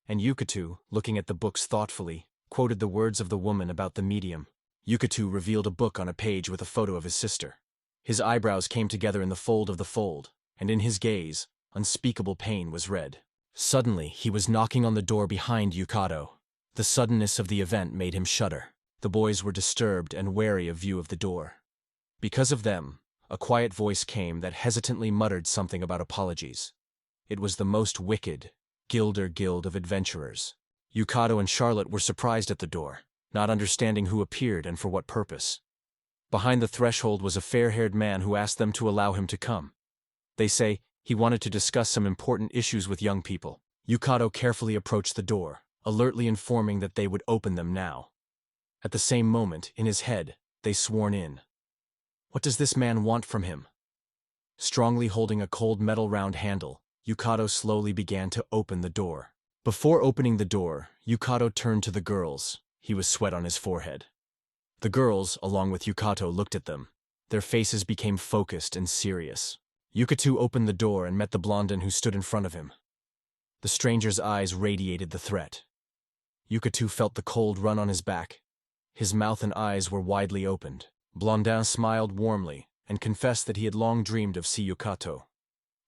And Yukito, looking at the books thoughtfully, quoted the words of the woman about the medium. Yukito revealed a book on a page with a photo of his sister. His eyebrows came together in the fold of the fold, and in his gaze, unspeakable pain was read. Suddenly, he was knocking on the door behind Yukado. The suddenness of the event made him shudder. The boys were disturbed and wary of view of the door. Because of them, a quiet voice came that hesitantly muttered something about apologies. It was the most wicked, Gilder Guild of Adventurers. Yukado and Charlotte were surprised at the door, not understanding who appeared and for what purpose. Behind the threshold was a fair-haired man who asked them to allow him to come. They say he wanted to discuss some important issues with young people. Yukado carefully approached the door, alertly informing that they would open them now. At the same moment, in his head, they sworn in. What does this man want from him? Strongly holding a cold metal round handle, Yukado slowly began to open the door. Before opening the door, Yukado turned to the girls. He was sweat on his forehead. The girls, along with Yukado, looked at them. Their faces became focused and serious. Yukito opened the door and met the blondin who stood in front of him. The stranger's eyes radiated the threat. Yukito felt the cold run on his back. His mouth and eyes were widely opened. Blondin smiled warmly and confessed that he had long dreamed of see Yukito.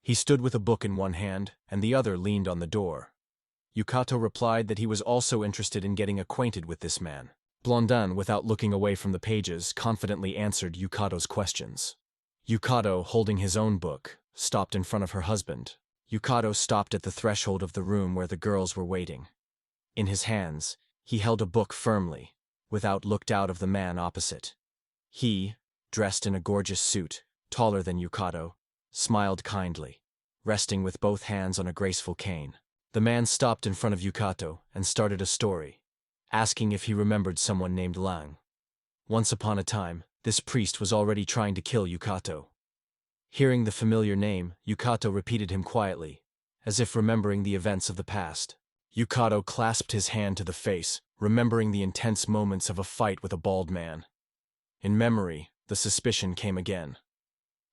He stood with a book in one hand, and the other leaned on the door. Yukito replied that he was also interested in getting acquainted with this man. Blondin, without looking away from the pages, confidently answered Yukato's questions. Yukito, holding his own book, stopped in front of her husband. Yukito stopped at the threshold of the room where the girls were waiting. In his hands, he held a book firmly, without looked out of the man opposite. He, dressed in a gorgeous suit, taller than Yukito, smiled kindly, resting with both hands on a graceful cane. The man stopped in front of Yukito and started a story, asking if he remembered someone named Lang. Once upon a time, this priest was already trying to kill Yukito. Hearing the familiar name, Yukito repeated him quietly, as if remembering the events of the past. Yukito clasped his hand to the face, remembering the intense moments of a fight with a bald man. In memory, the suspicion came again.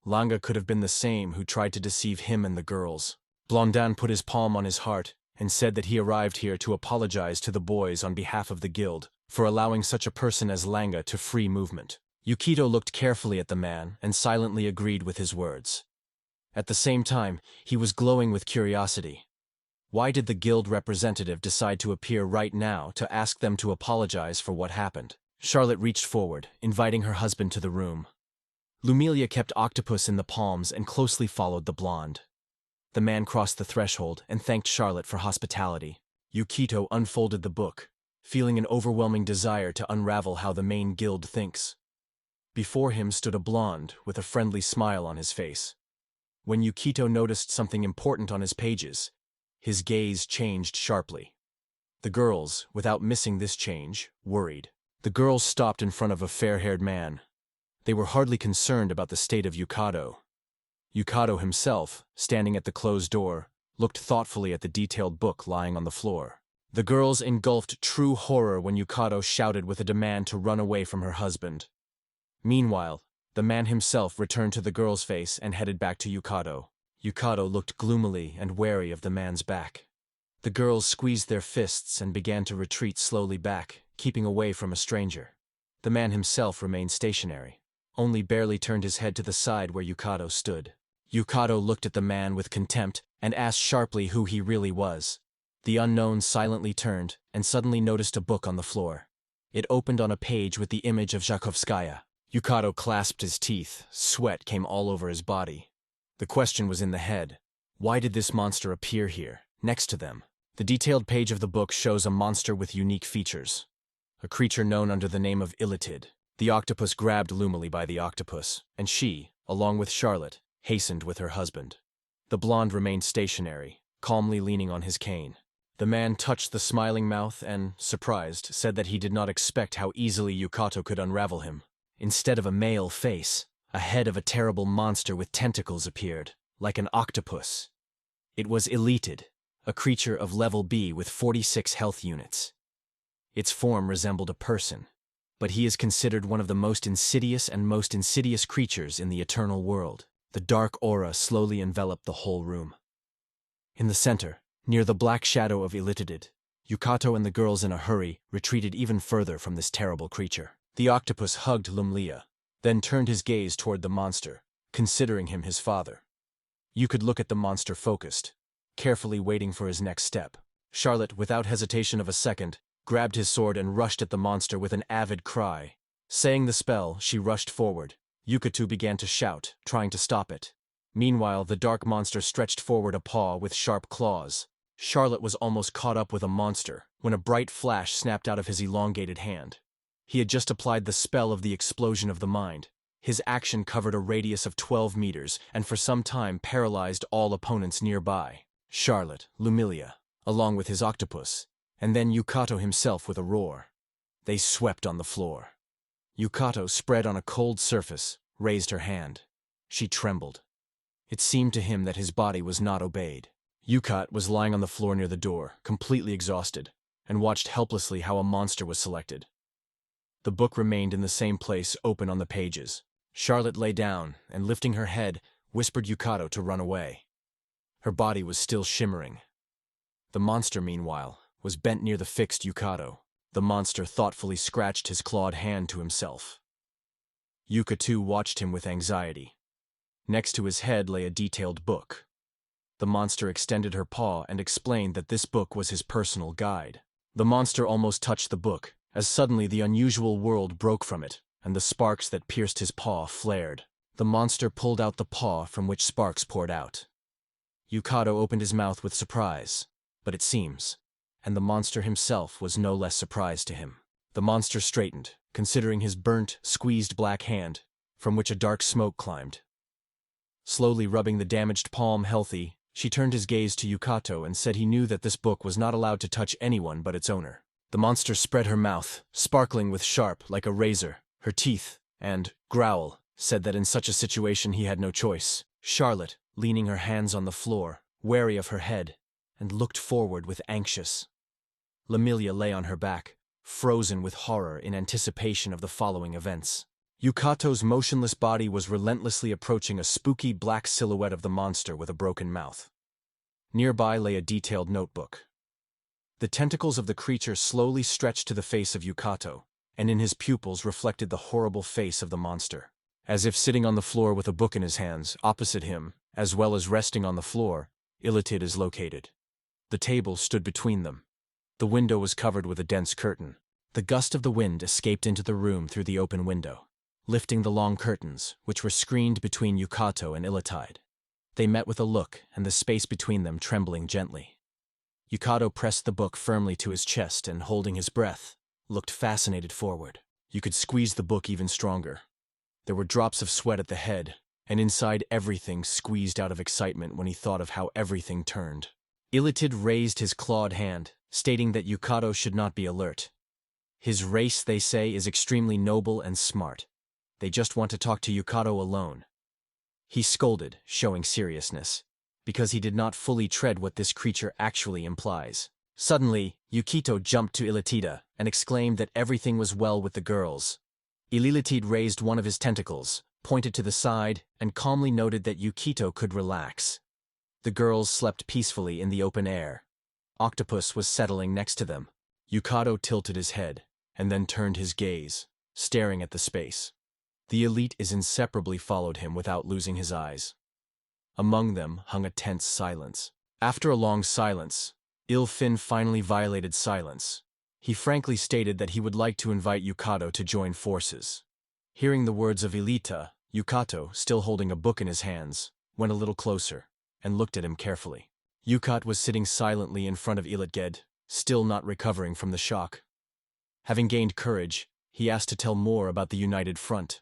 Manga could have been the same who tried to deceive him and the girls. Blondin put his palm on his heart and said that he arrived here to apologize to the boys on behalf of the guild for allowing such a person as Manga to free movement. Yukito looked carefully at the man and silently agreed with his words. At the same time, he was glowing with curiosity. Why did the guild representative decide to appear right now to ask them to apologize for what happened? Charlotte reached forward, inviting her husband to the room. Lumilia kept Octopus in the palms and closely followed the blonde. The man crossed the threshold and thanked Charlotte for hospitality. Yukito unfolded the book, feeling an overwhelming desire to unravel how the main guild thinks. Before him stood a blonde with a friendly smile on his face. When Yukito noticed something important on his pages, his gaze changed sharply. The girls, without missing this change, worried. The girls stopped in front of a fair-haired man. They were hardly concerned about the state of Yukito. Yukito himself, standing at the closed door, looked thoughtfully at the detailed book lying on the floor. The girls engulfed true horror when Yukito shouted with a demand to run away from her husband. Meanwhile, the man himself returned to the girl's face and headed back to Yukito. Yukito looked gloomily and wary of the man's back. The girls squeezed their fists and began to retreat slowly back, keeping away from a stranger. The man himself remained stationary, only barely turned his head to the side where Yukito stood. Yukito looked at the man with contempt and asked sharply who he really was. The unknown silently turned and suddenly noticed a book on the floor. It opened on a page with the image of Zhakovskaya. Yukito clasped his teeth. Sweat came all over his body. The question was in the head. Why did this monster appear here, next to them? The detailed page of the book shows a monster with unique features. A creature known under the name of Illitid. The octopus grabbed Lumily by the octopus, and she, along with Charlotte, hastened with her husband. The blonde remained stationary, calmly leaning on his cane. The man touched the smiling mouth and, surprised, said that he did not expect how easily Yukito could unravel him. Instead of a male face, a head of a terrible monster with tentacles appeared, like an octopus. It was Illitid, a creature of level B with 46 health units. Its form resembled a person, but he is considered one of the most insidious creatures in the eternal world. The dark aura slowly enveloped the whole room. In the center, near the black shadow of Illitid, Yukito and the girls in a hurry retreated even further from this terrible creature. The octopus hugged Lumlia, then turned his gaze toward the monster, considering him his father. You could look at the monster focused, carefully waiting for his next step. Charlotte, without hesitation of a second, grabbed his sword and rushed at the monster with an avid cry. Saying the spell, she rushed forward. Yukito began to shout, trying to stop it. Meanwhile, the dark monster stretched forward a paw with sharp claws. Charlotte was almost caught up with a monster when a bright flash snapped out of his elongated hand. He had just applied the spell of the explosion of the mind. His action covered a radius of 12 meters and for some time paralyzed all opponents nearby. Charlotte, Lumilia, along with his octopus, and then Yukato himself with a roar. They swept on the floor. Yukato, spread on a cold surface, raised her hand. She trembled. It seemed to him that his body was not obeyed. Yukat was lying on the floor near the door, completely exhausted, and watched helplessly how a monster was selected. The book remained in the same place, open on the pages. Charlotte lay down, and lifting her head, whispered Yukato to run away. Her body was still shimmering. The monster, meanwhile, was bent near the fixed Yukato. The monster thoughtfully scratched his clawed hand to himself. Yuka too watched him with anxiety. Next to his head lay a detailed book. The monster extended her paw and explained that this book was his personal guide. The monster almost touched the book, as suddenly the unusual world broke from it, and the sparks that pierced his paw flared. The monster pulled out the paw from which sparks poured out. Yukato opened his mouth with surprise, but it seems, and the monster himself was no less surprised to him. The monster straightened, considering his burnt, squeezed black hand, from which a dark smoke climbed. Slowly rubbing the damaged palm healthy, she turned his gaze to Yukato and said he knew that this book was not allowed to touch anyone but its owner. The monster spread her mouth, sparkling with sharp like a razor, her teeth, and, growl, said that in such a situation he had no choice. Charlotte, leaning her hands on the floor, wary of her head, and looked forward with anxious. Lamilia lay on her back, frozen with horror in anticipation of the following events. Yukato's motionless body was relentlessly approaching a spooky black silhouette of the monster with a broken mouth. Nearby lay a detailed notebook. The tentacles of the creature slowly stretched to the face of Yukato, and in his pupils reflected the horrible face of the monster. As if sitting on the floor with a book in his hands, opposite him, as well as resting on the floor, Illitid is located. The table stood between them. The window was covered with a dense curtain. The gust of the wind escaped into the room through the open window, lifting the long curtains, which were screened between Yukato and Illitid. They met with a look, and the space between them trembling gently. Yukato pressed the book firmly to his chest and, holding his breath, looked fascinated forward. You could squeeze the book even stronger. There were drops of sweat at the head, and inside everything squeezed out of excitement when he thought of how everything turned. Illitid raised his clawed hand, stating that Yukato should not be alert. His race, they say, is extremely noble and smart. They just want to talk to Yukato alone. He scolded, showing seriousness, because he did not fully tread what this creature actually implies. Suddenly, Yukito jumped to Illitida and exclaimed that everything was well with the girls. Illitid raised one of his tentacles, pointed to the side, and calmly noted that Yukito could relax. The girls slept peacefully in the open air. Octopus was settling next to them. Yukato tilted his head, and then turned his gaze, staring at the space. The elite inseparably followed him without losing his eyes. Among them hung a tense silence. After a long silence, Ilfin finally violated silence. He frankly stated that he would like to invite Yukato to join forces. Hearing the words of Ilita, Yukato, still holding a book in his hands, went a little closer and looked at him carefully. Yukat was sitting silently in front of Ilitged, still not recovering from the shock. Having gained courage, he asked to tell more about the United Front.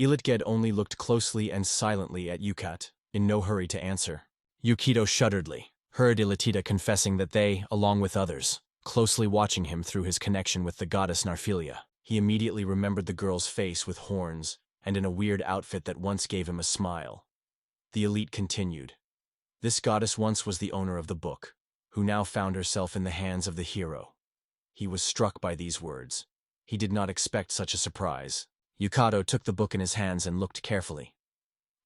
Ilitged only looked closely and silently at Yukat, in no hurry to answer. Yukito shudderedly, heard Illitida confessing that they, along with others, closely watching him through his connection with the goddess Narfilia. He immediately remembered the girl's face with horns and in a weird outfit that once gave him a smile. The elite continued. This goddess once was the owner of the book, who now found herself in the hands of the hero. He was struck by these words. He did not expect such a surprise. Yukato took the book in his hands and looked carefully.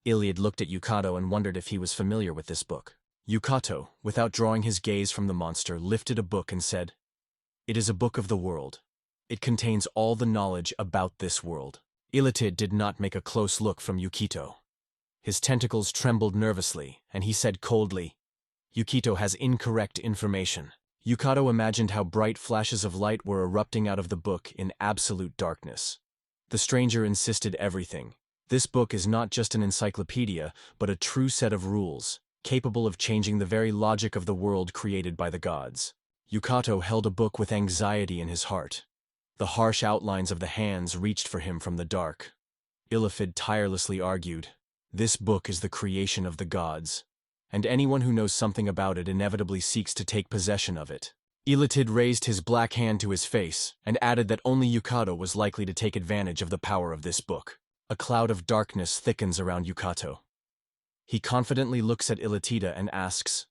Iliad looked at Yukato and wondered if he was familiar with this book. Yukato, without drawing his gaze from the monster, lifted a book and said, "It is a book of the world. It contains all the knowledge about this world." Illitid did not make a close look from Yukito. His tentacles trembled nervously, and he said coldly, "Yukito has incorrect information." Yukato imagined how bright flashes of light were erupting out of the book in absolute darkness. The stranger insisted everything. This book is not just an encyclopedia, but a true set of rules, capable of changing the very logic of the world created by the gods. Yukato held a book with anxiety in his heart. The harsh outlines of the hands reached for him from the dark. Illithid tirelessly argued, "This book is the creation of the gods. and anyone who knows something about it inevitably seeks to take possession of it. Illitid raised his black hand to his face and added that only Yukato was likely to take advantage of the power of this book. A cloud of darkness thickens around Yukato. He confidently looks at Illitida and asks,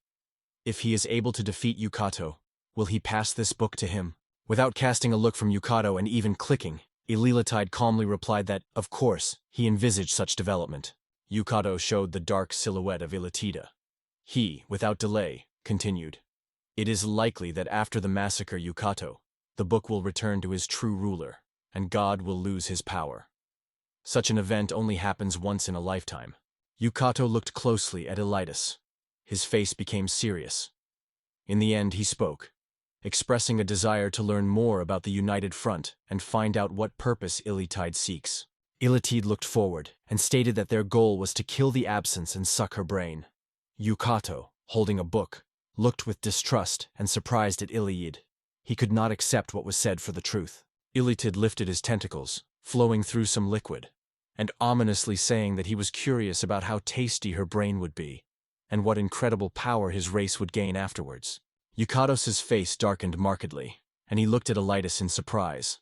if he is able to defeat Yukato, will he pass this book to him? Without casting a look from Yukato and even clicking, Illitide calmly replied that, of course, he envisaged such development. Yukato showed the dark silhouette of Illitida. He, without delay, continued, it is likely that after the massacre Yukato, the book will return to his true ruler, and God will lose his power. Such an event only happens once in a lifetime. Yukato looked closely at Illitidus. His face became serious. In the end he spoke, expressing a desire to learn more about the United Front and find out what purpose Illitide seeks. Illitide looked forward and stated that their goal was to kill the absence and suck her brain. Yukato, holding a book, looked with distrust and surprised at Illitide. He could not accept what was said for the truth. Illitide lifted his tentacles, flowing through some liquid, and ominously saying that he was curious about how tasty her brain would be, and what incredible power his race would gain afterwards. Yukatos's face darkened markedly, and he looked at Illitidus in surprise.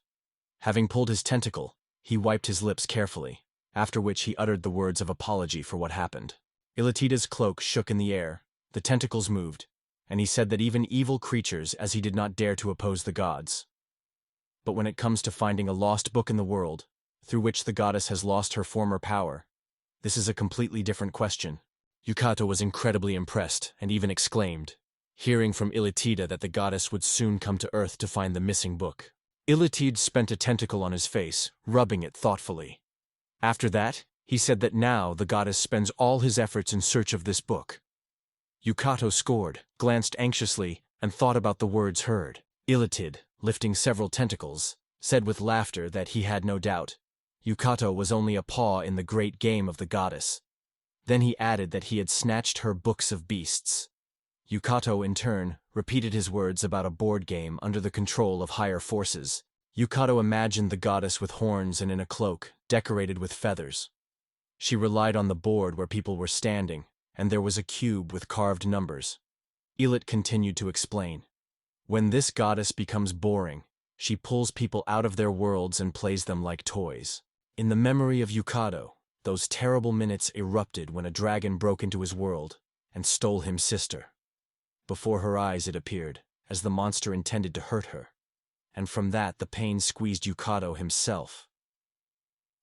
Having pulled his tentacle, he wiped his lips carefully, after which he uttered the words of apology for what happened. Illitida's cloak shook in the air, the tentacles moved, and he said that even evil creatures, as he did not dare to oppose the gods. But when it comes to finding a lost book in the world, through which the goddess has lost her former power, this is a completely different question. Yukato was incredibly impressed and even exclaimed, hearing from Illitida that the goddess would soon come to Earth to find the missing book. Illitide spent a tentacle on his face, rubbing it thoughtfully. After that, he said that now the goddess spends all his efforts in search of this book. Yukato scored, glanced anxiously, and thought about the words heard. Illitide, lifting several tentacles, said with laughter that he had no doubt Yukato was only a paw in the great game of the goddess. Then he added that he had snatched her books of beasts. Yukato, in turn, repeated his words about a board game under the control of higher forces. Yukato imagined the goddess with horns and in a cloak, decorated with feathers. She relied on the board where people were standing, and there was a cube with carved numbers. Illit continued to explain. When this goddess becomes boring, she pulls people out of their worlds and plays them like toys. In the memory of Yukato, those terrible minutes erupted when a dragon broke into his world and stole his sister. Before her eyes it appeared, as the monster intended to hurt her, and from that the pain squeezed Yukato himself.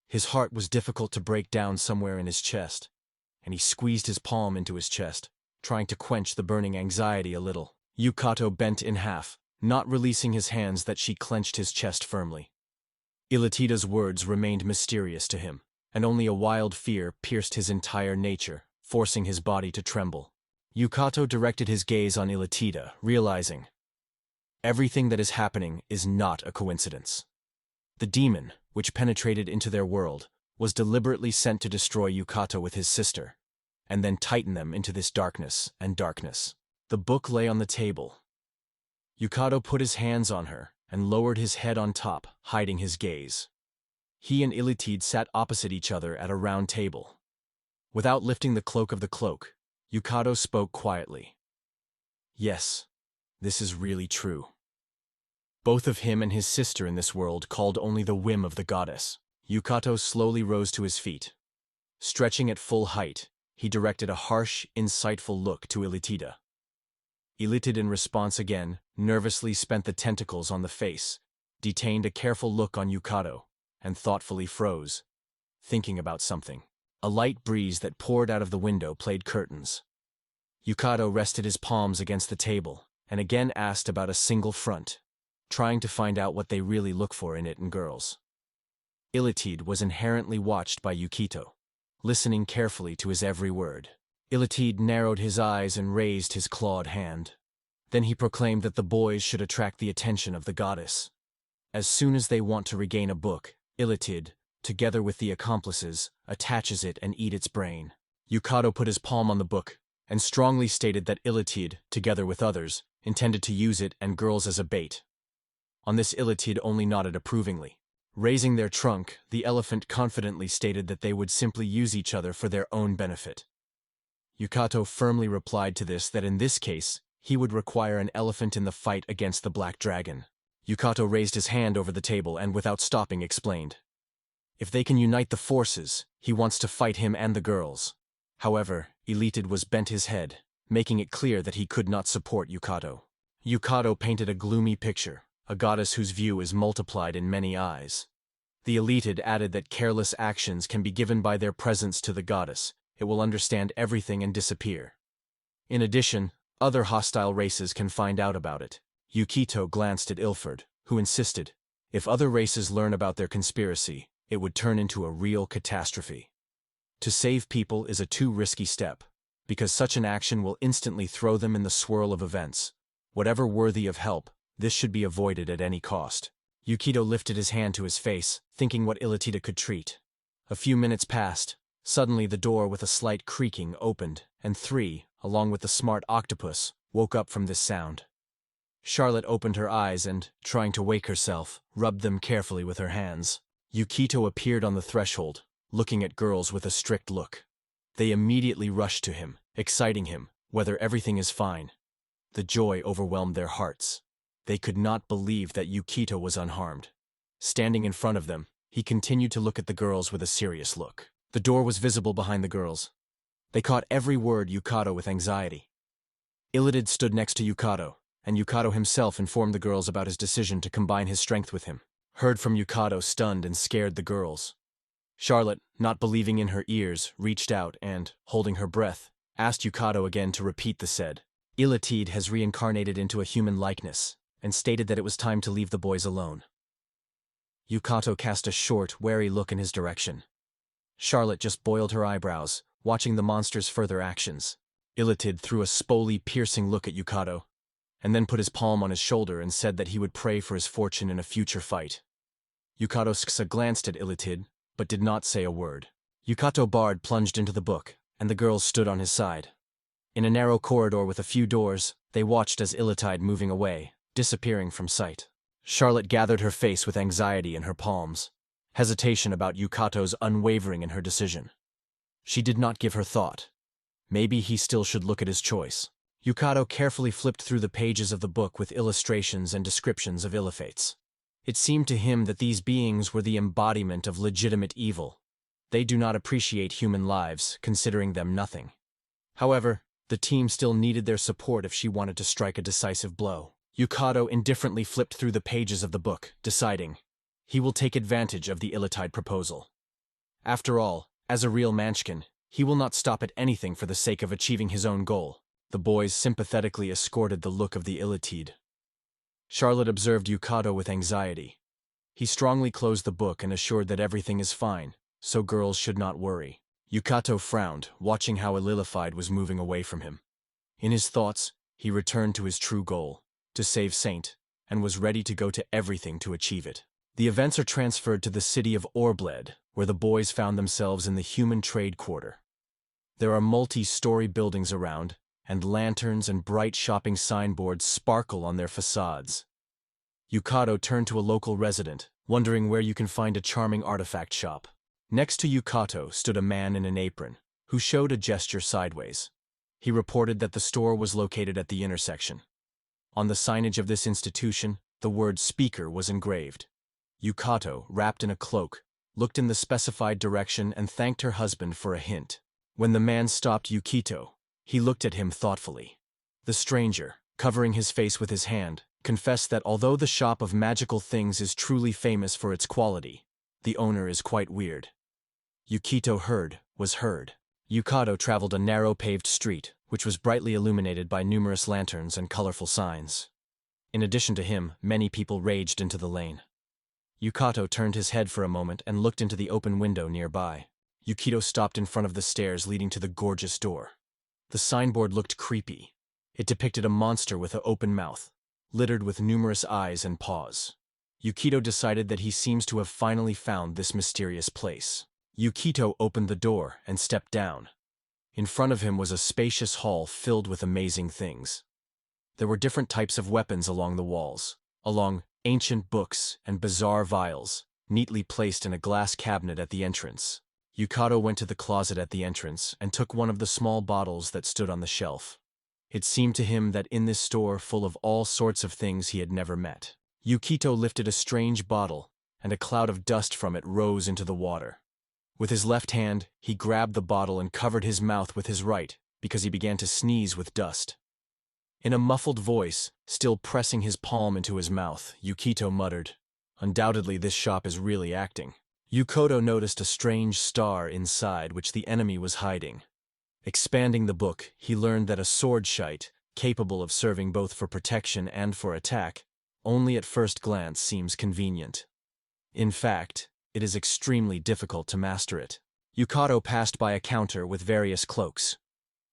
His heart was difficult to break down somewhere in his chest, and he squeezed his palm into his chest, trying to quench the burning anxiety a little. Yukato bent in half, not releasing his hands that she clenched his chest firmly. Illitida's words remained mysterious to him, and only a wild fear pierced his entire nature, forcing his body to tremble. Yukato directed his gaze on Illitida, realizing, everything that is happening is not a coincidence. The demon, which penetrated into their world, was deliberately sent to destroy Yukato with his sister, and then tighten them into this darkness and darkness. The book lay on the table. Yukato put his hands on her and lowered his head on top, hiding his gaze. He and Illitide sat opposite each other at a round table. Without lifting the cloak of the cloak, Yukato spoke quietly. Yes, this is really true. Both of him and his sister in this world called only the whim of the goddess. Yukato slowly rose to his feet. Stretching at full height, he directed a harsh, insightful look to Illitida. Illitida in response again, nervously spent the tentacles on the face, detained a careful look on Yukato, and thoughtfully froze, thinking about something. A light breeze that poured out of the window played curtains. Yukato rested his palms against the table, and again asked about a single front, trying to find out what they really look for in it in girls. Illitide was inherently watched by Yukito, listening carefully to his every word. Illitide narrowed his eyes and raised his clawed hand. Then he proclaimed that the boys should attract the attention of the goddess. As soon as they want to regain a book, Illitide, together with the accomplices, attaches it and eat its brain. Yukato put his palm on the book and strongly stated that Illitide, together with others, intended to use it and girls as a bait. On this Illitide only nodded approvingly. Raising their trunk, the elephant confidently stated that they would simply use each other for their own benefit. Yukato firmly replied to this that in this case, he would require an elephant in the fight against the Black Dragon. Yukato raised his hand over the table and without stopping explained. If they can unite the forces, he wants to fight him and the girls. However, Elated was bent his head, making it clear that he could not support Yukato. Yukato painted a gloomy picture, a goddess whose view is multiplied in many eyes. The Elated added that careless actions can be given by their presence to the goddess. It will understand everything and disappear. In addition, other hostile races can find out about it. Yukito glanced at Ilford, who insisted, if other races learn about their conspiracy, it would turn into a real catastrophe. To save people is a too risky step, because such an action will instantly throw them in the swirl of events. Whatever worthy of help, this should be avoided at any cost. Yukito lifted his hand to his face, thinking what Ilatida could treat. A few minutes passed. Suddenly the door with a slight creaking opened, and three, along with the smart octopus, woke up from this sound. Charlotte opened her eyes and, trying to wake herself, rubbed them carefully with her hands. Yukito appeared on the threshold, looking at girls with a strict look. They immediately rushed to him, exciting him, whether everything is fine. The joy overwhelmed their hearts. They could not believe that Yukito was unharmed. Standing in front of them, he continued to look at the girls with a serious look. The door was visible behind the girls. They caught every word Yukato with anxiety. Illidan stood next to Yukato, and Yukato himself informed the girls about his decision to combine his strength with him. Heard from Yukato stunned and scared the girls. Charlotte, not believing in her ears, reached out and, holding her breath, asked Yukato again to repeat the said. Ilatide has reincarnated into a human likeness, and stated that it was time to leave the boys alone. Yukato cast a short, wary look in his direction. Charlotte just boiled her eyebrows, watching the monster's further actions. Ilatide threw a spoley, piercing look at Yukato, and then put his palm on his shoulder and said that he would pray for his fortune in a future fight. Yukato Sksa glanced at Ilatide, but did not say a word. Yukato Bard plunged into the book, and the girls stood on his side. In a narrow corridor with a few doors, they watched as Ilatide moving away, disappearing from sight. Charlotte gathered her face with anxiety in her palms, hesitation about Yukato's unwavering in her decision. She did not give her thought. Maybe he still should look at his choice. Yukato carefully flipped through the pages of the book with illustrations and descriptions of Illithates. It seemed to him that these beings were the embodiment of legitimate evil. They do not appreciate human lives, considering them nothing. However, the team still needed their support if she wanted to strike a decisive blow. Yukato indifferently flipped through the pages of the book, deciding, he will take advantage of the Illitide proposal. After all, as a real Munchkin, he will not stop at anything for the sake of achieving his own goal. The boys sympathetically escorted the look of the Illitide. Charlotte observed Yukato with anxiety. He strongly closed the book and assured that everything is fine, so girls should not worry. Yukato frowned, watching how Illitide was moving away from him. In his thoughts, he returned to his true goal, to save Saint, and was ready to go to everything to achieve it. The events are transferred to the city of Orbeta, where the boys found themselves in the human trade quarter. There are multi-story buildings around, and lanterns and bright shopping signboards sparkle on their facades. Yukato turned to a local resident, wondering where you can find a charming artifact shop. Next to Yukato stood a man in an apron, who showed a gesture sideways. He reported that the store was located at the intersection. On the signage of this institution, the word speaker was engraved. Yukato, wrapped in a cloak, looked in the specified direction and thanked her husband for a hint. When the man stopped Yukito, he looked at him thoughtfully. The stranger, covering his face with his hand, confessed that although the shop of magical things is truly famous for its quality, the owner is quite weird. Yukito was heard. Yukato traveled a narrow paved street, which was brightly illuminated by numerous lanterns and colorful signs. In addition to him, many people raged into the lane. Yukato turned his head for a moment and looked into the open window nearby. Yukito stopped in front of the stairs leading to the gorgeous door. The signboard looked creepy. It depicted a monster with an open mouth, littered with numerous eyes and paws. Yukito decided that he seems to have finally found this mysterious place. Yukito opened the door and stepped down. In front of him was a spacious hall filled with amazing things. There were different types of weapons along the walls, along ancient books and bizarre vials, neatly placed in a glass cabinet at the entrance. Yukata went to the closet at the entrance and took one of the small bottles that stood on the shelf. It seemed to him that in this store full of all sorts of things he had never met, Yukito lifted a strange bottle, and a cloud of dust from it rose into the water. With his left hand, he grabbed the bottle and covered his mouth with his right, because he began to sneeze with dust. In a muffled voice, still pressing his palm into his mouth, Yukito muttered, "Undoubtedly this shop is really acting." Yukito noticed a strange star inside which the enemy was hiding. Expanding the book, he learned that a sword shite, capable of serving both for protection and for attack, only at first glance seems convenient. In fact, it is extremely difficult to master it. Yukito passed by a counter with various cloaks.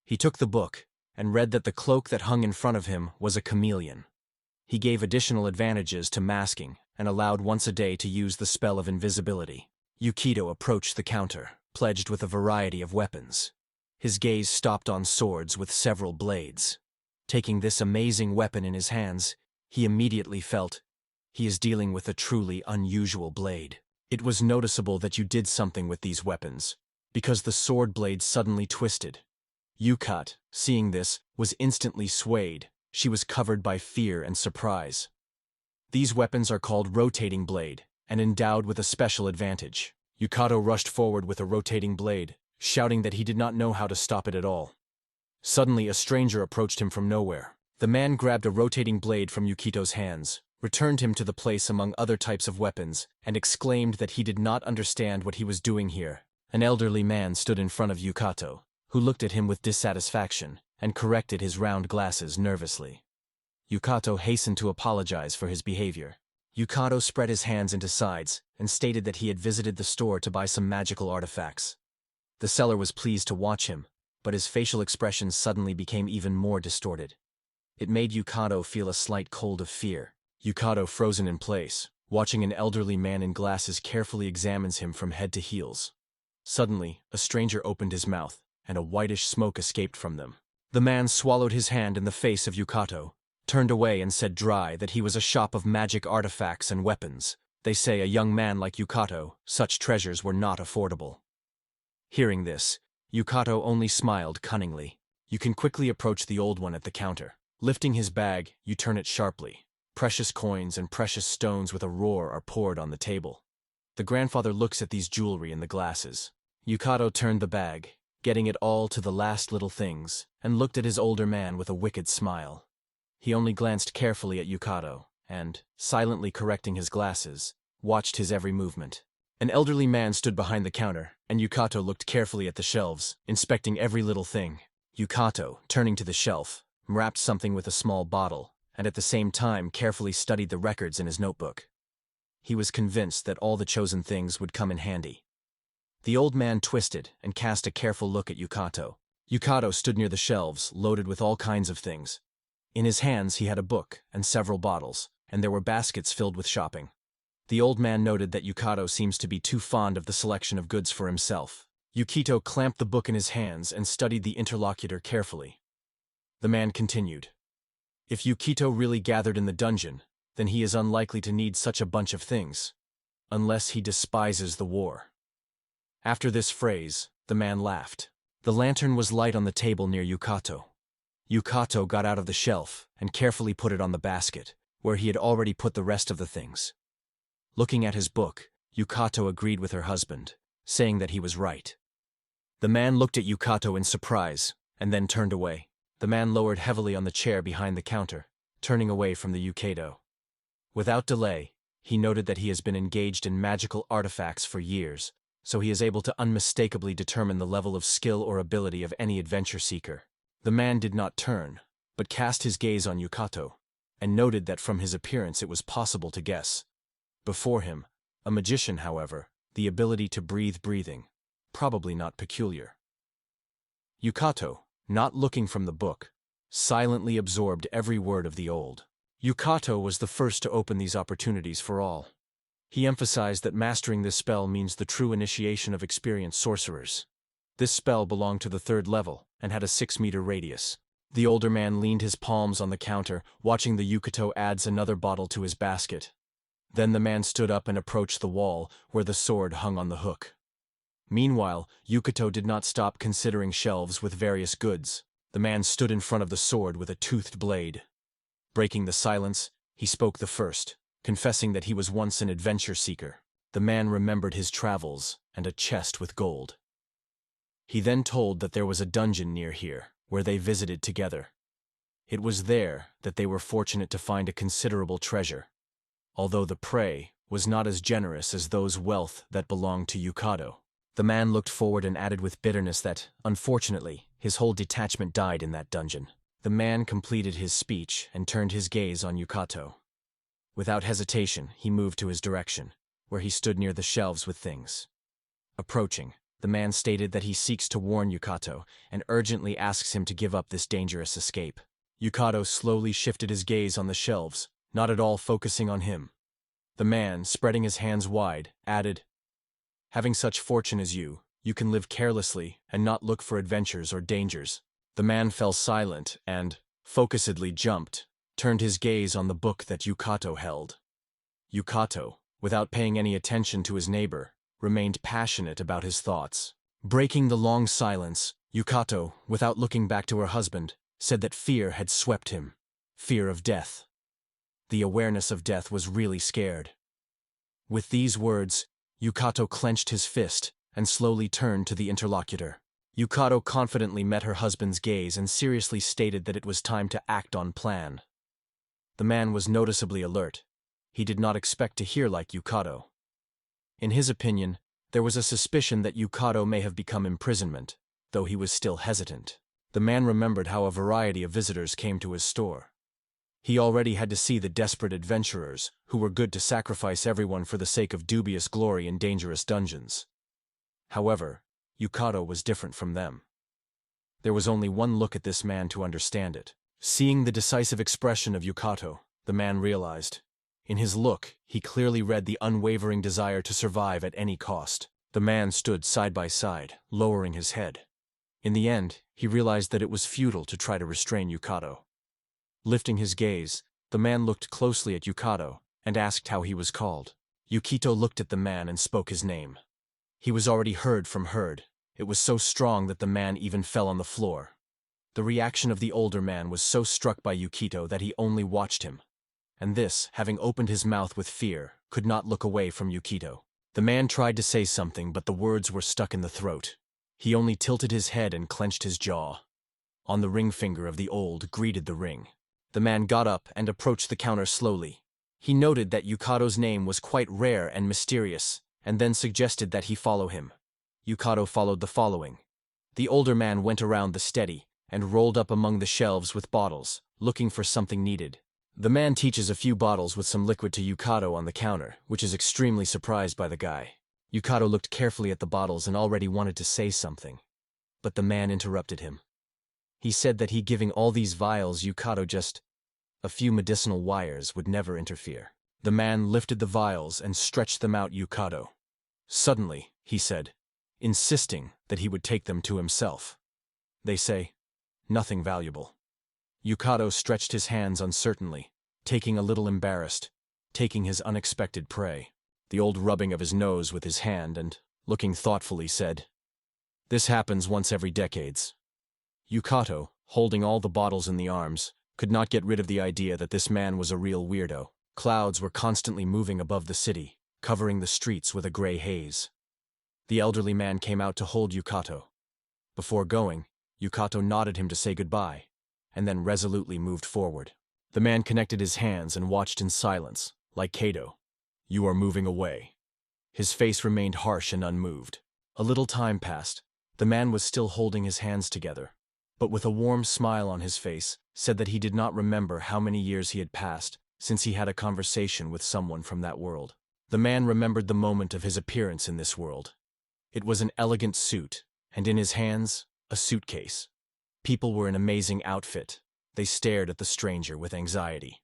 He took the book and read that the cloak that hung in front of him was a chameleon. He gave additional advantages to masking and allowed once a day to use the spell of invisibility. Yukito approached the counter, pledged with a variety of weapons. His gaze stopped on swords with several blades. Taking this amazing weapon in his hands, he immediately felt, he is dealing with a truly unusual blade. It was noticeable that you did something with these weapons, because the sword blade suddenly twisted. Yukata, seeing this, was instantly swayed. She was covered by fear and surprise. These weapons are called rotating blade, and endowed with a special advantage. Yukito rushed forward with a rotating blade, shouting that he did not know how to stop it at all. Suddenly, a stranger approached him from nowhere. The man grabbed a rotating blade from Yukito's hands, returned him to the place among other types of weapons, and exclaimed that he did not understand what he was doing here. An elderly man stood in front of Yukito, who looked at him with dissatisfaction and corrected his round glasses nervously. Yukito hastened to apologize for his behavior. Yukito spread his hands into sides and stated that he had visited the store to buy some magical artifacts. The seller was pleased to watch him, but his facial expressions suddenly became even more distorted. It made Yukito feel a slight cold of fear. Yukito, frozen in place, watching an elderly man in glasses carefully examines him from head to heels. Suddenly, a stranger opened his mouth, and a whitish smoke escaped from them. The man swallowed his hand in the face of Yukito, turned away and said dry that he was a shop of magic artifacts and weapons. They say a young man like Yukito, such treasures were not affordable. Hearing this, Yukito only smiled cunningly. You can quickly approach the old one at the counter. Lifting his bag, you turn it sharply. Precious coins and precious stones with a roar are poured on the table. The grandfather looks at these jewelry in the glasses. Yukito turned the bag, getting it all to the last little things, and looked at his older man with a wicked smile. He only glanced carefully at Yukito, and, silently correcting his glasses, watched his every movement. An elderly man stood behind the counter, and Yukito looked carefully at the shelves, inspecting every little thing. Yukito, turning to the shelf, wrapped something with a small bottle, and at the same time carefully studied the records in his notebook. He was convinced that all the chosen things would come in handy. The old man twisted and cast a careful look at Yukito. Yukito stood near the shelves, loaded with all kinds of things. In his hands he had a book and several bottles, and there were baskets filled with shopping. The old man noted that Yukito seems to be too fond of the selection of goods for himself. Yukito clamped the book in his hands and studied the interlocutor carefully. The man continued. If Yukito really gathered in the dungeon, then he is unlikely to need such a bunch of things, unless he despises the war. After this phrase, the man laughed. The lantern was light on the table near Yukito. Yukito got out of the shelf and carefully put it on the basket, where he had already put the rest of the things. Looking at his book, Yukito agreed with her husband, saying that he was right. The man looked at Yukito in surprise, and then turned away. The man lowered heavily on the chair behind the counter, turning away from the Yukito. Without delay, he noted that he has been engaged in magical artifacts for years, so he is able to unmistakably determine the level of skill or ability of any adventure seeker. The man did not turn, but cast his gaze on Yukito, and noted that from his appearance it was possible to guess. Before him, a magician, however, the ability to breathe breathing, probably not peculiar. Yukito, not looking from the book, silently absorbed every word of the old. Yukito was the first to open these opportunities for all. He emphasized that mastering this spell means the true initiation of experienced sorcerers. This spell belonged to the 3rd level and had a 6-meter radius. The older man leaned his palms on the counter, watching the Yukito adds another bottle to his basket. Then the man stood up and approached the wall, where the sword hung on the hook. Meanwhile, Yukato did not stop considering shelves with various goods. The man stood in front of the sword with a toothed blade. Breaking the silence, he spoke the first, confessing that he was once an adventure seeker. The man remembered his travels and a chest with gold. He then told that there was a dungeon near here, where they visited together. It was there that they were fortunate to find a considerable treasure, although the prey was not as generous as those wealth that belonged to Yukato. The man looked forward and added with bitterness that, unfortunately, his whole detachment died in that dungeon. The man completed his speech and turned his gaze on Yukato. Without hesitation, he moved to his direction, where he stood near the shelves with things. Approaching, the man stated that he seeks to warn Yukato and urgently asks him to give up this dangerous escape. Yukato slowly shifted his gaze on the shelves, not at all focusing on him. The man, spreading his hands wide, added, "Having such fortune as you can live carelessly and not look for adventures or dangers." The man fell silent and, focusedly jumped, turned his gaze on the book that Yukato held. Yukato, without paying any attention to his neighbor, remained passionate about his thoughts. Breaking the long silence, Yukato, without looking back to her husband, said that fear had swept him. Fear of death. The awareness of death was really scared. With these words, Yukato clenched his fist and slowly turned to the interlocutor. Yukato confidently met her husband's gaze and seriously stated that it was time to act on plan. The man was noticeably alert. He did not expect to hear like Yukato. In his opinion, there was a suspicion that Yukato may have become imprisonment, though he was still hesitant. The man remembered how a variety of visitors came to his store. He already had to see the desperate adventurers, who were good to sacrifice everyone for the sake of dubious glory in dangerous dungeons. However, Yukato was different from them. There was only one look at this man to understand it. Seeing the decisive expression of Yukato, the man realized. In his look, he clearly read the unwavering desire to survive at any cost. The man stood side by side, lowering his head. In the end, he realized that it was futile to try to restrain Yukato. Lifting his gaze, the man looked closely at Yukato and asked how he was called. Yukito looked at the man and spoke his name. He was already heard from heard. It was so strong that the man even fell on the floor. The reaction of the older man was so struck by Yukito that he only watched him. And this, having opened his mouth with fear, could not look away from Yukito. The man tried to say something, but the words were stuck in the throat. He only tilted his head and clenched his jaw. On the ring finger of the old greeted the ring. The man got up and approached the counter slowly. He noted that Yukato's name was quite rare and mysterious, and then suggested that he follow him. Yukato followed the following. The older man went around the steady and rolled up among the shelves with bottles, looking for something needed. The man teaches a few bottles with some liquid to Yukato on the counter, which is extremely surprised by the guy. Yukato looked carefully at the bottles and already wanted to say something. But the man interrupted him. He said that he giving all these vials Yukato just a few medicinal wires would never interfere. The man lifted the vials and stretched them out Yukato. Suddenly, he said, insisting that he would take them to himself. They say, nothing valuable. Yukato stretched his hands uncertainly, taking a little embarrassed, taking his unexpected prey. The old rubbing of his nose with his hand and, looking thoughtfully, said, "This happens once every decades." Yukato, holding all the bottles in the arms, could not get rid of the idea that this man was a real weirdo. Clouds were constantly moving above the city, covering the streets with a gray haze. The elderly man came out to hold Yukato. Before going, Yukato nodded him to say goodbye, and then resolutely moved forward. The man connected his hands and watched in silence, like Kato. "You are moving away." His face remained harsh and unmoved. A little time passed. The man was still holding his hands together, but with a warm smile on his face, said that he did not remember how many years he had passed since he had a conversation with someone from that world. The man remembered the moment of his appearance in this world. It was an elegant suit, and in his hands, a suitcase. People were in amazing outfit. They stared at the stranger with anxiety.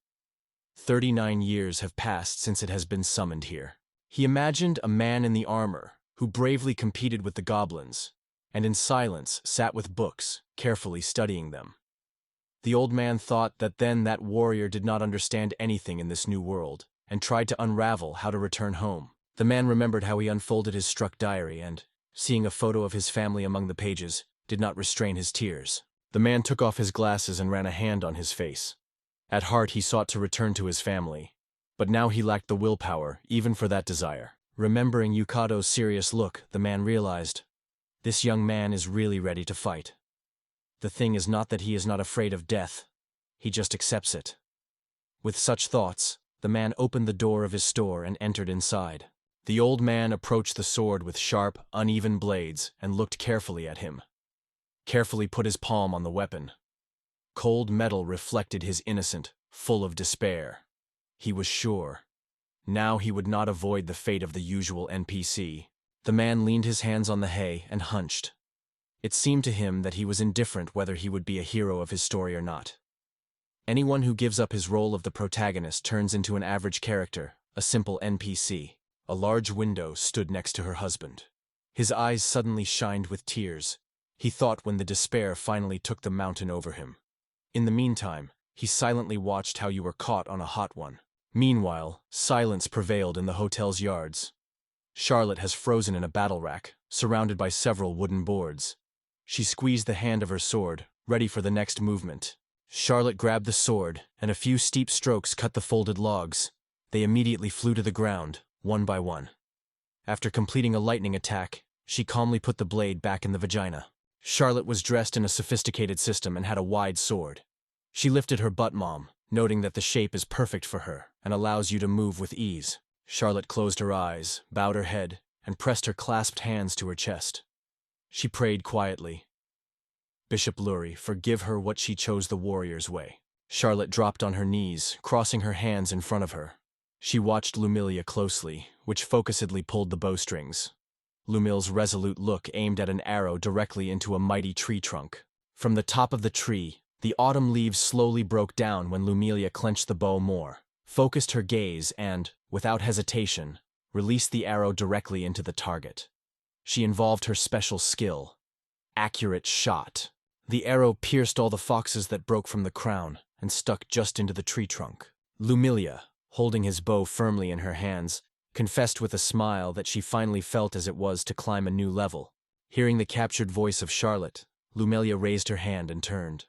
39 years have passed since it has been summoned here. He imagined a man in the armor who bravely competed with the goblins, and in silence sat with books, carefully studying them. The old man thought that then that warrior did not understand anything in this new world, and tried to unravel how to return home. The man remembered how he unfolded his struck diary and, seeing a photo of his family among the pages, did not restrain his tears. The man took off his glasses and ran a hand on his face. At heart he sought to return to his family, but now he lacked the willpower, even for that desire. Remembering Yukado's serious look, the man realized, this young man is really ready to fight. The thing is not that he is not afraid of death, he just accepts it. With such thoughts, the man opened the door of his store and entered inside. The old man approached the sword with sharp, uneven blades and looked carefully at him. Carefully put his palm on the weapon. Cold metal reflected his innocent, full of despair. He was sure. Now he would not avoid the fate of the usual NPC. The man leaned his hands on the hay and hunched. It seemed to him that he was indifferent whether he would be a hero of his story or not. Anyone who gives up his role of the protagonist turns into an average character, a simple NPC. A large window stood next to her husband. His eyes suddenly shined with tears. He thought when the despair finally took the mountain over him. In the meantime, he silently watched how you were caught on a hot one. Meanwhile, silence prevailed in the hotel's yards. Charlotte has frozen in a battle rack, surrounded by several wooden boards. She squeezed the hand of her sword, ready for the next movement. Charlotte grabbed the sword, and a few steep strokes cut the folded logs. They immediately flew to the ground, one by one. After completing a lightning attack, she calmly put the blade back in the vagina. Charlotte was dressed in a sophisticated system and had a wide sword. She lifted her butt mom, noting that the shape is perfect for her and allows you to move with ease. Charlotte closed her eyes, bowed her head, and pressed her clasped hands to her chest. She prayed quietly. Bishop Lurie, forgive her what she chose the warrior's way. Charlotte dropped on her knees, crossing her hands in front of her. She watched Lumilia closely, which focusedly pulled the bowstrings. Lumil's resolute look aimed at an arrow directly into a mighty tree trunk. From the top of the tree, the autumn leaves slowly broke down when Lumilia clenched the bow more, focused her gaze and, without hesitation, released the arrow directly into the target. She involved her special skill. Accurate shot. The arrow pierced all the foxes that broke from the crown and stuck just into the tree trunk. Lumilia, holding his bow firmly in her hands, confessed with a smile that she finally felt as it was to climb a new level. Hearing the captured voice of Charlotte, Lumilia raised her hand and turned.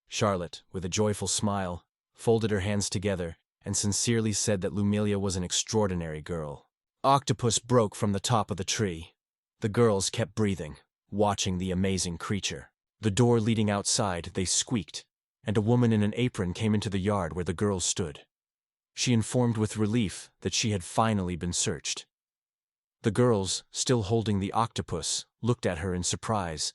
Charlotte, with a joyful smile, folded her hands together and sincerely said that Lumilia was an extraordinary girl. Octopus broke from the top of the tree. The girls kept breathing, watching the amazing creature. The door leading outside, they squeaked, and a woman in an apron came into the yard where the girls stood. She informed with relief that she had finally been searched. The girls, still holding the octopus, looked at her in surprise,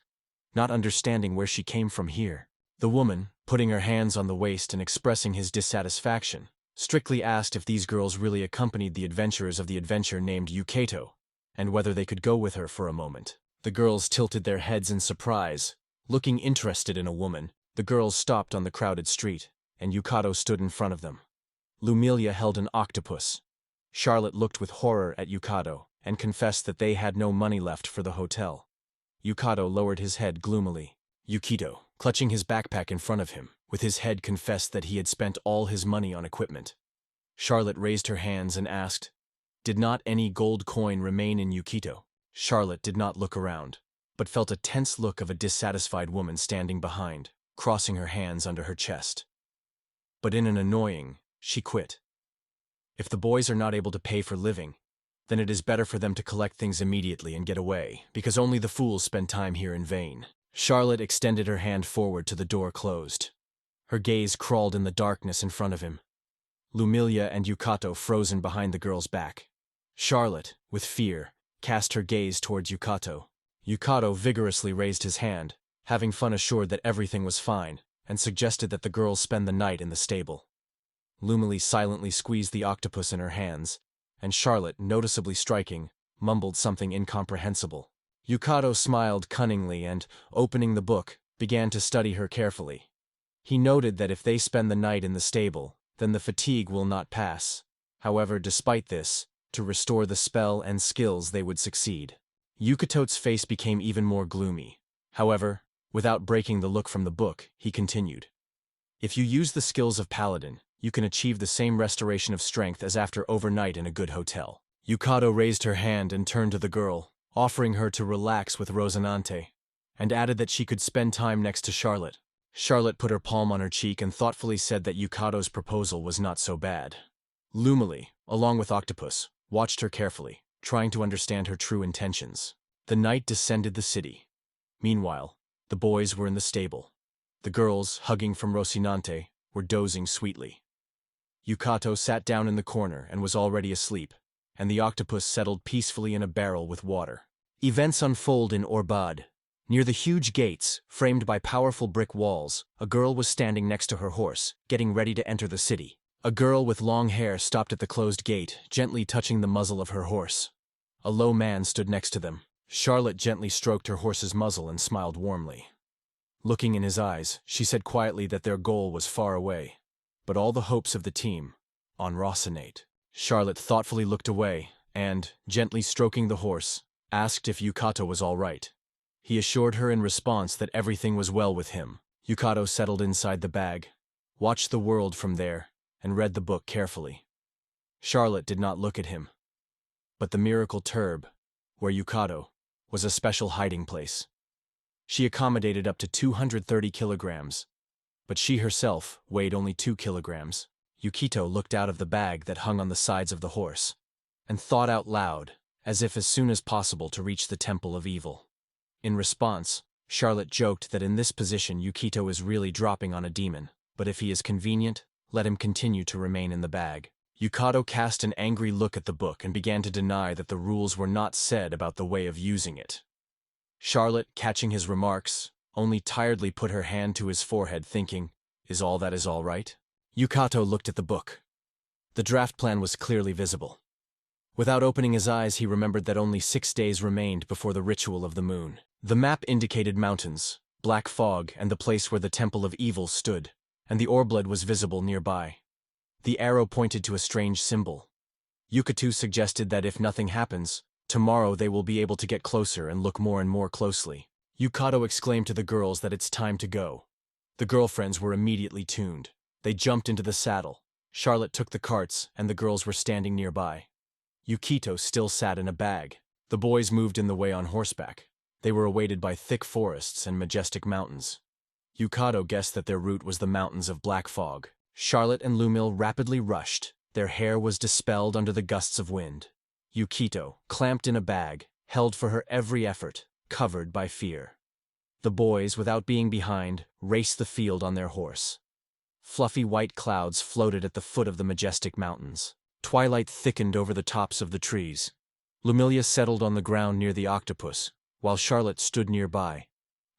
not understanding where she came from here. The woman, putting her hands on the waist and expressing his dissatisfaction, strictly asked if these girls really accompanied the adventurers of the adventure named Yukato, and whether they could go with her for a moment. The girls tilted their heads in surprise. Looking interested in a woman, the girls stopped on the crowded street, and Yukato stood in front of them. Lumilia held an octopus. Charlotte looked with horror at Yukato and confessed that they had no money left for the hotel. Yukato lowered his head gloomily. Yukito, clutching his backpack in front of him, with his head confessed that he had spent all his money on equipment. Charlotte raised her hands and asked, "Did not any gold coin remain in Yukito?" Charlotte did not look around, but felt a tense look of a dissatisfied woman standing behind, crossing her hands under her chest. But in an annoying, she quit. If the boys are not able to pay for living, then it is better for them to collect things immediately and get away, because only the fools spend time here in vain. Charlotte extended her hand forward to the door closed. Her gaze crawled in the darkness in front of him. Lumilia and Yukato frozen behind the girl's back. Charlotte, with fear, cast her gaze towards Yukato. Yukato vigorously raised his hand, having fun assured that everything was fine, and suggested that the girls spend the night in the stable. Lumily silently squeezed the octopus in her hands, and Charlotte, noticeably striking, mumbled something incomprehensible. Yukato smiled cunningly and, opening the book, began to study her carefully. He noted that if they spend the night in the stable, then the fatigue will not pass. However, despite this, to restore the spell and skills they would succeed. Yukito's face became even more gloomy. However, without breaking the look from the book, he continued. If you use the skills of Paladin, you can achieve the same restoration of strength as after overnight in a good hotel. Yukato raised her hand and turned to the girl, offering her to relax with Rosinante, and added that she could spend time next to Charlotte. Charlotte put her palm on her cheek and thoughtfully said that Yukado's proposal was not so bad. Lumily, along with Octopus, watched her carefully, trying to understand her true intentions. The night descended the city. Meanwhile, the boys were in the stable. The girls, hugging from Rocinante, were dozing sweetly. Yukato sat down in the corner and was already asleep, and the octopus settled peacefully in a barrel with water. Events unfold in Orbeta. Near the huge gates, framed by powerful brick walls, a girl was standing next to her horse, getting ready to enter the city. A girl with long hair stopped at the closed gate, gently touching the muzzle of her horse. A low man stood next to them. Charlotte gently stroked her horse's muzzle and smiled warmly. Looking in his eyes, she said quietly that their goal was far away, but all the hopes of the team on Rocinate. Charlotte thoughtfully looked away and, gently stroking the horse, asked if Yukato was all right. He assured her in response that everything was well with him. Yukato settled inside the bag, watched the world from there, and read the book carefully. Charlotte did not look at him. But the miracle turb, where Yukato, was a special hiding place. She accommodated up to 230 kilograms, but she herself weighed only 2 kilograms. Yukito looked out of the bag that hung on the sides of the horse, and thought out loud, as if as soon as possible to reach the Temple of Evil. In response, Charlotte joked that in this position Yukito is really dropping on a demon, but if he is convenient, let him continue to remain in the bag. Yukato cast an angry look at the book and began to deny that the rules were not said about the way of using it. Charlotte, catching his remarks, only tiredly put her hand to his forehead thinking, "Is all that is all right?" Yukato looked at the book. The draft plan was clearly visible. Without opening his eyes, he remembered that only 6 days remained before the ritual of the moon. The map indicated mountains, black fog, and the place where the Temple of Evil stood, and the Orbeta was visible nearby. The arrow pointed to a strange symbol. Yukato suggested that if nothing happens, tomorrow they will be able to get closer and look more and more closely. Yukato exclaimed to the girls that it's time to go. The girlfriends were immediately tuned. They jumped into the saddle. Charlotte took the carts, and the girls were standing nearby. Yukito still sat in a bag. The boys moved in the way on horseback. They were awaited by thick forests and majestic mountains. Yukato guessed that their route was the mountains of black fog. Charlotte and Lumil rapidly rushed. Their hair was dispelled under the gusts of wind. Yukito, clamped in a bag, held for her every effort, covered by fear. The boys, without being behind, raced the field on their horse. Fluffy white clouds floated at the foot of the majestic mountains. Twilight thickened over the tops of the trees. Lumilia settled on the ground near the octopus, while Charlotte stood nearby,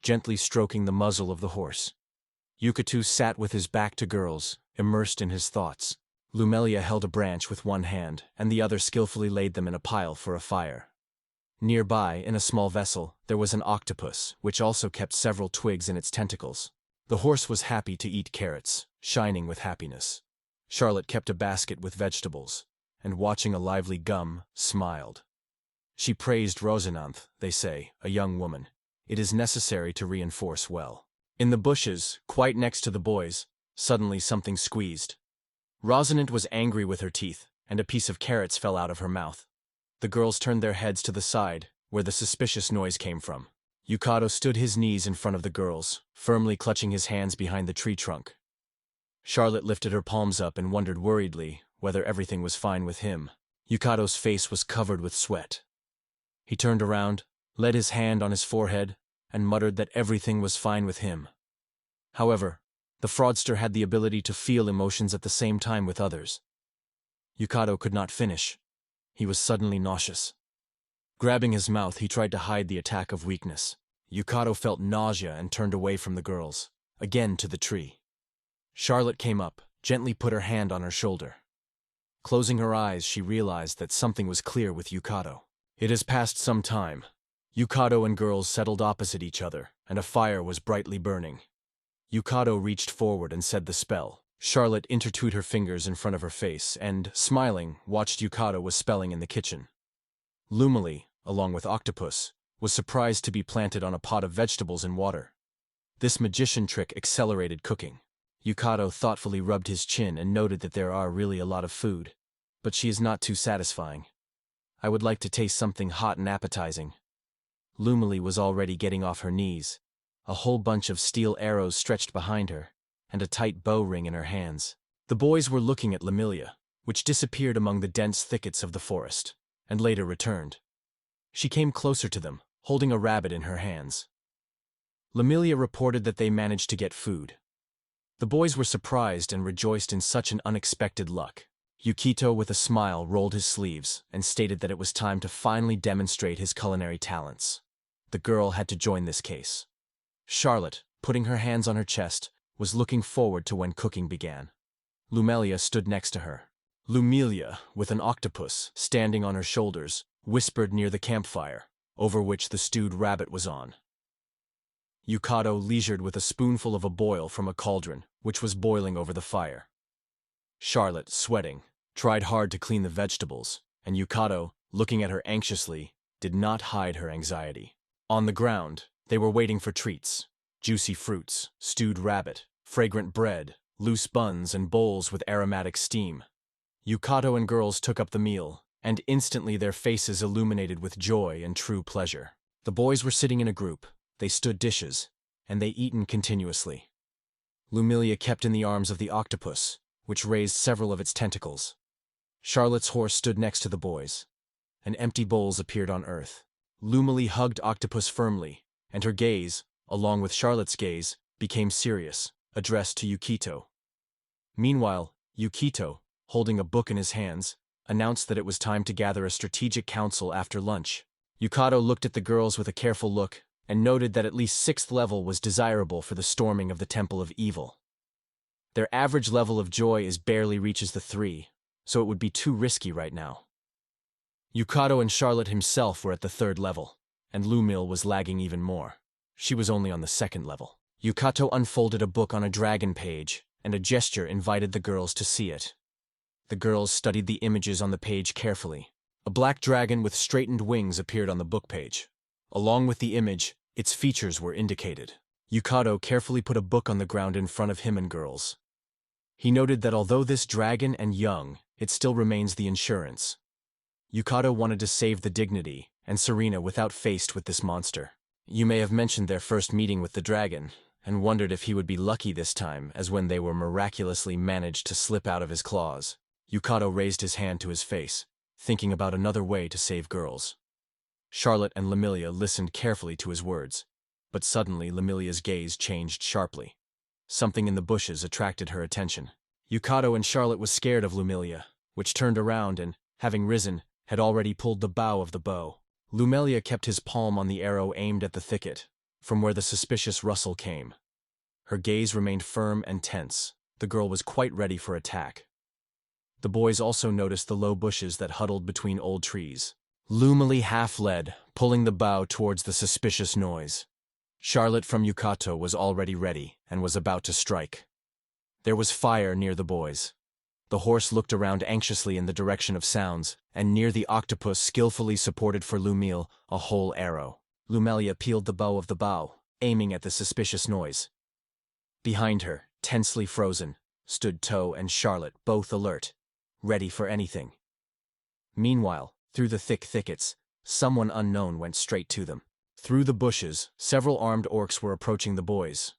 gently stroking the muzzle of the horse. Yukato sat with his back to girls, immersed in his thoughts. Lumilia held a branch with one hand, and the other skillfully laid them in a pile for a fire. Nearby, in a small vessel, there was an octopus, which also kept several twigs in its tentacles. The horse was happy to eat carrots, shining with happiness. Charlotte kept a basket with vegetables, and watching a lively gum, smiled. She praised Rosinante, they say, a young woman. It is necessary to reinforce well. In the bushes, quite next to the boys, suddenly something squeezed. Rosinante was angry with her teeth, and a piece of carrots fell out of her mouth. The girls turned their heads to the side, where the suspicious noise came from. Yukato stood his knees in front of the girls, firmly clutching his hands behind the tree trunk. Charlotte lifted her palms up and wondered worriedly whether everything was fine with him. Yukato's face was covered with sweat. He turned around, laid his hand on his forehead, and muttered that everything was fine with him. However, the fraudster had the ability to feel emotions at the same time with others. Yukato could not finish. He was suddenly nauseous. Grabbing his mouth, he tried to hide the attack of weakness. Yukato felt nausea and turned away from the girls, again to the tree. Charlotte came up, gently put her hand on her shoulder. Closing her eyes, she realized that something was clear with Yukato. It has passed some time. Yukato and girls settled opposite each other, and a fire was brightly burning. Yukato reached forward and said the spell. Charlotte intertwined her fingers in front of her face and, smiling, watched Yukato was spelling in the kitchen. Lumily, along with Octopus, was surprised to be planted on a pot of vegetables and water. This magician trick accelerated cooking. Yukato thoughtfully rubbed his chin and noted that there are really a lot of food, but she is not too satisfying. I would like to taste something hot and appetizing. Lumily was already getting off her knees, a whole bunch of steel arrows stretched behind her, and a tight bow ring in her hands. The boys were looking at Lumilia, which disappeared among the dense thickets of the forest, and later returned. She came closer to them, holding a rabbit in her hands. Lumilia reported that they managed to get food. The boys were surprised and rejoiced in such an unexpected luck. Yukito, with a smile, rolled his sleeves and stated that it was time to finally demonstrate his culinary talents. The girl had to join this case. Charlotte, putting her hands on her chest, was looking forward to when cooking began. Lumelia stood next to her. Lumelia, with an octopus standing on her shoulders, whispered near the campfire, over which the stewed rabbit was on. Yukito leisured with a spoonful of a boil from a cauldron, which was boiling over the fire. Charlotte, sweating, tried hard to clean the vegetables, and Yukito, looking at her anxiously, did not hide her anxiety. On the ground, they were waiting for treats: juicy fruits, stewed rabbit, fragrant bread, loose buns, and bowls with aromatic steam. Yukito and girls took up the meal, and instantly their faces illuminated with joy and true pleasure. The boys were sitting in a group. They stood dishes, and they eaten continuously. Lumilia kept in the arms of the octopus, which raised several of its tentacles. Charlotte's horse stood next to the boys, and empty bowls appeared on earth. Lumily hugged Octopus firmly, and her gaze, along with Charlotte's gaze, became serious, addressed to Yukito. Meanwhile, Yukito, holding a book in his hands, announced that it was time to gather a strategic council after lunch. Yukito looked at the girls with a careful look and noted that at least 6th level was desirable for the storming of the Temple of Evil. Their average level of joy barely reaches the 3, so it would be too risky right now. Yukito and Charlotte himself were at the 3rd level, and Lumil was lagging even more. She was only on the 2nd level. Yukito unfolded a book on a dragon page, and a gesture invited the girls to see it. The girls studied the images on the page carefully. A black dragon with straightened wings appeared on the book page. Along with the image, its features were indicated. Yukito carefully put a book on the ground in front of him and girls. He noted that although this dragon and young, it still remains the insurance. Yukito wanted to save the dignity and Serena without faced with this monster. You may have mentioned their first meeting with the dragon, and wondered if he would be lucky this time, as when they were miraculously managed to slip out of his claws. Yukito raised his hand to his face, thinking about another way to save girls. Charlotte and Lumilia listened carefully to his words, but suddenly Lumilia's gaze changed sharply. Something in the bushes attracted her attention. Yukito and Charlotte was scared of Lumilia, which turned around and, having risen, had already pulled the bow of the bow. Lumilia kept his palm on the arrow aimed at the thicket, from where the suspicious rustle came. Her gaze remained firm and tense. The girl was quite ready for attack. The boys also noticed the low bushes that huddled between old trees. Lumily half led, pulling the bow towards the suspicious noise. Charlotte from Yukito was already ready and was about to strike. There was fire near the boys. The horse looked around anxiously in the direction of sounds, and near the octopus skillfully supported for Lumil a whole arrow. Lumelia peeled the bow of the bow, aiming at the suspicious noise. Behind her, tensely frozen, stood Toe and Charlotte, both alert, ready for anything. Meanwhile, through the thick thickets, someone unknown went straight to them. Through the bushes, several armed orcs were approaching the boys.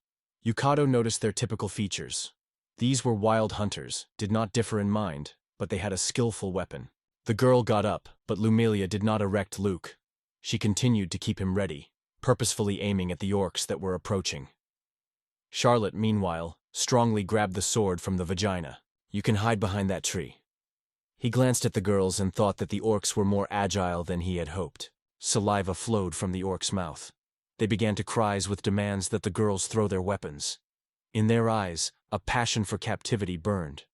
Yukito noticed their typical features. These were wild hunters, did not differ in mind, but they had a skillful weapon. The girl got up, but Lumilia did not erect Luke. She continued to keep him ready, purposefully aiming at the orcs that were approaching. Charlotte, meanwhile, strongly grabbed the sword from the vagina. "You can hide behind that tree." He glanced at the girls and thought that the orcs were more agile than he had hoped. Saliva flowed from the orcs' mouth. They began to cries with demands that the girls throw their weapons. In their eyes, a passion for captivity burned.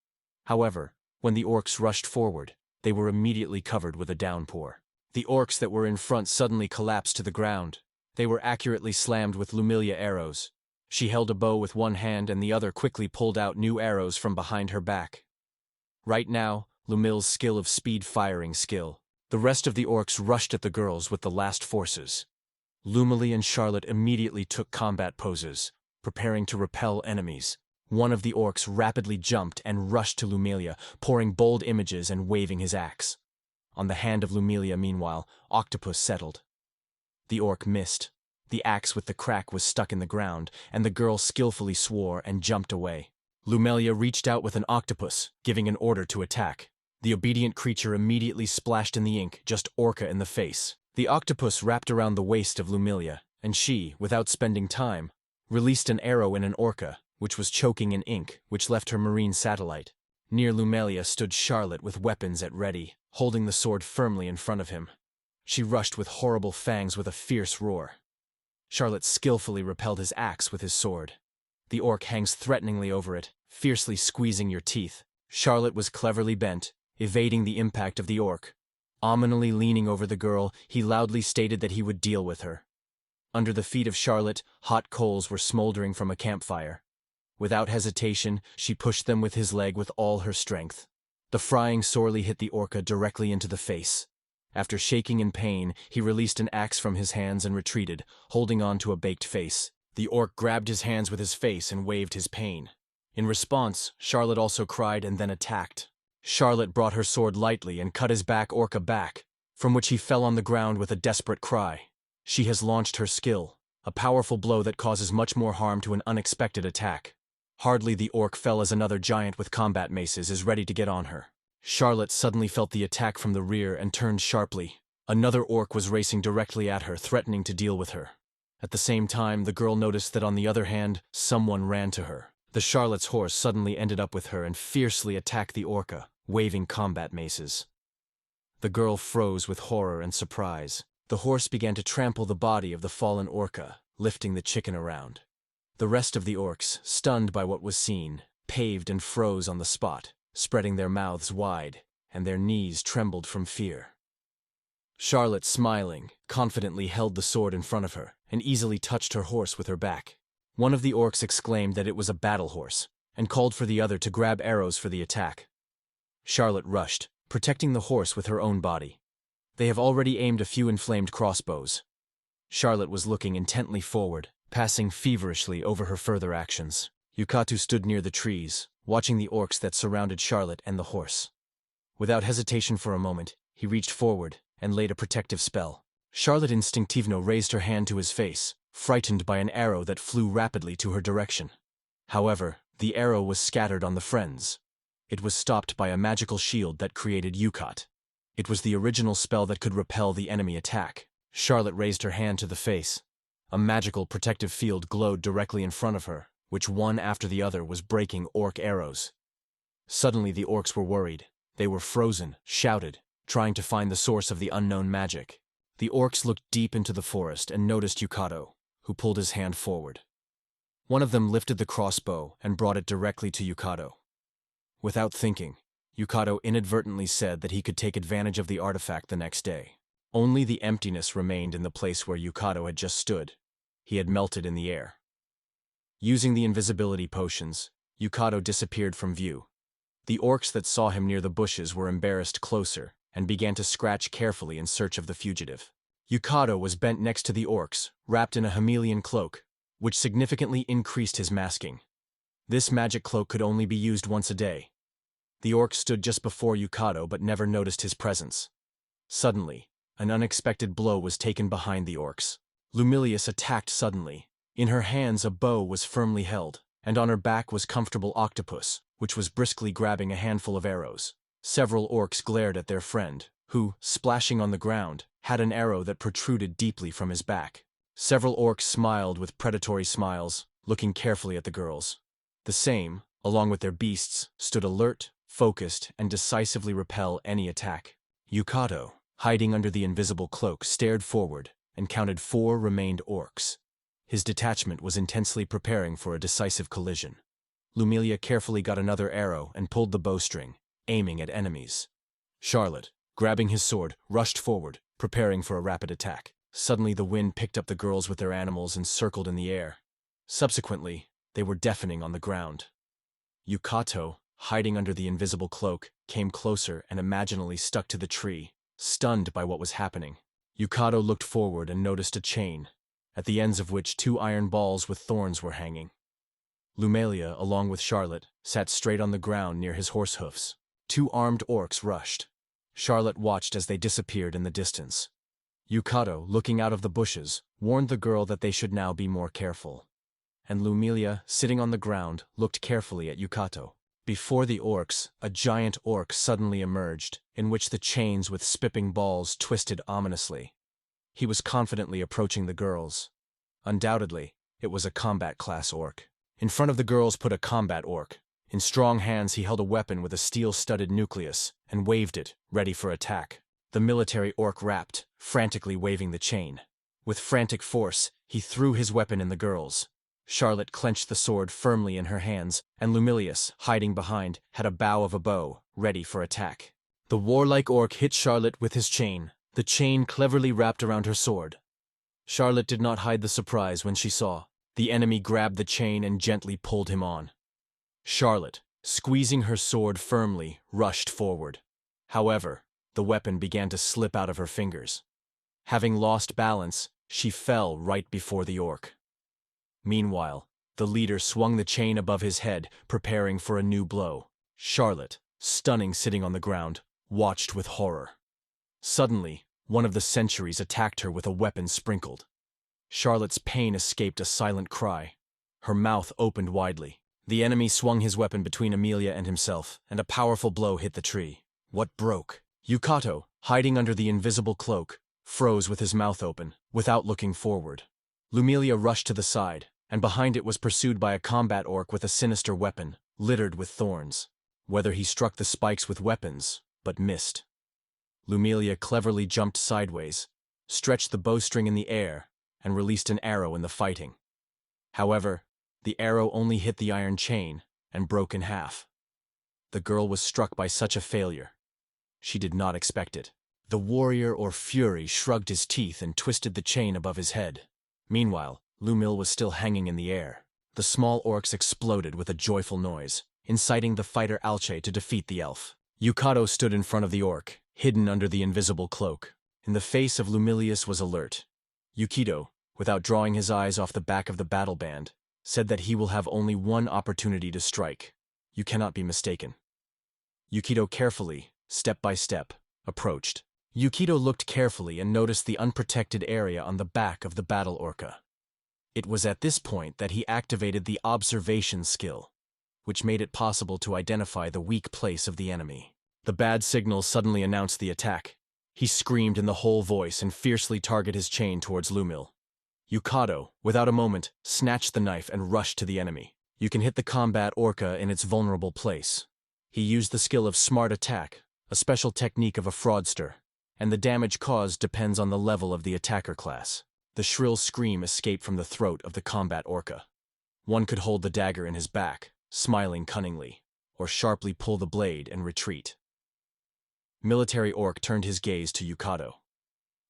However, when the orcs rushed forward, they were immediately covered with a downpour. The orcs that were in front suddenly collapsed to the ground. They were accurately slammed with Lumilia arrows. She held a bow with one hand and the other quickly pulled out new arrows from behind her back. Right now, Lumil's skill of speed firing skill. The rest of the orcs rushed at the girls with the last forces. Lumily and Charlotte immediately took combat poses, preparing to repel enemies. One of the orcs rapidly jumped and rushed to Lumilia, pouring bold images and waving his axe. On the hand of Lumilia, meanwhile, Octopus settled. The orc missed. The axe with the crack was stuck in the ground, and the girl skillfully swore and jumped away. Lumelia reached out with an octopus, giving an order to attack. The obedient creature immediately splashed in the ink, just Orca in the face. The octopus wrapped around the waist of Lumelia, and she, without spending time, released an arrow in an orca, which was choking in ink, which left her marine satellite. Near Lumelia stood Charlotte with weapons at ready, holding the sword firmly in front of him. She rushed with horrible fangs with a fierce roar. Charlotte skillfully repelled his axe with his sword. The orc hangs threateningly over it, fiercely squeezing your teeth. Charlotte was cleverly bent, evading the impact of the orc. Ominally leaning over the girl, he loudly stated that he would deal with her. Under the feet of Charlotte, hot coals were smoldering from a campfire. Without hesitation, she pushed them with his leg with all her strength. The frying sorely hit the orca directly into the face. After shaking in pain, he released an axe from his hands and retreated, holding on to a baked face. The orc grabbed his hands with his face and waved his pain. In response, Charlotte also cried and then attacked. Charlotte brought her sword lightly and cut his back orca back, from which he fell on the ground with a desperate cry. She has launched her skill, a powerful blow that causes much more harm to an unexpected attack. Hardly the orc fell as another giant with combat maces is ready to get on her. Charlotte suddenly felt the attack from the rear and turned sharply. Another orc was racing directly at her, threatening to deal with her. At the same time, the girl noticed that on the other hand, someone ran to her. The Charlotte's horse suddenly ended up with her and fiercely attacked the orca, waving combat maces. The girl froze with horror and surprise. The horse began to trample the body of the fallen orca, lifting the chicken around. The rest of the orcs, stunned by what was seen, paved and froze on the spot, spreading their mouths wide, and their knees trembled from fear. Charlotte, smiling, confidently held the sword in front of her and easily touched her horse with her back. One of the orcs exclaimed that it was a battle horse and called for the other to grab arrows for the attack. Charlotte rushed, protecting the horse with her own body. They have already aimed a few inflamed crossbows. Charlotte was looking intently forward, passing feverishly over her further actions. Yukatu stood near the trees, watching the orcs that surrounded Charlotte and the horse. Without hesitation for a moment, he reached forward and laid a protective spell. Charlotte instinctively raised her hand to his face, frightened by an arrow that flew rapidly to her direction. However, the arrow was scattered on the friends. It was stopped by a magical shield that created Yukat. It was the original spell that could repel the enemy attack. Charlotte raised her hand to the face. A magical protective field glowed directly in front of her, which one after the other was breaking orc arrows. Suddenly the orcs were worried. They were frozen, shouted, trying to find the source of the unknown magic. The orcs looked deep into the forest and noticed Yukado, who pulled his hand forward. One of them lifted the crossbow and brought it directly to Yukado. Without thinking, Yukado inadvertently said that he could take advantage of the artifact the next day. Only the emptiness remained in the place where Yukado had just stood. He had melted in the air. Using the invisibility potions, Yukado disappeared from view. The orcs that saw him near the bushes were embarrassed closer and began to scratch carefully in search of the fugitive. Yukado was bent next to the orcs, wrapped in a chameleon cloak, which significantly increased his masking. This magic cloak could only be used once a day. The orc stood just before Yukado but never noticed his presence. Suddenly, an unexpected blow was taken behind the orcs. Lumilius attacked suddenly. In her hands a bow was firmly held, and on her back was comfortable octopus, which was briskly grabbing a handful of arrows. Several orcs glared at their friend, who, splashing on the ground, had an arrow that protruded deeply from his back. Several orcs smiled with predatory smiles, looking carefully at the girls. The same, along with their beasts, stood alert, focused, and decisively repel any attack. Yukado, hiding under the invisible cloak, stared forward and counted 4 remained orcs. His detachment was intensely preparing for a decisive collision. Lumelia carefully got another arrow and pulled the bowstring, aiming at enemies. Charlotte, grabbing his sword, rushed forward, preparing for a rapid attack. Suddenly the wind picked up the girls with their animals and circled in the air. Subsequently, they were deafening on the ground. Yukato, hiding under the invisible cloak, came closer and imaginally stuck to the tree, stunned by what was happening. Yukado looked forward and noticed a chain, at the ends of which 2 iron balls with thorns were hanging. Lumelia, along with Charlotte, sat straight on the ground near his horse hoofs. 2 armed orcs rushed. Charlotte watched as they disappeared in the distance. Yukado, looking out of the bushes, warned the girl that they should now be more careful. And Lumilia, sitting on the ground, looked carefully at Yukato. Before the orcs, a giant orc suddenly emerged, in which the chains with spipping balls twisted ominously. He was confidently approaching the girls. Undoubtedly, it was a combat-class orc. In front of the girls put a combat orc. In strong hands he held a weapon with a steel-studded nucleus, and waved it, ready for attack. The military orc rapped, frantically waving the chain. With frantic force, he threw his weapon in the girls. Charlotte clenched the sword firmly in her hands, and Lumilius, hiding behind, had a bow of a bow, ready for attack. The warlike orc hit Charlotte with his chain, the chain cleverly wrapped around her sword. Charlotte did not hide the surprise when she saw. The enemy grabbed the chain and gently pulled him on. Charlotte, squeezing her sword firmly, rushed forward. However, the weapon began to slip out of her fingers. Having lost balance, she fell right before the orc. Meanwhile, the leader swung the chain above his head, preparing for a new blow. Charlotte, stunning sitting on the ground, watched with horror. Suddenly, one of the sentries attacked her with a weapon sprinkled. Charlotte's pain escaped a silent cry. Her mouth opened widely. The enemy swung his weapon between Amelia and himself, and a powerful blow hit the tree. What broke? Yukato, hiding under the invisible cloak, froze with his mouth open, without looking forward. Lumilia rushed to the side, and behind it was pursued by a combat orc with a sinister weapon, littered with thorns. Whether he struck the spikes with weapons, but missed. Lumilia cleverly jumped sideways, stretched the bowstring in the air, and released an arrow in the fighting. However, the arrow only hit the iron chain and broke in half. The girl was struck by such a failure. She did not expect it. The warrior or fury shrugged his teeth and twisted the chain above his head. Meanwhile, Lumil was still hanging in the air. The small orcs exploded with a joyful noise, inciting the fighter Alche to defeat the elf. Yukado stood in front of the orc, hidden under the invisible cloak. In the face of Lumilius was alert. Yukido, without drawing his eyes off the back of the battle band, said that he will have only one opportunity to strike. You cannot be mistaken. Yukido carefully, step by step, approached. Yukido looked carefully and noticed the unprotected area on the back of the battle orca. It was at this point that he activated the observation skill, which made it possible to identify the weak place of the enemy. The bad signal suddenly announced the attack. He screamed in the whole voice and fiercely targeted his chain towards Lumil. Yukado, without a moment, snatched the knife and rushed to the enemy. You can hit the combat orca in its vulnerable place. He used the skill of smart attack, a special technique of a fraudster, and the damage caused depends on the level of the attacker class. The shrill scream escaped from the throat of the combat orca. One could hold the dagger in his back, smiling cunningly, or sharply pull the blade and retreat. Military orc turned his gaze to Yukado.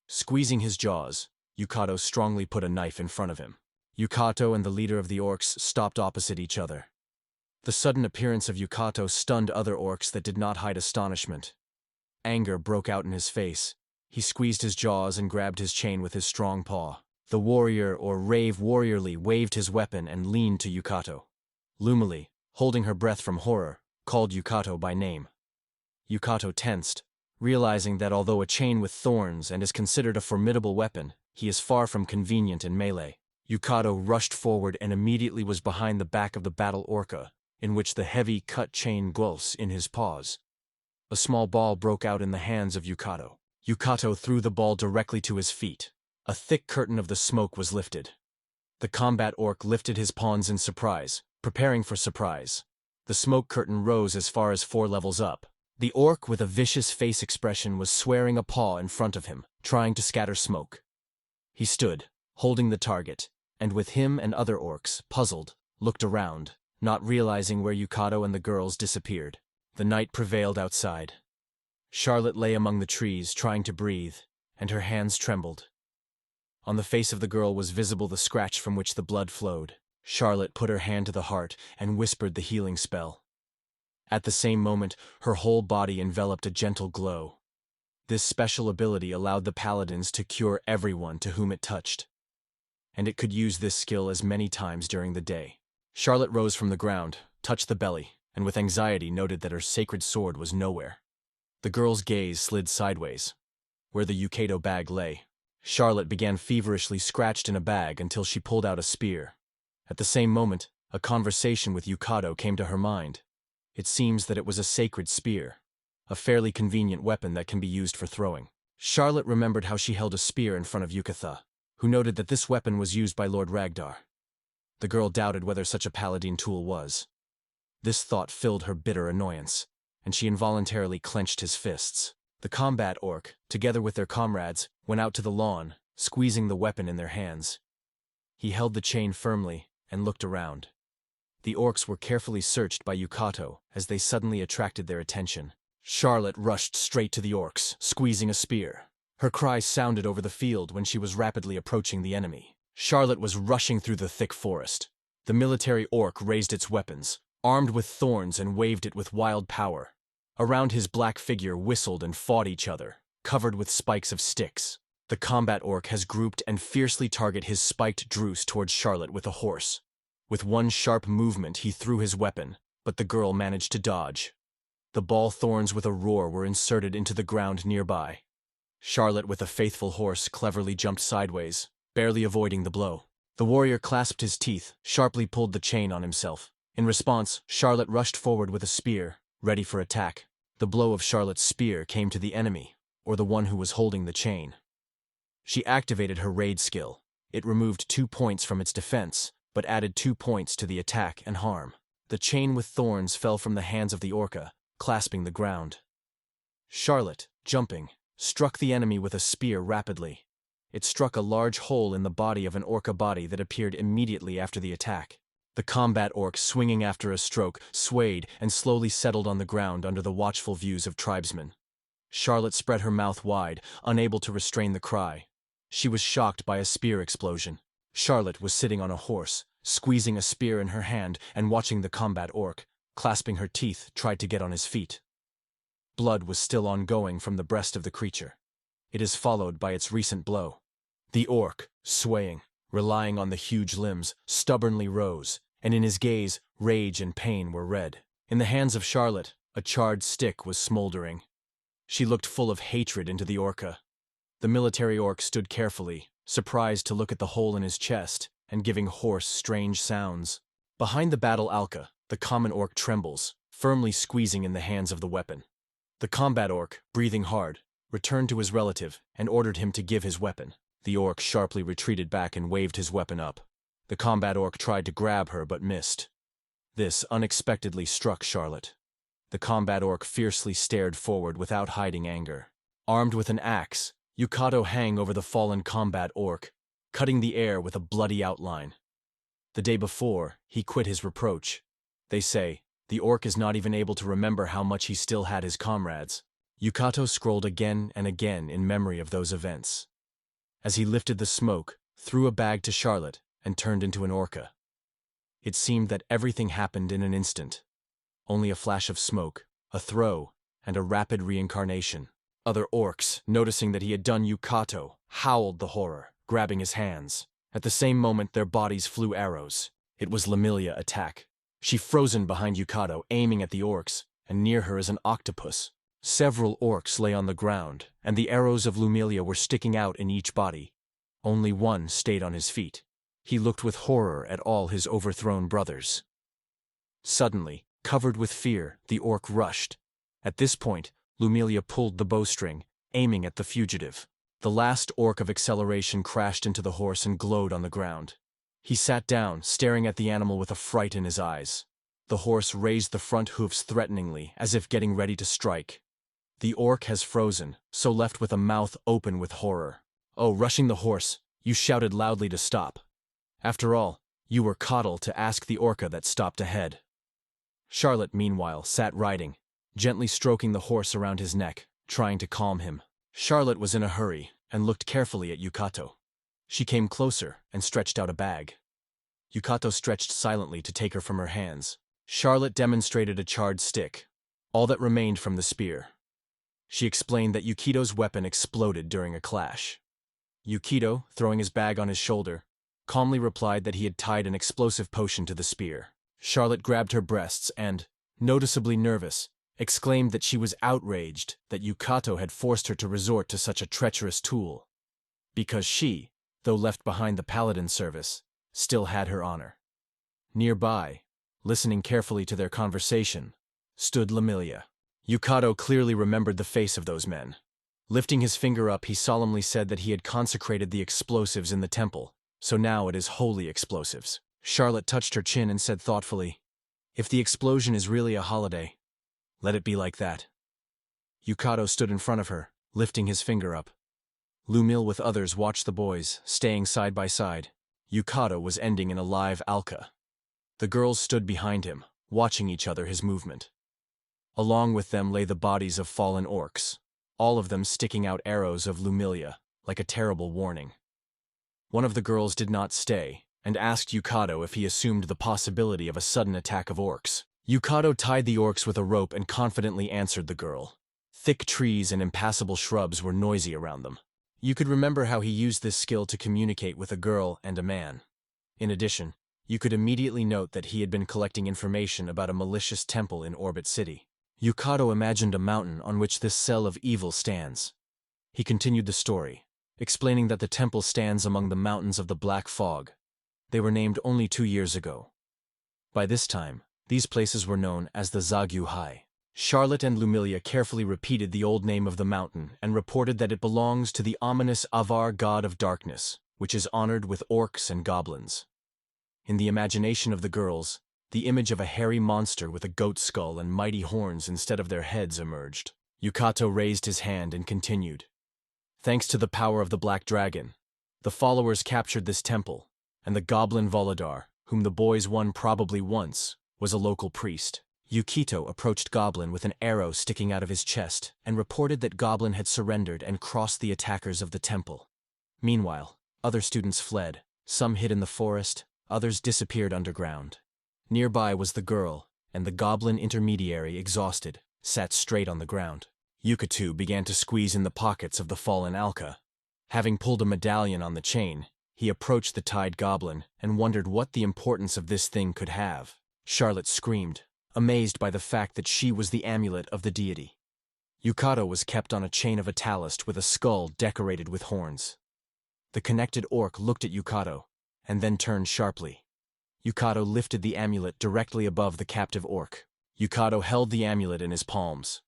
Squeezing his jaws, Yukado strongly put a knife in front of him. Yukato and the leader of the orcs stopped opposite each other. The sudden appearance of Yukato stunned other orcs that did not hide astonishment. Anger broke out in his face. He squeezed his jaws and grabbed his chain with his strong paw. The warrior or rave warriorly waved his weapon and leaned to Yukato. Lumily, holding her breath from horror, called Yukato by name. Yukato tensed, realizing that although a chain with thorns and is considered a formidable weapon, he is far from convenient in melee. Yukato rushed forward and immediately was behind the back of the battle orca, in which the heavy cut chain gulfs in his paws. A small ball broke out in the hands of Yukato. Yukato threw the ball directly to his feet. A thick curtain of the smoke was lifted. The combat orc lifted his pawns in surprise, preparing for surprise. The smoke curtain rose as far as 4 levels up. The orc with a vicious face expression was swearing a paw in front of him, trying to scatter smoke. He stood, holding the target, and with him and other orcs, puzzled, looked around, not realizing where Yukado and the girls disappeared. The night prevailed outside. Charlotte lay among the trees, trying to breathe, and her hands trembled. On the face of the girl was visible the scratch from which the blood flowed. Charlotte put her hand to the heart and whispered the healing spell. At the same moment, her whole body enveloped a gentle glow. This special ability allowed the paladins to cure everyone to whom it touched, and it could use this skill as many times during the day. Charlotte rose from the ground, touched the belly, and with anxiety noted that her sacred sword was nowhere. The girl's gaze slid sideways, where the Yukado bag lay. Charlotte began feverishly scratched in a bag until she pulled out a spear. At the same moment, a conversation with Yukado came to her mind. It seems that it was a sacred spear, a fairly convenient weapon that can be used for throwing. Charlotte remembered how she held a spear in front of Yukatha, who noted that this weapon was used by Lord Ragdar. The girl doubted whether such a paladin tool was. This thought filled her bitter annoyance, and she involuntarily clenched his fists. The combat orc, together with their comrades, went out to the lawn, squeezing the weapon in their hands. He held the chain firmly and looked around. The orcs were carefully searched by Yukato as they suddenly attracted their attention. Charlotte rushed straight to the orcs, squeezing a spear. Her cries sounded over the field when she was rapidly approaching the enemy. Charlotte was rushing through the thick forest. The military orc raised its weapons, armed with thorns, and waved it with wild power. Around his black figure whistled and fought each other, covered with spikes of sticks. The combat orc has grouped and fiercely target his spiked druce towards Charlotte with a horse. With one sharp movement he threw his weapon, but the girl managed to dodge. The ball thorns with a roar were inserted into the ground nearby. Charlotte with a faithful horse cleverly jumped sideways, barely avoiding the blow. The warrior clasped his teeth, sharply pulled the chain on himself. In response, Charlotte rushed forward with a spear, ready for attack. The blow of Charlotte's spear came to the enemy, or the one who was holding the chain. She activated her raid skill. It removed 2 points from its defense, but added 2 points to the attack and harm. The chain with thorns fell from the hands of the orca, clasping the ground. Charlotte, jumping, struck the enemy with a spear rapidly. It struck a large hole in the body of an orca body that appeared immediately after the attack. The combat orc, swinging after a stroke, swayed and slowly settled on the ground under the watchful views of tribesmen. Charlotte spread her mouth wide, unable to restrain the cry. She was shocked by a spear explosion. Charlotte was sitting on a horse, squeezing a spear in her hand and watching the combat orc, clasping her teeth, tried to get on his feet. Blood was still ongoing from the breast of the creature. It is followed by its recent blow. The orc, swaying, relying on the huge limbs, stubbornly rose, and in his gaze, rage and pain were red. In the hands of Charlotte, a charred stick was smoldering. She looked full of hatred into the orca. The military orc stood carefully, surprised to look at the hole in his chest, and giving hoarse, strange sounds. Behind the battle alka, the common orc trembles, firmly squeezing in the hands of the weapon. The combat orc, breathing hard, returned to his relative and ordered him to give his weapon. The orc sharply retreated back and waved his weapon up. The combat orc tried to grab her but missed. This unexpectedly struck Charlotte. The combat orc fiercely stared forward without hiding anger. Armed with an axe, Yukado hung over the fallen combat orc, cutting the air with a bloody outline. The day before, he quit his reproach. They say, the orc is not even able to remember how much he still had his comrades. Yukado scrolled again and again in memory of those events. As he lifted the smoke, threw a bag to Charlotte, and turned into an orca. It seemed that everything happened in an instant. Only a flash of smoke, a throw, and a rapid reincarnation. Other orcs, noticing that he had done Yukado, howled the horror, grabbing his hands. At the same moment, their bodies flew arrows. It was Lamilia attack. She frozen behind Yukado, aiming at the orcs, and near her is an octopus. Several orcs lay on the ground, and the arrows of Lumilia were sticking out in each body. Only one stayed on his feet. He looked with horror at all his overthrown brothers. Suddenly, covered with fear, the orc rushed. At this point, Lumilia pulled the bowstring, aiming at the fugitive. The last orc of acceleration crashed into the horse and glowed on the ground. He sat down, staring at the animal with a fright in his eyes. The horse raised the front hoofs threateningly, as if getting ready to strike. The orc has frozen, so left with a mouth open with horror. Oh, rushing the horse, you shouted loudly to stop. After all, you were coddled to ask the orca that stopped ahead. Charlotte, meanwhile, sat riding, gently stroking the horse around his neck, trying to calm him. Charlotte was in a hurry, and looked carefully at Yukado. She came closer and stretched out a bag. Yukado stretched silently to take her from her hands. Charlotte demonstrated a charred stick, all that remained from the spear. She explained that Yukido's weapon exploded during a clash. Yukado, throwing his bag on his shoulder, calmly replied that he had tied an explosive potion to the spear. Charlotte grabbed her breasts and, noticeably nervous, exclaimed that she was outraged that Yukado had forced her to resort to such a treacherous tool. because she, though left behind the paladin service, still had her honor. Nearby, listening carefully to their conversation, stood Lamilia. Yukado clearly remembered the face of those men. Lifting his finger up, he solemnly said that he had consecrated the explosives in the temple, so now it is holy explosives. Charlotte touched her chin and said thoughtfully, "If the explosion is really a holiday, let it be like that." Yukado stood in front of her, lifting his finger up. Lumil with others watched the boys, staying side by side. Yukado was ending in a live alka. The girls stood behind him, watching each other his movement. Along with them lay the bodies of fallen orcs, all of them sticking out arrows of Lumilia, like a terrible warning. One of the girls did not stay, and asked Yukado if he assumed the possibility of a sudden attack of orcs. Yukado tied the orcs with a rope and confidently answered the girl. Thick trees and impassable shrubs were noisy around them. You could remember how he used this skill to communicate with a girl and a man. In addition, you could immediately note that he had been collecting information about a malicious temple in Orbit City. Yukado imagined a mountain on which this cell of evil stands. He continued the story, explaining that the temple stands among the mountains of the Black Fog. They were named only 2 years ago. By this time, these places were known as the Zagyu Hai. Charlotte and Lumilia carefully repeated the old name of the mountain and reported that it belongs to the ominous Avar god of darkness, which is honored with orcs and goblins. In the imagination of the girls, the image of a hairy monster with a goat skull and mighty horns instead of their heads emerged. Yukado raised his hand and continued. Thanks to the power of the Black Dragon, the followers captured this temple, and the goblin Volodar, whom the boys won probably once, was a local priest. Yukito approached Goblin with an arrow sticking out of his chest and reported that Goblin had surrendered and crossed the attackers of the temple. Meanwhile, other students fled, some hid in the forest, others disappeared underground. Nearby was the girl, and the Goblin intermediary, exhausted, sat straight on the ground. Yukito began to squeeze in the pockets of the fallen Alka. Having pulled a medallion on the chain, he approached the tied Goblin and wondered what the importance of this thing could have. Charlotte screamed, amazed by the fact that she was the amulet of the deity. Yukado was kept on a chain of a talist with a skull decorated with horns. The connected orc looked at Yukado, and then turned sharply. Yukado lifted the amulet directly above the captive orc. Yukado held the amulet in his palms.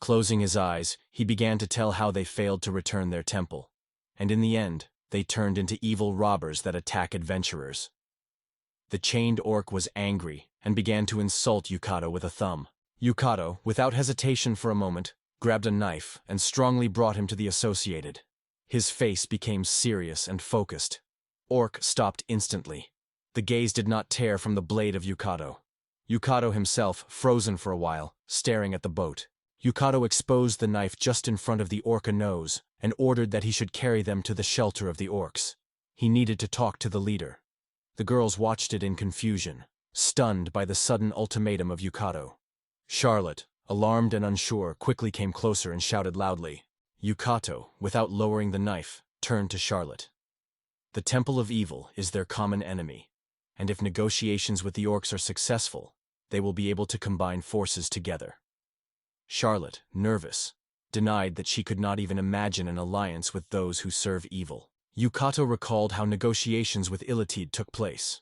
Closing his eyes, he began to tell how they failed to return their temple, and in the end, they turned into evil robbers that attack adventurers. The chained orc was angry and began to insult Yukado with a thumb. Yukado, without hesitation for a moment, grabbed a knife and strongly brought him to the associated. His face became serious and focused. Orc stopped instantly. The gaze did not tear from the blade of Yukado. Yukado himself, frozen for a while, staring at the boat. Yukado exposed the knife just in front of the orca nose and ordered that he should carry them to the shelter of the orcs. He needed to talk to the leader. The girls watched it in confusion, stunned by the sudden ultimatum of Yukado. Charlotte, alarmed and unsure, quickly came closer and shouted loudly. Yukado, without lowering the knife, turned to Charlotte. The Temple of Evil is their common enemy, and if negotiations with the orcs are successful, they will be able to combine forces together. Charlotte, nervous, denied that she could not even imagine an alliance with those who serve evil. Yukado recalled how negotiations with Illitid took place.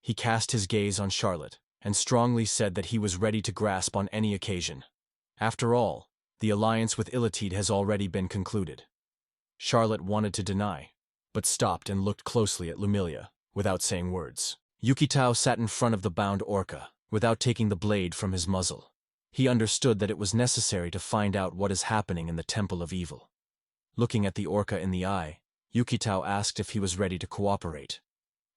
He cast his gaze on Charlotte and strongly said that he was ready to grasp on any occasion. After all, the alliance with Illitid has already been concluded. Charlotte wanted to deny, but stopped and looked closely at Lumilia, without saying words. Yukito sat in front of the bound orca, without taking the blade from his muzzle. He understood that it was necessary to find out what is happening in the Temple of Evil. Looking at the orca in the eye, Yukito asked if he was ready to cooperate.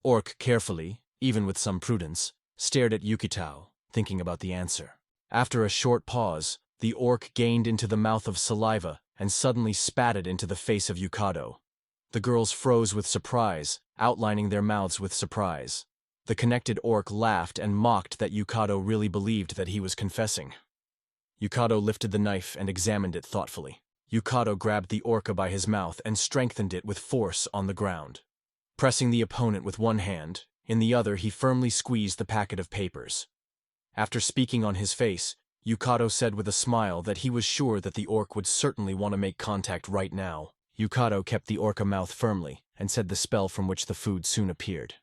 Orc carefully, even with some prudence, stared at Yukito, thinking about the answer. After a short pause, the orc gained into the mouth of saliva and suddenly spat it into the face of Yukito. The girls froze with surprise, outlining their mouths with surprise. The connected orc laughed and mocked that Yukito really believed that he was confessing. Yukito lifted the knife and examined it thoughtfully. Yukito grabbed the orca by his mouth and strengthened it with force on the ground. Pressing the opponent with one hand, in the other he firmly squeezed the packet of papers. After speaking on his face, Yukito said with a smile that he was sure that the orc would certainly want to make contact right now. Yukado kept the orca mouth firmly and said the spell from which the food soon appeared.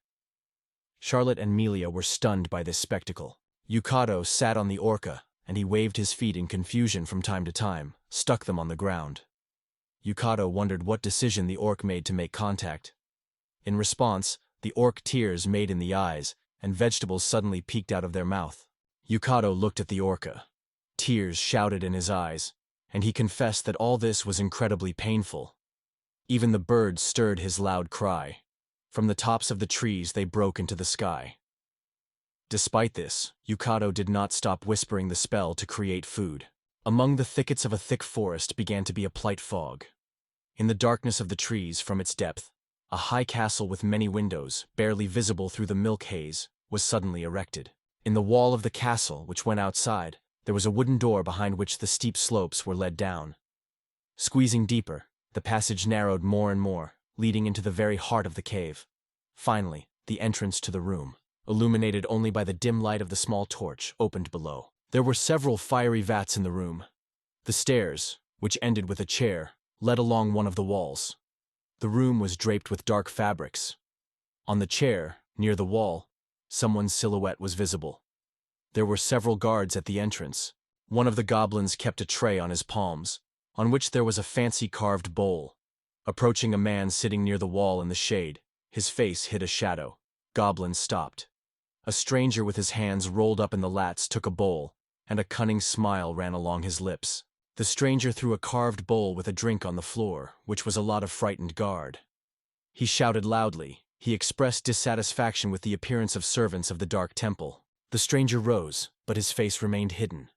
Charlotte and Melia were stunned by this spectacle. Yukado sat on the orca, and he waved his feet in confusion from time to time, stuck them on the ground. Yukado wondered what decision the orc made to make contact. In response, the orc tears made in the eyes, and vegetables suddenly peeked out of their mouth. Yukado looked at the orca. Tears shouted in his eyes, and he confessed that all this was incredibly painful. Even the birds stirred his loud cry. From the tops of the trees they broke into the sky. Despite this, Yukado did not stop whispering the spell to create food. Among the thickets of a thick forest began to be a plight fog. In the darkness of the trees, from its depth, a high castle with many windows, barely visible through the milk haze, was suddenly erected. In the wall of the castle, which went outside, there was a wooden door behind which the steep slopes were led down. Squeezing deeper, the passage narrowed more and more, leading into the very heart of the cave. Finally, the entrance to the room, illuminated only by the dim light of the small torch, opened below. There were several fiery vats in the room. The stairs, which ended with a chair, led along one of the walls. The room was draped with dark fabrics. On the chair, near the wall, someone's silhouette was visible. There were several guards at the entrance. One of the goblins kept a tray on his palms, on which there was a fancy carved bowl. Approaching a man sitting near the wall in the shade, his face hid a shadow. Goblin stopped. A stranger with his hands rolled up in the lats took a bowl, and a cunning smile ran along his lips. The stranger threw a carved bowl with a drink on the floor, which was a lot of frightened guard. He shouted loudly. He expressed dissatisfaction with the appearance of servants of the Dark Temple. The stranger rose, but his face remained hidden.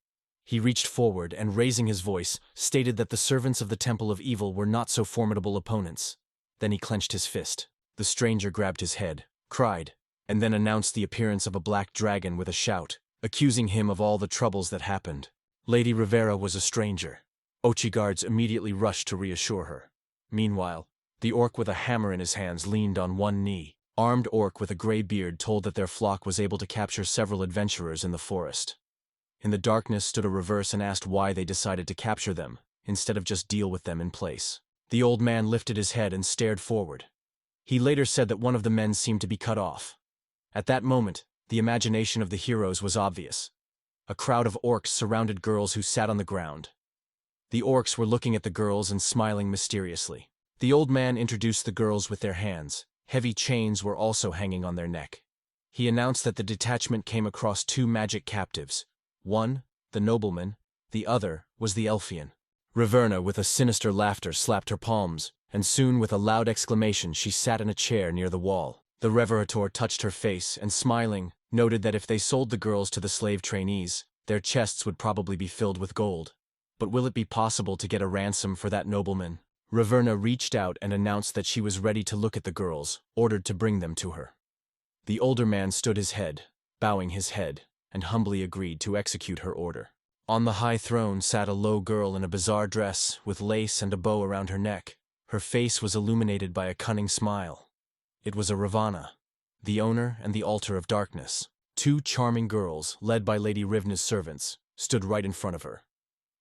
He reached forward and, raising his voice, stated that the servants of the Temple of Evil were not so formidable opponents. Then he clenched his fist. The stranger grabbed his head, cried, and then announced the appearance of a black dragon with a shout, accusing him of all the troubles that happened. Lady Rivera was a stranger. Ochi guards immediately rushed to reassure her. Meanwhile, the orc with a hammer in his hands leaned on one knee. Armed orc with a gray beard told that their flock was able to capture several adventurers in the forest. In the darkness stood a reverse and asked why they decided to capture them, instead of just deal with them in place. The old man lifted his head and stared forward. He later said that one of the men seemed to be cut off. At that moment, the imagination of the heroes was obvious. A crowd of orcs surrounded girls who sat on the ground. The orcs were looking at the girls and smiling mysteriously. The old man introduced the girls with their hands. Heavy chains were also hanging on their neck. He announced that the detachment came across two magic captives. One, the nobleman, the other was the Elfian. Riverna, with a sinister laughter, slapped her palms, and soon with a loud exclamation she sat in a chair near the wall. The Reverator touched her face and, smiling, noted that if they sold the girls to the slave trainees, their chests would probably be filled with gold. But will it be possible to get a ransom for that nobleman? Riverna reached out and announced that she was ready to look at the girls, ordered to bring them to her. The older man stood his head, bowing his head, and humbly agreed to execute her order. On the high throne sat a low girl in a bizarre dress, with lace and a bow around her neck. Her face was illuminated by a cunning smile. It was a Ravana, the owner and the altar of darkness. Two charming girls, led by Lady Rivna's servants, stood right in front of her.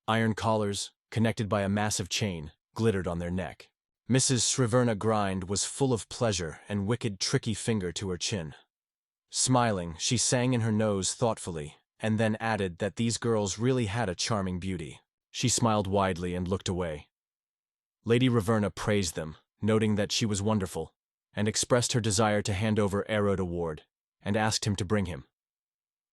Iron collars, connected by a massive chain, glittered on their neck. Mrs. Sriverna Grind was full of pleasure and wicked, tricky finger to her chin. Smiling, she sang in her nose thoughtfully, and then added that these girls really had a charming beauty. She smiled widely and looked away. Lady Riverna praised them, noting that she was wonderful, and expressed her desire to hand over Erod Award, and asked him to bring him.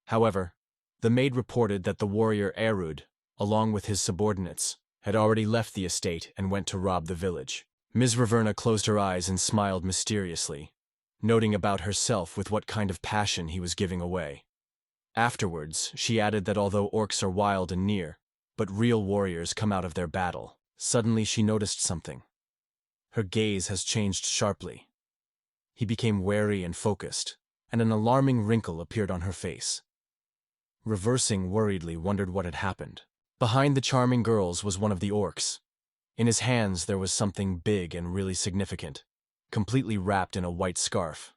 However, the maid reported that the warrior Erud, along with his subordinates, had already left the estate and went to rob the village. Ms. Riverna closed her eyes and smiled mysteriously, noting about herself with what kind of passion he was giving away. Afterwards, she added that although orcs are wild and near, but real warriors come out of their battle. Suddenly she noticed something. Her gaze has changed sharply. He became wary and focused, and an alarming wrinkle appeared on her face. Reversing worriedly wondered what had happened. Behind the charming girls was one of the orcs. In his hands there was something big and really significant, completely wrapped in a white scarf.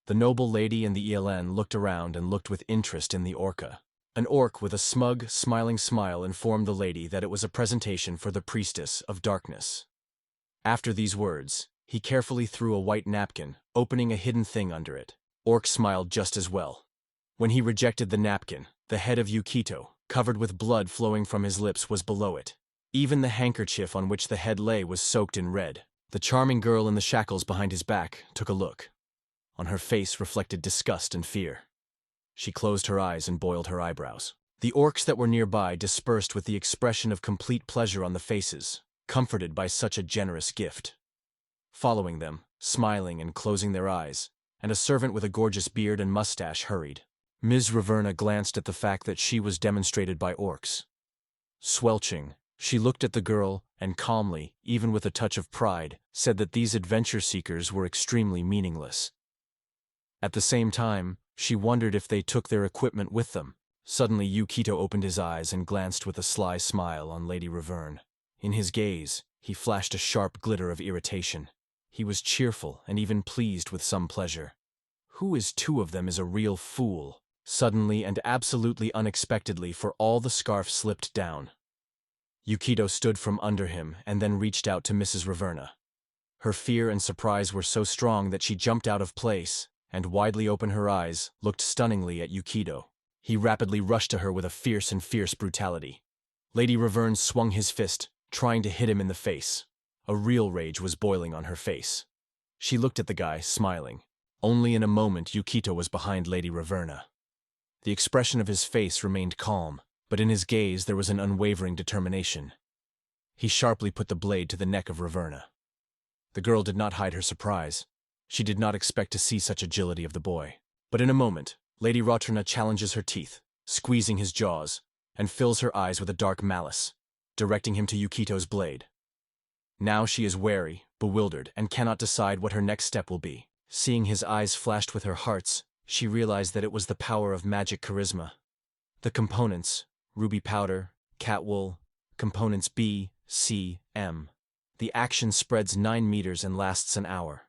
The noble lady and the ELN looked around and looked with interest in the orca. An orc with a smug, smiling smile informed the lady that it was a presentation for the priestess of darkness. After these words, he carefully threw a white napkin, opening a hidden thing under it. Orc smiled just as well. When he rejected the napkin, the head of Yukito, covered with blood flowing from his lips, was below it. Even the handkerchief on which the head lay was soaked in red. The charming girl in the shackles behind his back took a look. On her face reflected disgust and fear. She closed her eyes and boiled her eyebrows. The orcs that were nearby dispersed with the expression of complete pleasure on the faces, comforted by such a generous gift. Following them, smiling and closing their eyes, and a servant with a gorgeous beard and mustache hurried. Ms. Raverna glanced at the fact that she was demonstrated by orcs. Swelching, she looked at the girl and calmly, even with a touch of pride, said that these adventure seekers were extremely meaningless. At the same time, she wondered if they took their equipment with them. Suddenly Yukito opened his eyes and glanced with a sly smile on Lady Reborn. In his gaze, he flashed a sharp glitter of irritation. He was cheerful and even pleased with some pleasure. Who is two of them is a real fool. Suddenly and absolutely unexpectedly, for all the scarf slipped down. Yukito stood from under him and then reached out to Mrs. Raverna. Her fear and surprise were so strong that she jumped out of place and, widely open her eyes, looked stunningly at Yukito. He rapidly rushed to her with a fierce brutality. Lady Reborn swung his fist, trying to hit him in the face. A real rage was boiling on her face. She looked at the guy, smiling. Only in a moment Yukito was behind Lady Reborn. The expression of his face remained calm, but in his gaze there was an unwavering determination. He sharply put the blade to the neck of Reborn. The girl did not hide her surprise. She did not expect to see such agility of the boy. But in a moment, Lady Reborn challenges her teeth, squeezing his jaws, and fills her eyes with a dark malice, directing him to Yukito's blade. Now she is wary, bewildered, and cannot decide what her next step will be. Seeing his eyes flashed with her hearts, she realized that it was the power of magic charisma. The components: ruby powder, cat wool, components B, C, M. The action spreads 9 meters and lasts an hour.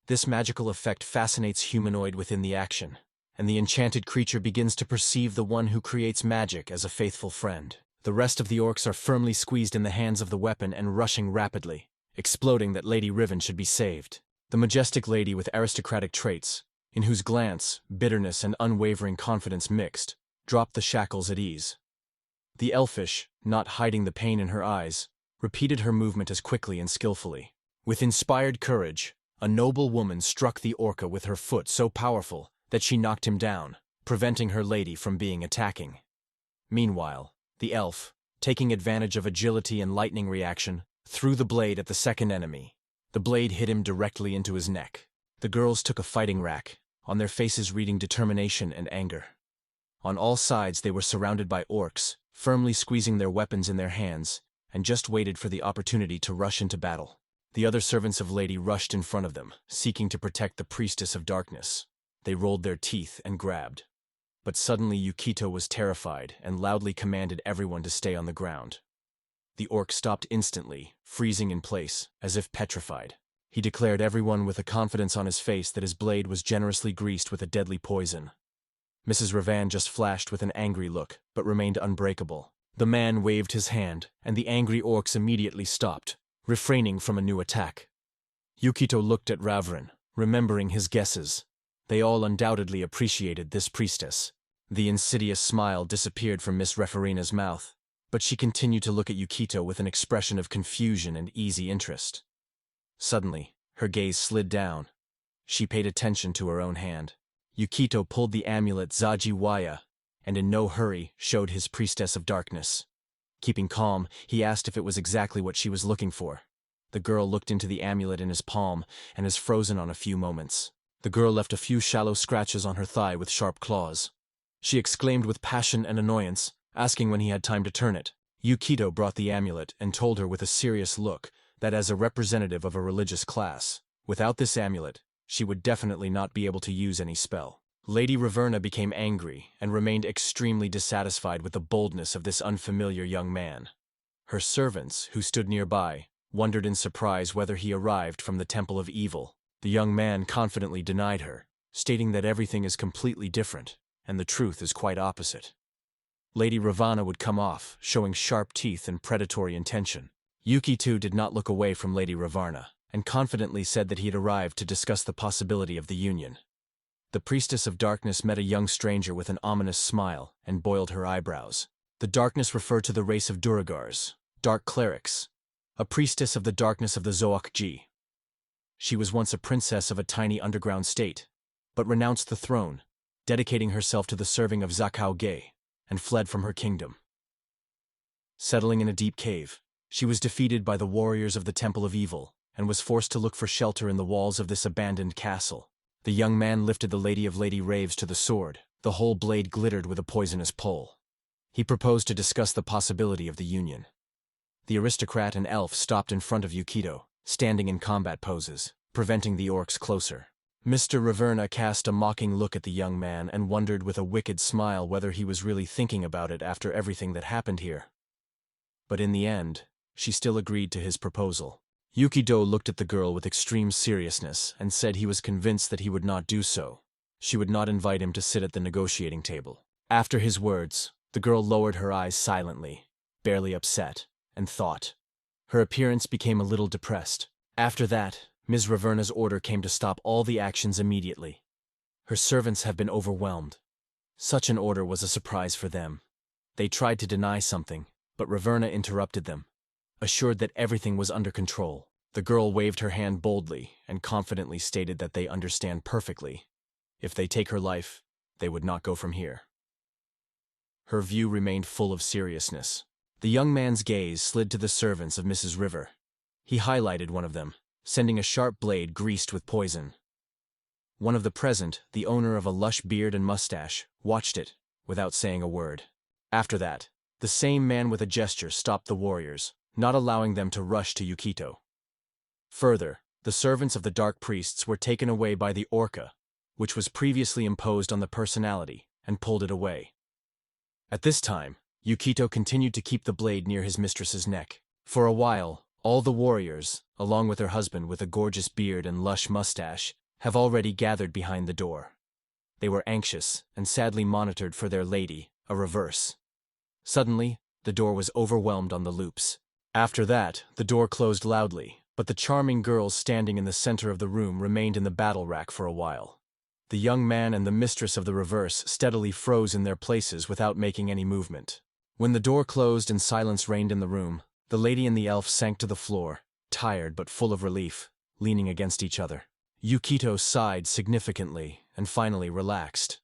This magical effect fascinates humanoid within the action, and the enchanted creature begins to perceive the one who creates magic as a faithful friend. The rest of the orcs are firmly squeezed in the hands of the weapon and rushing rapidly, exploding that Lady Riven should be saved. The majestic lady with aristocratic traits, in whose glance bitterness and unwavering confidence mixed, dropped the shackles at ease. The elfish, not hiding the pain in her eyes, repeated her movement as quickly and skillfully. With inspired courage, a noble woman struck the orca with her foot so powerful that she knocked him down, preventing her lady from being attacking. Meanwhile, the elf, taking advantage of agility and lightning reaction, threw the blade at the second enemy. The blade hit him directly into his neck. The girls took a fighting rack, on their faces reading determination and anger. On all sides they were surrounded by orcs, firmly squeezing their weapons in their hands, and just waited for the opportunity to rush into battle. The other servants of Lady rushed in front of them, seeking to protect the priestess of darkness. They rolled their teeth and grabbed. But suddenly Yukito was terrified and loudly commanded everyone to stay on the ground. The orc stopped instantly, freezing in place, as if petrified. He declared everyone with a confidence on his face that his blade was generously greased with a deadly poison. Mrs. Ravan just flashed with an angry look, but remained unbreakable. The man waved his hand, and the angry orcs immediately stopped, refraining from a new attack. Yukito looked at Ravrin, remembering his guesses. They all undoubtedly appreciated this priestess. The insidious smile disappeared from Miss Referina's mouth, but she continued to look at Yukito with an expression of confusion and easy interest. Suddenly, her gaze slid down. She paid attention to her own hand. Yukito pulled the amulet Zajiwaya, and in no hurry showed his priestess of darkness. Keeping calm, he asked if it was exactly what she was looking for. The girl looked into the amulet in his palm and is frozen on a few moments. The girl left a few shallow scratches on her thigh with sharp claws. She exclaimed with passion and annoyance, asking when he had time to turn it. Yukito brought the amulet and told her with a serious look that as a representative of a religious class, without this amulet, she would definitely not be able to use any spell. Lady Reverna became angry and remained extremely dissatisfied with the boldness of this unfamiliar young man. Her servants, who stood nearby, wondered in surprise whether he arrived from the Temple of Evil. The young man confidently denied her, stating that everything is completely different, and the truth is quite opposite. Lady Ravana would come off, showing sharp teeth and predatory intention. Yuki too did not look away from Lady Ravarna, and confidently said that he had arrived to discuss the possibility of the union. The priestess of darkness met a young stranger with an ominous smile and boiled her eyebrows. The darkness referred to the race of Duragars, dark clerics, a priestess of the darkness of the Zookji. She was once a princess of a tiny underground state, but renounced the throne, dedicating herself to the serving of Zakao Ge, and fled from her kingdom. Settling in a deep cave, she was defeated by the warriors of the Temple of Evil, and was forced to look for shelter in the walls of this abandoned castle. The young man lifted the Lady of Lady Raves to the sword. The whole blade glittered with a poisonous pull. He proposed to discuss the possibility of the union. The aristocrat and elf stopped in front of Yukito, standing in combat poses, preventing the orcs closer. Mr. Raverna cast a mocking look at the young man and wondered with a wicked smile whether he was really thinking about it after everything that happened here. But in the end, she still agreed to his proposal. Yukido looked at the girl with extreme seriousness and said he was convinced that he would not do so. She would not invite him to sit at the negotiating table. After his words, the girl lowered her eyes silently, barely upset, and thought. Her appearance became a little depressed. After that, Ms. Raverna's order came to stop all the actions immediately. Her servants have been overwhelmed. Such an order was a surprise for them. They tried to deny something, but Raverna interrupted them, assured that everything was under control. The girl waved her hand boldly and confidently stated that they understand perfectly. If they take her life, they would not go from here. Her view remained full of seriousness. The young man's gaze slid to the servants of Mrs. River. He highlighted one of them, sending a sharp blade greased with poison. One of the present, the owner of a lush beard and mustache, watched it, without saying a word. After that, the same man with a gesture stopped the warriors, not allowing them to rush to Yukito. Further, the servants of the dark priests were taken away by the orca, which was previously imposed on the personality, and pulled it away. At this time, Yukito continued to keep the blade near his mistress's neck. For a while, all the warriors, along with her husband with a gorgeous beard and lush mustache, have already gathered behind the door. They were anxious and sadly monitored for their lady, a reverse. Suddenly, the door was overwhelmed on the loops. After that, the door closed loudly, but the charming girls standing in the center of the room remained in the battle rack for a while. The young man and the mistress of the reverse steadily froze in their places without making any movement. When the door closed and silence reigned in the room, the lady and the elf sank to the floor, tired but full of relief, leaning against each other. Yukito sighed significantly and finally relaxed.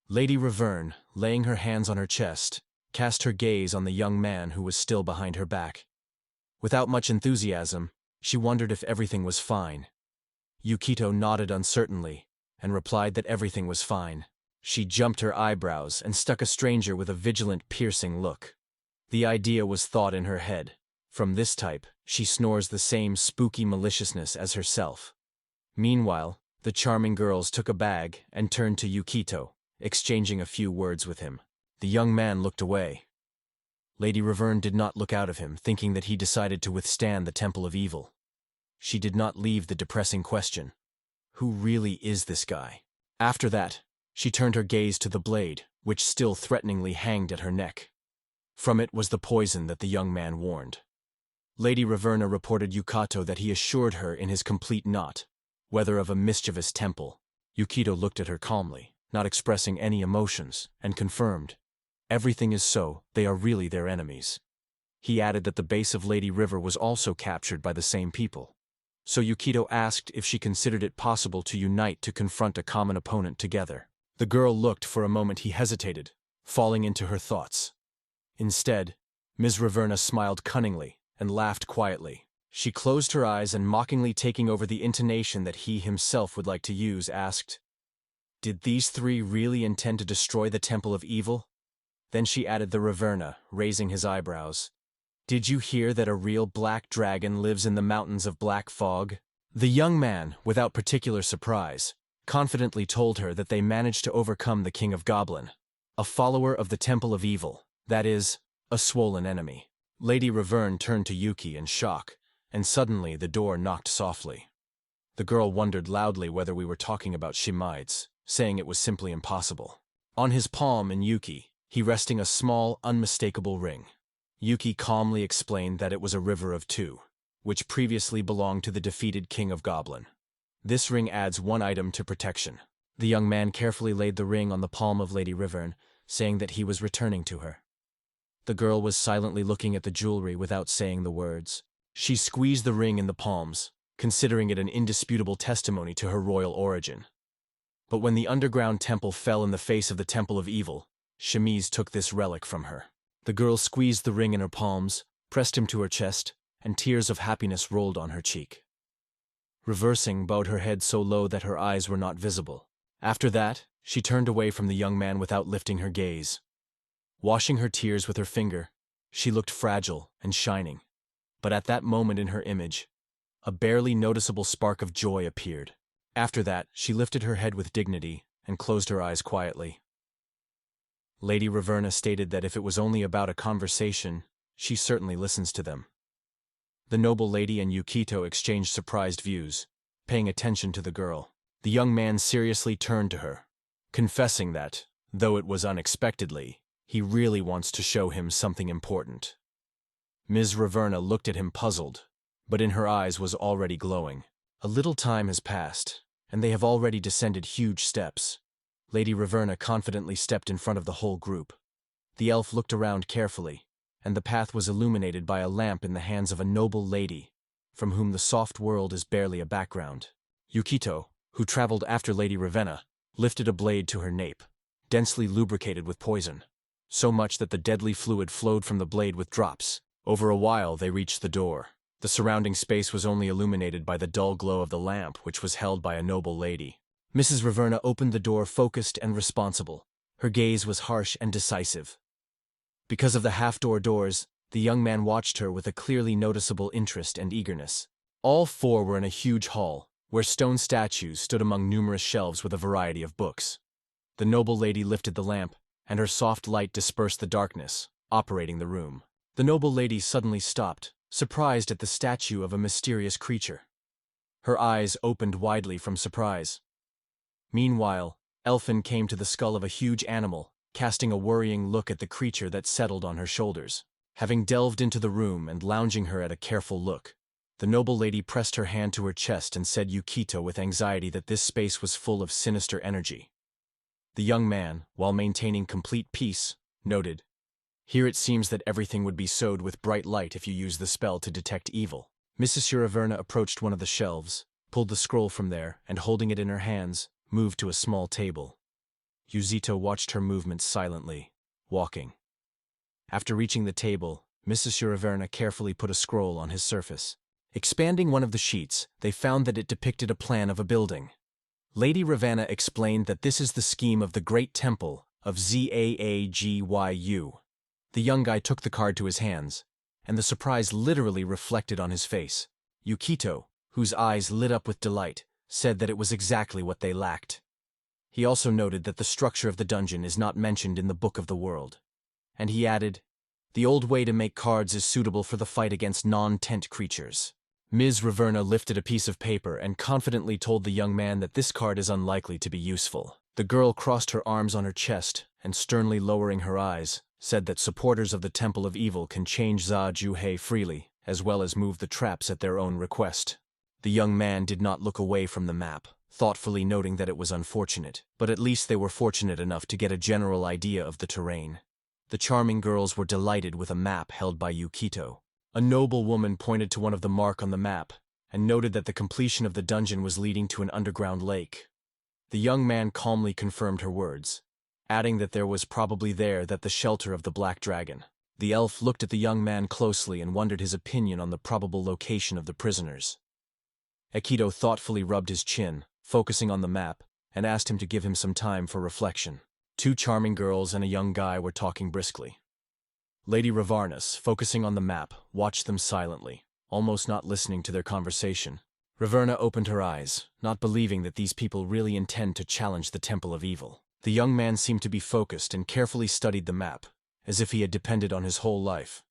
Lady Raverne, laying her hands on her chest, cast her gaze on the young man who was still behind her back. Without much enthusiasm, she wondered if everything was fine. Yukito nodded uncertainly and replied that everything was fine. She jumped her eyebrows and stuck a stranger with a vigilant, piercing look. The idea was thought in her head. From this type, she snores the same spooky maliciousness as herself. Meanwhile, the charming girls took a bag and turned to Yukito, exchanging a few words with him. The young man looked away. Lady Raverne did not look out of him, thinking that he decided to withstand the Temple of Evil. She did not leave the depressing question. Who really is this guy? After that, she turned her gaze to the blade, which still threateningly hanged at her neck. From it was the poison that the young man warned. Lady Raverna reported Yukato that he assured her in his complete knot, whether of a mischievous temple. Yukito looked at her calmly, not expressing any emotions, and confirmed. Everything is so, they are really their enemies. He added that the base of Lady River was also captured by the same people. So Yukito asked if she considered it possible to unite to confront a common opponent together. The girl looked. For a moment he hesitated, falling into her thoughts. Instead, Ms. Raverna smiled cunningly and laughed quietly. She closed her eyes and, mockingly taking over the intonation that he himself would like to use, asked, "Did these three really intend to destroy the Temple of Evil?" Then she added the Raverna, raising his eyebrows. "Did you hear that a real black dragon lives in the mountains of Black Fog?" The young man, without particular surprise, confidently told her that they managed to overcome the King of Goblin, a follower of the Temple of Evil, that is, a swollen enemy. Lady Raverne turned to Yuki in shock, and suddenly the door knocked softly. The girl wondered loudly whether we were talking about Shimides, saying it was simply impossible. On his palm in Yuki, he resting a small, unmistakable ring. Yuki calmly explained that it was a river of two, which previously belonged to the defeated king of Goblin. This ring adds one item to protection. The young man carefully laid the ring on the palm of Lady Reborn, saying that he was returning to her. The girl was silently looking at the jewelry without saying the words. She squeezed the ring in the palms, considering it an indisputable testimony to her royal origin. But when the underground temple fell in the face of the Temple of Evil, Shamiz took this relic from her. The girl squeezed the ring in her palms, pressed him to her chest, and tears of happiness rolled on her cheek. Reversing, bowed her head so low that her eyes were not visible. After that, she turned away from the young man without lifting her gaze. Washing her tears with her finger, she looked fragile and shining. But at that moment in her image, a barely noticeable spark of joy appeared. After that, she lifted her head with dignity and closed her eyes quietly. Lady Reborn stated that if it was only about a conversation, she certainly listens to them. The noble lady and Yukito exchanged surprised views, paying attention to the girl. The young man seriously turned to her, confessing that, though it was unexpectedly, he really wants to show him something important. Ms. Reborn looked at him puzzled, but in her eyes was already glowing. A little time has passed, and they have already descended huge steps. Lady Reborn confidently stepped in front of the whole group. The elf looked around carefully, and the path was illuminated by a lamp in the hands of a noble lady, from whom the soft world is barely a background. Yukito, who traveled after Lady Reborn, lifted a blade to her nape, densely lubricated with poison, so much that the deadly fluid flowed from the blade with drops. Over a while they reached the door. The surrounding space was only illuminated by the dull glow of the lamp, which was held by a noble lady. Mrs. Reborn opened the door focused and responsible. Her gaze was harsh and decisive. Because of the half-door doors, the young man watched her with a clearly noticeable interest and eagerness. All four were in a huge hall, where stone statues stood among numerous shelves with a variety of books. The noble lady lifted the lamp, and her soft light dispersed the darkness, operating the room. The noble lady suddenly stopped, surprised at the statue of a mysterious creature. Her eyes opened widely from surprise. Meanwhile, Elfin came to the skull of a huge animal, casting a worrying look at the creature that settled on her shoulders. Having delved into the room and lounging her at a careful look, the noble lady pressed her hand to her chest and said Yukito with anxiety that this space was full of sinister energy. The young man, while maintaining complete peace, noted, "Here it seems that everything would be sewed with bright light if you use the spell to detect evil." Mrs. Reborn approached one of the shelves, pulled the scroll from there, and holding it in her hands, moved to a small table. Yuzito watched her movements silently, walking. After reaching the table, Mrs. Reborn carefully put a scroll on his surface. Expanding one of the sheets, they found that it depicted a plan of a building. Lady Ravana explained that this is the scheme of the Great Temple of Zaagyu. The young guy took the card to his hands, and the surprise literally reflected on his face. Yukito, whose eyes lit up with delight, said that it was exactly what they lacked. He also noted that the structure of the dungeon is not mentioned in the Book of the World. And he added, "The old way to make cards is suitable for the fight against non-tent creatures." Ms. Reborn lifted a piece of paper and confidently told the young man that this card is unlikely to be useful. The girl crossed her arms on her chest and, sternly lowering her eyes, said that supporters of the Temple of Evil can change Zaagyu freely, as well as move the traps at their own request. The young man did not look away from the map, thoughtfully noting that it was unfortunate, but at least they were fortunate enough to get a general idea of the terrain. The charming girls were delighted with a map held by Yukito. A noble woman pointed to one of the mark on the map, and noted that the completion of the dungeon was leading to an underground lake. The young man calmly confirmed her words, adding that there was probably there that the shelter of the Black Dragon. The elf looked at the young man closely and wondered his opinion on the probable location of the prisoners. Aikido thoughtfully rubbed his chin, focusing on the map, and asked him to give him some time for reflection. Two charming girls and a young guy were talking briskly. Lady Revarnus, focusing on the map, watched them silently, almost not listening to their conversation. Reverna opened her eyes, not believing that these people really intend to challenge the Temple of Evil. The young man seemed to be focused and carefully studied the map, as if he had depended on his whole life.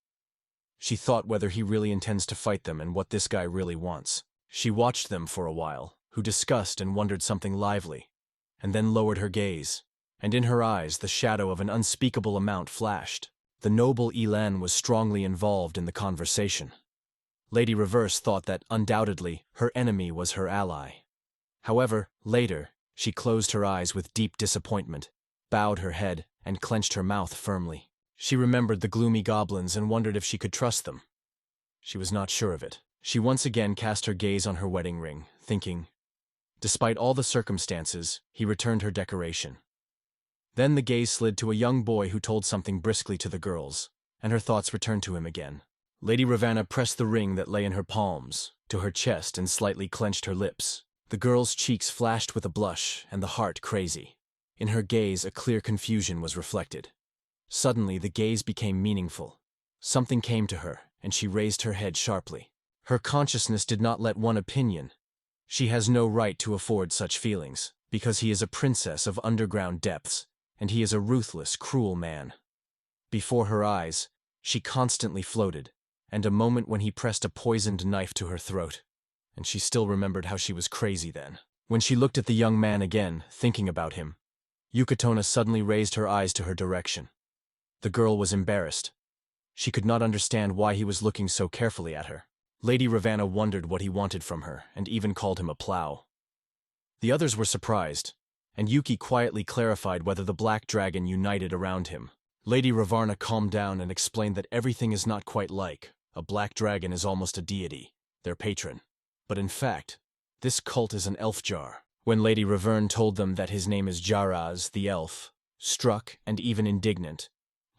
She thought whether he really intends to fight them and what this guy really wants. She watched them for a while, who discussed and wondered something lively, and then lowered her gaze, and in her eyes the shadow of an unspeakable amount flashed. The noble Elan was strongly involved in the conversation. Lady Reverse thought that, undoubtedly, her enemy was her ally. However, later, she closed her eyes with deep disappointment, bowed her head, and clenched her mouth firmly. She remembered the gloomy goblins and wondered if she could trust them. She was not sure of it. She once again cast her gaze on her wedding ring, thinking, despite all the circumstances, he returned her decoration. Then the gaze slid to a young boy who told something briskly to the girls, and her thoughts returned to him again. Lady Ravanna pressed the ring that lay in her palms to her chest and slightly clenched her lips. The girl's cheeks flashed with a blush and the heart crazy. In her gaze, a clear confusion was reflected. Suddenly, the gaze became meaningful. Something came to her, and she raised her head sharply. Her consciousness did not let one opinion. She has no right to afford such feelings, because he is a princess of underground depths, and he is a ruthless, cruel man. Before her eyes, she constantly floated, and a moment when he pressed a poisoned knife to her throat. And she still remembered how she was crazy then. When she looked at the young man again, thinking about him, Yukatona suddenly raised her eyes to her direction. The girl was embarrassed. She could not understand why he was looking so carefully at her. Lady Ravanna wondered what he wanted from her, and even called him a plow. The others were surprised, and Yuki quietly clarified whether the black dragon united around him. Lady Ravanna calmed down and explained that everything is not quite like. A black dragon is almost a deity, their patron. But in fact, this cult is an elf jar. When Lady Reborn told them that his name is Jaraz, the elf, struck and even indignant,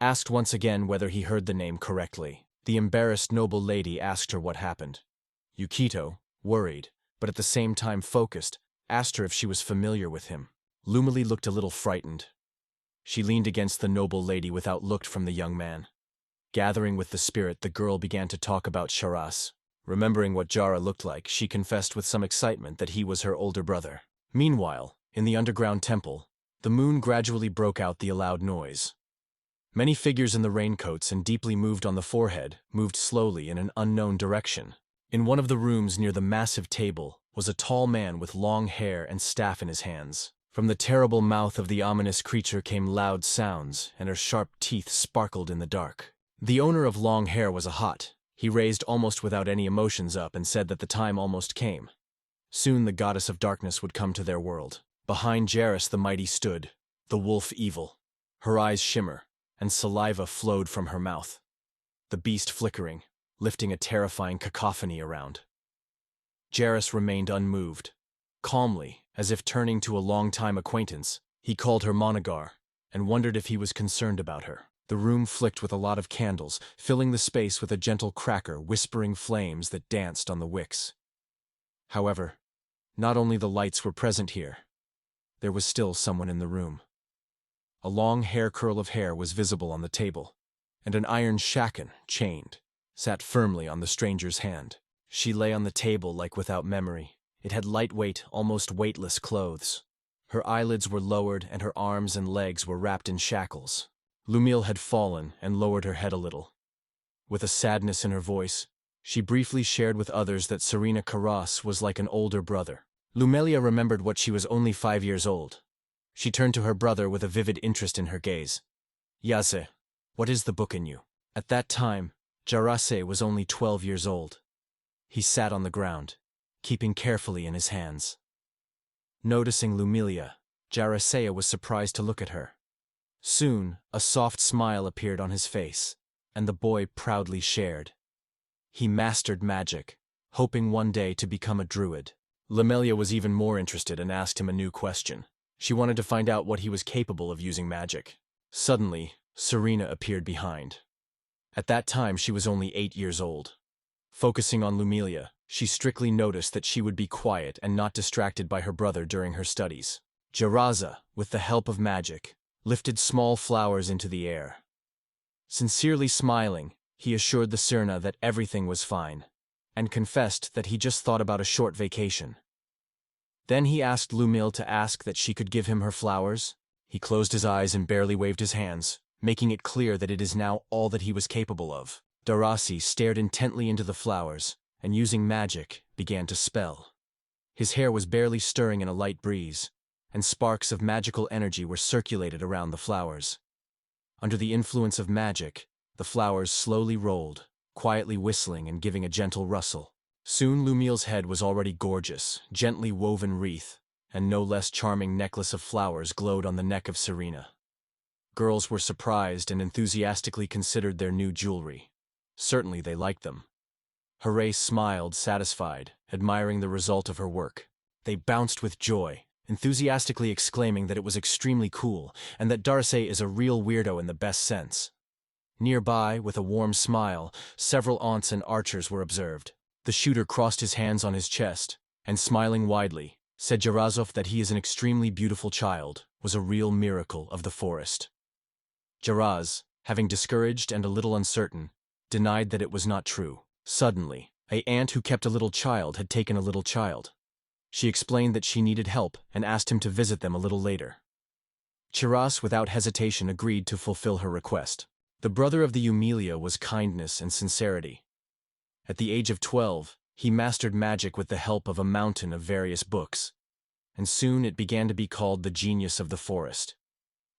asked once again whether he heard the name correctly. The embarrassed noble lady asked her what happened. Yukito, worried, but at the same time focused, asked her if she was familiar with him. Lumily looked a little frightened. She leaned against the noble lady without look from the young man. Gathering with the spirit, the girl began to talk about Sharaz. Remembering what Jara looked like, she confessed with some excitement that he was her older brother. Meanwhile, in the underground temple, the moon gradually broke out the loud noise. Many figures in the raincoats and deeply moved on the forehead moved slowly in an unknown direction. In one of the rooms near the massive table was a tall man with long hair and staff in his hands. From the terrible mouth of the ominous creature came loud sounds, and her sharp teeth sparkled in the dark. The owner of long hair was a hot. He raised almost without any emotions up and said that the time almost came. Soon the goddess of darkness would come to their world. Behind Jairus the mighty stood, the wolf evil. Her eyes shimmer, and saliva flowed from her mouth. The beast flickering, lifting a terrifying cacophony around. Jairus remained unmoved. Calmly, as if turning to a long-time acquaintance, he called her Monagar, and wondered if he was concerned about her. The room flicked with a lot of candles, filling the space with a gentle cracker, whispering flames that danced on the wicks. However, not only the lights were present here. There was still someone in the room. A long hair curl of hair was visible on the table, and an iron shakan, chained, sat firmly on the stranger's hand. She lay on the table like without memory. It had lightweight, almost weightless clothes. Her eyelids were lowered and her arms and legs were wrapped in shackles. Lumille had fallen and lowered her head a little. With a sadness in her voice, she briefly shared with others that Serena Carras was like an older brother. Lumelia remembered what she was only 5 years old. She turned to her brother with a vivid interest in her gaze. Yase, what is the book in you? At that time, Jarase was only 12 years old. He sat on the ground, keeping carefully in his hands. Noticing Lumelia, Jarasea was surprised to look at her. Soon, a soft smile appeared on his face, and the boy proudly shared. He mastered magic, hoping one day to become a druid. Lumelia was even more interested and asked him a new question. She wanted to find out what he was capable of using magic. Suddenly, Serena appeared behind. At that time, she was only 8 years old. Focusing on Lumelia, she strictly noticed that she would be quiet and not distracted by her brother during her studies. Jaraza, with the help of magic, lifted small flowers into the air. Sincerely smiling, he assured the Sirna that everything was fine, and confessed that he just thought about a short vacation. Then he asked Lumille to ask that she could give him her flowers. He closed his eyes and barely waved his hands, making it clear that it is now all that he was capable of. Darasi stared intently into the flowers, and using magic, began to spell. His hair was barely stirring in a light breeze, and sparks of magical energy were circulated around the flowers. Under the influence of magic, The flowers slowly rolled, quietly whistling and giving a gentle rustle. Soon Lumille's head was already gorgeous, gently woven wreath, and no less charming necklace of flowers glowed on the neck of Serena. Girls were surprised and enthusiastically considered their new jewelry. Certainly they liked them. Hooray smiled, satisfied, admiring the result of her work. They bounced with joy, enthusiastically exclaiming that it was extremely cool and that Darce is a real weirdo in the best sense. Nearby, with a warm smile, several aunts and archers were observed. The shooter crossed his hands on his chest, and smiling widely, said Jarazov that he is an extremely beautiful child, was a real miracle of the forest. Jaraz, having discouraged and a little uncertain, denied that it was not true. Suddenly, an aunt who kept a little child had taken a little child. She explained that she needed help and asked him to visit them a little later. Chiras without hesitation agreed to fulfill her request. The brother of the Eumelia was kindness and sincerity. At the age of 12, he mastered magic with the help of a mountain of various books, and soon it began to be called the genius of the forest.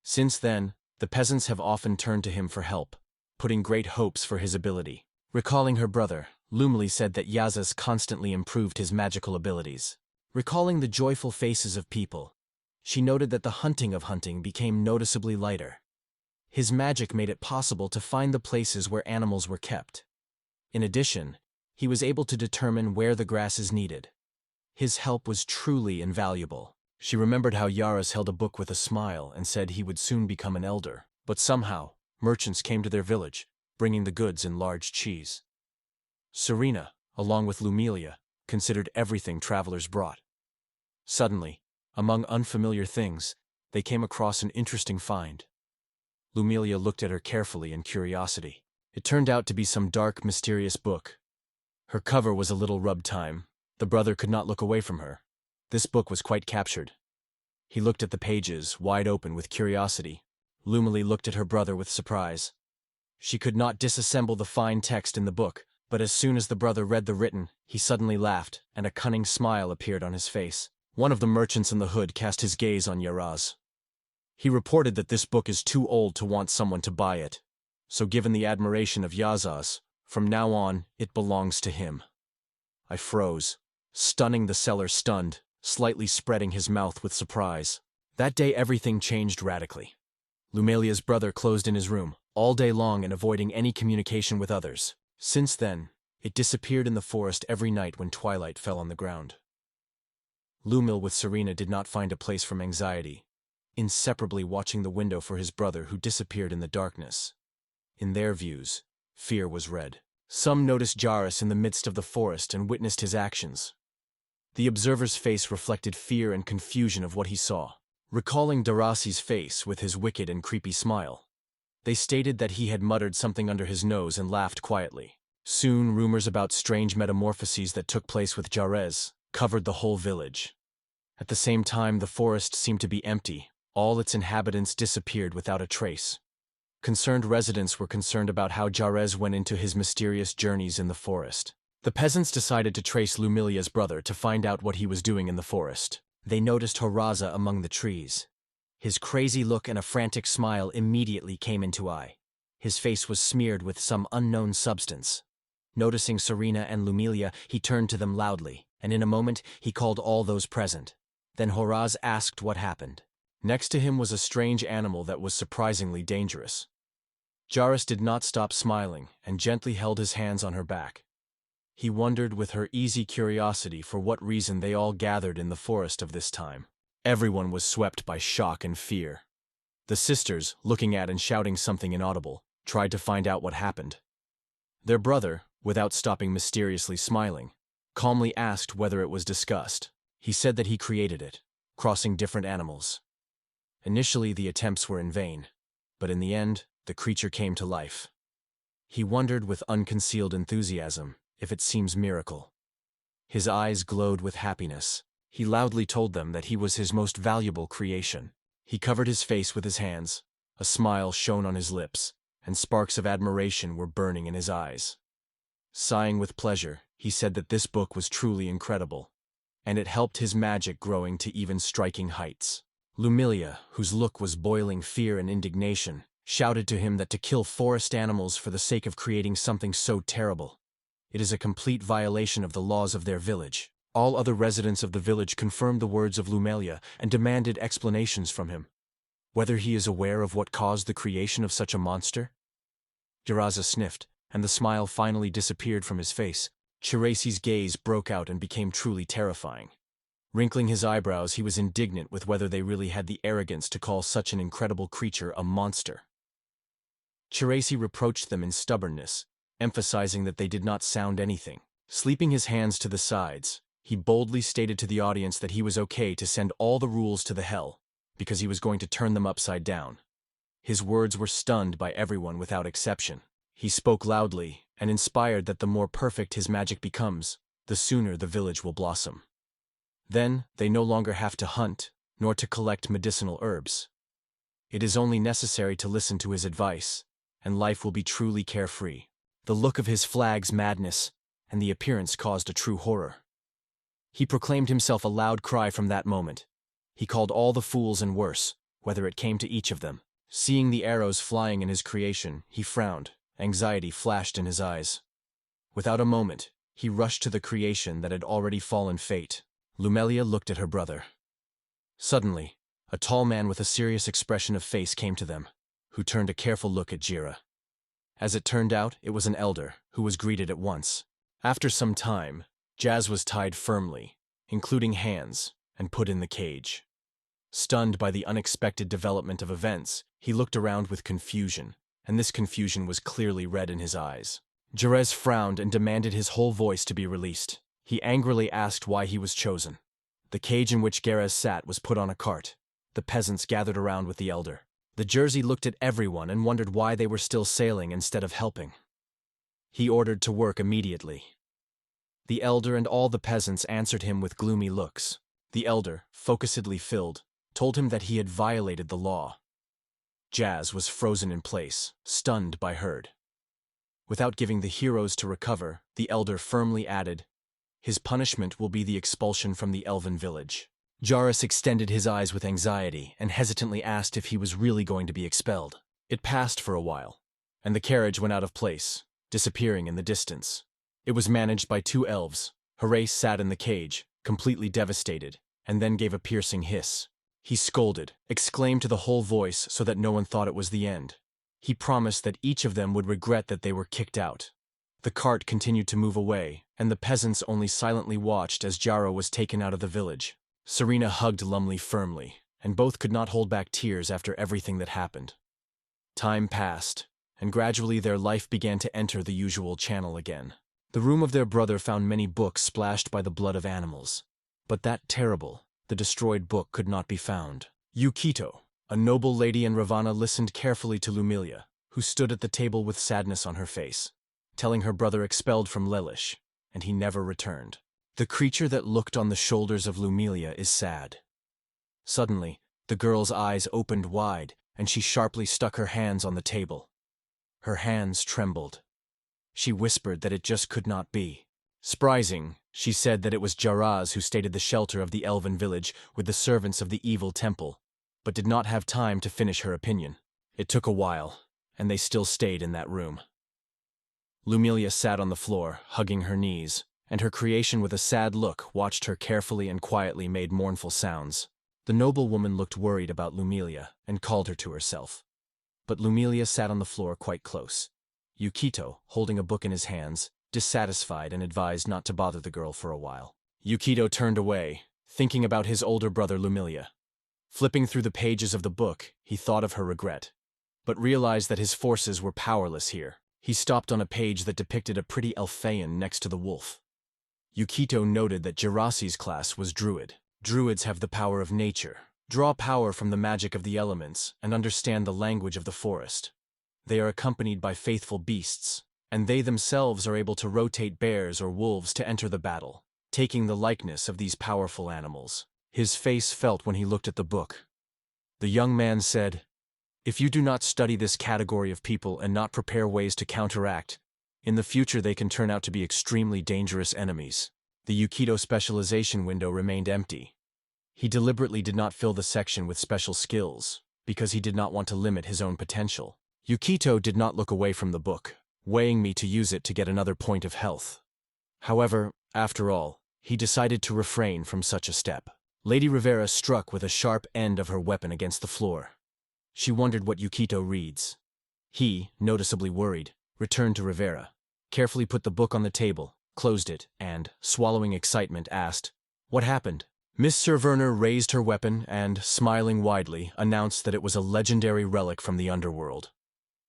Since then, the peasants have often turned to him for help, putting great hopes for his ability. Recalling her brother, Lumili said that Yazas constantly improved his magical abilities. Recalling the joyful faces of people, she noted that the hunting became noticeably lighter. His magic made it possible to find the places where animals were kept. In addition, he was able to determine where the grass is needed. His help was truly invaluable. She remembered how Yaras held a book with a smile and said he would soon become an elder. But somehow, merchants came to their village, bringing the goods in large cheese. Serena, along with Lumilia, considered everything travelers brought. Suddenly, among unfamiliar things, they came across an interesting find. Lumilia looked at her carefully in curiosity. It turned out to be some dark, mysterious book. Her cover was a little rubbed time. The brother could not look away from her. This book was quite captured. He looked at the pages, wide open with curiosity. Lumili looked at her brother with surprise. She could not disassemble the fine text in the book, but as soon as the brother read the written, he suddenly laughed, and a cunning smile appeared on his face. One of the merchants in the hood cast his gaze on Yaraz. He reported that this book is too old to want someone to buy it, so given the admiration of Yazaz, from now on, it belongs to him. I froze, stunning the seller stunned, slightly spreading his mouth with surprise. That day everything changed radically. Lumelia's brother closed in his room, all day long and avoiding any communication with others. Since then, it disappeared in the forest every night when twilight fell on the ground. Lumil with Serena did not find a place from anxiety, inseparably watching the window for his brother who disappeared in the darkness. In their views, fear was red. Some noticed Jairus in the midst of the forest and witnessed his actions. The observer's face reflected fear and confusion of what he saw. Recalling Darasi's face with his wicked and creepy smile, they stated that he had muttered something under his nose and laughed quietly. Soon, rumors about strange metamorphoses that took place with Jarez covered the whole village. At the same time, the forest seemed to be empty. All its inhabitants disappeared without a trace. Concerned residents were concerned about how Jarez went into his mysterious journeys in the forest. The peasants decided to trace Lumilia's brother to find out what he was doing in the forest. They noticed Horaza among the trees. His crazy look and a frantic smile immediately came into eye. His face was smeared with some unknown substance. Noticing Serena and Lumilia, he turned to them loudly, and in a moment he called all those present. Then Horaz asked what happened. Next to him was a strange animal that was surprisingly dangerous. Jairus did not stop smiling and gently held his hands on her back. He wondered with her easy curiosity for what reason they all gathered in the forest of this time. Everyone was swept by shock and fear. The sisters, looking at and shouting something inaudible, tried to find out what happened. Their brother, without stopping mysteriously smiling, calmly asked whether it was discussed. He said that he created it, crossing different animals. Initially, the attempts were in vain, but in the end, the creature came to life. He wondered with unconcealed enthusiasm if it seems miracle. His eyes glowed with happiness. He loudly told them that he was his most valuable creation. He covered his face with his hands, a smile shone on his lips, and sparks of admiration were burning in his eyes. Sighing with pleasure, he said that this book was truly incredible, and it helped his magic growing to even striking heights. Lumilia, whose look was boiling fear and indignation, shouted to him that to kill forest animals for the sake of creating something so terrible, it is a complete violation of the laws of their village. All other residents of the village confirmed the words of Lumelia and demanded explanations from him. Whether he is aware of what caused the creation of such a monster? Jiraza sniffed, and the smile finally disappeared from his face. Chiraci's gaze broke out and became truly terrifying. Wrinkling his eyebrows, he was indignant with whether they really had the arrogance to call such an incredible creature a monster. Chiraci reproached them in stubbornness, emphasizing that they did not sound anything. Sleeping his hands to the sides, he boldly stated to the audience that he was okay to send all the rules to the hell, because he was going to turn them upside down. His words were stunned by everyone without exception. He spoke loudly and inspired that the more perfect his magic becomes, the sooner the village will blossom. Then, they no longer have to hunt, nor to collect medicinal herbs. It is only necessary to listen to his advice, and life will be truly carefree. The look of his flag's madness and the appearance caused a true horror. He proclaimed himself a loud cry from that moment. He called all the fools and worse, whether it came to each of them. Seeing the arrows flying in his creation, he frowned. Anxiety flashed in his eyes. Without a moment, he rushed to the creation that had already fallen fate. Lumelia looked at her brother. Suddenly, a tall man with a serious expression of face came to them, who turned a careful look at Jira. As it turned out, it was an elder, who was greeted at once. After some time, Jazz was tied firmly, including hands, and put in the cage. Stunned by the unexpected development of events, he looked around with confusion, and this confusion was clearly read in his eyes. Jerez frowned and demanded his whole voice to be released. He angrily asked why he was chosen. The cage in which Gerez sat was put on a cart. The peasants gathered around with the elder. The Jersey looked at everyone and wondered why they were still sailing instead of helping. He ordered to work immediately. The elder and all the peasants answered him with gloomy looks. The elder, focusedly filled, told him that he had violated the law. Jazz was frozen in place, stunned by Herd. Without giving the heroes to recover, the elder firmly added, "His punishment will be the expulsion from the elven village." Jarrus extended his eyes with anxiety and hesitantly asked if he was really going to be expelled. It passed for a while, and the carriage went out of place, disappearing in the distance. It was managed by two elves. Horace sat in the cage, completely devastated, and then gave a piercing hiss. He scolded, exclaimed to the whole voice so that no one thought it was the end. He promised that each of them would regret that they were kicked out. The cart continued to move away, and the peasants only silently watched as Jaro was taken out of the village. Serena hugged Lumley firmly, and both could not hold back tears after everything that happened. Time passed, and gradually their life began to enter the usual channel again. The room of their brother found many books splashed by the blood of animals. But that terrible, the destroyed book could not be found. Yukito, a noble lady in Ravana, listened carefully to Lumelia, who stood at the table with sadness on her face, telling her brother expelled from Lelish, and he never returned. The creature that looked on the shoulders of Lumelia is sad. Suddenly, the girl's eyes opened wide, and she sharply stuck her hands on the table. Her hands trembled. She whispered that it just could not be. Surprising, she said that it was Jaraz who stayed at the shelter of the elven village with the servants of the evil temple, but did not have time to finish her opinion. It took a while, and they still stayed in that room. Lumelia sat on the floor, hugging her knees, and her creation with a sad look watched her carefully and quietly made mournful sounds. The noble woman looked worried about Lumelia and called her to herself. But Lumelia sat on the floor quite close. Yukito, holding a book in his hands, dissatisfied and advised not to bother the girl for a while. Yukito turned away, thinking about his older brother Lumelia. Flipping through the pages of the book, he thought of her regret, but realized that his forces were powerless here. He stopped on a page that depicted a pretty Elfeyan next to the wolf. Yukito noted that Jiraci's class was Druid. Druids have the power of nature, draw power from the magic of the elements, and understand the language of the forest. They are accompanied by faithful beasts, and they themselves are able to rotate bears or wolves to enter the battle, taking the likeness of these powerful animals. His face felt when he looked at the book. The young man said, "If you do not study this category of people and not prepare ways to counteract, in the future they can turn out to be extremely dangerous enemies." The Yukito specialization window remained empty. He deliberately did not fill the section with special skills, because he did not want to limit his own potential. Yukito did not look away from the book, weighing me to use it to get another point of health. However, after all, he decided to refrain from such a step. Lady Rivera struck with a sharp end of her weapon against the floor. She wondered what Yukito reads. He, noticeably worried, returned to Rivera, carefully put the book on the table, closed it, and, swallowing excitement, asked, "What happened?" Miss Sir Werner raised her weapon and, smiling widely, announced that it was a legendary relic from the underworld.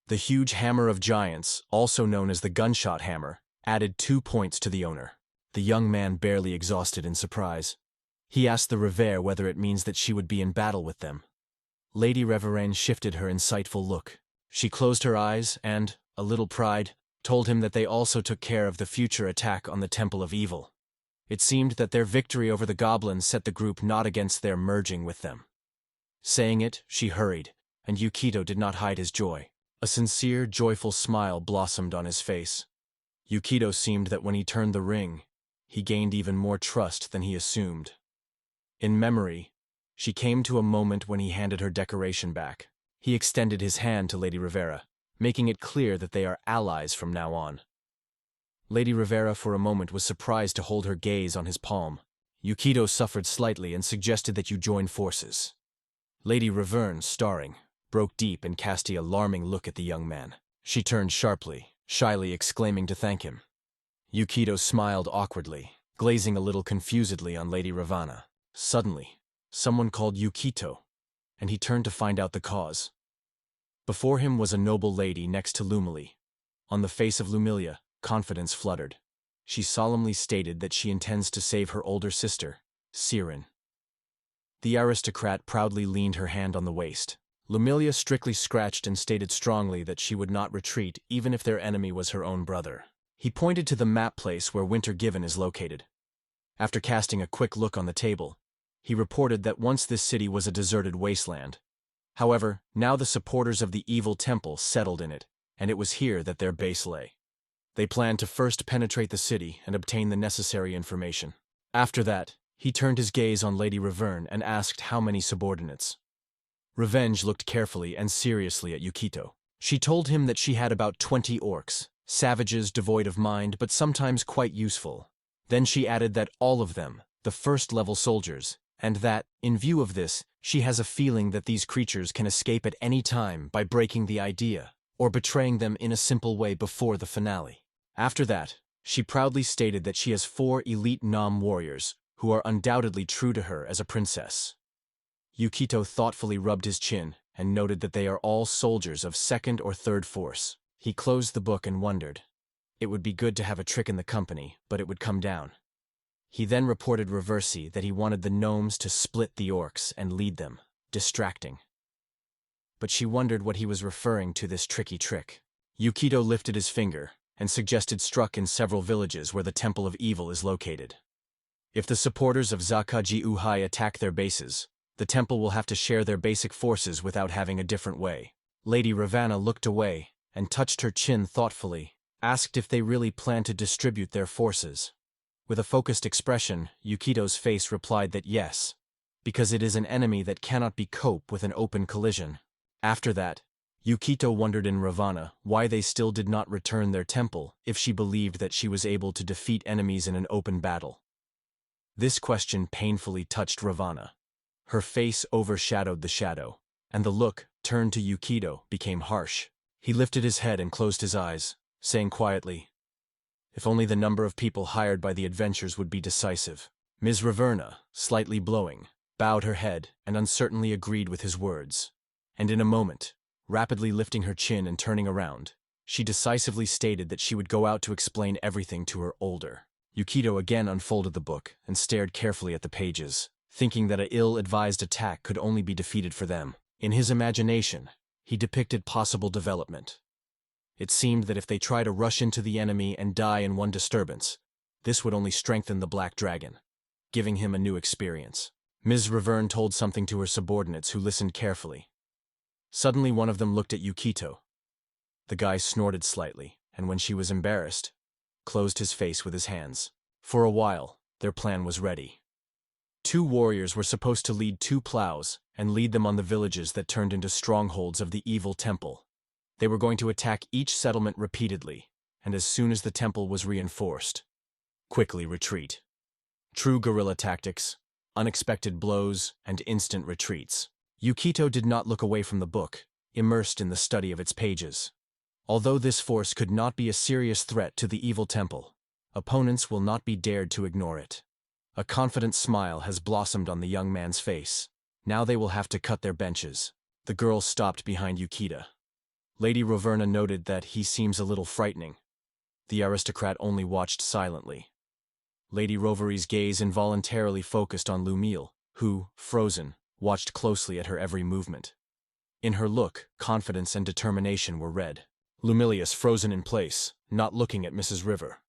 The huge hammer of giants, also known as the gunshot hammer, added 2 points to the owner. The young man barely exhausted in surprise. He asked the Revere whether it means that she would be in battle with them. Lady Reverend shifted her insightful look. She closed her eyes and, a little pride, told him that they also took care of the future attack on the Temple of Evil. It seemed that their victory over the Goblins set the group not against their merging with them. Saying it, she hurried, and Yukito did not hide his joy. A sincere, joyful smile blossomed on his face. Yukito seemed that when he turned the ring, he gained even more trust than he assumed. In memory, she came to a moment when he handed her decoration back. He extended his hand to Lady Rivera, making it clear that they are allies from now on. Lady Rivera for a moment was surprised to hold her gaze on his palm. Yukito suffered slightly and suggested that you join forces. Lady Riverne, starring, broke deep and cast an alarming look at the young man. She turned sharply, shyly exclaiming to thank him. Yukito smiled awkwardly, glazing a little confusedly on Lady Ravana. Suddenly, someone called Yukito, and he turned to find out the cause. Before him was a noble lady next to Lumily. On the face of Lumilia, confidence fluttered. She solemnly stated that she intends to save her older sister, Siren. The aristocrat proudly leaned her hand on the waist. Lumilia strictly scratched and stated strongly that she would not retreat even if their enemy was her own brother. He pointed to the map place where Winter Given is located. After casting a quick look on the table, he reported that once this city was a deserted wasteland. However, now the supporters of the evil temple settled in it, and it was here that their base lay. They planned to first penetrate the city and obtain the necessary information. After that, he turned his gaze on Lady Reverne and asked how many subordinates. Revenge looked carefully and seriously at Yukito. She told him that she had about 20 orcs, savages devoid of mind but sometimes quite useful. Then she added that all of them, the first-level soldiers, and that, in view of this, she has a feeling that these creatures can escape at any time by breaking the idea, or betraying them in a simple way before the finale. After that, she proudly stated that she has 4 elite Nam warriors, who are undoubtedly true to her as a princess. Yukito thoughtfully rubbed his chin and noted that they are all soldiers of 2nd or 3rd force. He closed the book and wondered. It would be good to have a trick in the company, but it would come down. He then reported Reversi that he wanted the gnomes to split the orcs and lead them, distracting. But she wondered what he was referring to this tricky trick. Yukito lifted his finger and suggested struck in several villages where the Temple of Evil is located. If the supporters of Zakaji Uhai attack their bases, the temple will have to share their basic forces without having a different way. Lady Ravana looked away and touched her chin thoughtfully, asked if they really plan to distribute their forces. With a focused expression, Yukito's face replied that yes, because it is an enemy that cannot be cope with an open collision. After that, Yukito wondered in Ravana why they still did not return their temple if she believed that she was able to defeat enemies in an open battle. This question painfully touched Ravana. Her face overshadowed the shadow, and the look, turned to Yukito, became harsh. He lifted his head and closed his eyes, saying quietly, "If only the number of people hired by the adventures would be decisive." Ms. Raverna, slightly blowing, bowed her head and uncertainly agreed with his words. And in a moment, rapidly lifting her chin and turning around, she decisively stated that she would go out to explain everything to her older. Yukito again unfolded the book and stared carefully at the pages, thinking that an ill-advised attack could only be defeated for them. In his imagination, he depicted possible development. It seemed that if they try to rush into the enemy and die in one disturbance, this would only strengthen the Black Dragon, giving him a new experience. Ms. Reverne told something to her subordinates who listened carefully. Suddenly one of them looked at Yukito. The guy snorted slightly, and when she was embarrassed, closed his face with his hands. For a while, their plan was ready. 2 warriors were supposed to lead 2 plows, and lead them on the villages that turned into strongholds of the evil temple. They were going to attack each settlement repeatedly, and as soon as the temple was reinforced, quickly retreat. True guerrilla tactics, unexpected blows, and instant retreats. Yukito did not look away from the book, immersed in the study of its pages. Although this force could not be a serious threat to the evil temple, opponents will not be dared to ignore it. A confident smile has blossomed on the young man's face. Now they will have to cut their benches. The girl stopped behind Yukito. Lady Roverna noted that he seems a little frightening. The aristocrat only watched silently. Lady Rovery's gaze involuntarily focused on Lumille, who, frozen, watched closely at her every movement. In her look, confidence and determination were read. Lumilius frozen in place, not looking at Mrs. River.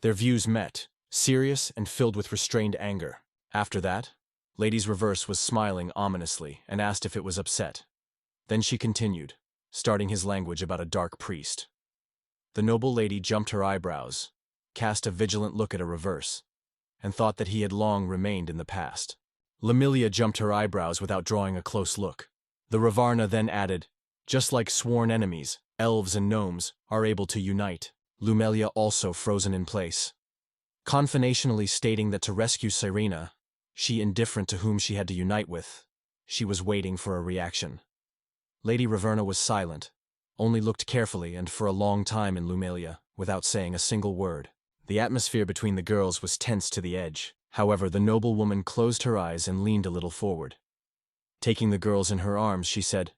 Their views met, serious and filled with restrained anger. After that, Lady's Reverse was smiling ominously and asked if it was upset. Then she continued, starting his language about a dark priest. The noble lady jumped her eyebrows, cast a vigilant look at a Reverse, and thought that he had long remained in the past. Lamilia jumped her eyebrows without drawing a close look. The Ravarna then added, just like sworn enemies, elves and gnomes are able to unite. Lumelia also frozen in place, confrontationally stating that to rescue Serena, she indifferent to whom she had to unite with, she was waiting for a reaction. Lady Raverna was silent, only looked carefully and for a long time in Lumelia, without saying a single word. The atmosphere between the girls was tense to the edge. However, the noble woman closed her eyes and leaned a little forward. Taking the girls in her arms, she said,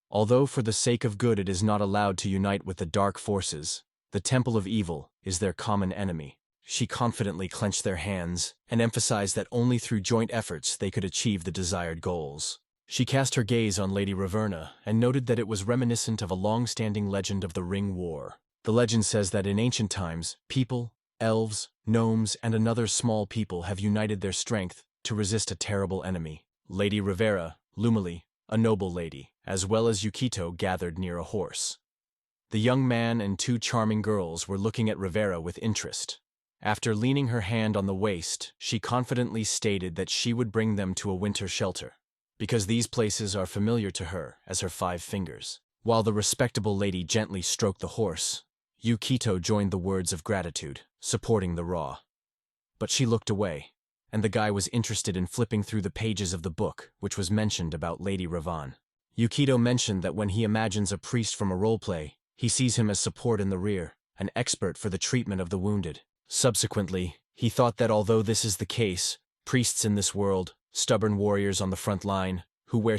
although for the sake of good it is not allowed to unite with the dark forces, the Temple of Evil is their common enemy. She confidently clenched their hands and emphasized that only through joint efforts they could achieve the desired goals. She cast her gaze on Lady Raverna and noted that it was reminiscent of a long-standing legend of the Ring War. The legend says that in ancient times, people, elves, gnomes, and another small people have united their strength to resist a terrible enemy. Lady Rivera, Lumily, a noble lady, as well as Yukito gathered near a horse. The young man and two charming girls were looking at Rivera with interest. After leaning her hand on the waist, she confidently stated that she would bring them to a winter shelter, because these places are familiar to her as her 5 fingers. While the respectable lady gently stroked the horse, Yukito joined the words of gratitude, supporting the raw. But she looked away, and the guy was interested in flipping through the pages of the book, which was mentioned about Lady Ravan. Yukito mentioned that when he imagines a priest from a roleplay, he sees him as support in the rear, an expert for the treatment of the wounded. Subsequently, he thought that although this is the case, priests in this world, stubborn warriors on the front line, who wear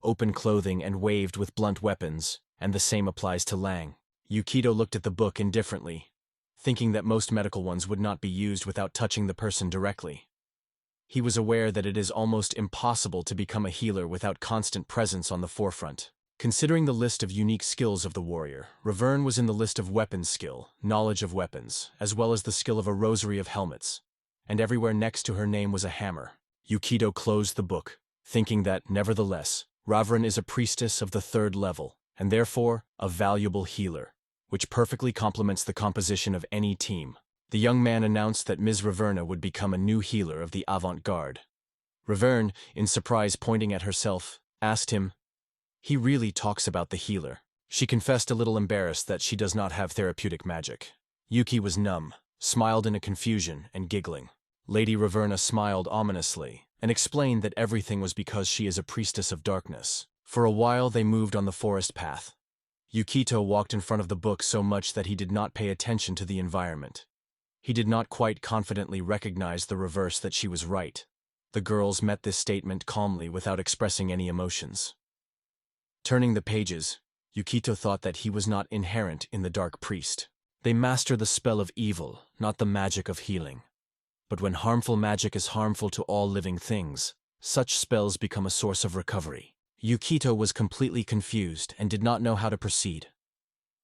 open clothing and waved with blunt weapons, and the same applies to Lang. Yukito looked at the book indifferently, thinking that most medical ones would not be used without touching the person directly. He was aware that it is almost impossible to become a healer without constant presence on the forefront. Considering the list of unique skills of the warrior, Raverne was in the list of weapons skill, knowledge of weapons, as well as the skill of a rosary of helmets, and everywhere next to her name was a hammer. Yukito closed the book, thinking that, nevertheless, Raverne is a priestess of the 3rd level, and therefore a valuable healer, which perfectly complements the composition of any team. The young man announced that Ms. Raverna would become a new healer of the avant-garde. Raverne, in surprise pointing at herself, asked him, he really talks about the healer. She confessed a little embarrassed that she does not have therapeutic magic. Yuki was numb, smiled in a confusion, and giggling. Lady Raverna smiled ominously, and explained that everything was because she is a priestess of darkness. For a while they moved on the forest path. Yukito walked in front of the book so much that he did not pay attention to the environment. He did not quite confidently recognize the reverse that she was right. The girls met this statement calmly without expressing any emotions. Turning the pages, Yukito thought that he was not inherent in the dark priest. They master the spell of evil, not the magic of healing. But when harmful magic is harmful to all living things, such spells become a source of recovery. Yukito was completely confused and did not know how to proceed.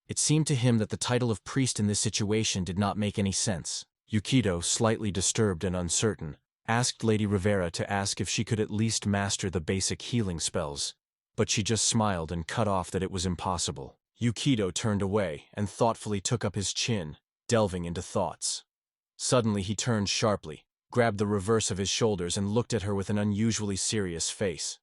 It seemed to him that the title of priest in this situation did not make any sense. Yukito, slightly disturbed and uncertain, asked Lady Rivera to ask if she could at least master the basic healing spells, but she just smiled and cut off that it was impossible. Yukito turned away and thoughtfully took up his chin, delving into thoughts. Suddenly he turned sharply, grabbed the reverse of his shoulders and looked at her with an unusually serious face.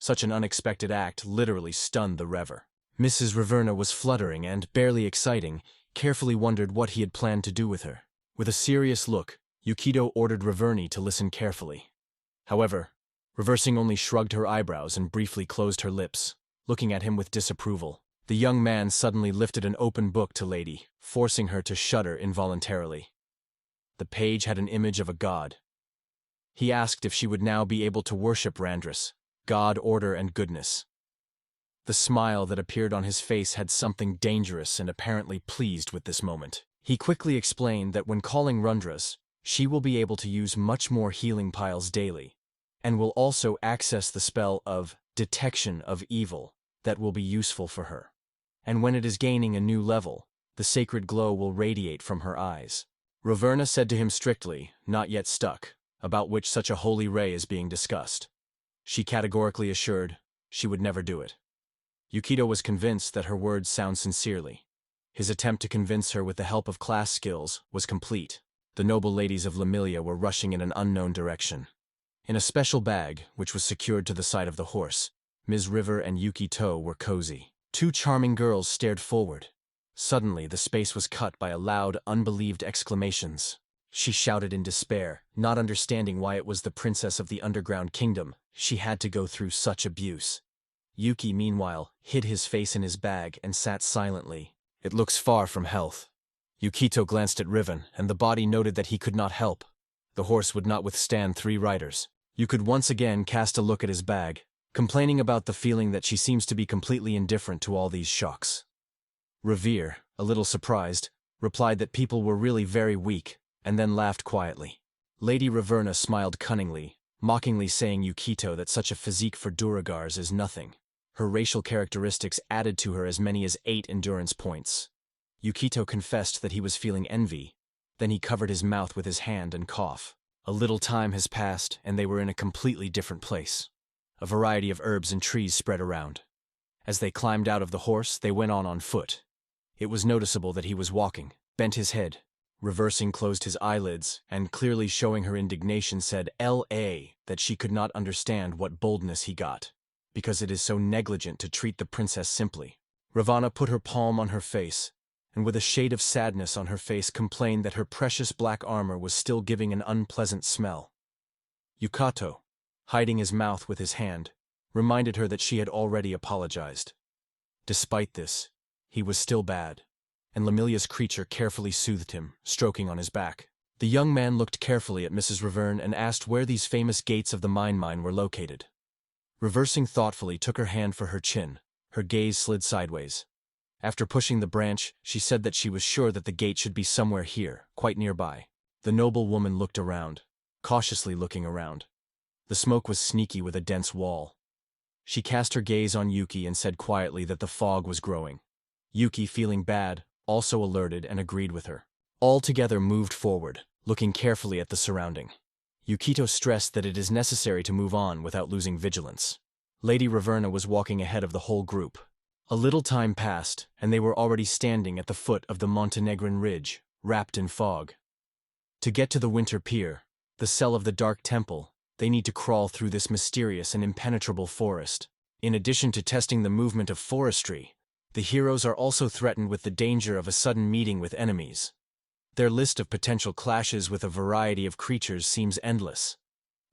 Such an unexpected act literally stunned the rever. Mrs. Raverna was fluttering and, barely exciting, carefully wondered what he had planned to do with her. With a serious look, Yukito ordered Raverni to listen carefully. However, Reversing only shrugged her eyebrows and briefly closed her lips, looking at him with disapproval. The young man suddenly lifted an open book to Lady, forcing her to shudder involuntarily. The page had an image of a god. He asked if she would now be able to worship Randris, God, order, and goodness. The smile that appeared on his face had something dangerous and apparently pleased with this moment. He quickly explained that when calling Rundras, she will be able to use much more healing piles daily, and will also access the spell of detection of evil that will be useful for her. And when it is gaining a new level, the sacred glow will radiate from her eyes. Raverna said to him strictly, not yet stuck, about which such a holy ray is being discussed. She categorically assured she would never do it. Yukito was convinced that her words sound sincerely. His attempt to convince her with the help of class skills was complete. The noble ladies of Lamilia were rushing in an unknown direction. In a special bag, which was secured to the side of the horse, Ms. River and Yukito were cozy. Two charming girls stared forward. Suddenly, the space was cut by a loud, unbelieved exclamations. She shouted in despair, not understanding why it was the princess of the underground kingdom she had to go through such abuse. Yuki, meanwhile, hid his face in his bag and sat silently. It looks far from health. Yukito glanced at Riven, and the body noted that he could not help. The horse would not withstand 3 riders. You could once again cast a look at his bag, complaining about the feeling that she seems to be completely indifferent to all these shocks. Revere, a little surprised, replied that people were really very weak, and then laughed quietly. Lady Raverna smiled cunningly, mockingly saying Yukito that such a physique for Duragars is nothing. Her racial characteristics added to her as many as 8 endurance points. Yukito confessed that he was feeling envy. Then he covered his mouth with his hand and coughed. A little time has passed, and they were in a completely different place. A variety of herbs and trees spread around. As they climbed out of the horse, they went on foot. It was noticeable that he was walking, bent his head. Reversing closed his eyelids, and clearly showing her indignation said L.A. that she could not understand what boldness he got, because it is so negligent to treat the princess simply. Ravana put her palm on her face, and with a shade of sadness on her face complained that her precious black armor was still giving an unpleasant smell. Yukato, hiding his mouth with his hand, reminded her that she had already apologized. Despite this, he was still bad, and Lamilia's creature carefully soothed him, stroking on his back. The young man looked carefully at Mrs. Raverne and asked where these famous gates of the mine were located. Reversing thoughtfully took her hand for her chin. Her gaze slid sideways. After pushing the branch, she said that she was sure that the gate should be somewhere here, quite nearby. The noble woman looked around, cautiously looking around. The smoke was sneaky with a dense wall. She cast her gaze on Yuki and said quietly that the fog was growing. Yuki, feeling bad, also alerted and agreed with her. All together moved forward, looking carefully at the surrounding. Yukito stressed that it is necessary to move on without losing vigilance. Lady Raverna was walking ahead of the whole group. A little time passed, and they were already standing at the foot of the Montenegrin ridge, wrapped in fog. To get to the Winter Pier, the cell of the Dark Temple, they need to crawl through this mysterious and impenetrable forest. In addition to testing the movement of forestry, the heroes are also threatened with the danger of a sudden meeting with enemies. Their list of potential clashes with a variety of creatures seems endless.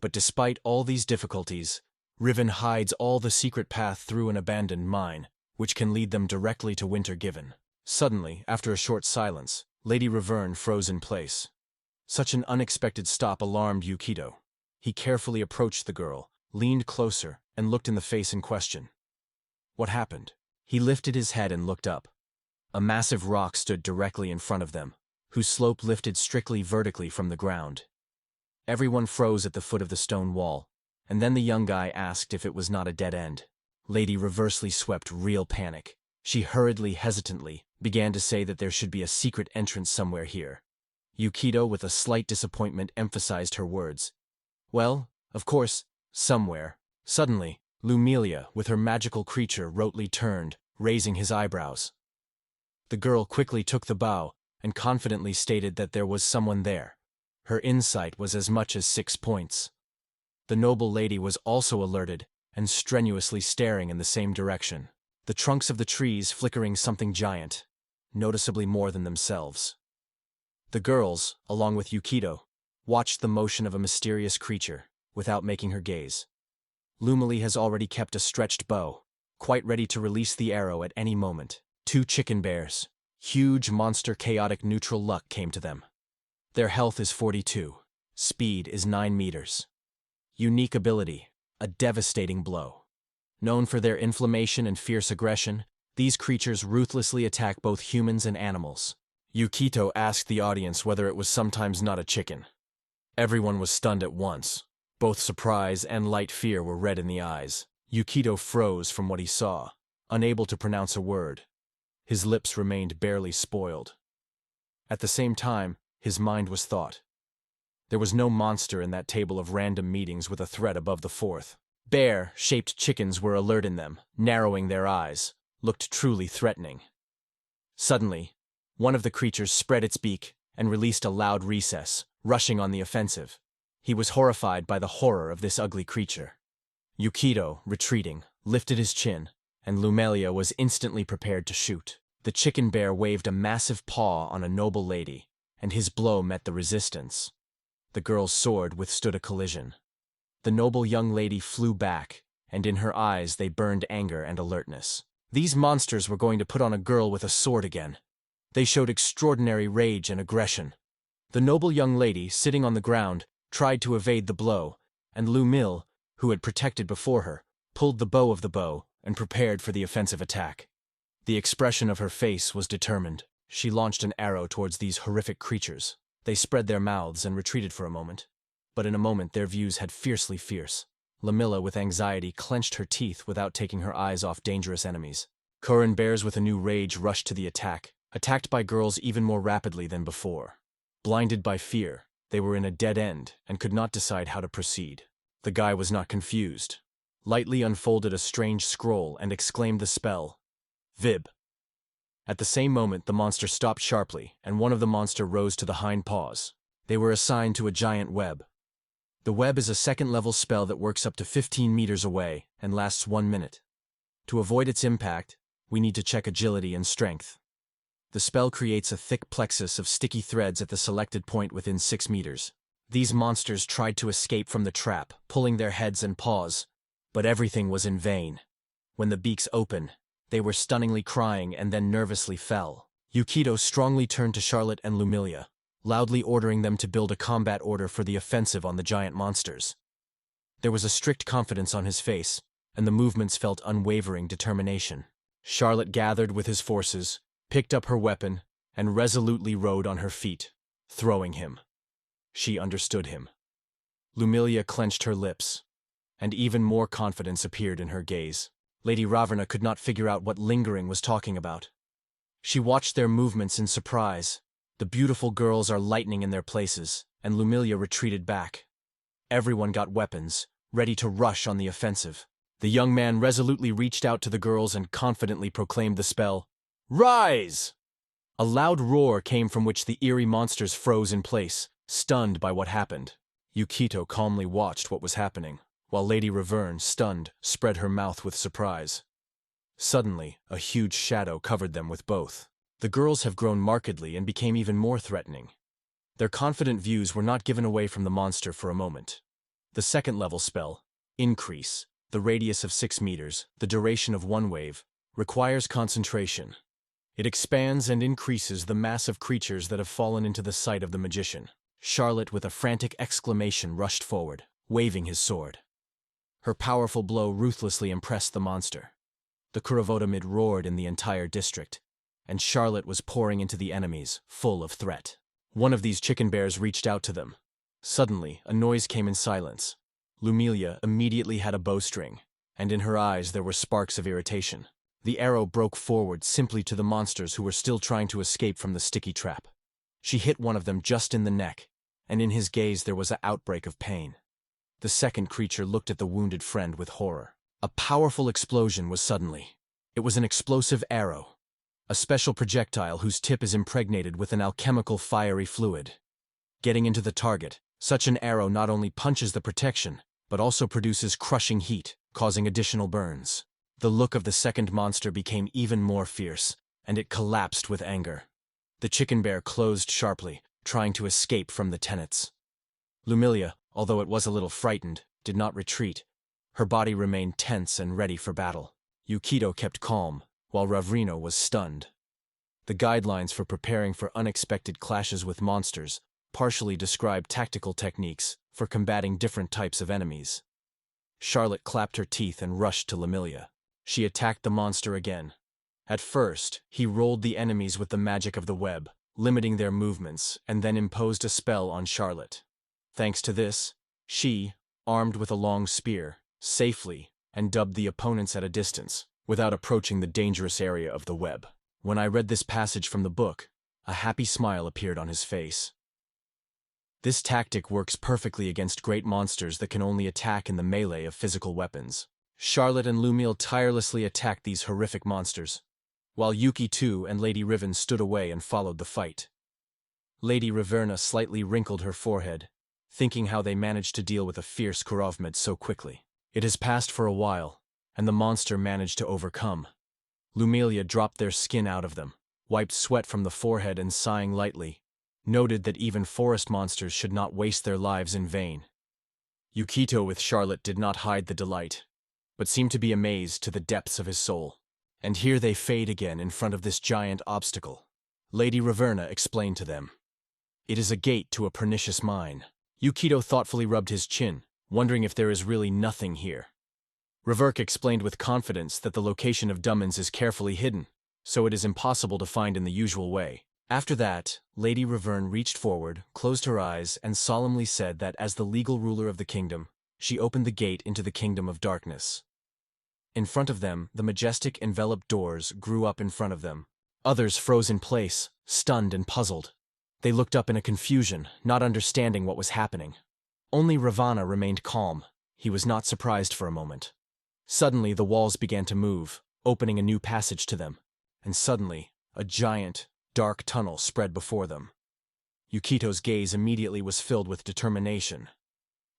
But despite all these difficulties, Riven hides all the secret path through an abandoned mine, which can lead them directly to Winter Given. Suddenly, after a short silence, Lady Raverne froze in place. Such an unexpected stop alarmed Yukito. He carefully approached the girl, leaned closer, and looked in the face in question. What happened? He lifted his head and looked up. A massive rock stood directly in front of them, whose slope lifted strictly vertically from the ground. Everyone froze at the foot of the stone wall, and then the young guy asked if it was not a dead end. Lady Reversely swept real panic. She hurriedly, hesitantly, began to say that there should be a secret entrance somewhere here. Yukito, with a slight disappointment, emphasized her words. Well, of course, somewhere. Suddenly, Lumilia, with her magical creature, rotely turned, raising his eyebrows. The girl quickly took the bow, and confidently stated that there was someone there. Her insight was as much as 6 points. The noble lady was also alerted, and strenuously staring in the same direction. The trunks of the trees flickering something giant, noticeably more than themselves. The girls, along with Yukito, watched the motion of a mysterious creature, without making her gaze. Lumily has already kept a stretched bow, quite ready to release the arrow at any moment. 2 chicken bears, huge monster chaotic neutral luck came to them. Their health is 42. Speed is 9 meters. Unique ability, a devastating blow. Known for their inflammation and fierce aggression, these creatures ruthlessly attack both humans and animals. Yukito asked the audience whether it was sometimes not a chicken. Everyone was stunned at once. Both surprise and light fear were read in the eyes. Yukito froze from what he saw, unable to pronounce a word. His lips remained barely spoiled. At the same time, his mind was thought. There was no monster in that table of random meetings with a threat above the 4th. Bear-shaped chickens were alert in them, narrowing their eyes, looked truly threatening. Suddenly, one of the creatures spread its beak and released a loud recess, rushing on the offensive. He was horrified by the horror of this ugly creature. Yukito, retreating, lifted his chin, and Lumelia was instantly prepared to shoot. The chicken bear waved a massive paw on a noble lady, and his blow met the resistance. The girl's sword withstood a collision. The noble young lady flew back, and in her eyes they burned anger and alertness. These monsters were going to put on a girl with a sword again. They showed extraordinary rage and aggression. The noble young lady, sitting on the ground, tried to evade the blow, and Lumil, who had protected before her, pulled the bow of the bow and prepared for the offensive attack. The expression of her face was determined. She launched an arrow towards these horrific creatures. They spread their mouths and retreated for a moment. But in a moment their views had fiercely fierce. Lamilla, with anxiety, clenched her teeth without taking her eyes off dangerous enemies. Kurin bears with a new rage rushed to the attack, attacked by girls even more rapidly than before. Blinded by fear, they were in a dead end and could not decide how to proceed. The guy was not confused. Lightly unfolded a strange scroll and exclaimed the spell, Vib. At the same moment the monster stopped sharply, and one of the monster rose to the hind paws. They were assigned to a giant web. The web is a second-level spell that works up to 15 meters away and lasts 1 minute. To avoid its impact, we need to check agility and strength. The spell creates a thick plexus of sticky threads at the selected point within 6 meters. These monsters tried to escape from the trap, pulling their heads and paws, but everything was in vain. When the beaks opened, they were stunningly crying and then nervously fell. Yukito strongly turned to Charlotte and Lumilia, loudly ordering them to build a combat order for the offensive on the giant monsters. There was a strict confidence on his face, and the movements felt unwavering determination. Charlotte gathered with his forces, picked up her weapon, and resolutely rode on her feet, throwing him. She understood him. Lumilia clenched her lips, and even more confidence appeared in her gaze. Lady Raverna could not figure out what lingering was talking about. She watched their movements in surprise. The beautiful girls are lightning in their places, and Lumilia retreated back. Everyone got weapons, ready to rush on the offensive. The young man resolutely reached out to the girls and confidently proclaimed the spell, Rise! A loud roar came from which the eerie monsters froze in place, stunned by what happened. Yukito calmly watched what was happening, while Lady Raverne, stunned, spread her mouth with surprise. Suddenly, a huge shadow covered them with both. The girls have grown markedly and became even more threatening. Their confident views were not given away from the monster for a moment. The second-level spell, Increase, the radius of 6 meters, the duration of 1 wave, requires concentration. It expands and increases the mass of creatures that have fallen into the sight of the magician. Charlotte, with a frantic exclamation, rushed forward, waving his sword. Her powerful blow ruthlessly impressed the monster. The Kurovotamid roared in the entire district, and Charlotte was pouring into the enemies, full of threat. One of these chicken bears reached out to them. Suddenly, a noise came in silence. Lumilia immediately had a bowstring, and in her eyes there were sparks of irritation. The arrow broke forward simply to the monsters who were still trying to escape from the sticky trap. She hit one of them just in the neck, and in his gaze there was an outbreak of pain. The second creature looked at the wounded friend with horror. A powerful explosion was suddenly. It was an explosive arrow, a special projectile whose tip is impregnated with an alchemical fiery fluid. Getting into the target, such an arrow not only punches the protection, but also produces crushing heat. causing additional burns. The look of the second monster became even more fierce, and it collapsed with anger. The chicken bear closed sharply, trying to escape from the tenets. Lumilia, although it was a little frightened, did not retreat. Her body remained tense and ready for battle. Yukito kept calm, while Ravrino was stunned. The guidelines for preparing for unexpected clashes with monsters partially describe tactical techniques for combating different types of enemies. Charlotte clapped her teeth and rushed to Lumilia. She attacked the monster again. At first, he rolled the enemies with the magic of the web, limiting their movements, and then imposed a spell on Charlotte. Thanks to this, she, armed with a long spear, safely, and dubbed the opponents at a distance, without approaching the dangerous area of the web. When I read this passage from the book, a happy smile appeared on his face. This tactic works perfectly against great monsters that can only attack in the melee of physical weapons. Charlotte and Lumil tirelessly attacked these horrific monsters, while Yuki too and Lady Riven stood away and followed the fight. Lady Riverna slightly wrinkled her forehead, thinking how they managed to deal with a fierce Kurovmed so quickly. It has passed for a while, and the monster managed to overcome. Lumilia dropped their skin out of them, wiped sweat from the forehead and sighing lightly, noted that even forest monsters should not waste their lives in vain. Yukito with Charlotte did not hide the delight, but seemed to be amazed to the depths of his soul. And here they fade again in front of this giant obstacle. Lady Riverna explained to them. It is a gate to a pernicious mine. Yukito thoughtfully rubbed his chin, wondering if there is really nothing here. Reverk explained with confidence that the location of Dummins is carefully hidden, so it is impossible to find in the usual way. After that, Lady Riverne reached forward, closed her eyes, and solemnly said that as the legal ruler of the kingdom, she opened the gate into the kingdom of darkness. In front of them, the majestic enveloped doors grew up in front of them. Others froze in place, stunned and puzzled. They looked up in a confusion, not understanding what was happening. Only Ravana remained calm. He was not surprised for a moment. Suddenly, the walls began to move, opening a new passage to them. And suddenly, a giant, dark tunnel spread before them. Yukito's gaze immediately was filled with determination.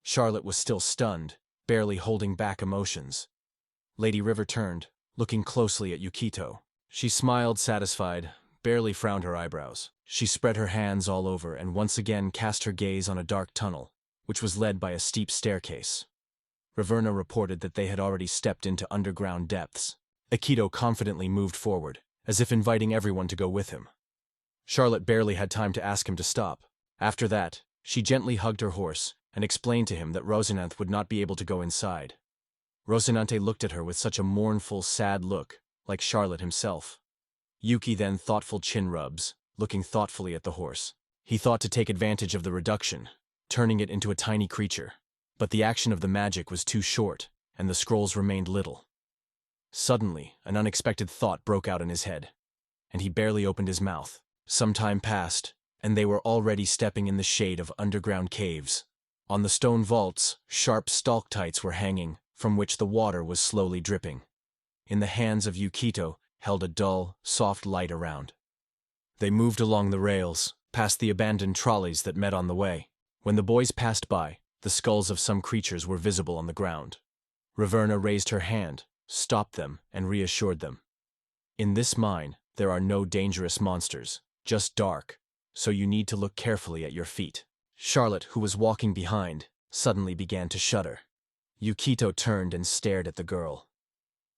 Charlotte was still stunned, barely holding back emotions. Lady River turned, looking closely at Yukito. She smiled satisfied, barely frowned her eyebrows. She spread her hands all over and once again cast her gaze on a dark tunnel, which was led by a steep staircase. Riverna reported that they had already stepped into underground depths. Akito confidently moved forward, as if inviting everyone to go with him. Charlotte barely had time to ask him to stop. After that, she gently hugged her horse and explained to him that Rosinante would not be able to go inside. Rosinante looked at her with such a mournful, sad look, like Charlotte himself. Yuki then thoughtful chin rubs, looking thoughtfully at the horse. He thought to take advantage of the reduction, turning it into a tiny creature. But the action of the magic was too short, and the scrolls remained little. Suddenly, an unexpected thought broke out in his head, and he barely opened his mouth. Some time passed, and they were already stepping in the shade of underground caves. On the stone vaults, sharp stalactites were hanging, from which the water was slowly dripping. In the hands of Yukito held a dull, soft light around. They moved along the rails, past the abandoned trolleys that met on the way. When the boys passed by, the skulls of some creatures were visible on the ground. Riverna raised her hand, stopped them, and reassured them. In this mine, there are no dangerous monsters, just dark, so you need to look carefully at your feet. Charlotte, who was walking behind, suddenly began to shudder. Yukito turned and stared at the girl.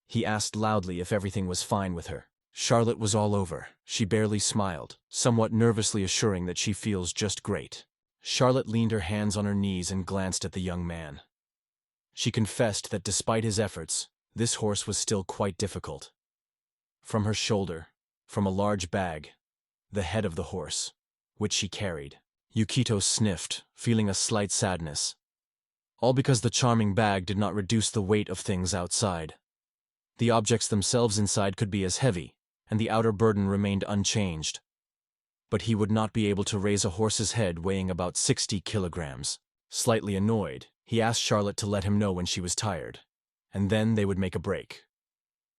He asked loudly if everything was fine with her. Charlotte was all over. She barely smiled, somewhat nervously assuring that she feels just great. Charlotte leaned her hands on her knees and glanced at the young man. She confessed that despite his efforts, this horse was still quite difficult. From her shoulder, from a large bag, the head of the horse, which she carried. Yukito sniffed, feeling a slight sadness. All because the charming bag did not reduce the weight of things outside. The objects themselves inside could be as heavy, and the outer burden remained unchanged. But he would not be able to raise a horse's head weighing about 60 kilograms. Slightly annoyed, he asked Charlotte to let him know when she was tired, and then they would make a break.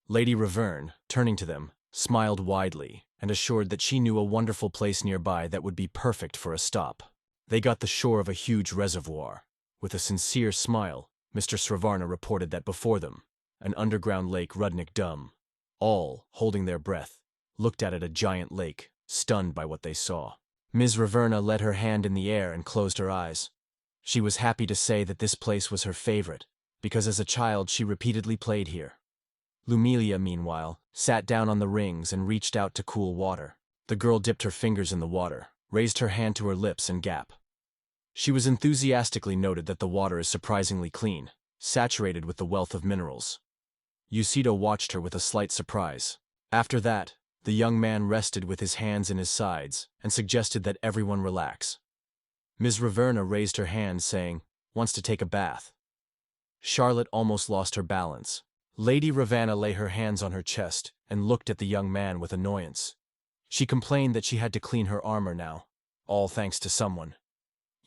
Lady Riverne, turning to them, smiled widely and assured that she knew a wonderful place nearby that would be perfect for a stop. They got the shore of a huge reservoir. With a sincere smile, Mr. Sravarna reported that before them, an underground lake Rudnik Dum, all, holding their breath, looked at a giant lake, stunned by what they saw. Ms. Raverna let her hand in the air and closed her eyes. She was happy to say that this place was her favorite, because as a child she repeatedly played here. Lumilia, meanwhile, sat down on the rings and reached out to cool water. The girl dipped her fingers in the water, raised her hand to her lips and gap. She was enthusiastically noted that the water is surprisingly clean, saturated with the wealth of minerals. Yukido watched her with a slight surprise. After that, the young man rested with his hands in his sides and suggested that everyone relax. Ms. Raverna raised her hand, saying, "Wants to take a bath." Charlotte almost lost her balance. Lady Ravanna lay her hands on her chest and looked at the young man with annoyance. She complained that she had to clean her armor now, all thanks to someone.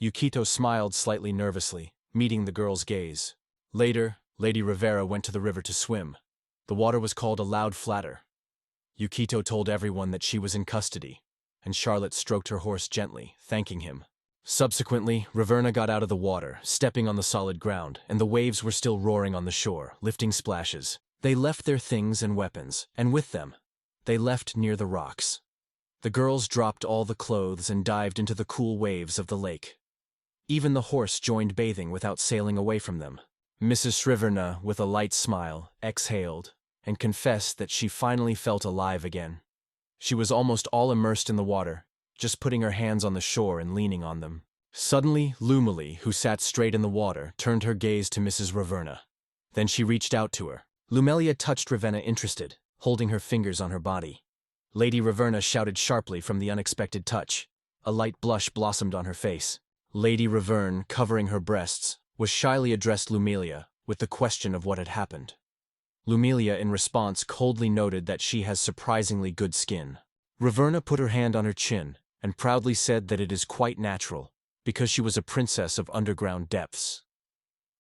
Yukido smiled slightly nervously, meeting the girl's gaze. Later, Lady Rivera went to the river to swim. The water was called a loud flatter. Yukido told everyone that she was in custody, and Charlotte stroked her horse gently, thanking him. Subsequently, Raverna got out of the water, stepping on the solid ground, and the waves were still roaring on the shore, lifting splashes. They left their things and weapons, and with them, they left near the rocks. The girls dropped all the clothes and dived into the cool waves of the lake. Even the horse joined bathing without sailing away from them. Mrs. Sriverna, with a light smile, exhaled, and confessed that she finally felt alive again. She was almost all immersed in the water, just putting her hands on the shore and leaning on them. Suddenly, Lumily, who sat straight in the water, turned her gaze to Mrs. Raverna. Then she reached out to her. Lumelia touched Ravenna, interested, holding her fingers on her body. Lady Raverna shouted sharply from the unexpected touch. A light blush blossomed on her face. Lady Raverne, covering her breasts, was shyly addressed Lumelia with the question of what had happened. Lumelia, in response, coldly noted that she has surprisingly good skin. Raverna put her hand on her chin and proudly said that it is quite natural, because she was a princess of underground depths.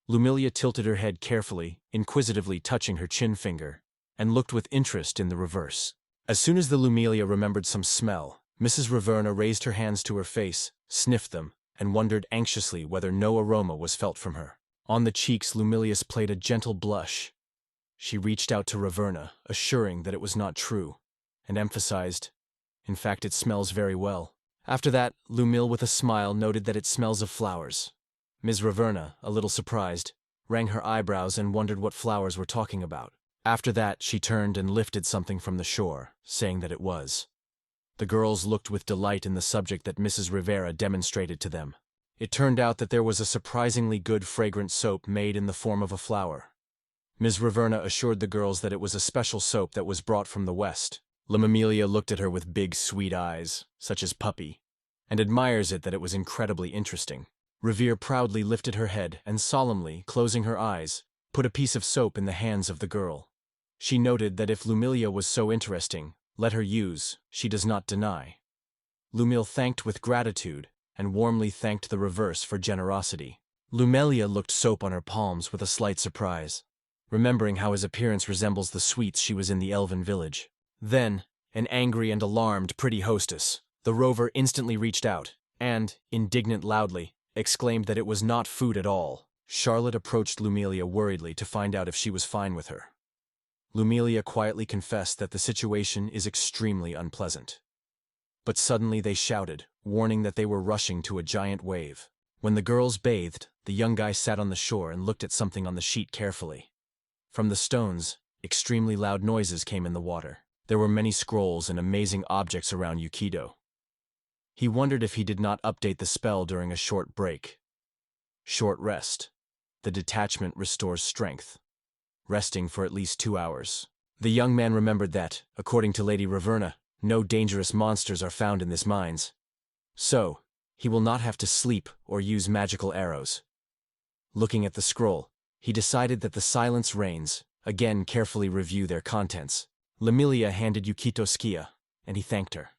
Lumelia tilted her head carefully, inquisitively touching her chin finger, and looked with interest in the reverse. As soon as the Lumelia remembered some smell, Mrs. Raverna raised her hands to her face, sniffed them, and wondered anxiously whether no aroma was felt from her. On the cheeks, Lumilius played a gentle blush. She reached out to Raverna, assuring that it was not true, and emphasized, "In fact, it smells very well." After that, Lumil, with a smile, noted that it smells of flowers. Ms. Raverna, a little surprised, wrung her eyebrows and wondered what flowers were talking about. After that, she turned and lifted something from the shore, saying that it was. The girls looked with delight in the subject that Mrs. Rivera demonstrated to them. It turned out that there was a surprisingly good fragrant soap made in the form of a flower. Ms. Raverna assured the girls that it was a special soap that was brought from the West. Lumelia looked at her with big, sweet eyes, such as puppy, and admires it that it was incredibly interesting. Revere proudly lifted her head and solemnly, closing her eyes, put a piece of soap in the hands of the girl. She noted that if Lumelia was so interesting, let her use, she does not deny. Lumil thanked with gratitude and warmly thanked the reverse for generosity. Lumelia looked soap on her palms with a slight surprise, remembering how his appearance resembles the sweets she was in the elven village. Then, an angry and alarmed pretty hostess, the rover instantly reached out and, indignant loudly, exclaimed that it was not food at all. Charlotte approached Lumelia worriedly to find out if she was fine with her. Lumelia quietly confessed that the situation is extremely unpleasant. But suddenly they shouted, warning that they were rushing to a giant wave. When the girls bathed, the young guy sat on the shore and looked at something on the sheet carefully. From the stones, extremely loud noises came in the water. There were many scrolls and amazing objects around Yukido. He wondered if he did not update the spell during a short break. Short rest. The detachment restores strength. Resting for at least 2 hours. The young man remembered that, according to Lady Raverna, no dangerous monsters are found in this mines. So, he will not have to sleep or use magical arrows. Looking at the scroll, he decided that the silence reigns, again carefully review their contents. Lumelia handed Yukido Skia, and he thanked her.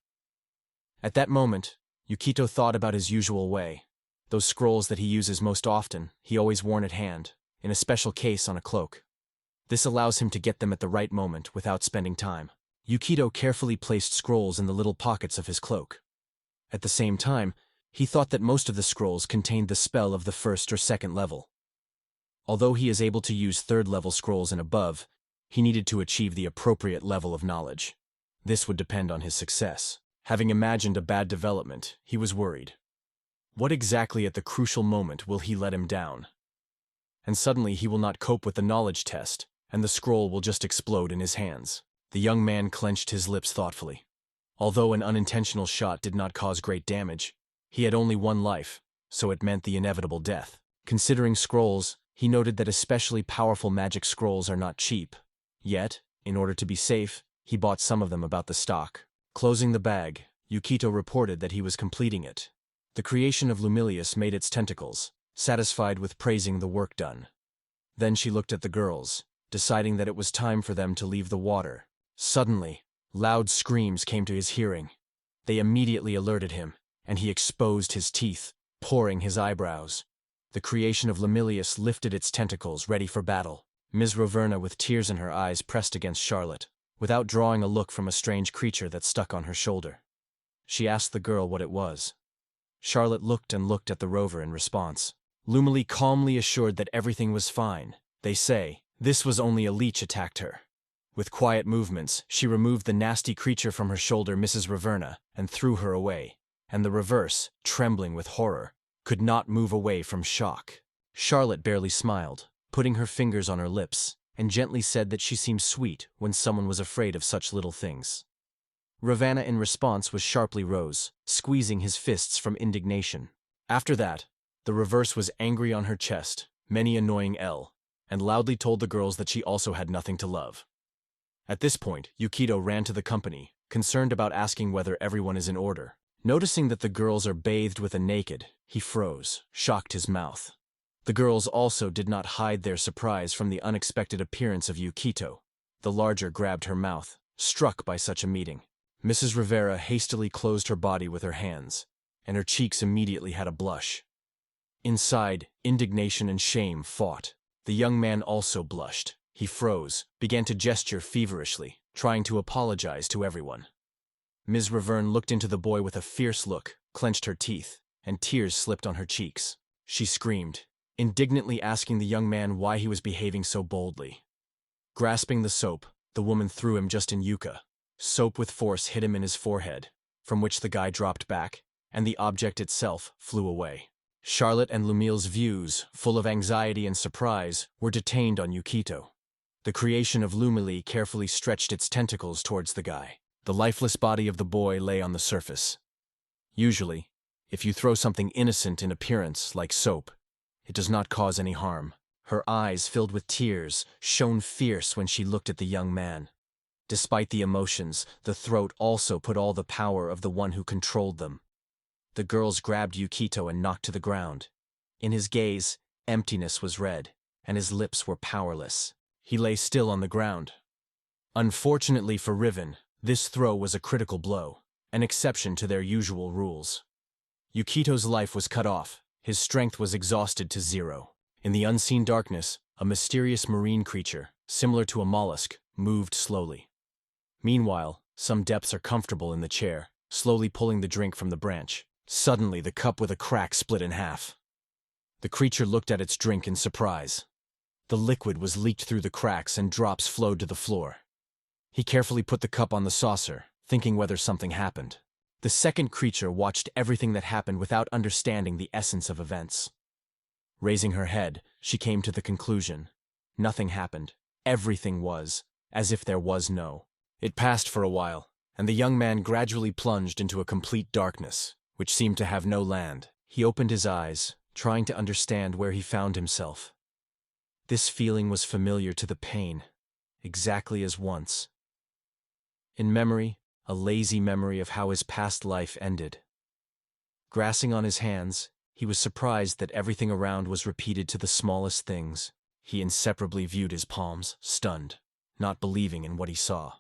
At that moment, Yukido thought about his usual way. Those scrolls that he uses most often, he always worn at hand, in a special case on a cloak. This allows him to get them at the right moment without spending time. Yukido carefully placed scrolls in the little pockets of his cloak. At the same time, he thought that most of the scrolls contained the spell of the first or second level. Although he is able to use third-level scrolls and above, he needed to achieve the appropriate level of knowledge. This would depend on his success. Having imagined a bad development, he was worried. What exactly at the crucial moment will he let him down? And suddenly he will not cope with the knowledge test, and the scroll will just explode in his hands. The young man clenched his lips thoughtfully. Although an unintentional shot did not cause great damage, he had only one life, so it meant the inevitable death. Considering scrolls, he noted that especially powerful magic scrolls are not cheap. Yet, in order to be safe, he bought some of them about the stock. Closing the bag, Yukito reported that he was completing it. The creation of Lumilius made its tentacles, satisfied with praising the work done. Then she looked at the girls, deciding that it was time for them to leave the water. Suddenly, loud screams came to his hearing. They immediately alerted him, and he exposed his teeth, pouring his eyebrows. The creation of Lumilius lifted its tentacles, ready for battle. Ms. Raverna, with tears in her eyes, pressed against Charlotte, without drawing a look from a strange creature that stuck on her shoulder. She asked the girl what it was. Charlotte looked and looked at the rover in response. Lumily calmly assured that everything was fine. They say, this was only a leech attacked her. With quiet movements, she removed the nasty creature from her shoulder, Mrs. Raverna, and threw her away. And the reverse, trembling with horror, could not move away from shock. Charlotte barely smiled, putting her fingers on her lips, and gently said that she seemed sweet when someone was afraid of such little things. Ravanna in response was sharply rose, squeezing his fists from indignation. After that, the reverse was angry on her chest, many annoying L, and loudly told the girls that she also had nothing to love. At this point, Yukito ran to the company, concerned about asking whether everyone is in order. Noticing that the girls are bathed with a naked, he froze, shocked his mouth. The girls also did not hide their surprise from the unexpected appearance of Yukito. The larger grabbed her mouth, struck by such a meeting. Mrs. Rivera hastily closed her body with her hands, and her cheeks immediately had a blush. Inside, indignation and shame fought. The young man also blushed. He froze, began to gesture feverishly, trying to apologize to everyone. Ms. Reverne looked into the boy with a fierce look, clenched her teeth, and tears slipped on her cheeks. She screamed, indignantly asking the young man why he was behaving so boldly. Grasping the soap, the woman threw him just in Yuka. Soap with force hit him in his forehead, from which the guy dropped back, and the object itself flew away. Charlotte and Lumille's views, full of anxiety and surprise, were detained on Yukito. The creation of Lumile carefully stretched its tentacles towards the guy. The lifeless body of the boy lay on the surface. Usually, if you throw something innocent in appearance, like soap, it does not cause any harm. Her eyes, filled with tears, shone fierce when she looked at the young man. Despite the emotions, the throat also put all the power of the one who controlled them. The girls grabbed Yukito and knocked to the ground. In his gaze, emptiness was read, and his lips were powerless. He lay still on the ground. Unfortunately for Riven, this throw was a critical blow, an exception to their usual rules. Yukito's life was cut off, his strength was exhausted to zero. In the unseen darkness, a mysterious marine creature, similar to a mollusk, moved slowly. Meanwhile, some depths are comfortable in the chair, slowly pulling the drink from the branch. Suddenly, the cup with a crack split in half. The creature looked at its drink in surprise. The liquid was leaked through the cracks and drops flowed to the floor. He carefully put the cup on the saucer, thinking whether something happened. The second creature watched everything that happened without understanding the essence of events. Raising her head, she came to the conclusion. Nothing happened. Everything was, as if there was no. It passed for a while, and the young man gradually plunged into a complete darkness, which seemed to have no land. He opened his eyes, trying to understand where he found himself. This feeling was familiar to the pain, exactly as once. In memory, a lazy memory of how his past life ended. Grasping on his hands, he was surprised that everything around was repeated to the smallest things. He inseparably viewed his palms, stunned, not believing in what he saw.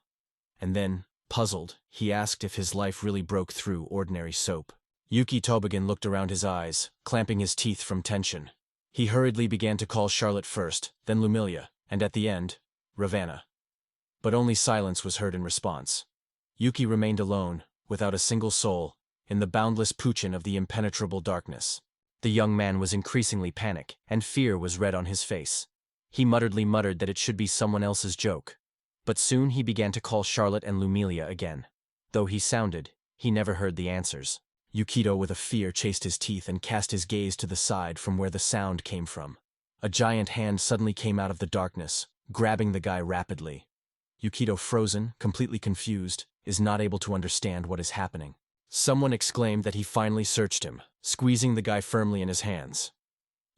And then, puzzled, he asked if his life really broke through ordinary soap. Yuki Tobogin looked around his eyes, clamping his teeth from tension. He hurriedly began to call Charlotte first, then Lumilia, and at the end, Ravanna. But only silence was heard in response. Yuki remained alone, without a single soul, in the boundless puchin of the impenetrable darkness. The young man was increasingly panicked, and fear was red on his face. He muttered that it should be someone else's joke. But soon he began to call Charlotte and Lumilia again. Though he sounded, he never heard the answers. Yukito with a fear chased his teeth and cast his gaze to the side from where the sound came from. A giant hand suddenly came out of the darkness, grabbing the guy rapidly. Yukito, frozen, completely confused, is not able to understand what is happening. Someone exclaimed that he finally searched him, squeezing the guy firmly in his hands.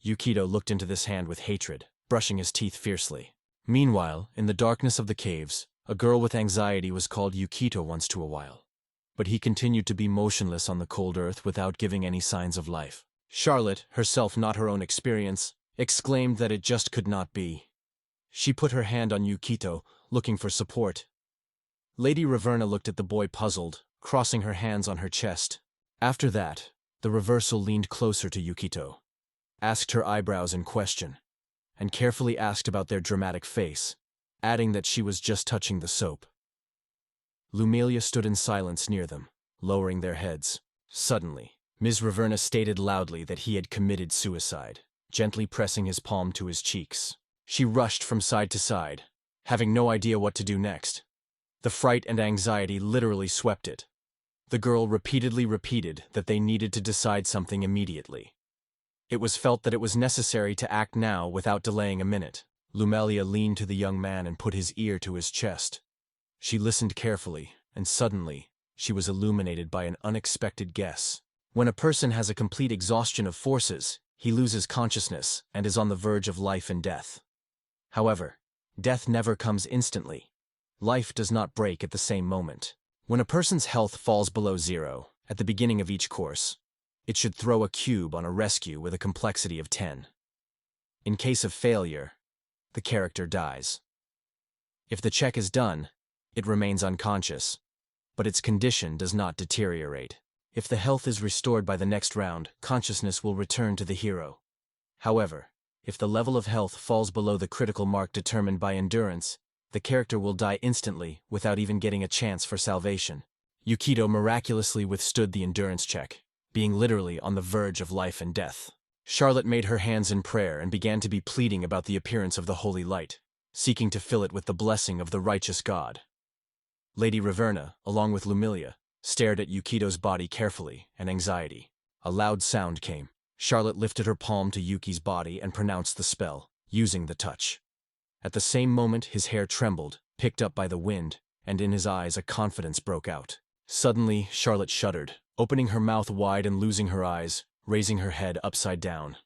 Yukito looked into this hand with hatred, brushing his teeth fiercely. Meanwhile, in the darkness of the caves, a girl with anxiety was called Yukito once to a while. But he continued to be motionless on the cold earth without giving any signs of life. Charlotte, herself not her own experience, exclaimed that it just could not be. She put her hand on Yukito, looking for support. Lady Raverna looked at the boy puzzled, crossing her hands on her chest. After that, the reversal leaned closer to Yukito, asked her eyebrows in question, and carefully asked about their dramatic face, adding that she was just touching the soap. Lumilia stood in silence near them, lowering their heads. Suddenly, Ms. Raverna stated loudly that he had committed suicide, gently pressing his palm to his cheeks. She rushed from side to side, having no idea what to do next. The fright and anxiety literally swept it. The girl repeatedly repeated that they needed to decide something immediately. It was felt that it was necessary to act now without delaying a minute. Lumilia leaned to the young man and put his ear to his chest. She listened carefully, and suddenly, she was illuminated by an unexpected guess. When a person has a complete exhaustion of forces, he loses consciousness and is on the verge of life and death. However, death never comes instantly. Life does not break at the same moment. When a person's health falls below 0, at the beginning of each course, it should throw a cube on a rescue with a complexity of 10. In case of failure, the character dies. If the check is done, it remains unconscious, but its condition does not deteriorate. If the health is restored by the next round, consciousness will return to the hero. However, if the level of health falls below the critical mark determined by endurance, the character will die instantly without even getting a chance for salvation. Yukito miraculously withstood the endurance check, being literally on the verge of life and death. Charlotte made her hands in prayer and began to be pleading about the appearance of the holy light, seeking to fill it with the blessing of the righteous God. Lady Raverna, along with Lumilia, stared at Yukito's body carefully and anxiety. A loud sound came. Charlotte lifted her palm to Yuki's body and pronounced the spell, using the touch. At the same moment his hair trembled, picked up by the wind, and in his eyes a confidence broke out. Suddenly, Charlotte shuddered, opening her mouth wide and losing her eyes, raising her head upside down.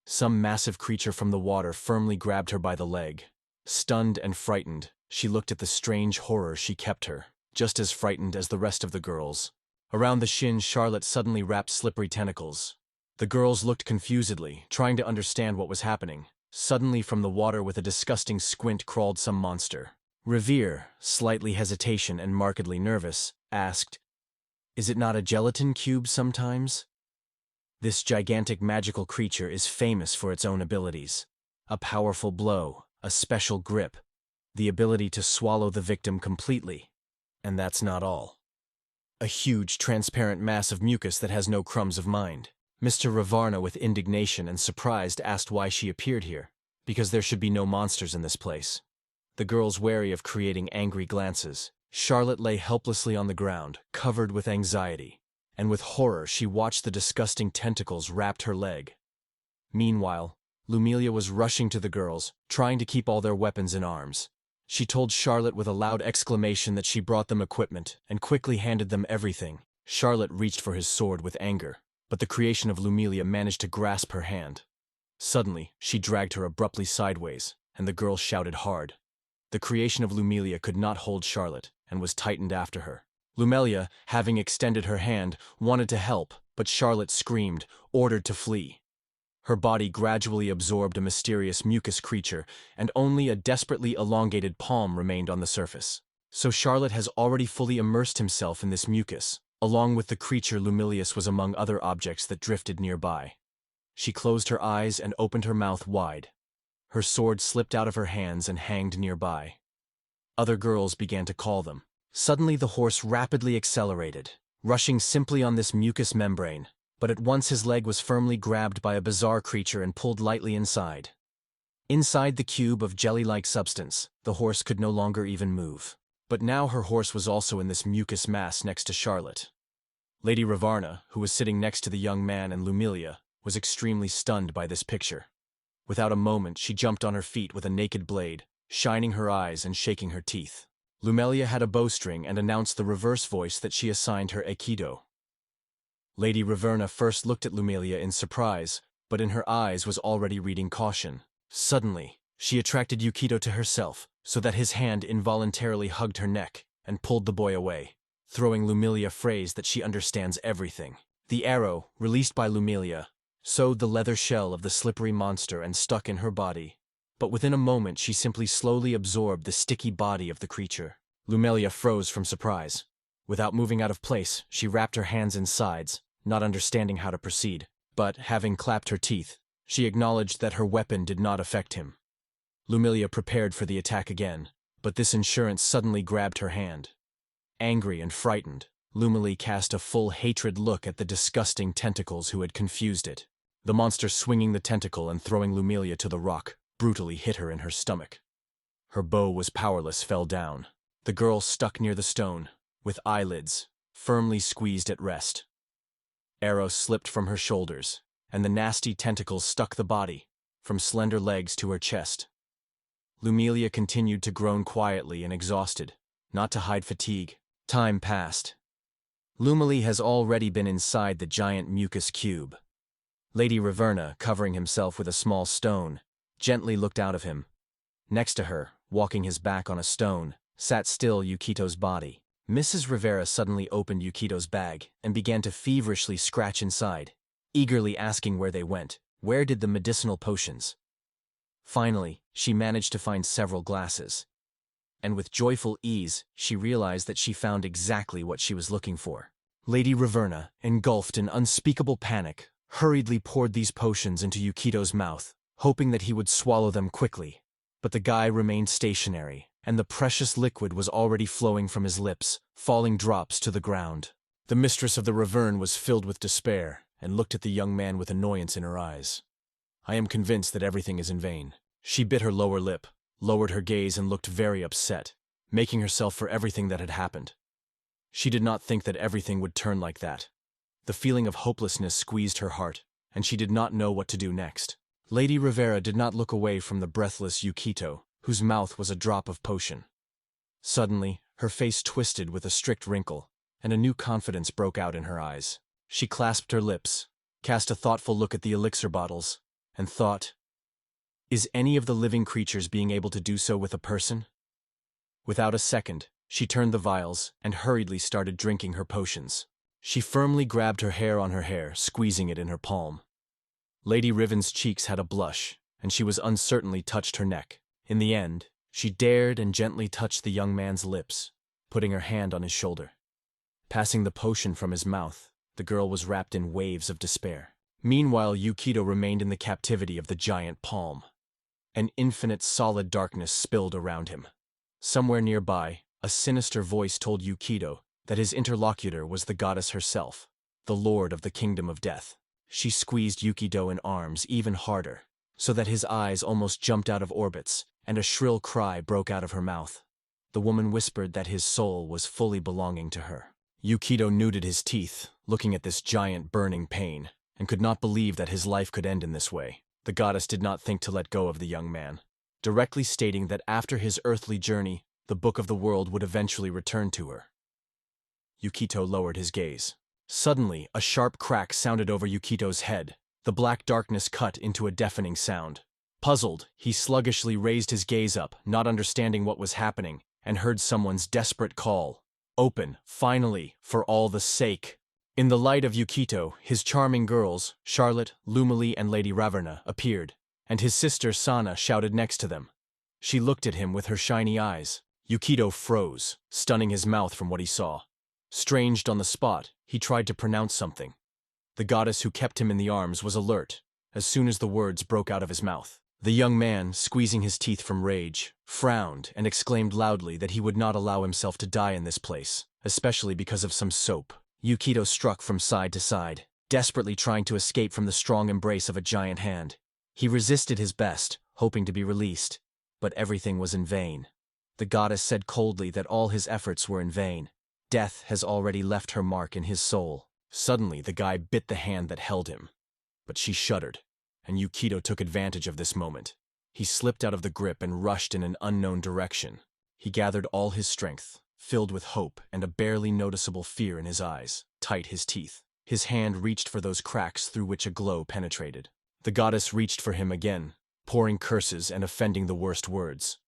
Some massive creature from the water firmly grabbed her by the leg. Stunned and frightened, she looked at the strange horror she kept her, just as frightened as the rest of the girls. Around the shin, Charlotte suddenly wrapped slippery tentacles. The girls looked confusedly, trying to understand what was happening. Suddenly from the water with a disgusting squint crawled some monster. Revere, slightly hesitation and markedly nervous, asked, "Is it not a gelatin cube sometimes?" This gigantic magical creature is famous for its own abilities. A powerful blow, a special grip, the ability to swallow the victim completely. And that's not all. A huge, transparent mass of mucus that has no crumbs of mind. Mr. Ravarna, with indignation and surprise, asked why she appeared here. Because there should be no monsters in this place. The girls wary of creating angry glances. Charlotte lay helplessly on the ground, covered with anxiety, and with horror she watched the disgusting tentacles wrap her leg. Meanwhile, Lumilia was rushing to the girls, trying to keep all their weapons in arms. She told Charlotte with a loud exclamation that she brought them equipment, and quickly handed them everything. Charlotte reached for his sword with anger, but the creation of Lumilia managed to grasp her hand. Suddenly, she dragged her abruptly sideways, and the girl shouted hard. The creation of Lumilia could not hold Charlotte, and was tightened after her. Lumilia, having extended her hand, wanted to help, but Charlotte screamed, ordered to flee. Her body gradually absorbed a mysterious mucus creature, and only a desperately elongated palm remained on the surface. So Charlotte has already fully immersed himself in this mucus. Along with the creature, Lumilius was among other objects that drifted nearby. She closed her eyes and opened her mouth wide. Her sword slipped out of her hands and hanged nearby. Other girls began to call them. Suddenly the horse rapidly accelerated, rushing simply on this mucus membrane. but at once his leg was firmly grabbed by a bizarre creature and pulled lightly inside. Inside the cube of jelly-like substance, the horse could no longer even move. But now her horse was also in this mucus mass next to Charlotte. Lady Ravarna, who was sitting next to the young man and Lumilia, was extremely stunned by this picture. Without a moment, she jumped on her feet with a naked blade, shining her eyes and shaking her teeth. Lumilia had a bowstring and announced the reverse voice that she assigned her Aikido. Lady Ravarna first looked at Lumilia in surprise, but in her eyes was already reading caution. Suddenly, she attracted Yukito to herself, so that his hand involuntarily hugged her neck and pulled the boy away, throwing Lumilia a phrase that she understands everything. The arrow, released by Lumilia, sewed the leather shell of the slippery monster and stuck in her body. But within a moment she simply slowly absorbed the sticky body of the creature. Lumilia froze from surprise. Without moving out of place, she wrapped her hands in sides, not understanding how to proceed. But, having clapped her teeth, she acknowledged that her weapon did not affect him. Lumilia prepared for the attack again, but this insurance suddenly grabbed her hand. Angry and frightened, Lumilia cast a full hatred look at the disgusting tentacles who had confused it. The monster swinging the tentacle and throwing Lumilia to the rock brutally hit her in her stomach. Her bow was powerless, fell down. The girl stuck near the stone, with eyelids firmly squeezed at rest. Arrow slipped from her shoulders, and the nasty tentacles stuck the body, from slender legs to her chest. Lumilia continued to groan quietly and exhausted, not to hide fatigue. Time passed. Lumilia has already been inside the giant mucus cube. Lady Ravarna, covering himself with a small stone, gently looked out of him. Next to her, walking his back on a stone, sat still Yukito's body. Mrs. Rivera suddenly opened Yukito's bag and began to feverishly scratch inside, eagerly asking where they went. Where did the medicinal potions? Finally, she managed to find several glasses. And with joyful ease, she realized that she found exactly what she was looking for. Lady Ravarna, engulfed in unspeakable panic, hurriedly poured these potions into Yukito's mouth, hoping that he would swallow them quickly. But the guy remained stationary, and the precious liquid was already flowing from his lips, falling drops to the ground. The mistress of the Raverne was filled with despair, and looked at the young man with annoyance in her eyes. I am convinced that everything is in vain. She bit her lower lip, lowered her gaze and looked very upset, making herself for everything that had happened. She did not think that everything would turn like that. The feeling of hopelessness squeezed her heart, and she did not know what to do next. Lady Rivera did not look away from the breathless Yukito, whose mouth was a drop of potion. Suddenly, her face twisted with a strict wrinkle, and a new confidence broke out in her eyes. She clasped her lips, cast a thoughtful look at the elixir bottles, and thought, is any of the living creatures being able to do so with a person? Without a second, she turned the vials and hurriedly started drinking her potions. She firmly grabbed her hair on her hair, squeezing it in her palm. Lady Riven's cheeks had a blush, and she was uncertainly touched her neck. In the end, she dared and gently touched the young man's lips, putting her hand on his shoulder. Passing the potion from his mouth, the girl was wrapped in waves of despair. Meanwhile, Yukito remained in the captivity of the giant palm. An infinite solid darkness spilled around him. Somewhere nearby, a sinister voice told Yukito that his interlocutor was the goddess herself, the lord of the kingdom of death. She squeezed Yukito in arms even harder, so that his eyes almost jumped out of orbits, and a shrill cry broke out of her mouth. The woman whispered that his soul was fully belonging to her. Yukito knitted his teeth, looking at this giant burning pain, and could not believe that his life could end in this way. The goddess did not think to let go of the young man, directly stating that after his earthly journey, the Book of the World would eventually return to her. Yukito lowered his gaze. Suddenly, a sharp crack sounded over Yukito's head. The black darkness cut into a deafening sound. Puzzled, he sluggishly raised his gaze up, not understanding what was happening, and heard someone's desperate call. Open, finally, for all the sake. In the light of Yukito, his charming girls, Charlotte, Lumilia, and Lady Ravarna, appeared, and his sister Sana shouted next to them. She looked at him with her shiny eyes. Yukito froze, stunning his mouth from what he saw. Stranged on the spot, he tried to pronounce something. The goddess who kept him in the arms was alert, as soon as the words broke out of his mouth. The young man, squeezing his teeth from rage, frowned and exclaimed loudly that he would not allow himself to die in this place, especially because of some soap. Yukito struck from side to side, desperately trying to escape from the strong embrace of a giant hand. He resisted his best, hoping to be released, but everything was in vain. The goddess said coldly that all his efforts were in vain. Death has already left her mark in his soul. Suddenly, the guy bit the hand that held him. But she shuddered, and Yukito took advantage of this moment. He slipped out of the grip and rushed in an unknown direction. He gathered all his strength, filled with hope and a barely noticeable fear in his eyes, tight his teeth. His hand reached for those cracks through which a glow penetrated. The goddess reached for him again, pouring curses and offending the worst words.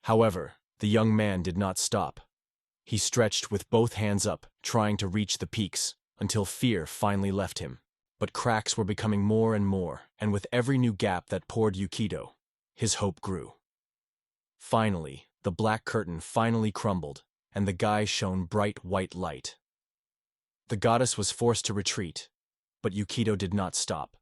However, the young man did not stop. He stretched with both hands up, trying to reach the peaks, until fear finally left him. But cracks were becoming more, and with every new gap that poured Yukito, his hope grew. Finally, the black curtain finally crumbled, and the guy shone bright white light. The goddess was forced to retreat, but Yukito did not stop.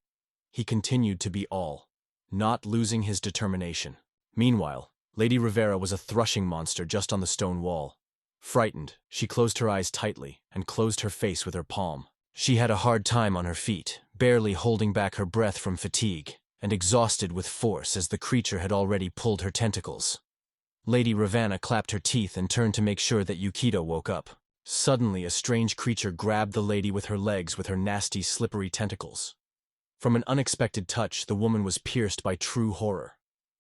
He continued to be all, not losing his determination. Meanwhile, Lady Rivera was a threshing monster just on the stone wall. Frightened, she closed her eyes tightly and closed her face with her palm. She had a hard time on her feet, barely holding back her breath from fatigue, and exhausted with force as the creature had already pulled her tentacles. Lady Ravana clapped her teeth and turned to make sure that Yukito woke up. Suddenly, a strange creature grabbed the lady with her legs with her nasty, slippery tentacles. From an unexpected touch, the woman was pierced by true horror.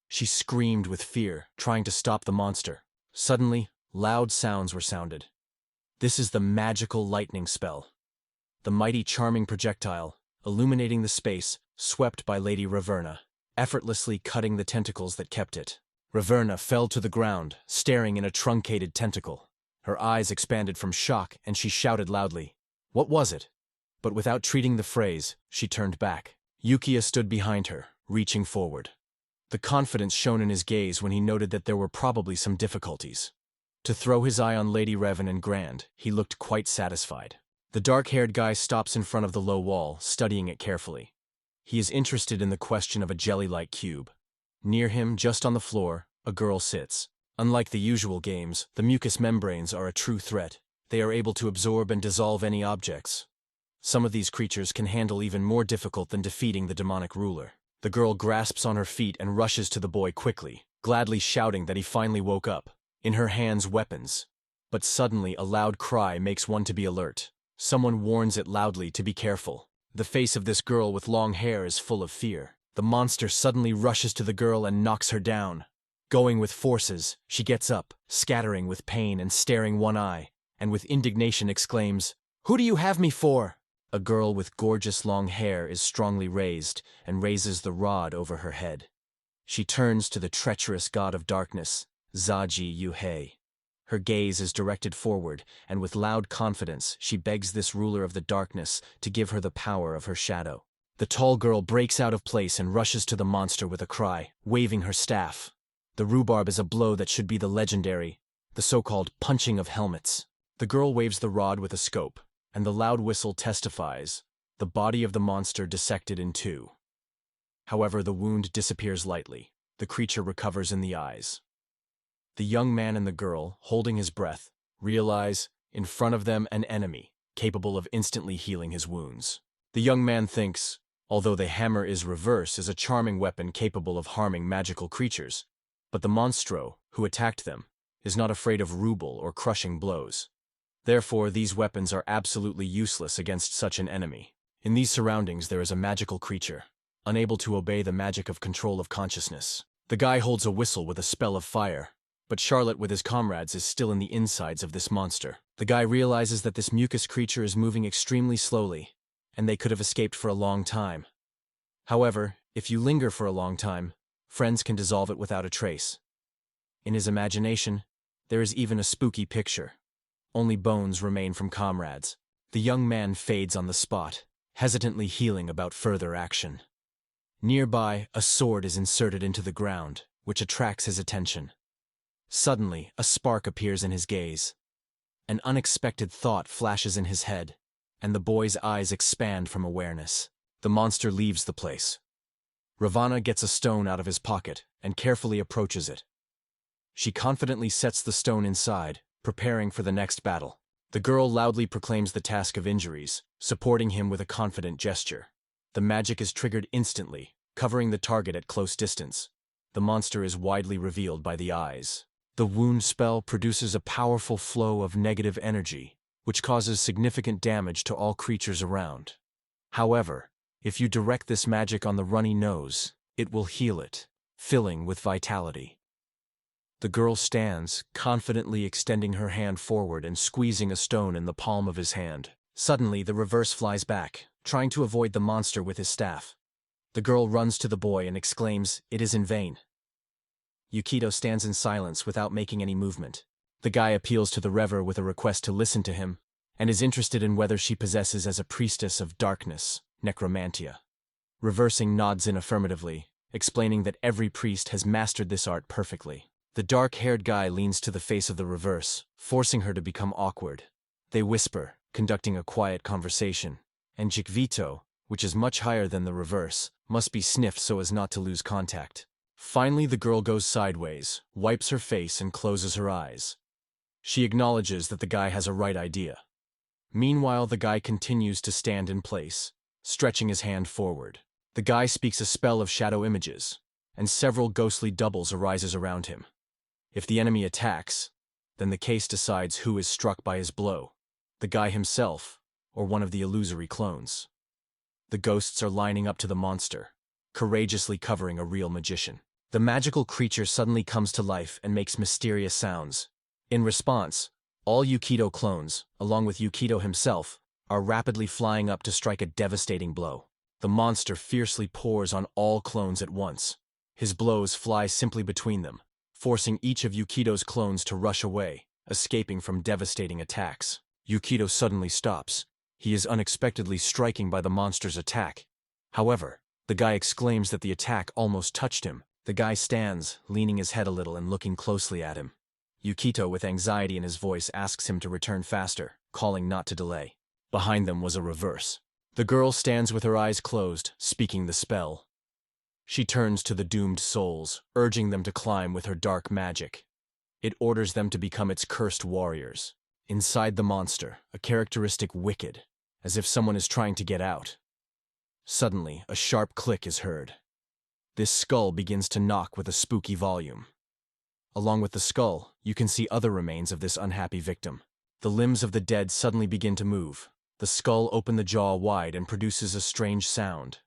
She screamed with fear, trying to stop the monster. Suddenly, loud sounds were sounded. This is the magical lightning spell. The mighty charming projectile, illuminating the space, swept by Lady Raverna, effortlessly cutting the tentacles that kept it. Raverna fell to the ground, staring in a truncated tentacle. Her eyes expanded from shock, and she shouted loudly, "What was it?" But without treating the phrase, she turned back. Yukiya stood behind her, reaching forward. The confidence shone in his gaze when he noted that there were probably some difficulties. To throw his eye on Lady Revan and Grand, he looked quite satisfied. The dark-haired guy stops in front of the low wall, studying it carefully. He is interested in the question of a jelly-like cube. Near him, just on the floor, a girl sits. Unlike the usual games, the mucous membranes are a true threat. They are able to absorb and dissolve any objects. Some of these creatures can handle even more difficult than defeating the demonic ruler. The girl grasps on her feet and rushes to the boy quickly, gladly shouting that he finally woke up. In her hands, weapons. But suddenly, a loud cry makes one to be alert. Someone warns it loudly to be careful. The face of this girl with long hair is full of fear. The monster suddenly rushes to the girl and knocks her down. Going with forces, she gets up, scattering with pain and staring one eye, and with indignation exclaims, "Who do you have me for?" A girl with gorgeous long hair is strongly raised and raises the rod over her head. She turns to the treacherous god of darkness, Zaji Yuhei. Her gaze is directed forward, and with loud confidence, she begs this ruler of the darkness to give her the power of her shadow. The tall girl breaks out of place and rushes to the monster with a cry, waving her staff. The rhubarb is a blow that should be the legendary, the so-called punching of helmets. The girl waves the rod with a scope, and the loud whistle testifies, the body of the monster dissected in two. However, the wound disappears lightly. The creature recovers in the eyes. The young man and the girl, holding his breath, realize, in front of them, an enemy, capable of instantly healing his wounds. The young man thinks, although the hammer is reverse, is a charming weapon capable of harming magical creatures, but the monstro, who attacked them, is not afraid of ruble or crushing blows. Therefore, these weapons are absolutely useless against such an enemy. In these surroundings, there is a magical creature, unable to obey the magic of control of consciousness. The guy holds a whistle with a spell of fire, but Charlotte with his comrades is still in the insides of this monster. The guy realizes that this mucus creature is moving extremely slowly, and they could have escaped for a long time. However, if you linger for a long time, friends can dissolve it without a trace. In his imagination, there is even a spooky picture. Only bones remain from comrades. The young man fades on the spot, hesitantly healing about further action. Nearby, a sword is inserted into the ground, which attracts his attention. Suddenly, a spark appears in his gaze. An unexpected thought flashes in his head, and the boy's eyes expand from awareness. The monster leaves the place. Ravana gets a stone out of his pocket and carefully approaches it. She confidently sets the stone inside, preparing for the next battle. The girl loudly proclaims the task of injuries, supporting him with a confident gesture. The magic is triggered instantly, covering the target at close distance. The monster is widely revealed by the eyes. The wound spell produces a powerful flow of negative energy, which causes significant damage to all creatures around. However, if you direct this magic on the runny nose, it will heal it, filling with vitality. The girl stands, confidently extending her hand forward and squeezing a stone in the palm of his hand. Suddenly, the reverse flies back, trying to avoid the monster with his staff. The girl runs to the boy and exclaims, "It is in vain." Yukito stands in silence without making any movement. The guy appeals to the rever with a request to listen to him, and is interested in whether she possesses as a priestess of darkness, necromantia. Reversing nods in affirmatively, explaining that every priest has mastered this art perfectly. The dark-haired guy leans to the face of the reverse, forcing her to become awkward. They whisper, conducting a quiet conversation, and Jikvito, which is much higher than the reverse, must be sniffed so as not to lose contact. Finally, the girl goes sideways, wipes her face and closes her eyes. She acknowledges that the guy has a right idea. Meanwhile, the guy continues to stand in place, stretching his hand forward. The guy speaks a spell of shadow images, and several ghostly doubles arises around him. If the enemy attacks, then the case decides who is struck by his blow, the guy himself, or one of the illusory clones. The ghosts are lining up to the monster, courageously covering a real magician. The magical creature suddenly comes to life and makes mysterious sounds. In response, all Yukito clones, along with Yukito himself, are rapidly flying up to strike a devastating blow. The monster fiercely pours on all clones at once. His blows fly simply between them, forcing each of Yukito's clones to rush away, escaping from devastating attacks. Yukito suddenly stops. He is unexpectedly striking by the monster's attack. However, the guy exclaims that the attack almost touched him. The guy stands, leaning his head a little and looking closely at him. Yukito, with anxiety in his voice, asks him to return faster, calling not to delay. Behind them was a reverse. The girl stands with her eyes closed, speaking the spell. She turns to the doomed souls, urging them to climb with her dark magic. It orders them to become its cursed warriors. Inside the monster, a characteristic wicked, as if someone is trying to get out. Suddenly, a sharp click is heard. This skull begins to knock with a spooky volume. Along with the skull, you can see other remains of this unhappy victim. The limbs of the dead suddenly begin to move. The skull opens the jaw wide and produces a strange sound.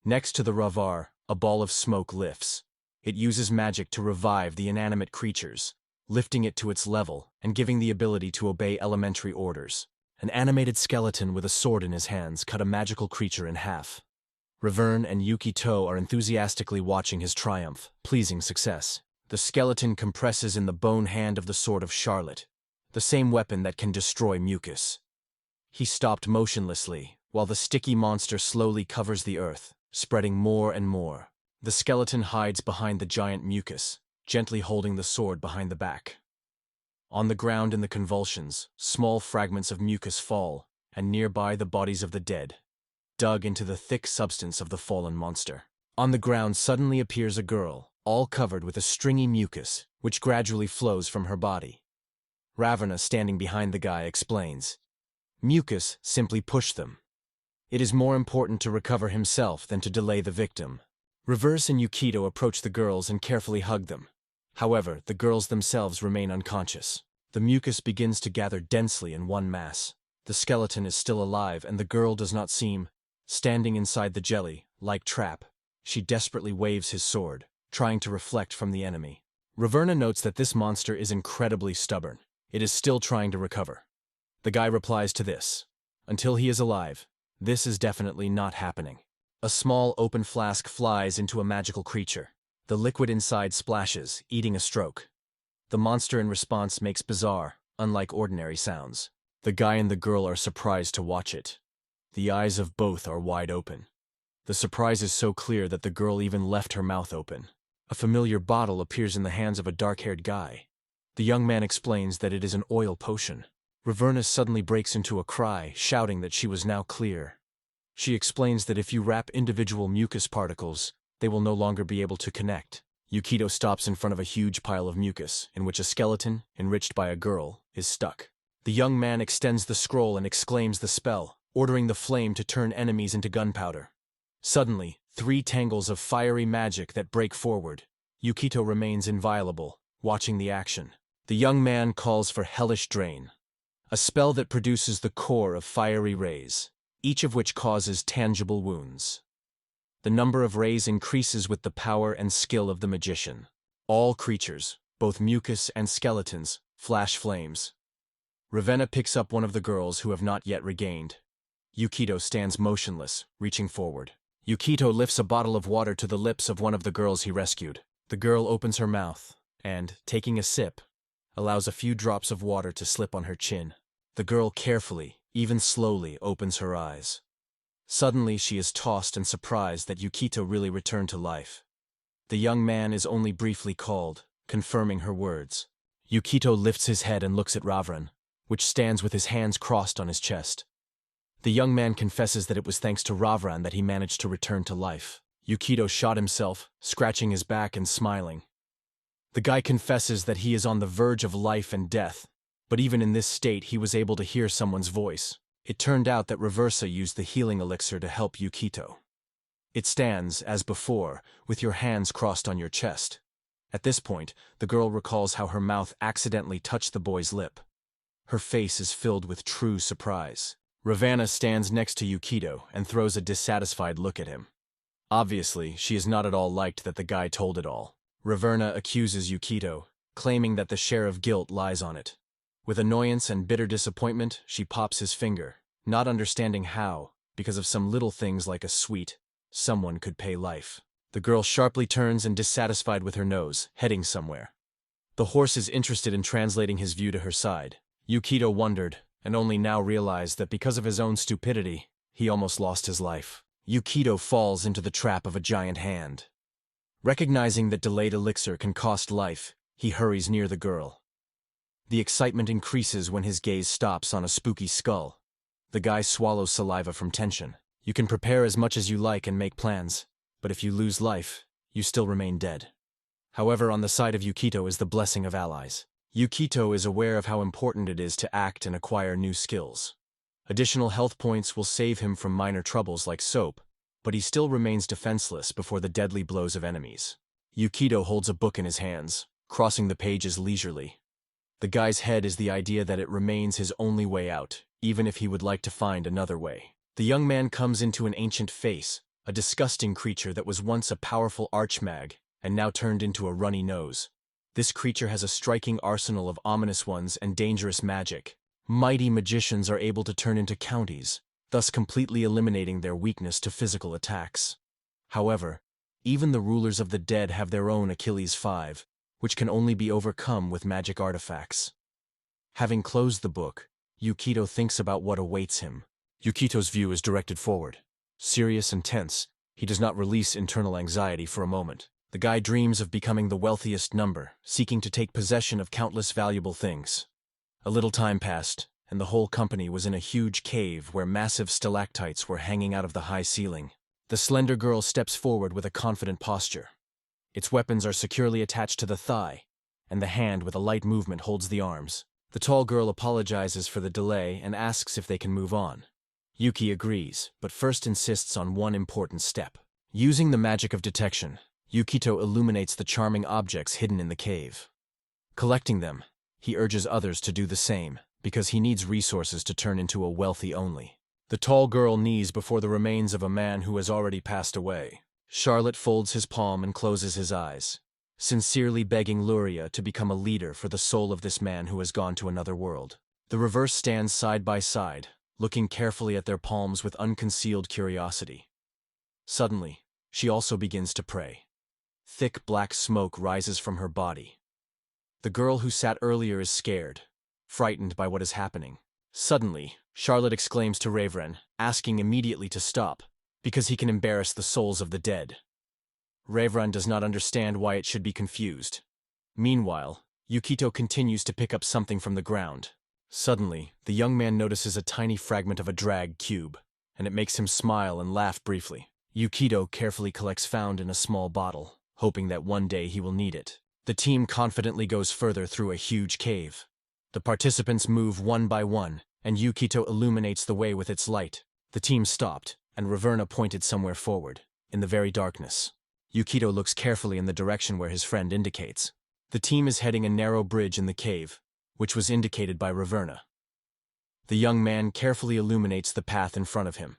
Next to the ravar, a ball of smoke lifts. It uses magic to revive the inanimate creatures, lifting it to its level and giving the ability to obey elementary orders. An animated skeleton with a sword in his hands cut a magical creature in half. Reborn and Yukito are enthusiastically watching his triumph, pleasing success. The skeleton compresses in the bone hand of the sword of Charlotte, the same weapon that can destroy mucus. He stopped motionlessly, while the sticky monster slowly covers the earth, spreading more and more. The skeleton hides behind the giant mucus, gently holding the sword behind the back. On the ground in the convulsions, small fragments of mucus fall, and nearby the bodies of the dead, dug into the thick substance of the fallen monster. On the ground suddenly appears a girl, all covered with a stringy mucus, which gradually flows from her body. Ravana, standing behind the guy, explains, "Mucus simply push them. It is more important to recover himself than to delay the victim." Reverse and Yukito approach the girls and carefully hug them. However, the girls themselves remain unconscious. The mucus begins to gather densely in one mass. The skeleton is still alive and the girl does not seem. Standing inside the jelly-like trap, she desperately waves his sword, trying to reflect from the enemy. Raverna notes that this monster is incredibly stubborn. It is still trying to recover. The guy replies to this, "Until he is alive, this is definitely not happening." A small open flask flies into a magical creature. The liquid inside splashes, eating a stroke. The monster in response makes bizarre, unlike ordinary sounds. The guy and the girl are surprised to watch it. The eyes of both are wide open. The surprise is so clear that the girl even left her mouth open. A familiar bottle appears in the hands of a dark-haired guy. The young man explains that it is an oil potion. Raverna suddenly breaks into a cry, shouting that she was now clear. She explains that if you wrap individual mucus particles, they will no longer be able to connect. Yukito stops in front of a huge pile of mucus, in which a skeleton, enriched by a girl, is stuck. The young man extends the scroll and exclaims the spell, ordering the flame to turn enemies into gunpowder. Suddenly, 3 tangles of fiery magic that break forward. Yukito remains inviolable, watching the action. The young man calls for Hellish Drain, a spell that produces the core of fiery rays, each of which causes tangible wounds. The number of rays increases with the power and skill of the magician. All creatures, both mucus and skeletons, flash flames. Ravenna picks up one of the girls who have not yet regained. Yukito stands motionless, reaching forward. Yukito lifts a bottle of water to the lips of one of the girls he rescued. The girl opens her mouth and, taking a sip, allows a few drops of water to slip on her chin. The girl carefully, even slowly, opens her eyes. Suddenly she is tossed and surprised that Yukito really returned to life. The young man is only briefly called, confirming her words. Yukito lifts his head and looks at Ravran, which stands with his hands crossed on his chest. The young man confesses that it was thanks to Ravran that he managed to return to life. Yukito shot himself, scratching his back and smiling. The guy confesses that he is on the verge of life and death, but even in this state he was able to hear someone's voice. It turned out that Reversa used the healing elixir to help Yukito. It stands, as before, with your hands crossed on your chest. At this point, the girl recalls how her mouth accidentally touched the boy's lip. Her face is filled with true surprise. Ravenna stands next to Yukito and throws a dissatisfied look at him. Obviously, she is not at all liked that the guy told it all. Ravenna accuses Yukito, claiming that the share of guilt lies on it. With annoyance and bitter disappointment, she pops his finger, not understanding how, because of some little things like a sweet, someone could pay life. The girl sharply turns and, dissatisfied with her nose, heading somewhere. The horse is interested in translating his view to her side. Yukito wondered, and only now realized that because of his own stupidity, he almost lost his life. Yukito falls into the trap of a giant hand. Recognizing that delayed elixir can cost life, he hurries near the girl. The excitement increases when his gaze stops on a spooky skull. The guy swallows saliva from tension. You can prepare as much as you like and make plans, but if you lose life, you still remain dead. However, on the side of Yukito is the blessing of allies. Yukito is aware of how important it is to act and acquire new skills. Additional health points will save him from minor troubles like soap, but he still remains defenseless before the deadly blows of enemies. Yukito holds a book in his hands, crossing the pages leisurely. The guy's head is the idea that it remains his only way out, even if he would like to find another way. The young man comes into an ancient face, a disgusting creature that was once a powerful archmag, and now turned into a runny nose. This creature has a striking arsenal of ominous ones and dangerous magic. Mighty magicians are able to turn into counties, thus completely eliminating their weakness to physical attacks. However, even the rulers of the dead have their own Achilles 5, which can only be overcome with magic artifacts. Having closed the book, Yukito thinks about what awaits him. Yukito's view is directed forward. Serious and tense, he does not release internal anxiety for a moment. The guy dreams of becoming the wealthiest number, seeking to take possession of countless valuable things. A little time passed, and the whole company was in a huge cave where massive stalactites were hanging out of the high ceiling. The slender girl steps forward with a confident posture. Its weapons are securely attached to the thigh, and the hand with a light movement holds the arms. The tall girl apologizes for the delay and asks if they can move on. Yuki agrees, but first insists on one important step. Using the magic of detection, Yukito illuminates the charming objects hidden in the cave. Collecting them, he urges others to do the same, because he needs resources to turn into a wealthy only. The tall girl kneels before the remains of a man who has already passed away. Charlotte folds his palm and closes his eyes, sincerely begging Luria to become a leader for the soul of this man who has gone to another world. The reverse stands side by side, looking carefully at their palms with unconcealed curiosity. Suddenly, she also begins to pray. Thick black smoke rises from her body. The girl who sat earlier is scared, frightened by what is happening. Suddenly, Charlotte exclaims to Ravran, asking immediately to stop, because he can embarrass the souls of the dead. Ravran does not understand why it should be confused. Meanwhile, Yukito continues to pick up something from the ground. Suddenly, the young man notices a tiny fragment of a drag cube, and it makes him smile and laugh briefly. Yukito carefully collects found in a small bottle, hoping that one day he will need it. The team confidently goes further through a huge cave. The participants move one by one, and Yukito illuminates the way with its light. The team stopped, and Reverna pointed somewhere forward, in the very darkness. Yukito looks carefully in the direction where his friend indicates. The team is heading a narrow bridge in the cave, which was indicated by Reverna. The young man carefully illuminates the path in front of him.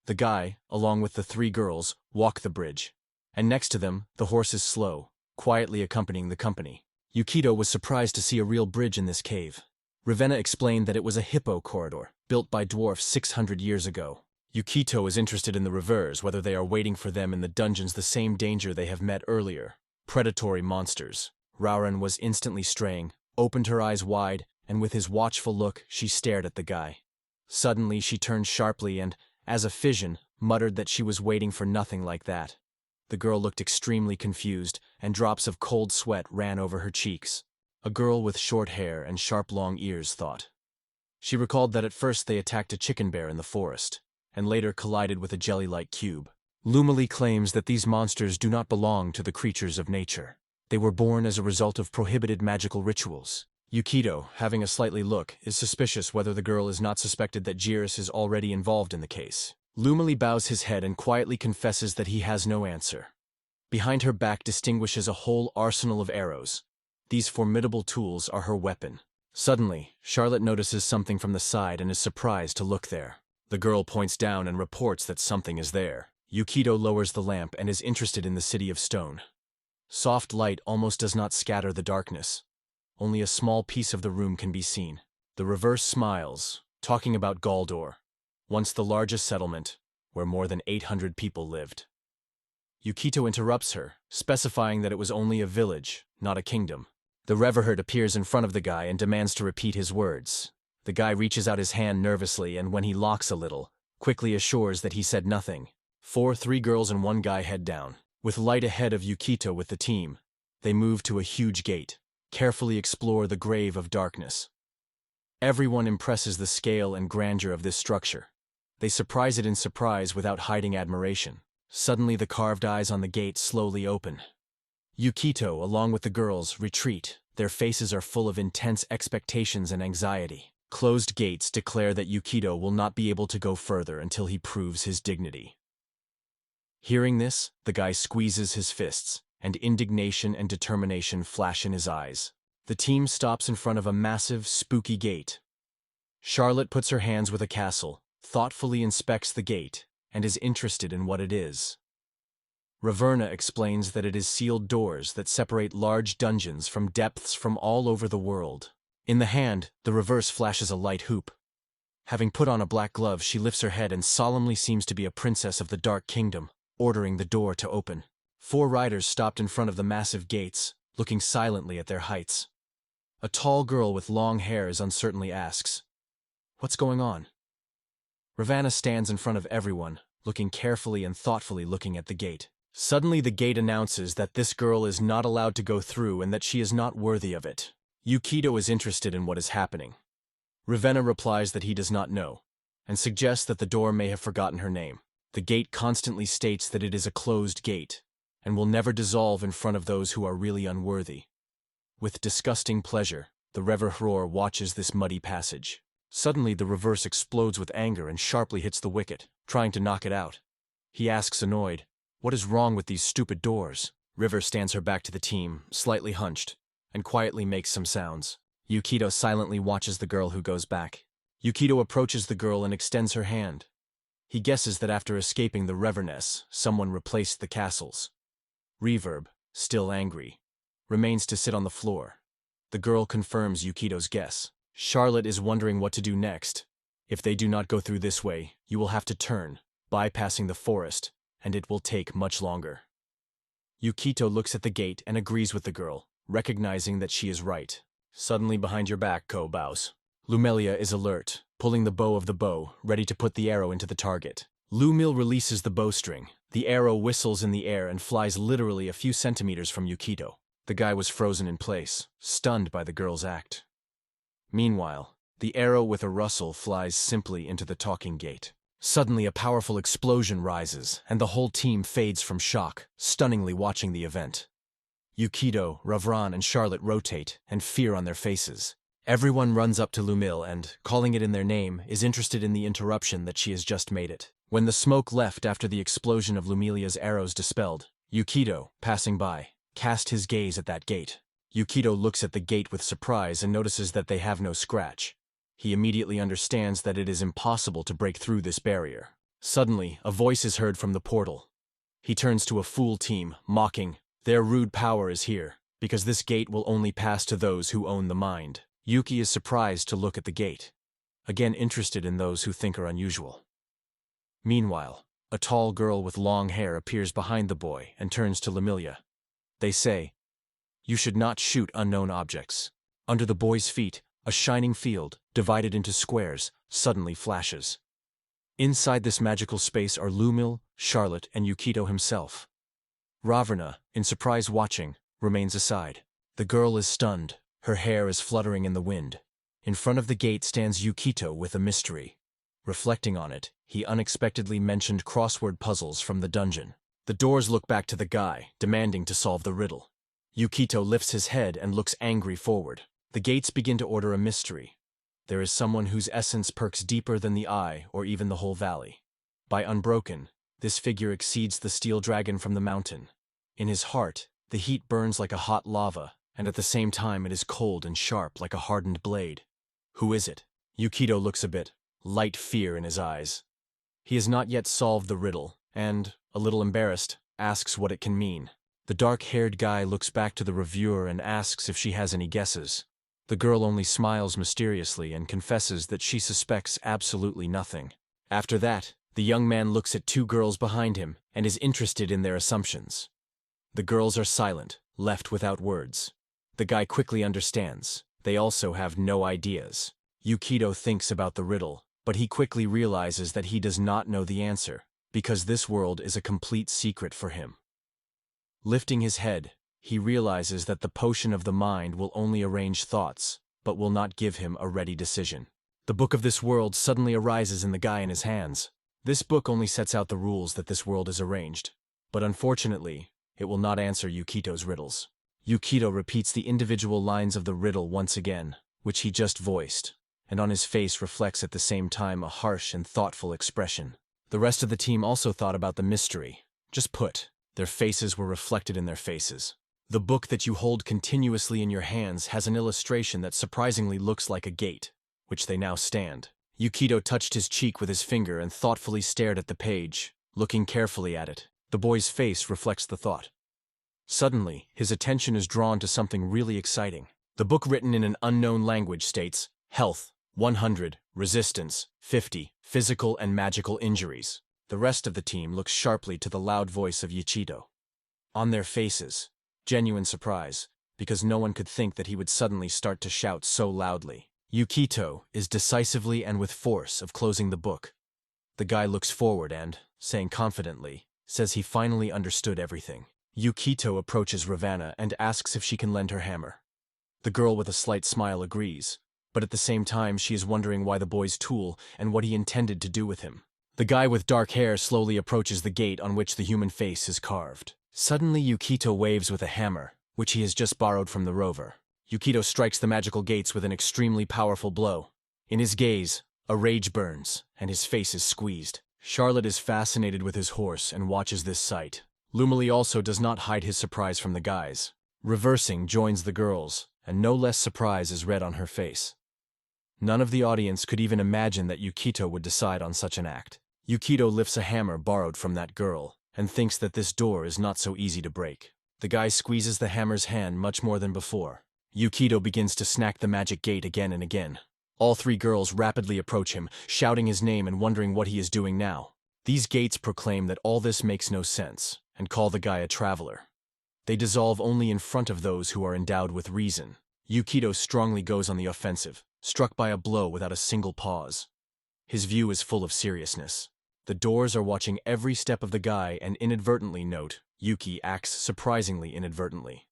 The guy, along with the three girls, walk the bridge, and next to them, the horse is slow, quietly accompanying the company. Yukito was surprised to see a real bridge in this cave. Ravenna explained that it was a hippo corridor, built by dwarfs 600 years ago. Yukito is interested in the reverse, whether they are waiting for them in the dungeons the same danger they have met earlier. Predatory monsters. Rauren was instantly straying, opened her eyes wide, and with his watchful look, she stared at the guy. Suddenly, she turned sharply and, as a fission, muttered that she was waiting for nothing like that. The girl looked extremely confused, and drops of cold sweat ran over her cheeks. A girl with short hair and sharp long ears thought. She recalled that at first they attacked a chicken bear in the forest, and later collided with a jelly-like cube. Lumily claims that these monsters do not belong to the creatures of nature. They were born as a result of prohibited magical rituals. Yukito, having a slightly look, is suspicious whether the girl is not suspected that Jiris is already involved in the case. Lumily bows his head and quietly confesses that he has no answer. Behind her back distinguishes a whole arsenal of arrows. These formidable tools are her weapon. Suddenly, Charlotte notices something from the side and is surprised to look there. The girl points down and reports that something is there. Yukito lowers the lamp and is interested in the city of stone. Soft light almost does not scatter the darkness. Only a small piece of the room can be seen. The reverse smiles, talking about Galdor, once the largest settlement, where more than 800 people lived. Yukito interrupts her, specifying that it was only a village, not a kingdom. The Reverherd appears in front of the guy and demands to repeat his words. The guy reaches out his hand nervously and when he locks a little, quickly assures that he said nothing. Three girls and one guy head down. With light ahead of Yukito with the team, they move to a huge gate, carefully explore the grave of darkness. Everyone impresses the scale and grandeur of this structure. They surprise it in surprise without hiding admiration. Suddenly the carved eyes on the gate slowly open. Yukito, along with the girls, retreat. Their faces are full of intense expectations and anxiety. Closed gates declare that Yukito will not be able to go further until he proves his dignity. Hearing this, the guy squeezes his fists, and indignation and determination flash in his eyes. The team stops in front of a massive, spooky gate. Charlotte puts her hands with a castle, thoughtfully inspects the gate, and is interested in what it is. Reverna explains that it is sealed doors that separate large dungeons from depths from all over the world. In the hand, the reverse flashes a light hoop. Having put on a black glove, she lifts her head and solemnly seems to be a princess of the Dark Kingdom, ordering the door to open. 4 riders stopped in front of the massive gates, looking silently at their heights. A tall girl with long hair uncertainly asks, "What's going on?" Ravanna stands in front of everyone, looking carefully and thoughtfully looking at the gate. Suddenly the gate announces that this girl is not allowed to go through and that she is not worthy of it. Yukito is interested in what is happening. Ravenna replies that he does not know, and suggests that the door may have forgotten her name. The gate constantly states that it is a closed gate, and will never dissolve in front of those who are really unworthy. With disgusting pleasure, the Reverhror watches this muddy passage. Suddenly the reverse explodes with anger and sharply hits the wicket, trying to knock it out. He asks annoyed, "What is wrong with these stupid doors?" River stands her back to the team, slightly hunched, and quietly makes some sounds. Yukito silently watches the girl who goes back. Yukito approaches the girl and extends her hand. He guesses that after escaping the Reverness, someone replaced the castles. Reverb, still angry, remains to sit on the floor. The girl confirms Yukito's guess. Charlotte is wondering what to do next. If they do not go through this way, you will have to turn, bypassing the forest, and it will take much longer. Yukito looks at the gate and agrees with the girl, recognizing that she is right. Suddenly behind your back, Ko bows. Lumelia is alert, pulling the bow of the bow, ready to put the arrow into the target. Lumil releases the bowstring. The arrow whistles in the air and flies literally a few centimeters from Yukito. The guy was frozen in place, stunned by the girl's act. Meanwhile, the arrow with a rustle flies simply into the talking gate. Suddenly a powerful explosion rises, and the whole team fades from shock, stunningly watching the event. Yukito, Ravran, and Charlotte rotate, and fear on their faces. Everyone runs up to Lumil and, calling it in their name, is interested in the interruption that she has just made it. When the smoke left after the explosion of Lumilia's arrows dispelled, Yukito, passing by, cast his gaze at that gate. Yukito looks at the gate with surprise and notices that they have no scratch. He immediately understands that it is impossible to break through this barrier. Suddenly, a voice is heard from the portal. He turns to a fool team, mocking, "Their rude power is here, because this gate will only pass to those who own the mind." Yuki is surprised to look at the gate, again interested in those who think are unusual. Meanwhile, a tall girl with long hair appears behind the boy and turns to Lumilia. They say, "You should not shoot unknown objects." Under the boy's feet, a shining field, divided into squares, suddenly flashes. Inside this magical space are Lumil, Charlotte, and Yukito himself. Raverna, in surprise watching, remains aside. The girl is stunned, her hair is fluttering in the wind. In front of the gate stands Yukito with a mystery. Reflecting on it, he unexpectedly mentioned crossword puzzles from the dungeon. The doors look back to the guy, demanding to solve the riddle. Yukito lifts his head and looks angry forward. The gates begin to order a mystery. There is someone whose essence perks deeper than the eye or even the whole valley. By unbroken, this figure exceeds the steel dragon from the mountain. In his heart, the heat burns like a hot lava, and at the same time it is cold and sharp like a hardened blade. Who is it? Yukito looks a bit, light fear in his eyes. He has not yet solved the riddle, and, a little embarrassed, asks what it can mean. The dark-haired guy looks back to the reviewer and asks if she has any guesses. The girl only smiles mysteriously and confesses that she suspects absolutely nothing. After that, the young man looks at two girls behind him and is interested in their assumptions. The girls are silent, left without words. The guy quickly understands. They also have no ideas. Yukito thinks about the riddle, but he quickly realizes that he does not know the answer, because this world is a complete secret for him. Lifting his head, he realizes that the potion of the mind will only arrange thoughts, but will not give him a ready decision. The book of this world suddenly arises in the guy in his hands. This book only sets out the rules that this world is arranged, but unfortunately, it will not answer Yukito's riddles. Yukito repeats the individual lines of the riddle once again, which he just voiced, and on his face reflects at the same time a harsh and thoughtful expression. The rest of the team also thought about the mystery. Just put, their faces were reflected in their faces. The book that you hold continuously in your hands has an illustration that surprisingly looks like a gate, which they now stand. Yukito touched his cheek with his finger and thoughtfully stared at the page, looking carefully at it. The boy's face reflects the thought. Suddenly, his attention is drawn to something really exciting. The book written in an unknown language states, "Health, 100, resistance, 50, physical and magical injuries." The rest of the team looks sharply to the loud voice of Yukito. On their faces, genuine surprise, because no one could think that he would suddenly start to shout so loudly. Yukito is decisively and with force of closing the book. The guy looks forward and, saying confidently, says he finally understood everything. Yukito approaches Ravanna and asks if she can lend her hammer. The girl with a slight smile agrees, but at the same time she is wondering why the boy's tool and what he intended to do with him. The guy with dark hair slowly approaches the gate on which the human face is carved. Suddenly Yukito waves with a hammer, which he has just borrowed from the rover. Yukito strikes the magical gates with an extremely powerful blow. In his gaze, a rage burns, and his face is squeezed. Charlotte is fascinated with his horse and watches this sight. Lumily also does not hide his surprise from the guys. Reversing joins the girls, and no less surprise is read on her face. None of the audience could even imagine that Yukito would decide on such an act. Yukito lifts a hammer borrowed from that girl, and thinks that this door is not so easy to break. The guy squeezes the hammer's hand much more than before. Yukito begins to snack the magic gate again and again. All three girls rapidly approach him, shouting his name and wondering what he is doing now. These gates proclaim that all this makes no sense, and call the guy a traveler. They dissolve only in front of those who are endowed with reason. Yukito strongly goes on the offensive, struck by a blow without a single pause. His view is full of seriousness. The doors are watching every step of the guy and inadvertently note, Yuki acts surprisingly inadvertently.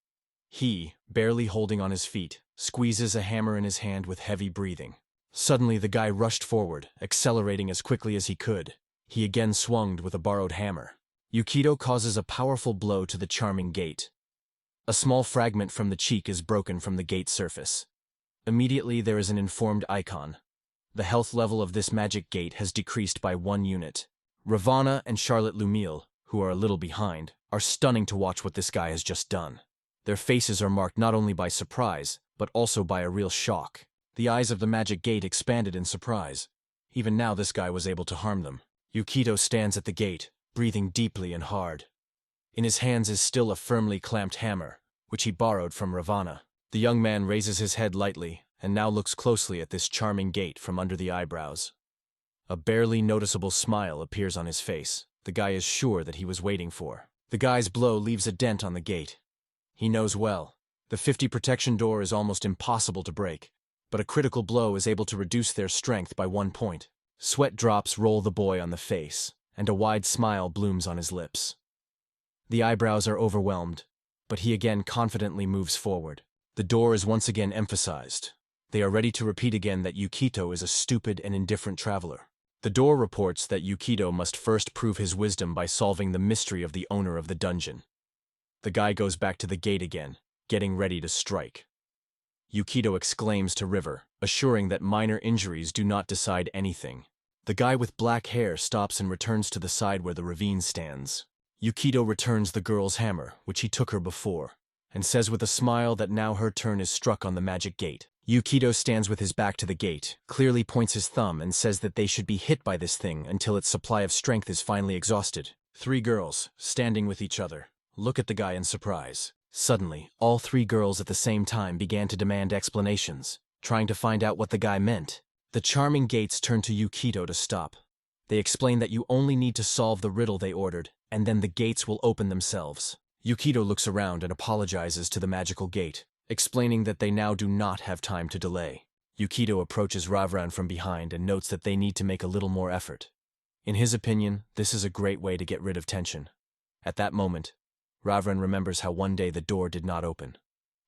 He, barely holding on his feet, squeezes a hammer in his hand with heavy breathing. Suddenly the guy rushed forward, accelerating as quickly as he could. He again swung with a borrowed hammer. Yukito causes a powerful blow to the charming gate. A small fragment from the cheek is broken from the gate surface. Immediately there is an informed icon. The health level of this magic gate has decreased by 1 unit. Ravana and Charlotte Lumille, who are a little behind, are stunning to watch what this guy has just done. Their faces are marked not only by surprise, but also by a real shock. The eyes of the magic gate expanded in surprise. Even now this guy was able to harm them. Yukito stands at the gate, breathing deeply and hard. In his hands is still a firmly clamped hammer, which he borrowed from Ravana. The young man raises his head lightly, and now looks closely at this charming gate from under the eyebrows. A barely noticeable smile appears on his face. The guy is sure that he was waiting for. The guy's blow leaves a dent on the gate. He knows well. The 50 protection door is almost impossible to break, but a critical blow is able to reduce their strength by 1 point. Sweat drops roll the boy on the face, and a wide smile blooms on his lips. The eyebrows are overwhelmed, but he again confidently moves forward. The door is once again emphasized. They are ready to repeat again that Yukito is a stupid and indifferent traveler. The door reports that Yukito must first prove his wisdom by solving the mystery of the owner of the dungeon. The guy goes back to the gate again, getting ready to strike. Yukito exclaims to River, assuring that minor injuries do not decide anything. The guy with black hair stops and returns to the side where the ravine stands. Yukito returns the girl's hammer, which he took her before, and says with a smile that now her turn is struck on the magic gate. Yukito stands with his back to the gate, clearly points his thumb and says that they should be hit by this thing until its supply of strength is finally exhausted. 3 girls, standing with each other, look at the guy in surprise. Suddenly, all 3 girls at the same time began to demand explanations, trying to find out what the guy meant. The charming gates turn to Yukito to stop. They explain that you only need to solve the riddle they ordered, and then the gates will open themselves. Yukito looks around and apologizes to the magical gate, explaining that they now do not have time to delay. Yukito approaches Ravran from behind and notes that they need to make a little more effort. In his opinion, this is a great way to get rid of tension. At that moment, Ravran remembers how one day the door did not open,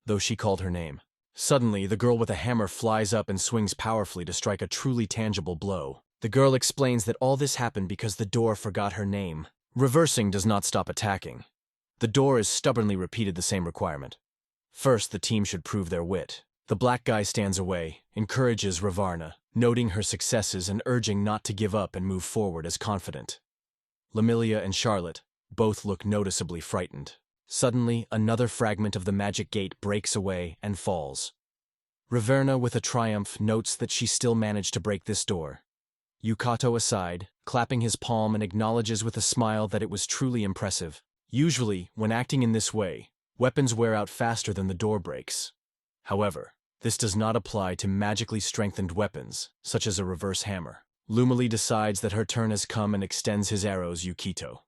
though she called her name. Suddenly, the girl with a hammer flies up and swings powerfully to strike a truly tangible blow. The girl explains that all this happened because the door forgot her name. Reversing does not stop attacking. The door is stubbornly repeated the same requirement. First, the team should prove their wit. The black guy stands away, encourages Ravarna, noting her successes and urging not to give up and move forward as confident. Lamilia and Charlotte both look noticeably frightened. Suddenly, another fragment of the magic gate breaks away and falls. Raverna, with a triumph, notes that she still managed to break this door. Yukito aside, clapping his palm and acknowledges with a smile that it was truly impressive. Usually, when acting in this way, weapons wear out faster than the door breaks. However, this does not apply to magically strengthened weapons, such as a reverse hammer. Lumily decides that her turn has come and extends his arrows Yukito.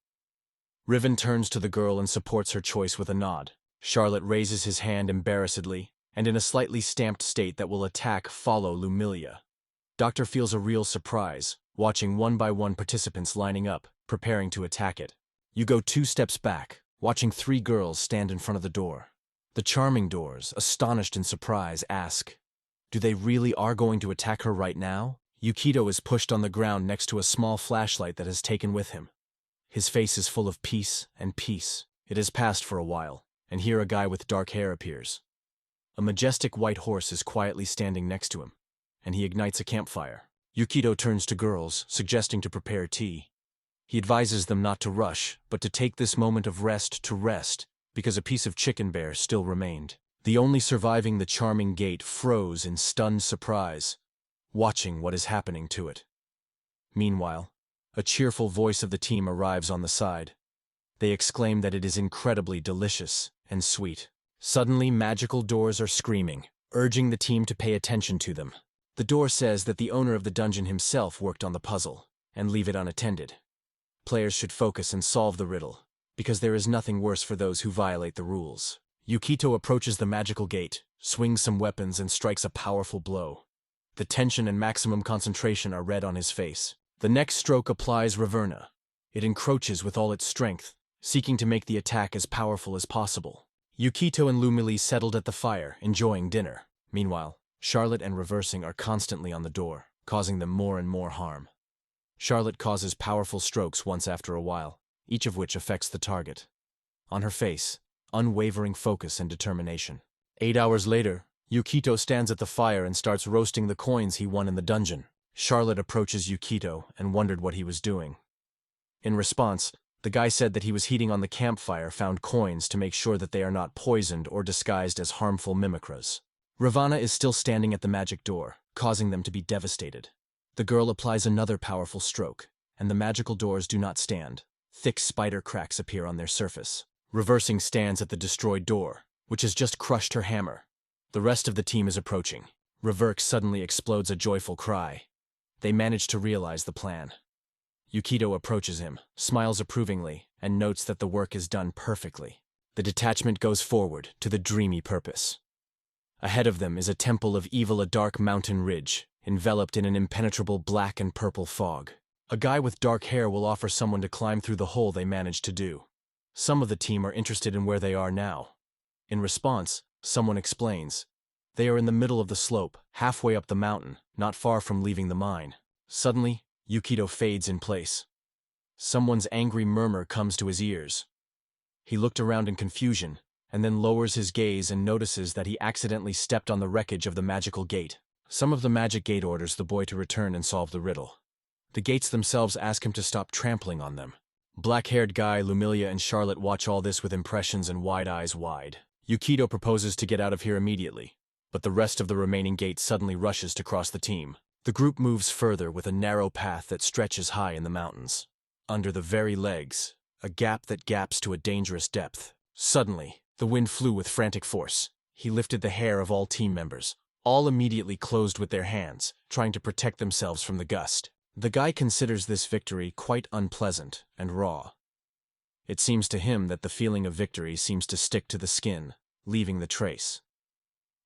Riven turns to the girl and supports her choice with a nod. Charlotte raises his hand embarrassedly, and in a slightly stamped state that will attack follow Lumilia. Doctor feels a real surprise, watching one by one participants lining up, preparing to attack it. You go 2 steps back, watching 3 girls stand in front of the door. The charming doors, astonished in surprise, ask, "Do they really are going to attack her right now?" Yukito is pushed on the ground next to a small flashlight that has taken with him. His face is full of peace and peace. It has passed for a while, and here a guy with dark hair appears. A majestic white horse is quietly standing next to him, and he ignites a campfire. Yukito turns to girls, suggesting to prepare tea. He advises them not to rush, but to take this moment of rest to rest, because a piece of chicken bear still remained. The only surviving the charming gate froze in stunned surprise, watching what is happening to it. Meanwhile, a cheerful voice of the team arrives on the side. They exclaim that it is incredibly delicious and sweet. Suddenly, magical doors are screaming, urging the team to pay attention to them. The door says that the owner of the dungeon himself worked on the puzzle, and leave it unattended. Players should focus and solve the riddle, because there is nothing worse for those who violate the rules. Yukito approaches the magical gate, swings some weapons and strikes a powerful blow. The tension and maximum concentration are read on his face. The next stroke applies Raverna. It encroaches with all its strength, seeking to make the attack as powerful as possible. Yukito and Lumily settled at the fire, enjoying dinner. Meanwhile, Charlotte and Reversing are constantly on the door, causing them more and more harm. Charlotte causes powerful strokes once after a while, each of which affects the target. On her face, unwavering focus and determination. 8 hours later, Yukito stands at the fire and starts roasting the coins he won in the dungeon. Charlotte approaches Yukito and wondered what he was doing. In response, the guy said that he was heating on the campfire found coins to make sure that they are not poisoned or disguised as harmful mimicras. Ravana is still standing at the magic door, causing them to be devastated. The girl applies another powerful stroke, and the magical doors do not stand. Thick spider cracks appear on their surface. Reversing stands at the destroyed door, which has just crushed her hammer. The rest of the team is approaching. Reverk suddenly explodes a joyful cry. They manage to realize the plan. Yukito approaches him, smiles approvingly, and notes that the work is done perfectly. The detachment goes forward to the dreamy purpose. Ahead of them is a temple of evil, a dark mountain ridge, enveloped in an impenetrable black and purple fog. A guy with dark hair will offer someone to climb through the hole they managed to do. Some of the team are interested in where they are now. In response, someone explains. They are in the middle of the slope, halfway up the mountain, not far from leaving the mine. Suddenly, Yukito fades in place. Someone's angry murmur comes to his ears. He looked around in confusion, and then lowers his gaze and notices that he accidentally stepped on the wreckage of the magical gate. Some of the magic gate orders the boy to return and solve the riddle. The gates themselves ask him to stop trampling on them. Black-haired guy, Lumilia, and Charlotte watch all this with impressions and wide eyes wide. Yukito proposes to get out of here immediately, but the rest of the remaining gate suddenly rushes to cross the team. The group moves further with a narrow path that stretches high in the mountains. Under the very legs, a gap that gaps to a dangerous depth. Suddenly, the wind flew with frantic force. He lifted the hair of all team members. All immediately closed with their hands, trying to protect themselves from the gust. The guy considers this victory quite unpleasant and raw. It seems to him that the feeling of victory seems to stick to the skin, leaving the trace.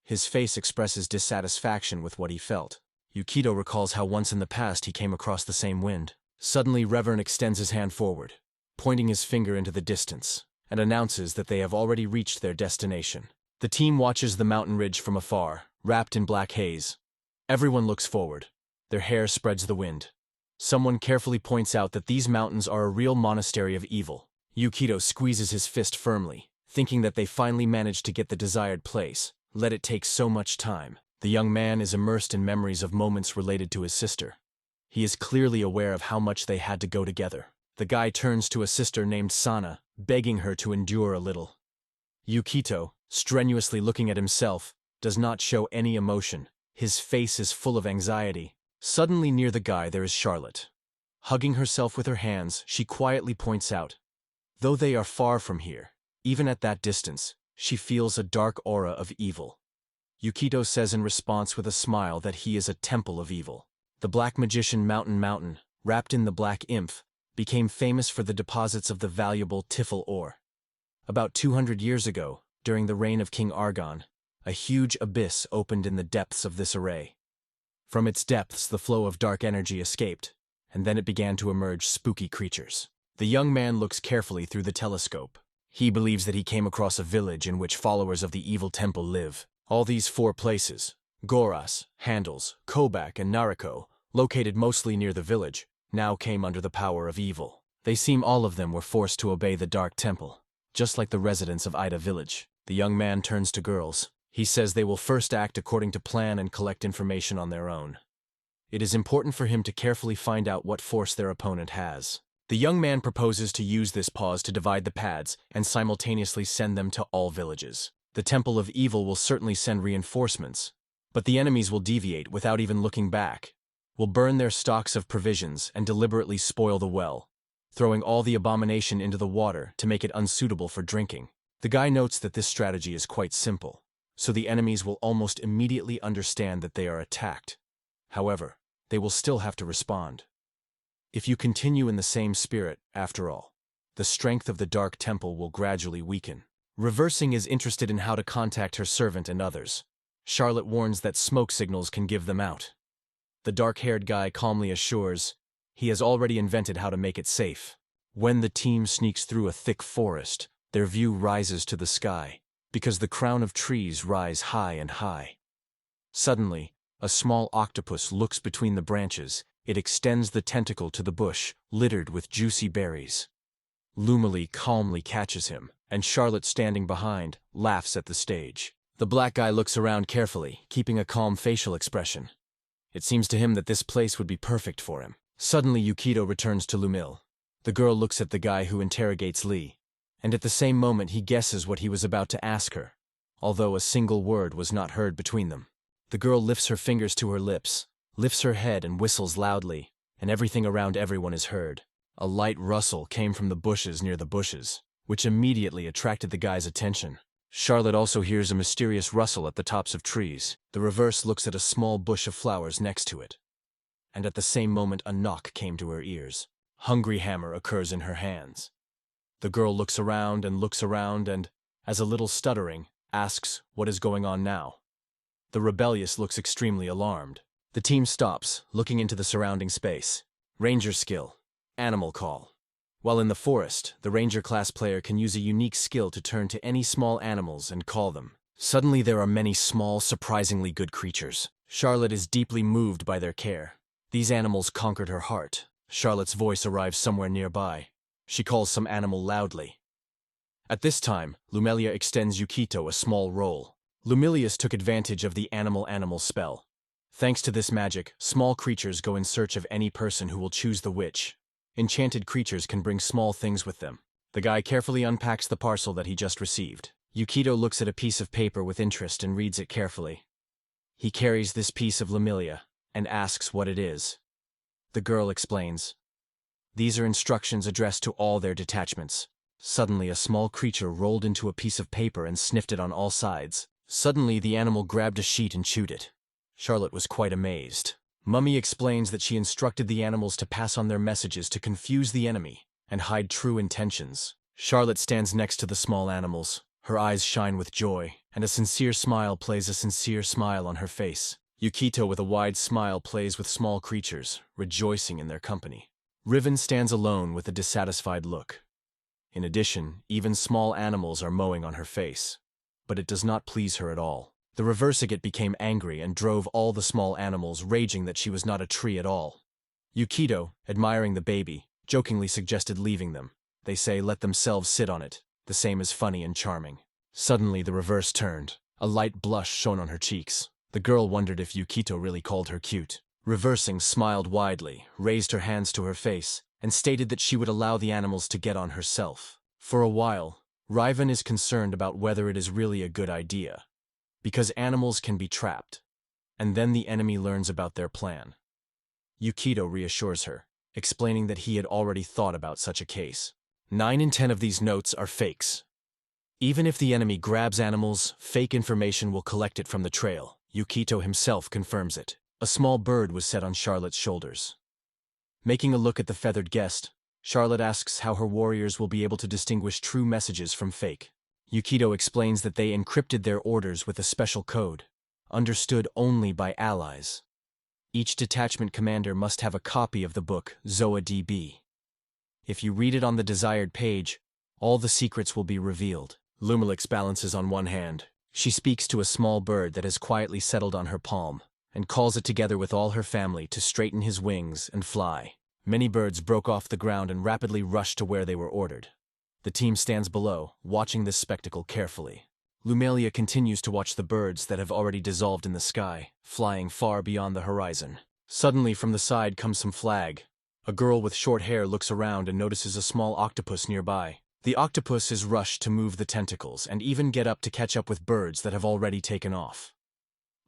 His face expresses dissatisfaction with what he felt. Yukito recalls how once in the past he came across the same wind. Suddenly, Reborn extends his hand forward, pointing his finger into the distance, and announces that they have already reached their destination. The team watches the mountain ridge from afar, wrapped in black haze. Everyone looks forward. Their hair spreads the wind. Someone carefully points out that these mountains are a real monastery of evil. Yukito squeezes his fist firmly, thinking that they finally managed to get the desired place. Let it take so much time. The young man is immersed in memories of moments related to his sister. He is clearly aware of how much they had to go together. The guy turns to a sister named Sana, begging her to endure a little. Yukito, strenuously looking at himself, does not show any emotion. His face is full of anxiety. Suddenly near the guy there is Charlotte. Hugging herself with her hands, she quietly points out, though they are far from here, even at that distance, she feels a dark aura of evil. Yukito says in response with a smile that he is a temple of evil. The black magician Mountain, wrapped in the black imph, became famous for the deposits of the valuable Tifl ore. About 200 years ago, during the reign of King Argon, a huge abyss opened in the depths of this array. From its depths the flow of dark energy escaped, and then it began to emerge spooky creatures. The young man looks carefully through the telescope. He believes that he came across a village in which followers of the evil temple live. All these 4 places, Goras, Handles, Kobak, and Nariko, located mostly near the village, now came under the power of evil. They seem all of them were forced to obey the Dark Temple, just like the residents of Ida village. The young man turns to girls. He says they will first act according to plan and collect information on their own. It is important for him to carefully find out what force their opponent has. The young man proposes to use this pause to divide the pads and simultaneously send them to all villages. The Temple of Evil will certainly send reinforcements, but the enemies will deviate without even looking back, will burn their stocks of provisions and deliberately spoil the well, throwing all the abomination into the water to make it unsuitable for drinking. The guy notes that this strategy is quite simple, so the enemies will almost immediately understand that they are attacked. However, they will still have to respond. If you continue in the same spirit, after all, the strength of the Dark Temple will gradually weaken. Reversing is interested in how to contact her servant and others. Charlotte warns that smoke signals can give them out. The dark-haired guy calmly assures he has already invented how to make it safe. When the team sneaks through a thick forest, their view rises to the sky, because the crown of trees rise high and high. Suddenly, a small octopus looks between the branches. It extends the tentacle to the bush, littered with juicy berries. Lumily calmly catches him, and Charlotte, standing behind, laughs at the stage. The black guy looks around carefully, keeping a calm facial expression. It seems to him that this place would be perfect for him. Suddenly, Yukito returns to Lumil. The girl looks at the guy who interrogates Lee, and at the same moment he guesses what he was about to ask her, although a single word was not heard between them. The girl lifts her fingers to her lips, lifts her head and whistles loudly, and everything around everyone is heard. A light rustle came from the bushes near the bushes, which immediately attracted the guy's attention. Charlotte also hears a mysterious rustle at the tops of trees. The reverse looks at a small bush of flowers next to it, and at the same moment a knock came to her ears. Hungry hammer occurs in her hands. The girl looks around and, as a little stuttering, asks what is going on now. The rebellious looks extremely alarmed. The team stops, looking into the surrounding space. Ranger skill. Animal call. While in the forest, the ranger class player can use a unique skill to turn to any small animals and call them. Suddenly there are many small, surprisingly good creatures. Charlotte is deeply moved by their care. These animals conquered her heart. Charlotte's voice arrives somewhere nearby. She calls some animal loudly. At this time, Lumelia extends Yukito a small roll. Lumilius took advantage of the animal spell. Thanks to this magic, small creatures go in search of any person who will choose the witch. Enchanted creatures can bring small things with them. The guy carefully unpacks the parcel that he just received. Yukito looks at a piece of paper with interest and reads it carefully. He carries this piece of Lumelia and asks what it is. The girl explains. These are instructions addressed to all their detachments. Suddenly a small creature rolled into a piece of paper and sniffed it on all sides. Suddenly the animal grabbed a sheet and chewed it. Charlotte was quite amazed. Mummy explains that she instructed the animals to pass on their messages to confuse the enemy and hide true intentions. Charlotte stands next to the small animals. Her eyes shine with joy, and a sincere smile plays a sincere smile on her face. Yukito with a wide smile plays with small creatures, rejoicing in their company. Riven stands alone with a dissatisfied look. In addition, even small animals are mowing on her face. But it does not please her at all. The Reversigate became angry and drove all the small animals, raging that she was not a tree at all. Yukito, admiring the baby, jokingly suggested leaving them. They say let themselves sit on it, the same as funny and charming. Suddenly the reverse turned. A light blush shone on her cheeks. The girl wondered if Yukito really called her cute. Reversing smiled widely, raised her hands to her face, and stated that she would allow the animals to get on herself. For a while, Riven is concerned about whether it is really a good idea, because animals can be trapped, and then the enemy learns about their plan. Yukito reassures her, explaining that he had already thought about such a case. 9 in 10 of these notes are fakes. Even if the enemy grabs animals, fake information will collect it from the trail. Yukito himself confirms it. A small bird was set on Charlotte's shoulders. Making a look at the feathered guest, Charlotte asks how her warriors will be able to distinguish true messages from fake. Yukito explains that they encrypted their orders with a special code, understood only by allies. Each detachment commander must have a copy of the book Zoa DB. If you read it on the desired page, all the secrets will be revealed. Lumilix balances on one hand. She speaks to a small bird that has quietly settled on her palm, and calls it together with all her family to straighten his wings and fly. Many birds broke off the ground and rapidly rushed to where they were ordered. The team stands below, watching this spectacle carefully. Lumelia continues to watch the birds that have already dissolved in the sky, flying far beyond the horizon. Suddenly from the side comes some flag. A girl with short hair looks around and notices a small octopus nearby. The octopus is rushed to move the tentacles and even get up to catch up with birds that have already taken off.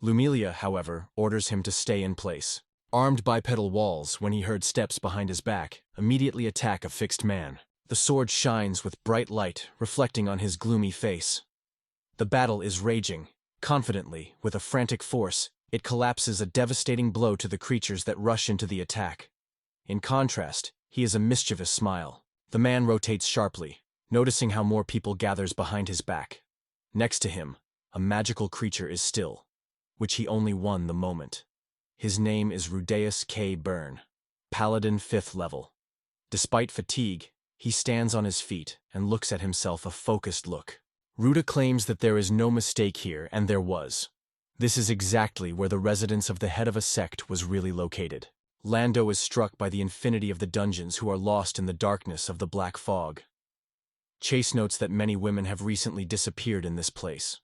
Lumelia, however, orders him to stay in place. Armed bipedal walls, when he heard steps behind his back, immediately attack a fixed man. The sword shines with bright light, reflecting on his gloomy face. The battle is raging. Confidently, with a frantic force, it collapses a devastating blow to the creatures that rush into the attack. In contrast, he has a mischievous smile. The man rotates sharply, noticing how more people gathers behind his back. Next to him, a magical creature is still, which he only won the moment. His name is Rudeus K. Byrne, Paladin 5th level. Despite fatigue, he stands on his feet and looks at himself a focused look. Ruda claims that there is no mistake here, and there was. This is exactly where the residence of the head of a sect was really located. Lando is struck by the infinity of the dungeons who are lost in the darkness of the black fog. Chase notes that many women have recently disappeared in this place.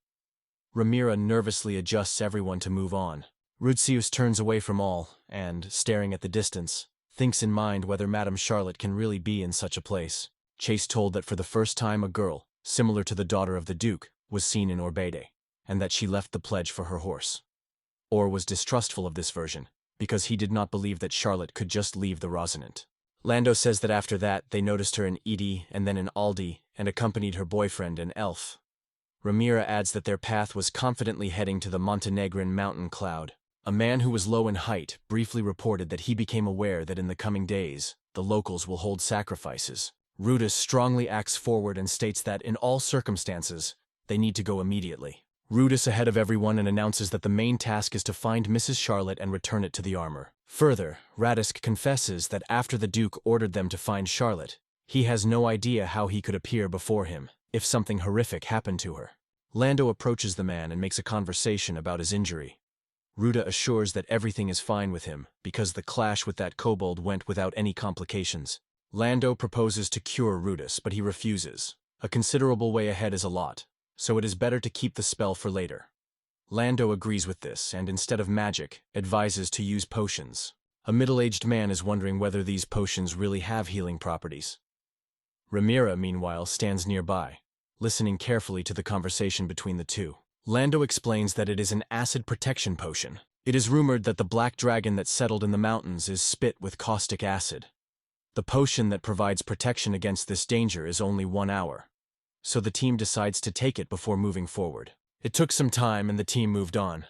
Ramira nervously adjusts everyone to move on. Rutsius turns away from all and, staring at the distance, thinks in mind whether Madame Charlotte can really be in such a place. Chase told that for the first time a girl, similar to the daughter of the Duke, was seen in Orbeta, and that she left the pledge for her horse. Or was distrustful of this version, because he did not believe that Charlotte could just leave the Rosinant. Lando says that after that they noticed her in Edie and then in Aldi and accompanied her boyfriend, an elf. Ramira adds that their path was confidently heading to the Montenegrin mountain cloud. A man who was low in height briefly reported that he became aware that in the coming days, the locals will hold sacrifices. Rudis strongly acts forward and states that, in all circumstances, they need to go immediately. Rudis ahead of everyone and announces that the main task is to find Mrs. Charlotte and return it to the armor. Further, Radisk confesses that after the Duke ordered them to find Charlotte, he has no idea how he could appear before him if something horrific happened to her. Lando approaches the man and makes a conversation about his injury. Ruda assures that everything is fine with him because the clash with that kobold went without any complications. Lando proposes to cure Rudis, but he refuses. A considerable way ahead is a lot, so it is better to keep the spell for later. Lando agrees with this and, instead of magic, advises to use potions. A middle-aged man is wondering whether these potions really have healing properties. Ramira, meanwhile, stands nearby, listening carefully to the conversation between the two. Lando explains that it is an acid protection potion. It is rumored that the black dragon that settled in the mountains is spit with caustic acid. The potion that provides protection against this danger is only 1 hour, so the team decides to take it before moving forward. It took some time and the team moved on.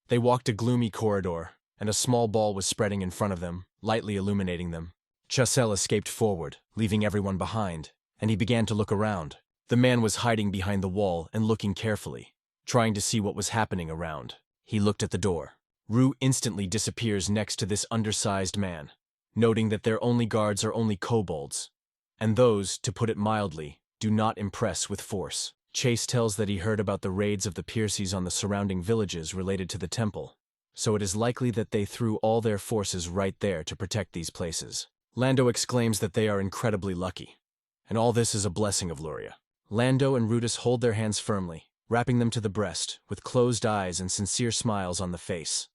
They walked a gloomy corridor, and a small ball was spreading in front of them, lightly illuminating them. Chassel escaped forward, leaving everyone behind, and he began to look around. The man was hiding behind the wall and looking carefully, trying to see what was happening around. He looked at the door. Rue instantly disappears next to this undersized man, noting that their only guards are only kobolds, and those, to put it mildly, do not impress with force. Chase tells that he heard about the raids of the Piercies on the surrounding villages related to the temple, so it is likely that they threw all their forces right there to protect these places. Lando exclaims that they are incredibly lucky, and all this is a blessing of Luria. Lando and Rudis hold their hands firmly, wrapping them to the breast, with closed eyes and sincere smiles on the face.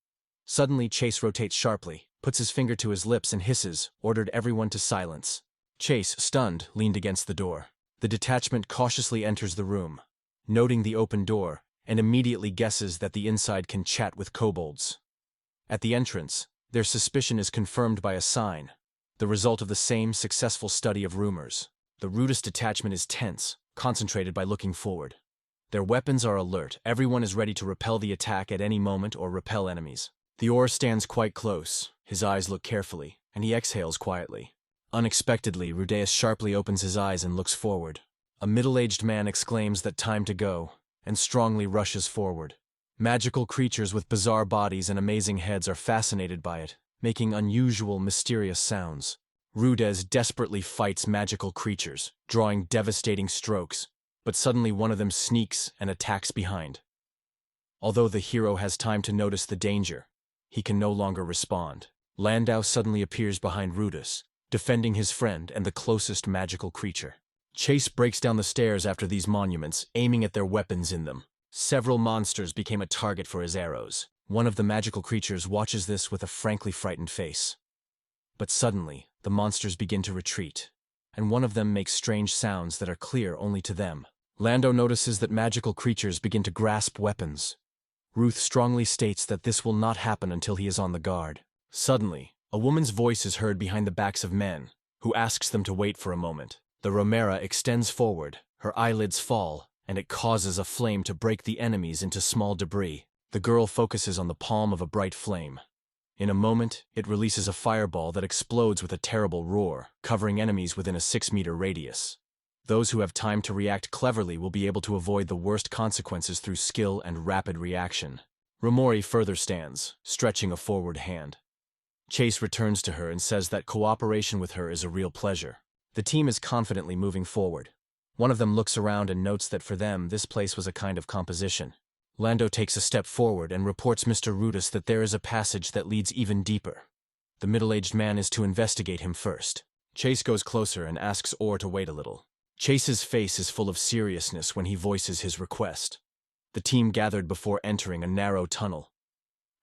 Suddenly, Chase rotates sharply, puts his finger to his lips and hisses, ordered everyone to silence. Chase, stunned, leaned against the door. The detachment cautiously enters the room, noting the open door, and immediately guesses that the inside can chat with kobolds. At the entrance, their suspicion is confirmed by a sign, the result of the same successful study of rumors. The Rudis detachment is tense, concentrated by looking forward. Their weapons are alert. Everyone is ready to repel the attack at any moment or repel enemies. The Or stands quite close. His eyes look carefully, and he exhales quietly. Unexpectedly, Rudeus sharply opens his eyes and looks forward. A middle-aged man exclaims that time to go, and strongly rushes forward. Magical creatures with bizarre bodies and amazing heads are fascinated by it, making unusual, mysterious sounds. Rudez desperately fights magical creatures, drawing devastating strokes, but suddenly one of them sneaks and attacks behind. Although the hero has time to notice the danger, he can no longer respond. Landau suddenly appears behind Rudis, defending his friend and the closest magical creature. Chase breaks down the stairs after these monuments, aiming at their weapons in them. Several monsters became a target for his arrows. One of the magical creatures watches this with a frankly frightened face. But suddenly, the monsters begin to retreat, and one of them makes strange sounds that are clear only to them. Lando notices that magical creatures begin to grasp weapons. Ruth strongly states that this will not happen until he is on the guard. Suddenly, a woman's voice is heard behind the backs of men, who asks them to wait for a moment. The Romera extends forward, her eyelids fall, and it causes a flame to break the enemies into small debris. The girl focuses on the palm of a bright flame. In a moment, it releases a fireball that explodes with a terrible roar, covering enemies within a 6-meter radius. Those who have time to react cleverly will be able to avoid the worst consequences through skill and rapid reaction. Romori further stands, stretching a forward hand. Chase returns to her and says that cooperation with her is a real pleasure. The team is confidently moving forward. One of them looks around and notes that for them, this place was a kind of composition. Lando takes a step forward and reports Mr. Rudis that there is a passage that leads even deeper. The middle-aged man is to investigate him first. Chase goes closer and asks Orr to wait a little. Chase's face is full of seriousness when he voices his request. The team gathered before entering a narrow tunnel.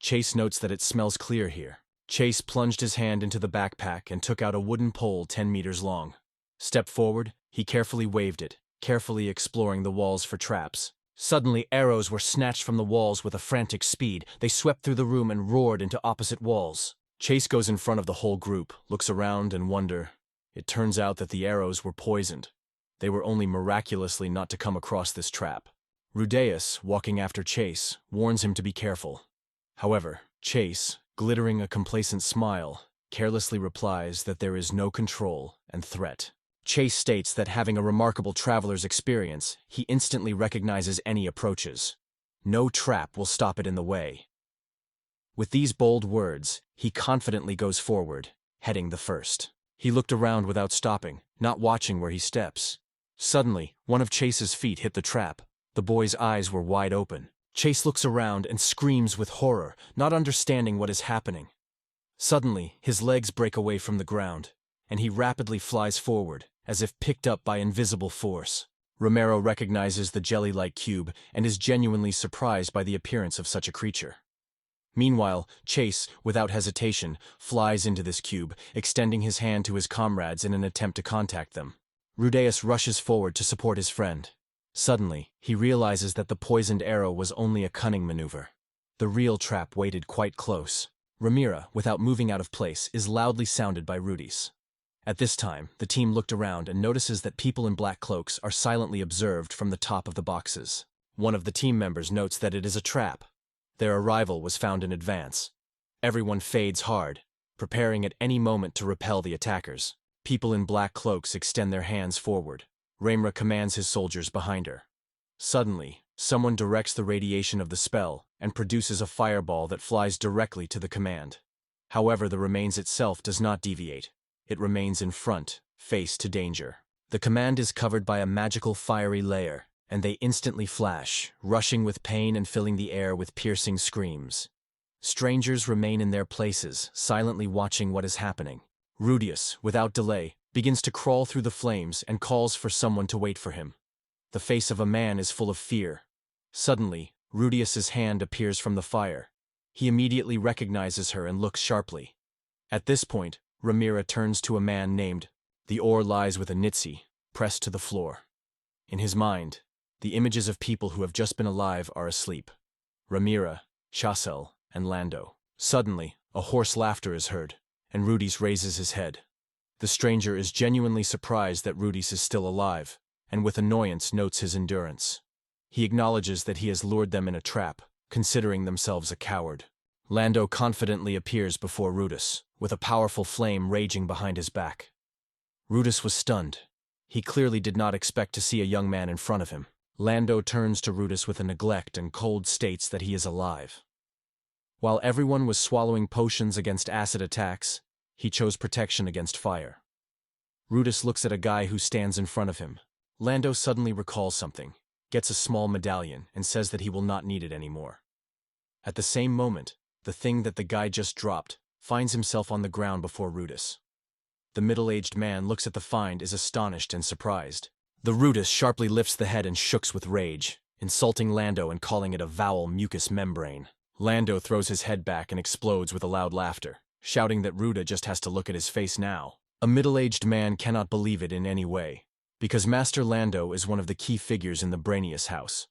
Chase notes that it smells clear here. Chase plunged his hand into the backpack and took out a wooden pole 10 meters long. Step forward, he carefully waved it, carefully exploring the walls for traps. Suddenly, arrows were snatched from the walls with a frantic speed. They swept through the room and roared into opposite walls. Chase goes in front of the whole group, looks around and wonder. It turns out that the arrows were poisoned. They were only miraculously not to come across this trap. Rudeus, walking after Chase, warns him to be careful. However, Chase, glittering a complacent smile, carelessly replies that there is no control and threat. Chase states that having a remarkable traveler's experience, he instantly recognizes any approaches. No trap will stop it in the way. With these bold words, he confidently goes forward, heading the first. He looked around without stopping, not watching where he steps. Suddenly, one of Chase's feet hit the trap. The boy's eyes were wide open. Chase looks around and screams with horror, not understanding what is happening. Suddenly, his legs break away from the ground, and he rapidly flies forward, as if picked up by invisible force. Romero recognizes the jelly-like cube and is genuinely surprised by the appearance of such a creature. Meanwhile, Chase, without hesitation, flies into this cube, extending his hand to his comrades in an attempt to contact them. Rudeus rushes forward to support his friend. Suddenly, he realizes that the poisoned arrow was only a cunning maneuver. The real trap waited quite close. Ramira, without moving out of place, is loudly sounded by Rudeus. At this time, the team looked around and notices that people in black cloaks are silently observed from the top of the boxes. One of the team members notes that it is a trap. Their arrival was found in advance. Everyone fades hard, preparing at any moment to repel the attackers. People in black cloaks extend their hands forward. Ramira commands his soldiers behind her. Suddenly, someone directs the radiation of the spell and produces a fireball that flies directly to the command. However, the remains itself does not deviate. It remains in front, face to danger. The command is covered by a magical fiery layer, and they instantly flash, rushing with pain and filling the air with piercing screams. Strangers remain in their places, silently watching what is happening. Rudeus, without delay, begins to crawl through the flames and calls for someone to wait for him. The face of a man is full of fear. Suddenly, Rudeus's hand appears from the fire. He immediately recognizes her and looks sharply. At this point, Ramira turns to a man named. The oar lies with a Nitsi, pressed to the floor. In his mind, the images of people who have just been alive are asleep. Ramira, Chassel, and Lando. Suddenly, a hoarse laughter is heard, and Rudeus raises his head. The stranger is genuinely surprised that Rudeus is still alive, and with annoyance notes his endurance. He acknowledges that he has lured them in a trap, considering themselves a coward. Lando confidently appears before Rudeus, with a powerful flame raging behind his back. Rudeus was stunned. He clearly did not expect to see a young man in front of him. Lando turns to Rudeus with a neglect and cold states that he is alive. While everyone was swallowing potions against acid attacks, he chose protection against fire. Rudeus looks at a guy who stands in front of him. Lando suddenly recalls something, gets a small medallion, and says that he will not need it anymore. At the same moment, the thing that the guy just dropped finds himself on the ground before Rudeus. The middle-aged man looks at the find, is astonished and surprised. The Rudeus sharply lifts the head and shooks with rage, insulting Lando and calling it a vowel mucous membrane. Lando throws his head back and explodes with a loud laughter, shouting that Ruda just has to look at his face now. A middle-aged man cannot believe it in any way, because Master Lando is one of the key figures in the Brainius house.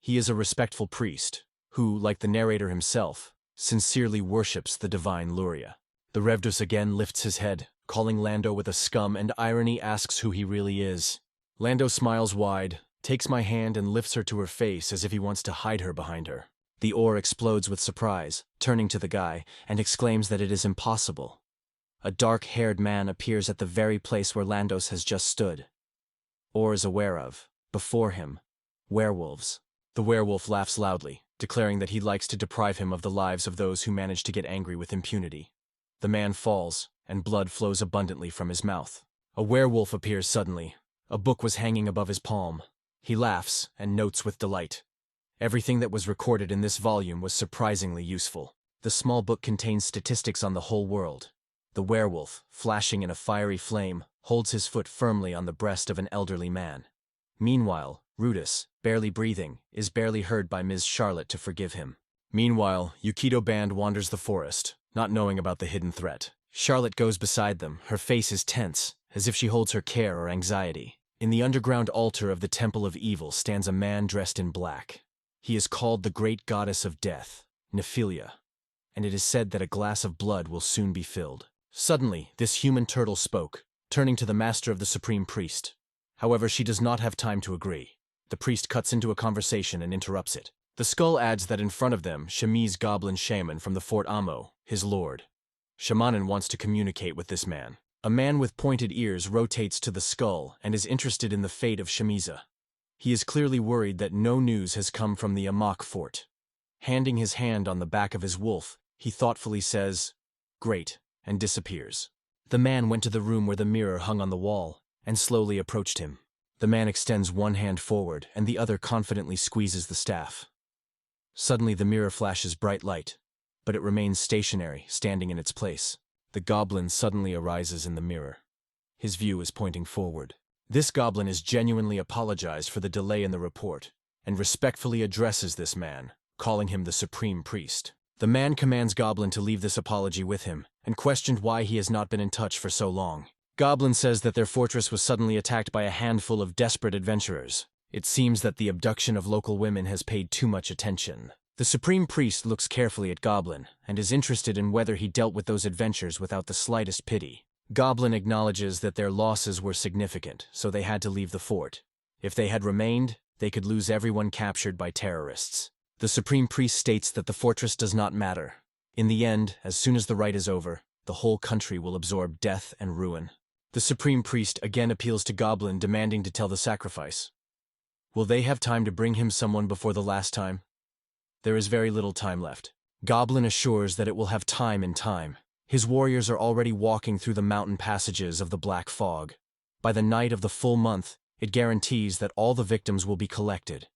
He is a respectful priest, who, like the narrator himself, sincerely worships the divine Luria. The Revdus again lifts his head, calling Lando with a scum and irony asks who he really is. Lando smiles wide, takes my hand and lifts her to her face as if he wants to hide her behind her. The oar explodes with surprise, turning to the guy, and exclaims that it is impossible. A dark-haired man appears at the very place where Landos has just stood. Or is aware of, before him, werewolves. The werewolf laughs loudly, declaring that he likes to deprive him of the lives of those who manage to get angry with impunity. The man falls, and blood flows abundantly from his mouth. A werewolf appears suddenly. A book was hanging above his palm. He laughs and notes with delight. Everything that was recorded in this volume was surprisingly useful. The small book contains statistics on the whole world. The werewolf, flashing in a fiery flame, holds his foot firmly on the breast of an elderly man. Meanwhile, Rudis, barely breathing, is barely heard by Ms. Charlotte to forgive him. Meanwhile, Yukido Band wanders the forest, not knowing about the hidden threat. Charlotte goes beside them, her face is tense, as if she holds her care or anxiety. In the underground altar of the Temple of Evil stands a man dressed in black. He is called the Great Goddess of Death, Nephilia, and it is said that a glass of blood will soon be filled. Suddenly, this human turtle spoke, turning to the master of the Supreme Priest. However, she does not have time to agree. The priest cuts into a conversation and interrupts it. The skull adds that in front of them, Shami's goblin shaman from the Fort Amo, his lord. Shamanin wants to communicate with this man. A man with pointed ears rotates to the skull and is interested in the fate of Shamiza. He is clearly worried that no news has come from the Amok fort. Handing his hand on the back of his wolf, he thoughtfully says, "Great," and disappears. The man went to the room where the mirror hung on the wall and slowly approached him. The man extends one hand forward and the other confidently squeezes the staff. Suddenly the mirror flashes bright light, but it remains stationary, standing in its place. The goblin suddenly arises in the mirror. His view is pointing forward. This goblin is genuinely apologized for the delay in the report and respectfully addresses this man, calling him the Supreme Priest. The man commands Goblin to leave this apology with him and questioned why he has not been in touch for so long. Goblin says that their fortress was suddenly attacked by a handful of desperate adventurers. It seems that the abduction of local women has paid too much attention. The Supreme Priest looks carefully at Goblin and is interested in whether he dealt with those adventures without the slightest pity. Goblin acknowledges that their losses were significant, so they had to leave the fort. If they had remained, they could lose everyone captured by terrorists. The Supreme Priest states that the fortress does not matter. In the end, as soon as the rite is over, the whole country will absorb death and ruin. The Supreme Priest again appeals to Goblin, demanding to tell the sacrifice. Will they have time to bring him someone before the last time? There is very little time left. Goblin assures that it will have time in time. His warriors are already walking through the mountain passages of the Black Fog. By the night of the full month, it guarantees that all the victims will be collected.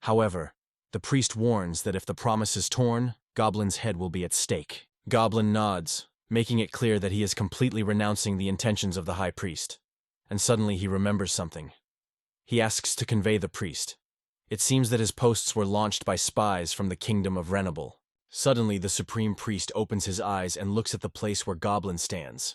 However, the priest warns that if the promise is torn, Goblin's head will be at stake. Goblin nods, making it clear that he is completely renouncing the intentions of the High Priest. And suddenly he remembers something. He asks to convey the priest. It seems that his posts were launched by spies from the kingdom of Renable. Suddenly, the Supreme Priest opens his eyes and looks at the place where Goblin stands.